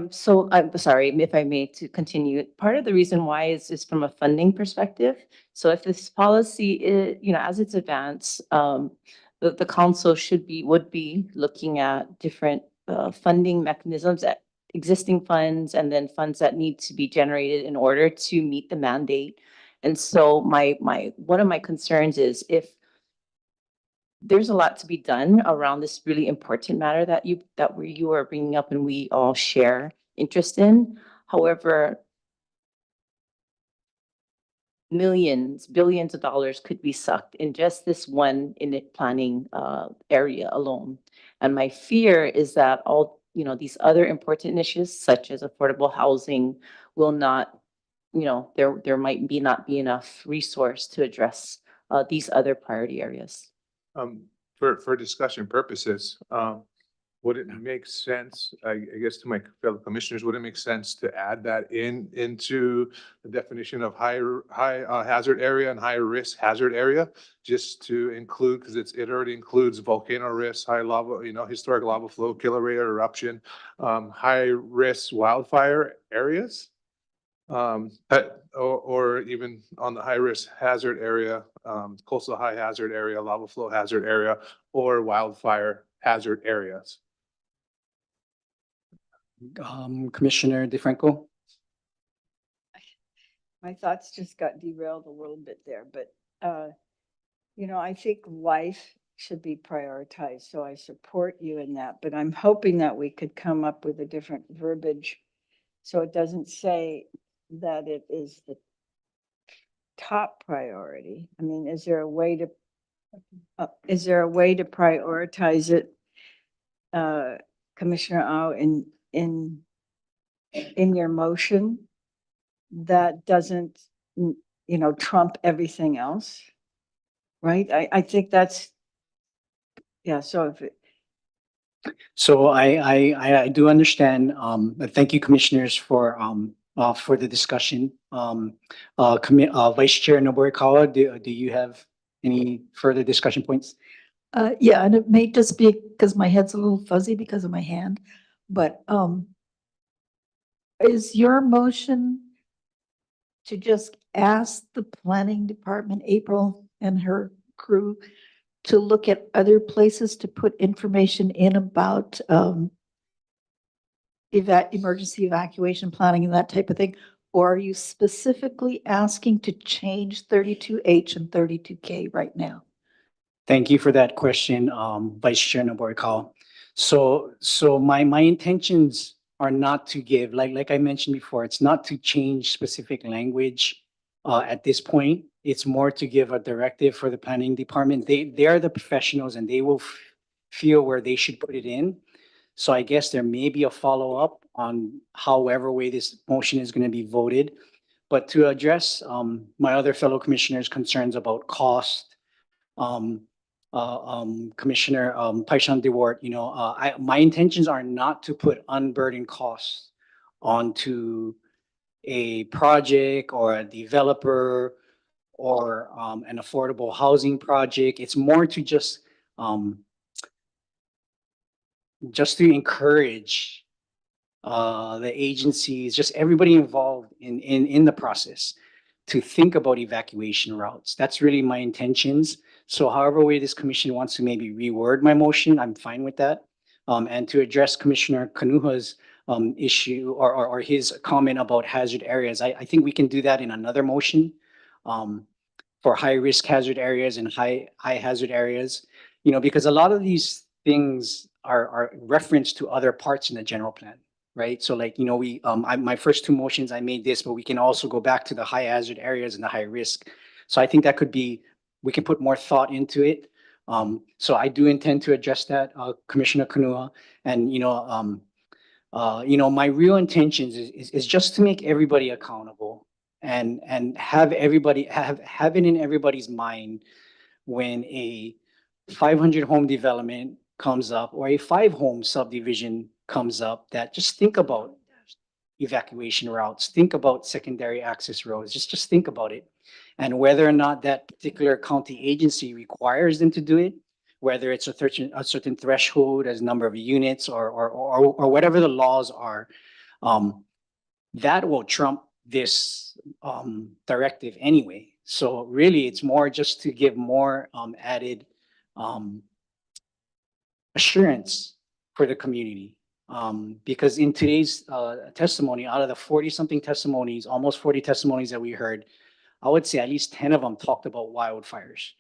So I'm sorry if I may to continue. Part of the reason why is from a funding perspective. So if this policy is, as it's advanced, the council would be looking at different funding mechanisms, at existing funds, and then funds that need to be generated in order to meet the mandate. And so one of my concerns is if there's a lot to be done around this really important matter that you are bringing up and we all share interest in. However, millions, billions of dollars could be sucked in just this one init planning area alone. And my fear is that all, these other important initiatives such as affordable housing will not, there might not be enough resource to address these other priority areas. For discussion purposes, would it make sense, I guess to my fellow commissioners, would it make sense to add that into the definition of high hazard area and high risk hazard area? Just to include, because it already includes volcano risk, high lava, historic lava flow, killer rate eruption, high risk wildfire areas. Or even on the high risk hazard area, coastal high hazard area, lava flow hazard area, or wildfire hazard areas. Commissioner DeFranco? My thoughts just got derailed a little bit there, but, I think life should be prioritized. So I support you in that, but I'm hoping that we could come up with a different verbiage. So it doesn't say that it is the top priority. I mean, is there a way to prioritize it, Commissioner Au, in your motion that doesn't, trump everything else? Right? I think that's, yeah, so if it, So I do understand. Thank you, commissioners, for the discussion. Vice Chair Nobukawa, do you have any further discussion points? Yeah, and it may just be because my head's a little fuzzy because of my hand, but is your motion to just ask the planning department, April and her crew, to look at other places to put information in about emergency evacuation planning and that type of thing? Or are you specifically asking to change 32H and 32K right now? Thank you for that question, Vice Chair Nobukawa. So my intentions are not to give, like I mentioned before, it's not to change specific language at this point. It's more to give a directive for the planning department. They are the professionals and they will feel where they should put it in. So I guess there may be a follow-up on however way this motion is going to be voted. But to address my other fellow commissioners' concerns about cost, Commissioner Paishan Leeward, my intentions are not to put unburdened costs onto a project or a developer or an affordable housing project. It's more to just to encourage the agencies, just everybody involved in the process to think about evacuation routes. That's really my intentions. So however way this commission wants to maybe reword my motion, I'm fine with that. And to address Commissioner Kanuha's issue or his comment about hazard areas, I think we can do that in another motion for high risk hazard areas and high hazard areas, because a lot of these things are referenced to other parts in the general plan. Right. So my first two motions, I made this, but we can also go back to the high hazard areas and the high risk. So I think that could be, we can put more thought into it. So I do intend to address that, Commissioner Kanua. And, my real intentions is just to make everybody accountable and have everybody have it in everybody's mind when a 500 home development comes up or a 5-home subdivision comes up, that just think about evacuation routes, think about secondary access roads, just think about it. And whether or not that particular county agency requires them to do it, whether it's a certain threshold as number of units or whatever the laws are, that will trump this directive anyway. So really, it's more just to give more added assurance for the community. Because in today's testimony, out of the 40-something testimonies, almost 40 testimonies that we heard, I would say at least 10 of them talked about wildfires.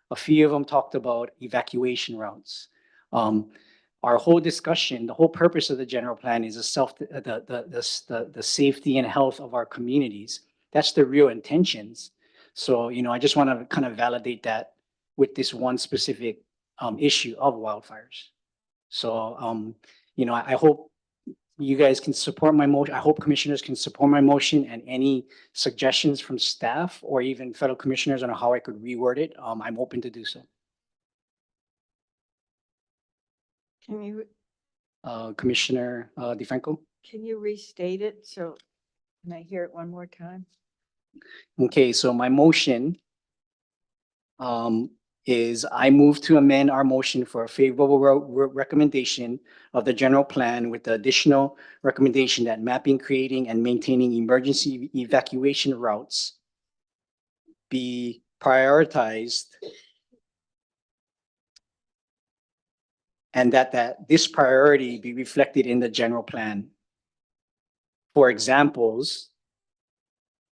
A few of them talked about evacuation routes. Our whole discussion, the whole purpose of the general plan is the safety and health of our communities. That's the real intentions. So, I just want to kind of validate that with this one specific issue of wildfires. So, I hope you guys can support my motion. I hope commissioners can support my motion, and any suggestions from staff or even fellow commissioners on how I could reword it, I'm open to do so. can you Commissioner DeFranco? Can you restate it? So can I hear it one more time? Okay, so my motion is I move to amend our motion for a favorable recommendation of the general plan with the additional recommendation that mapping, creating, and maintaining emergency evacuation routes be prioritized, and that this priority be reflected in the general plan. For examples,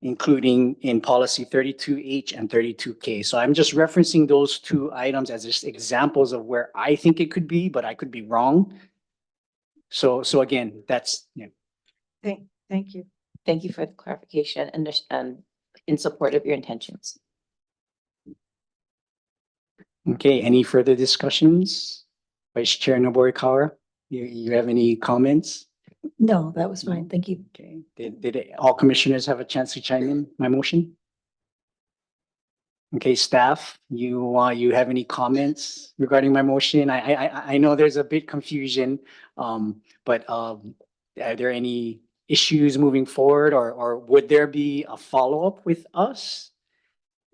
including in policy 32H and 32K. So I'm just referencing those two items as just examples of where I think it could be, but I could be wrong. So again, that's, yeah. Thank you. Thank you for the clarification and in support of your intentions. Okay, any further discussions? Vice Chair Noborikawa, you have any comments? No, that was fine. Thank you. Okay, did all commissioners have a chance to chime in my motion? Okay, staff, you have any comments regarding my motion? I know there's a bit confusion, but are there any issues moving forward, or would there be a follow-up with us?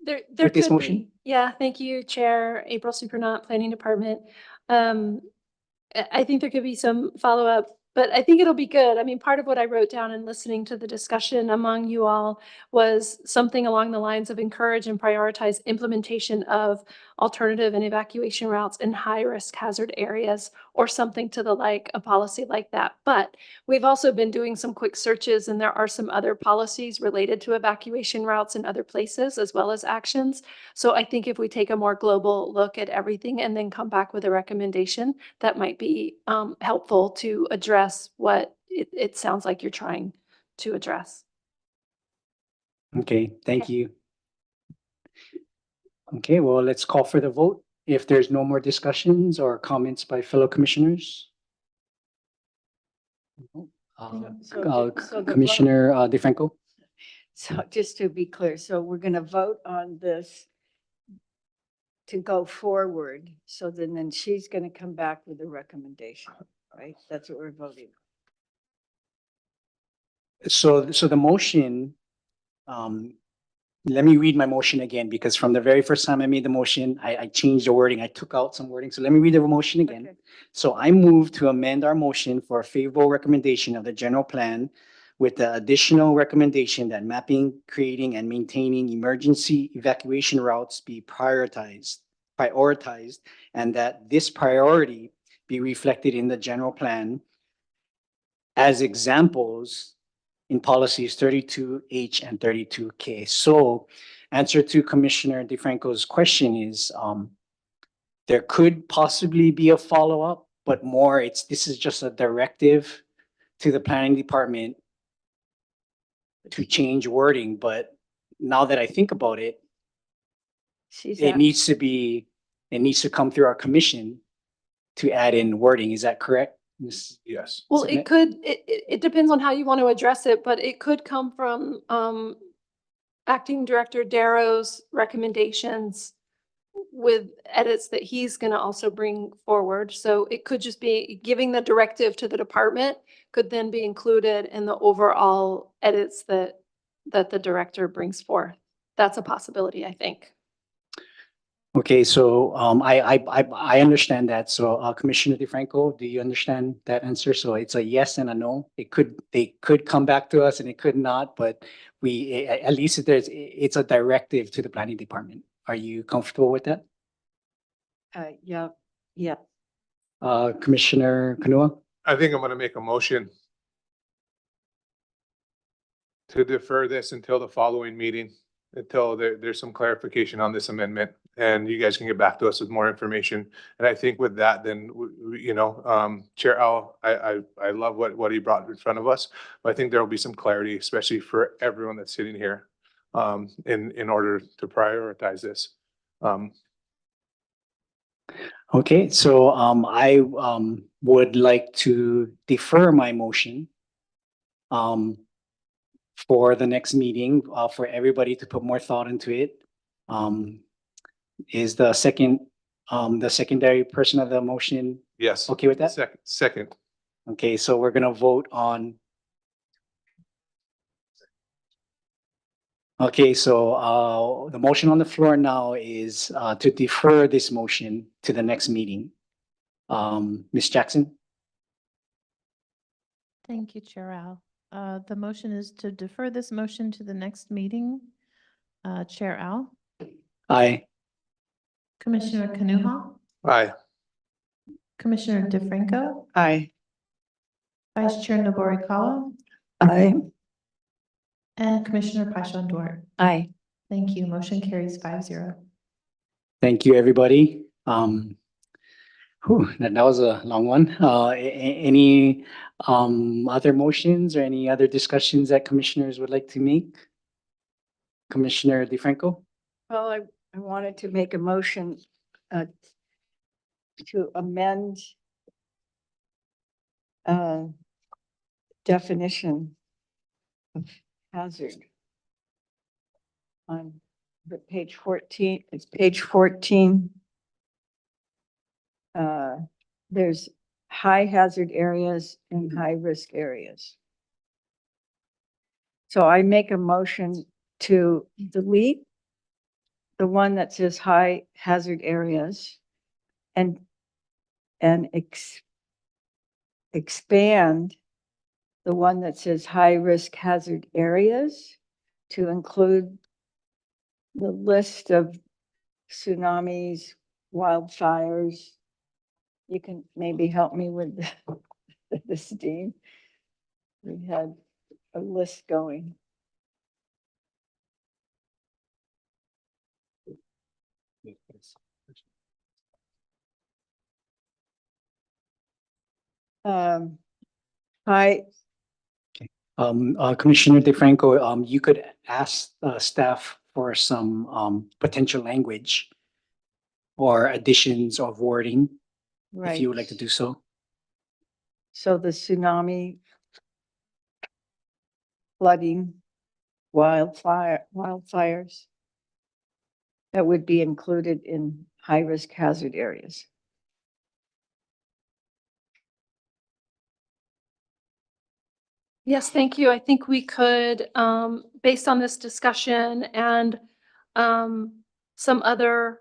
There With this could motion? be. Yeah, thank you, Chair April Supernaut, Planning Department. I think there could be some follow-up, but I think it'll be good. I mean, part of what I wrote down in listening to the discussion among you all was something along the lines of encourage and prioritize implementation of alternative and evacuation routes in high-risk hazard areas, or something to the like, a policy like that. But we've also been doing some quick searches, and there are some other policies related to evacuation routes in other places, as well as actions. So I think if we take a more global look at everything and then come back with a recommendation, that might be helpful to address what it sounds like you're trying to address. Okay, thank you. Okay, well, let's call for the vote. If there's no more discussions or comments by fellow commissioners. So the Commissioner DeFranco? So just to be clear, so we're going to vote on this to go forward. So then she's going to come back with a recommendation, right? That's what we're voting. So the motion, let me read my motion again, because from the very first time I made the motion, I changed the wording. I took out some wording. So let me read the motion again. Okay. So I move to amend our motion for a favorable recommendation of the general plan with the additional recommendation that mapping, creating, and maintaining emergency evacuation routes be prioritized, and that this priority be reflected in the general plan as examples in policies 32H and 32K. So answer to Commissioner DeFranco's question is, there could possibly be a follow-up, but more this is just a directive to the planning department to change wording. But now that I think about it, it needs to come through our commission to add in wording. Is that correct? Yes. Well, it depends on how you want to address it, but it could come from Acting Director Darrow's recommendations with edits that he's going to also bring forward. So it could just be giving the directive to the department could then be included in the overall edits that the director brings forth. That's a possibility, I think. Okay, so I understand that. So Commissioner DeFranco, do you understand that answer? So it's a yes and a no. They could come back to us and it could not, but at least it's a directive to the planning department. Are you comfortable with that? Yeah. Commissioner Kanua? I think I'm going to make a motion to defer this until the following meeting, until there's some clarification on this amendment, and you guys can get back to us with more information. And I think with that, then, Chair Al, I love what he brought in front of us, but I think there will be some clarity, especially for everyone that's sitting here, in order to prioritize this. Okay, so I would like to defer my motion for the next meeting, for everybody to put more thought into it. Is the secondary person of the motion Yes. okay with that? Second. Okay, so we're gonna vote on. Okay, so the motion on the floor now is to defer this motion to the next meeting. Ms. Jackson? Thank you, Chair Al. The motion is to defer this motion to the next meeting. Chair Al, Aye. Commissioner Kanuha, Aye. Commissioner DeFranco, Aye. Vice Chair Noborikawa, Aye. and Commissioner Paishon Duart. Aye. Thank you. Motion carries 5-0. Thank you, everybody. That was a long one. Any other motions or any other discussions that commissioners would like to make? Commissioner DeFranco? Well, I wanted to make a motion to amend definition of hazard on page 14. It's page 14. There's high hazard areas and high risk areas. So I make a motion to delete the one that says high hazard areas and expand the one that says high risk hazard areas to include the list of tsunamis, wildfires. You can maybe help me with this, Dean. We had a list going. High, Commissioner DeFranco, you could ask staff for some potential language or additions of wording, if you would like to do so. So the tsunami, flooding, wildfires, that would be included in high-risk hazard areas. Yes, thank you. I think we could, based on this discussion and some other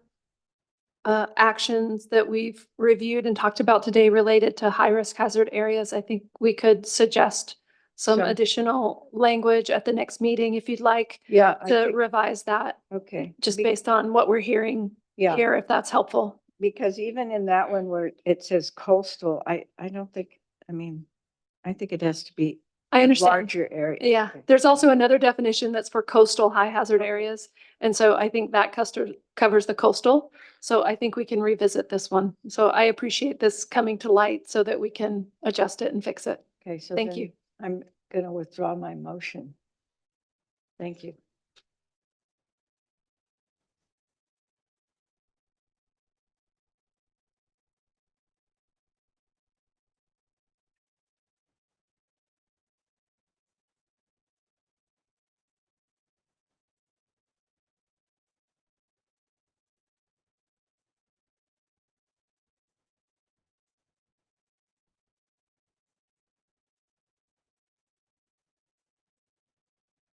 actions that we've reviewed and talked about today related to high-risk hazard areas, I think we could suggest some So- additional language at the next meeting if you'd like Yeah. to revise that, Okay. just based on what we're hearing Yeah. here, if that's helpful. Because even in that one where it says coastal, I don't think, I mean, I think it has to be I understand. larger area. Yeah, there's also another definition that's for coastal high hazard areas. And so I think that covers the coastal. So I think we can revisit this one. So I appreciate this coming to light so that we can adjust it and fix it. Okay, so Thank then you. I'm gonna withdraw my motion. Thank you.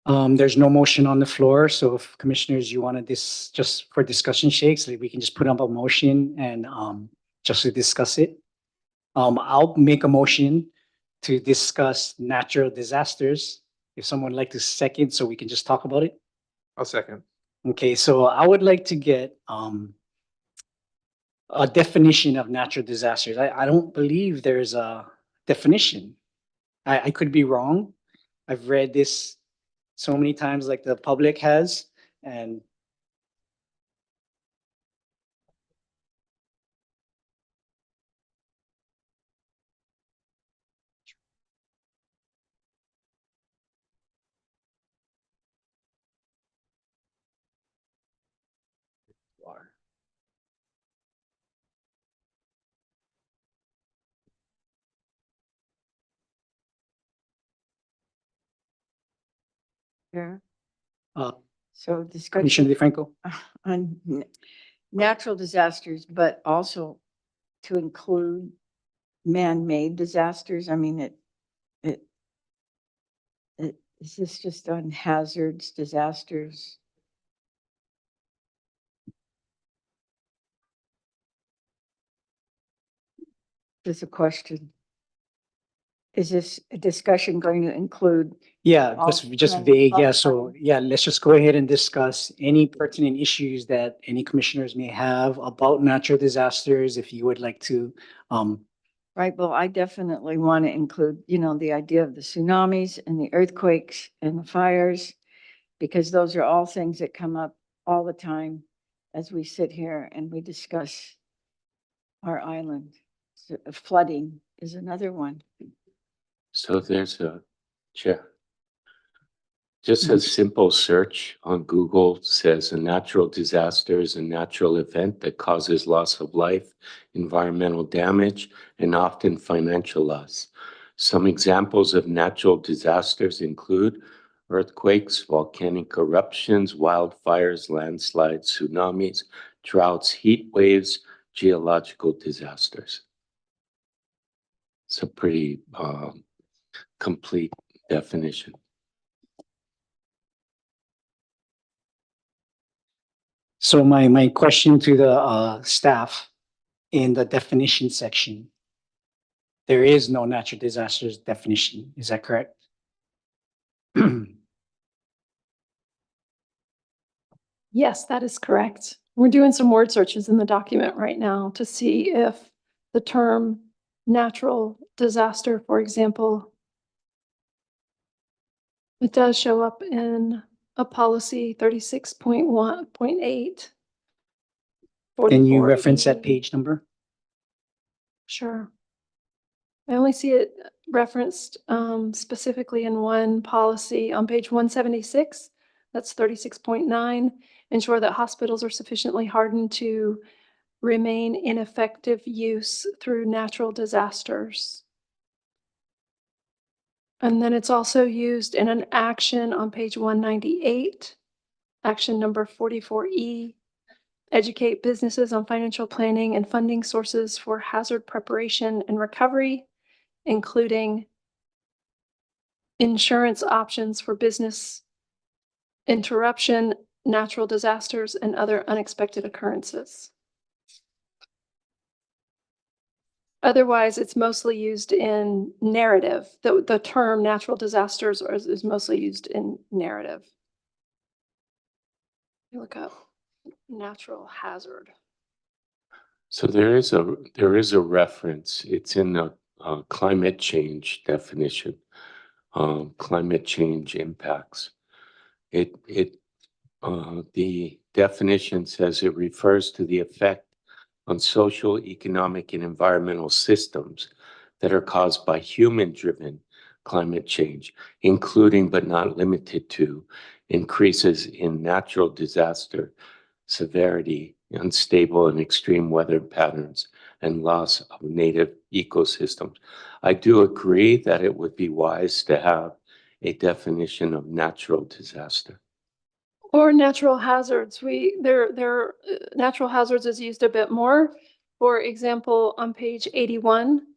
There's no motion on the floor, so if commissioners, you wanted this just for discussion sakes, we can just put up a motion and just to discuss it. I'll make a motion to discuss natural disasters. If someone would like to second, so we can just talk about it. I'll second. Okay, so I would like to get a definition of natural disasters. I don't believe there's a definition. I could be wrong. I've read this so many times like the public has, and Yeah. uh, So Commissioner discussion DeFranco. on natural disasters, but also to include man-made disasters? I mean, is this just on hazards, disasters? There's a question. Is this discussion going to include? Yeah, all just planning, vague. all Yeah, so yeah, let's just go ahead and discuss any pertinent issues that any commissioners may have about natural disasters. If you would like to, Right, well, I definitely want to include, the idea of the tsunamis and the earthquakes and the fires, because those are all things that come up all the time as we sit here and we discuss our island. So, flooding is another one. So there's a chair. Just a simple search on Google says a natural disaster is a natural event that causes loss of life, environmental damage, and often financial loss. Some examples of natural disasters include earthquakes, volcanic eruptions, wildfires, landslides, tsunamis, droughts, heat waves, geological disasters. It's a pretty complete definition. so my question to the staff in the definition section, there is no natural disasters definition. Is that correct? Yes, that is correct. We're doing some word searches in the document right now to see if the term natural disaster, for example, it does show up in a policy 36.1.8. Can you reference that page number? Sure. I only see it referenced specifically in one policy on page 176. That's 36.9. Ensure that hospitals are sufficiently hardened to remain in effective use through natural disasters. And then it's also used in an action on page 198, action number 44E. Educate businesses on financial planning and funding sources for hazard preparation and recovery, including insurance options for business interruption, natural disasters, and other unexpected occurrences. Otherwise, it's mostly used in narrative. The term natural disasters is mostly used in narrative. You look up natural hazard. So there is a reference. It's in the climate change definition. Climate change impacts. The definition says it refers to the effect on social, economic, and environmental systems that are caused by human-driven climate change, including but not limited to increases in natural disaster severity, unstable and extreme weather patterns, and loss of native ecosystems. I do agree that it would be wise to have a definition of natural disaster. Or natural hazards. Natural hazards is used a bit more. For example, on page 81,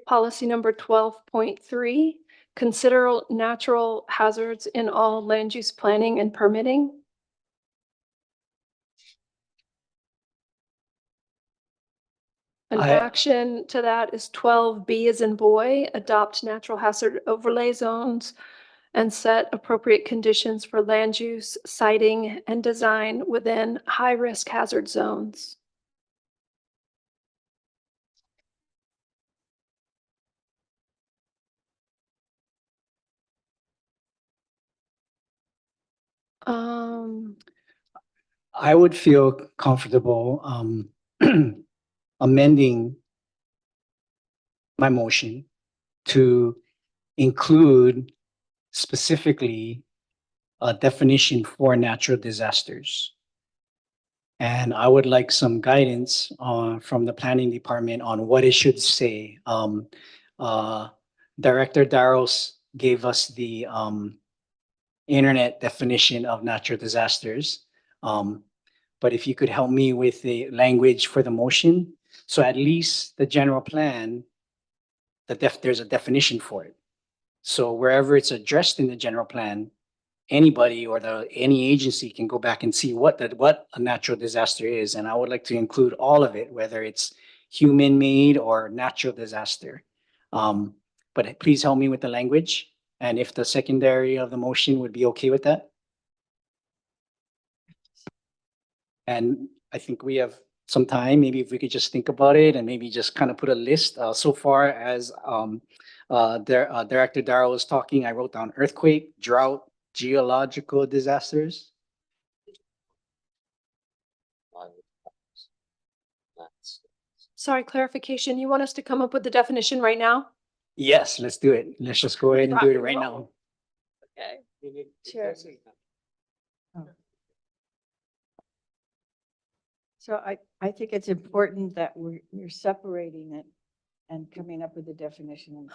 policy number 12.3, consider natural hazards in all land use planning and permitting. An action to that is 12B as in boy, adopt natural hazard overlay zones and set appropriate conditions for land use, siting, and design within high-risk hazard zones. I would feel comfortable amending my motion to include specifically a definition for natural disasters. And I would like some guidance from the planning department on what it should say. Director Darrows gave us the internet definition of natural disasters. But if you could help me with the language for the motion, so at least the general plan there's a definition for it. So wherever it's addressed in the general plan, anybody or any agency can go back and see what a natural disaster is. And I would like to include all of it, whether it's human-made or natural disaster. But please help me with the language. And if the secondary of the motion would be okay with that. And I think we have some time, maybe if we could just think about it and maybe just kind of put a list. So far as Director Darrow was talking, I wrote down earthquake, drought, geological disasters. Sorry, clarification. You want us to come up with the definition right now? Yes, let's do it. Let's just go ahead and do it right now. Okay. Sure. So I think it's important that we're separating it and coming up with a definition and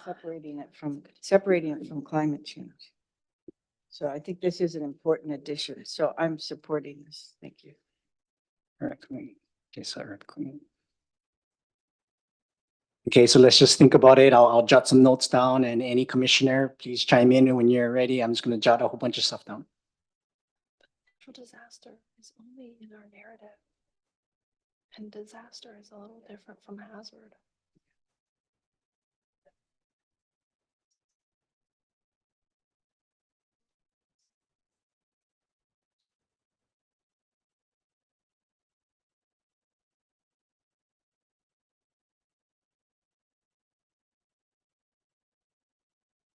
separating it from climate change. So I think this is an important addition. So I'm supporting this. Thank you. Earthquake. Okay, so earthquake. Okay, so let's just think about it. I'll jot some notes down, and any commissioner, please chime in when you're ready. I'm just going to jot a whole bunch of stuff down. Natural disaster is only in our narrative. And disaster is a little different from hazard.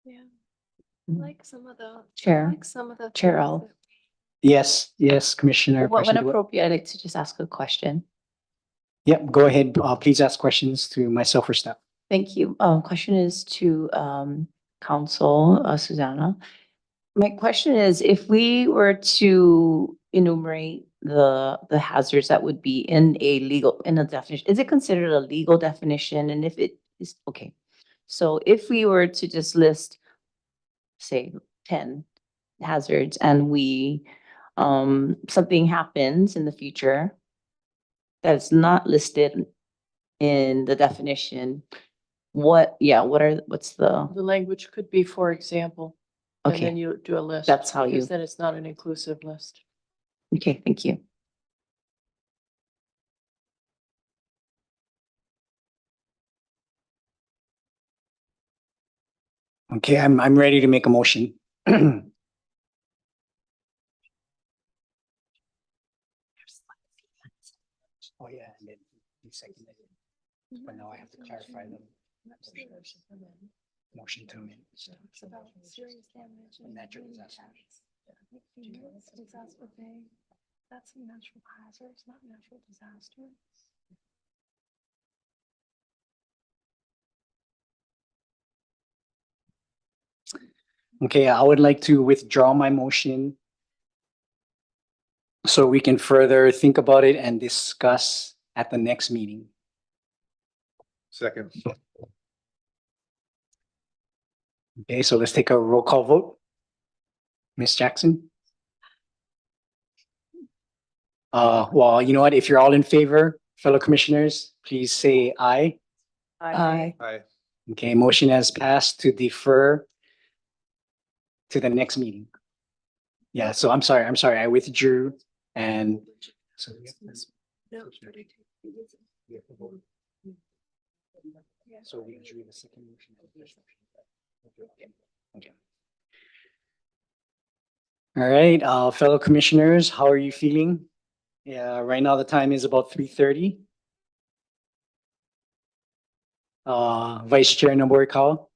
Yeah. Like some of the Chair. Like some of the Chair things Al. that- Yes, Commissioner. When Person- appropriate, I'd like to just ask a question. Yep, go ahead. Please ask questions to myself or staff. Thank you. Question is to Council Susanna. My question is, if we were to enumerate the hazards that would be in a definition, is it considered a legal definition? And if it is, okay. So if we were to just list, say, 10 hazards, and something happens in the future that's not listed in the definition, what's the, The language could be, for example, and okay, then you do a list. That's how you- Because then it's not an inclusive list. okay, thank you. Okay, I'm ready to make a motion. Oh, yeah, and then you seconded it. But now I have to clarify them. Motion to amend. It's about serious damage and Natural disaster. Disaster pay. That's a natural hazard, it's not natural disaster. Okay, I would like to withdraw my motion so we can further think about it and discuss at the next meeting. Second. Okay, so let's take a roll call vote. Ms. Jackson? Well, you know what? If you're all in favor, fellow commissioners, please say aye. Aye. Aye. Okay, motion has passed to defer to the next meeting. Yeah, so I'm sorry, I withdrew and. So So we drew the second motion. Okay. All right, fellow commissioners, how are you feeling? Yeah, right now the time is about 3:30. Vice Chair Noborikawa.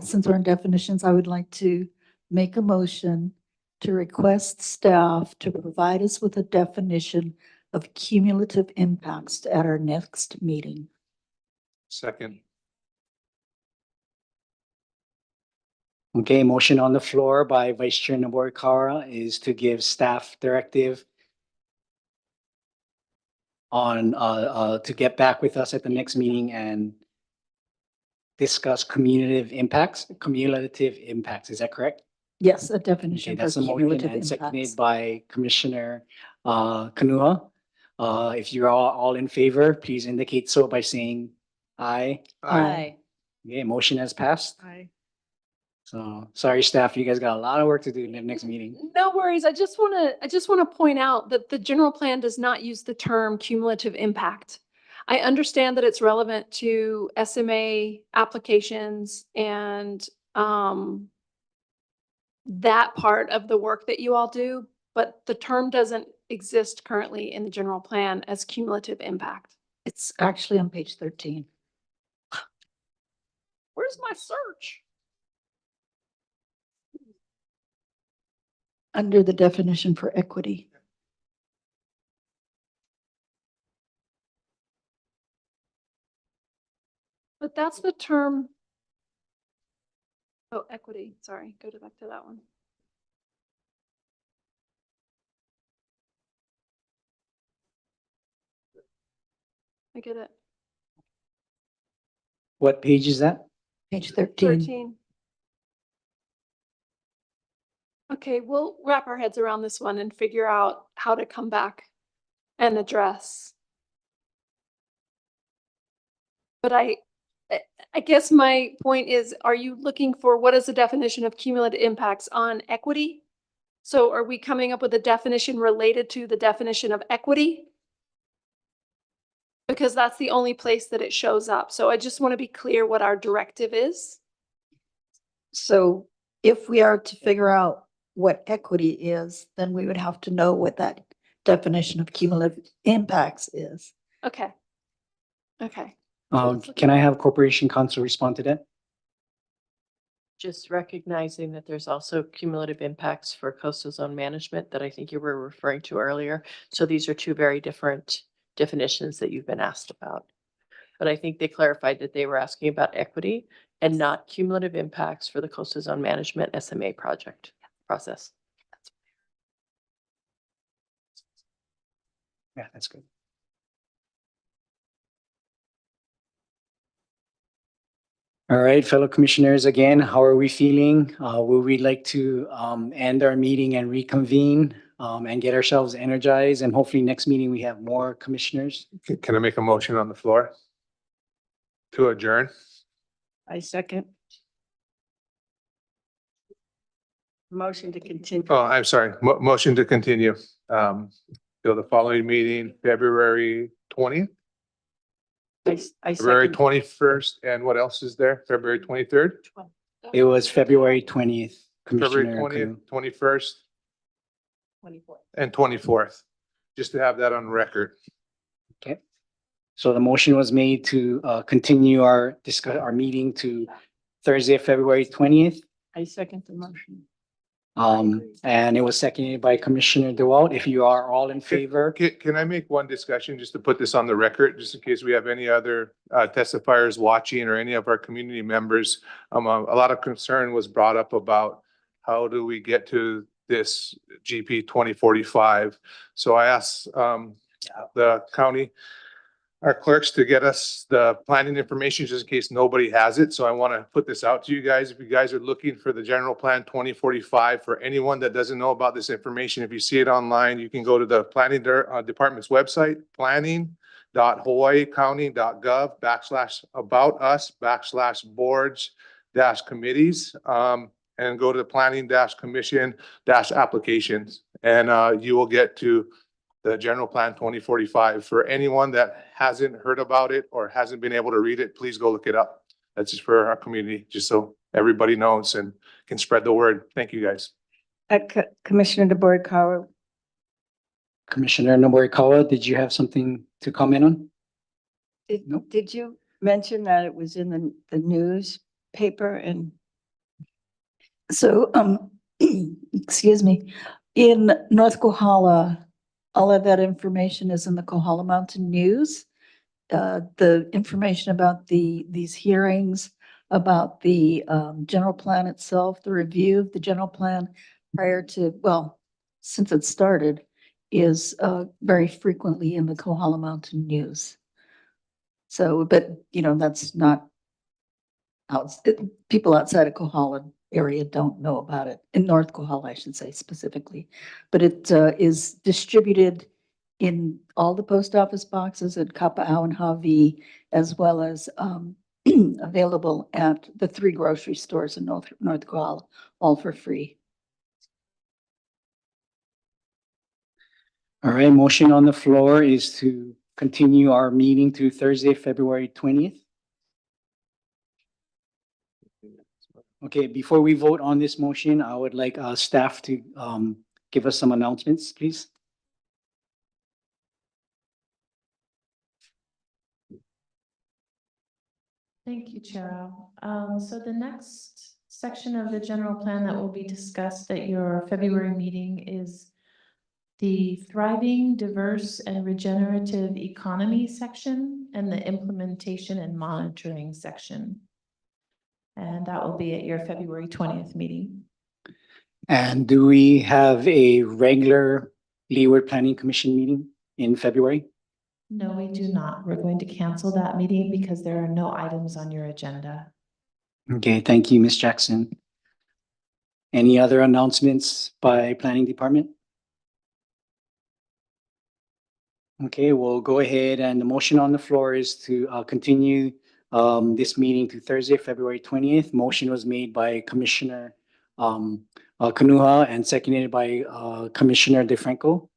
Since we're in definitions, I would like to make a motion to request staff to provide us with a definition of cumulative impacts at our next meeting. Second. Okay, motion on the floor by Vice Chair Noborikawa is to give staff directive on to get back with us at the next meeting and discuss cumulative impacts. Is that correct? Yes, a Okay, definition for that's a motion cumulative and seconded impacts. by Commissioner Kanua. If you're all in favor, please indicate so by saying aye. Aye. Okay, motion has passed. Aye. So sorry, staff, you guys got a lot of work to do in the next meeting. No worries. I just want to point out that the general plan does not use the term cumulative impact. I understand that it's relevant to SMA applications and that part of the work that you all do, but the term doesn't exist currently in the general plan as cumulative impact. It's actually on page 13. Where's my search? Under the definition for equity. But that's the term. Oh, equity. Sorry, go back to that one. I get it. What page is that? Page 13. 13. Okay, we'll wrap our heads around this one and figure out how to come back and address. But I guess my point is, are you looking for what is the definition of cumulative impacts on equity? So are we coming up with a definition related to the definition of equity? Because that's the only place that it shows up. So I just want to be clear what our directive is. So if we are to figure out what equity is, then we would have to know what that definition of cumulative impacts is. Okay. Okay. Can I have Corporation Counsel respond to that? Just recognizing that there's also cumulative impacts for coastal zone management that I think you were referring to earlier. So these are two very different definitions that you've been asked about. But I think they clarified that they were asking about equity and not cumulative impacts for the coastal zone management SMA project process. Yeah, that's good. All right, fellow commissioners, again, how are we feeling? Would we like to end our meeting and reconvene and get ourselves energized? And hopefully next meeting we have more commissioners. Can I make a motion on the floor to adjourn? I second. Motion to continue. Oh, I'm sorry. Motion to continue. Till the following meeting, February 20th, I February second. 21st, and what else is there? February 23rd? It was February 20th, February Commissioner. 20th, 21st, 24. and 24th, just to have that on record. Okay. So the motion was made to continue our meeting to Thursday, February 20th. I second the motion. And it was seconded by Commissioner DeWalt. If you are all in favor. Can I make one discussion just to put this on the record, just in case we have any other testifiers watching or any of our community members? A lot of concern was brought up about how do we get to this GP 2045? So I asked the county, our clerks, to get us the planning information just in case nobody has it. So I want to put this out to you guys. If you guys are looking for the general plan 2045, for anyone that doesn't know about this information, if you see it online, you can go to the planning department's website, planning.hawaii.county.gov/about-us/boards-committees, and go to the planning-commission-applications, and you will get to the general plan 2045. For anyone that hasn't heard about it or hasn't been able to read it, please go look it up. That's just for our community, just so everybody knows and can spread the word. Thank you, guys. Commissioner DeBoer-Carr. Commissioner Noborikawa, did you have something to comment on? Did you mention that it was in the newspaper? And So, excuse me, in North Kohala, all of that information is in the Kohala Mountain News. The information about these hearings, about the general plan itself, the review of the general plan prior to, well, since it started, is very frequently in the Kohala Mountain News. So, but that's not people outside of Kohala area don't know about it. In North Kohala, I should say specifically, but it is distributed in all the post office boxes at Kapa'au and Hawi, as well as available at the 3 grocery stores in North Guala, all for free. All right, motion on the floor is to continue our meeting to Thursday, February 20th. Okay, before we vote on this motion, I would like staff to give us some announcements, please. Thank you, Chair. So the next section of the general plan that will be discussed at your February meeting is the Thriving, Diverse, and Regenerative Economy section and the Implementation and Monitoring section. And that will be at your February 20th meeting. And do we have a regular Leeward Planning Commission meeting in February? No, we do not. We're going to cancel that meeting because there are no items on your agenda. Okay, thank you, Ms. Jackson. Any other announcements by Planning Department? Okay, we'll go ahead, and the motion on the floor is to continue this meeting to Thursday, February 20th. Motion was made by Commissioner Kanuha and seconded by Commissioner DeFranco.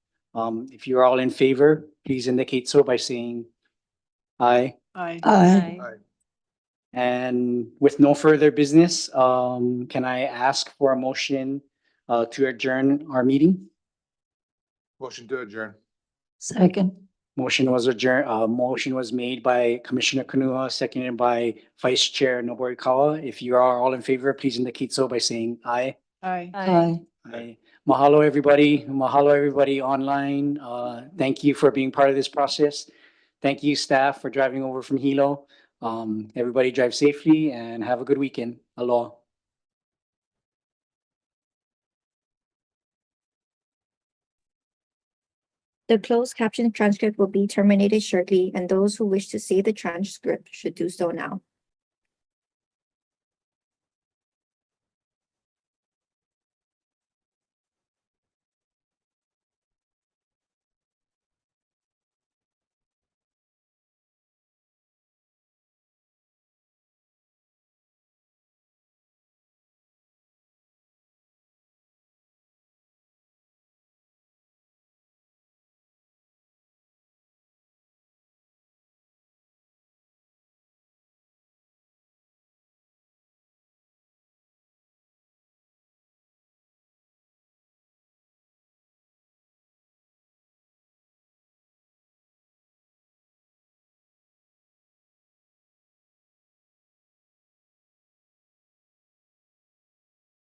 If you're all in favor, please indicate so by saying aye. Aye. Aye. And with no further business, can I ask for a motion to adjourn our meeting? Motion to adjourn. Second. Motion was made by Commissioner Kanuha, seconded by Vice Chair Noborikawa. If you are all in favor, please indicate so by saying aye. Aye. Aye. Aye. Mahalo, everybody. Mahalo, everybody online. Thank you for being part of this process. Thank you, staff, for driving over from Hilo. Everybody drive safely and have a good weekend. Aloha. The closed caption transcript will be terminated shortly, and those who wish to see the transcript should do so now.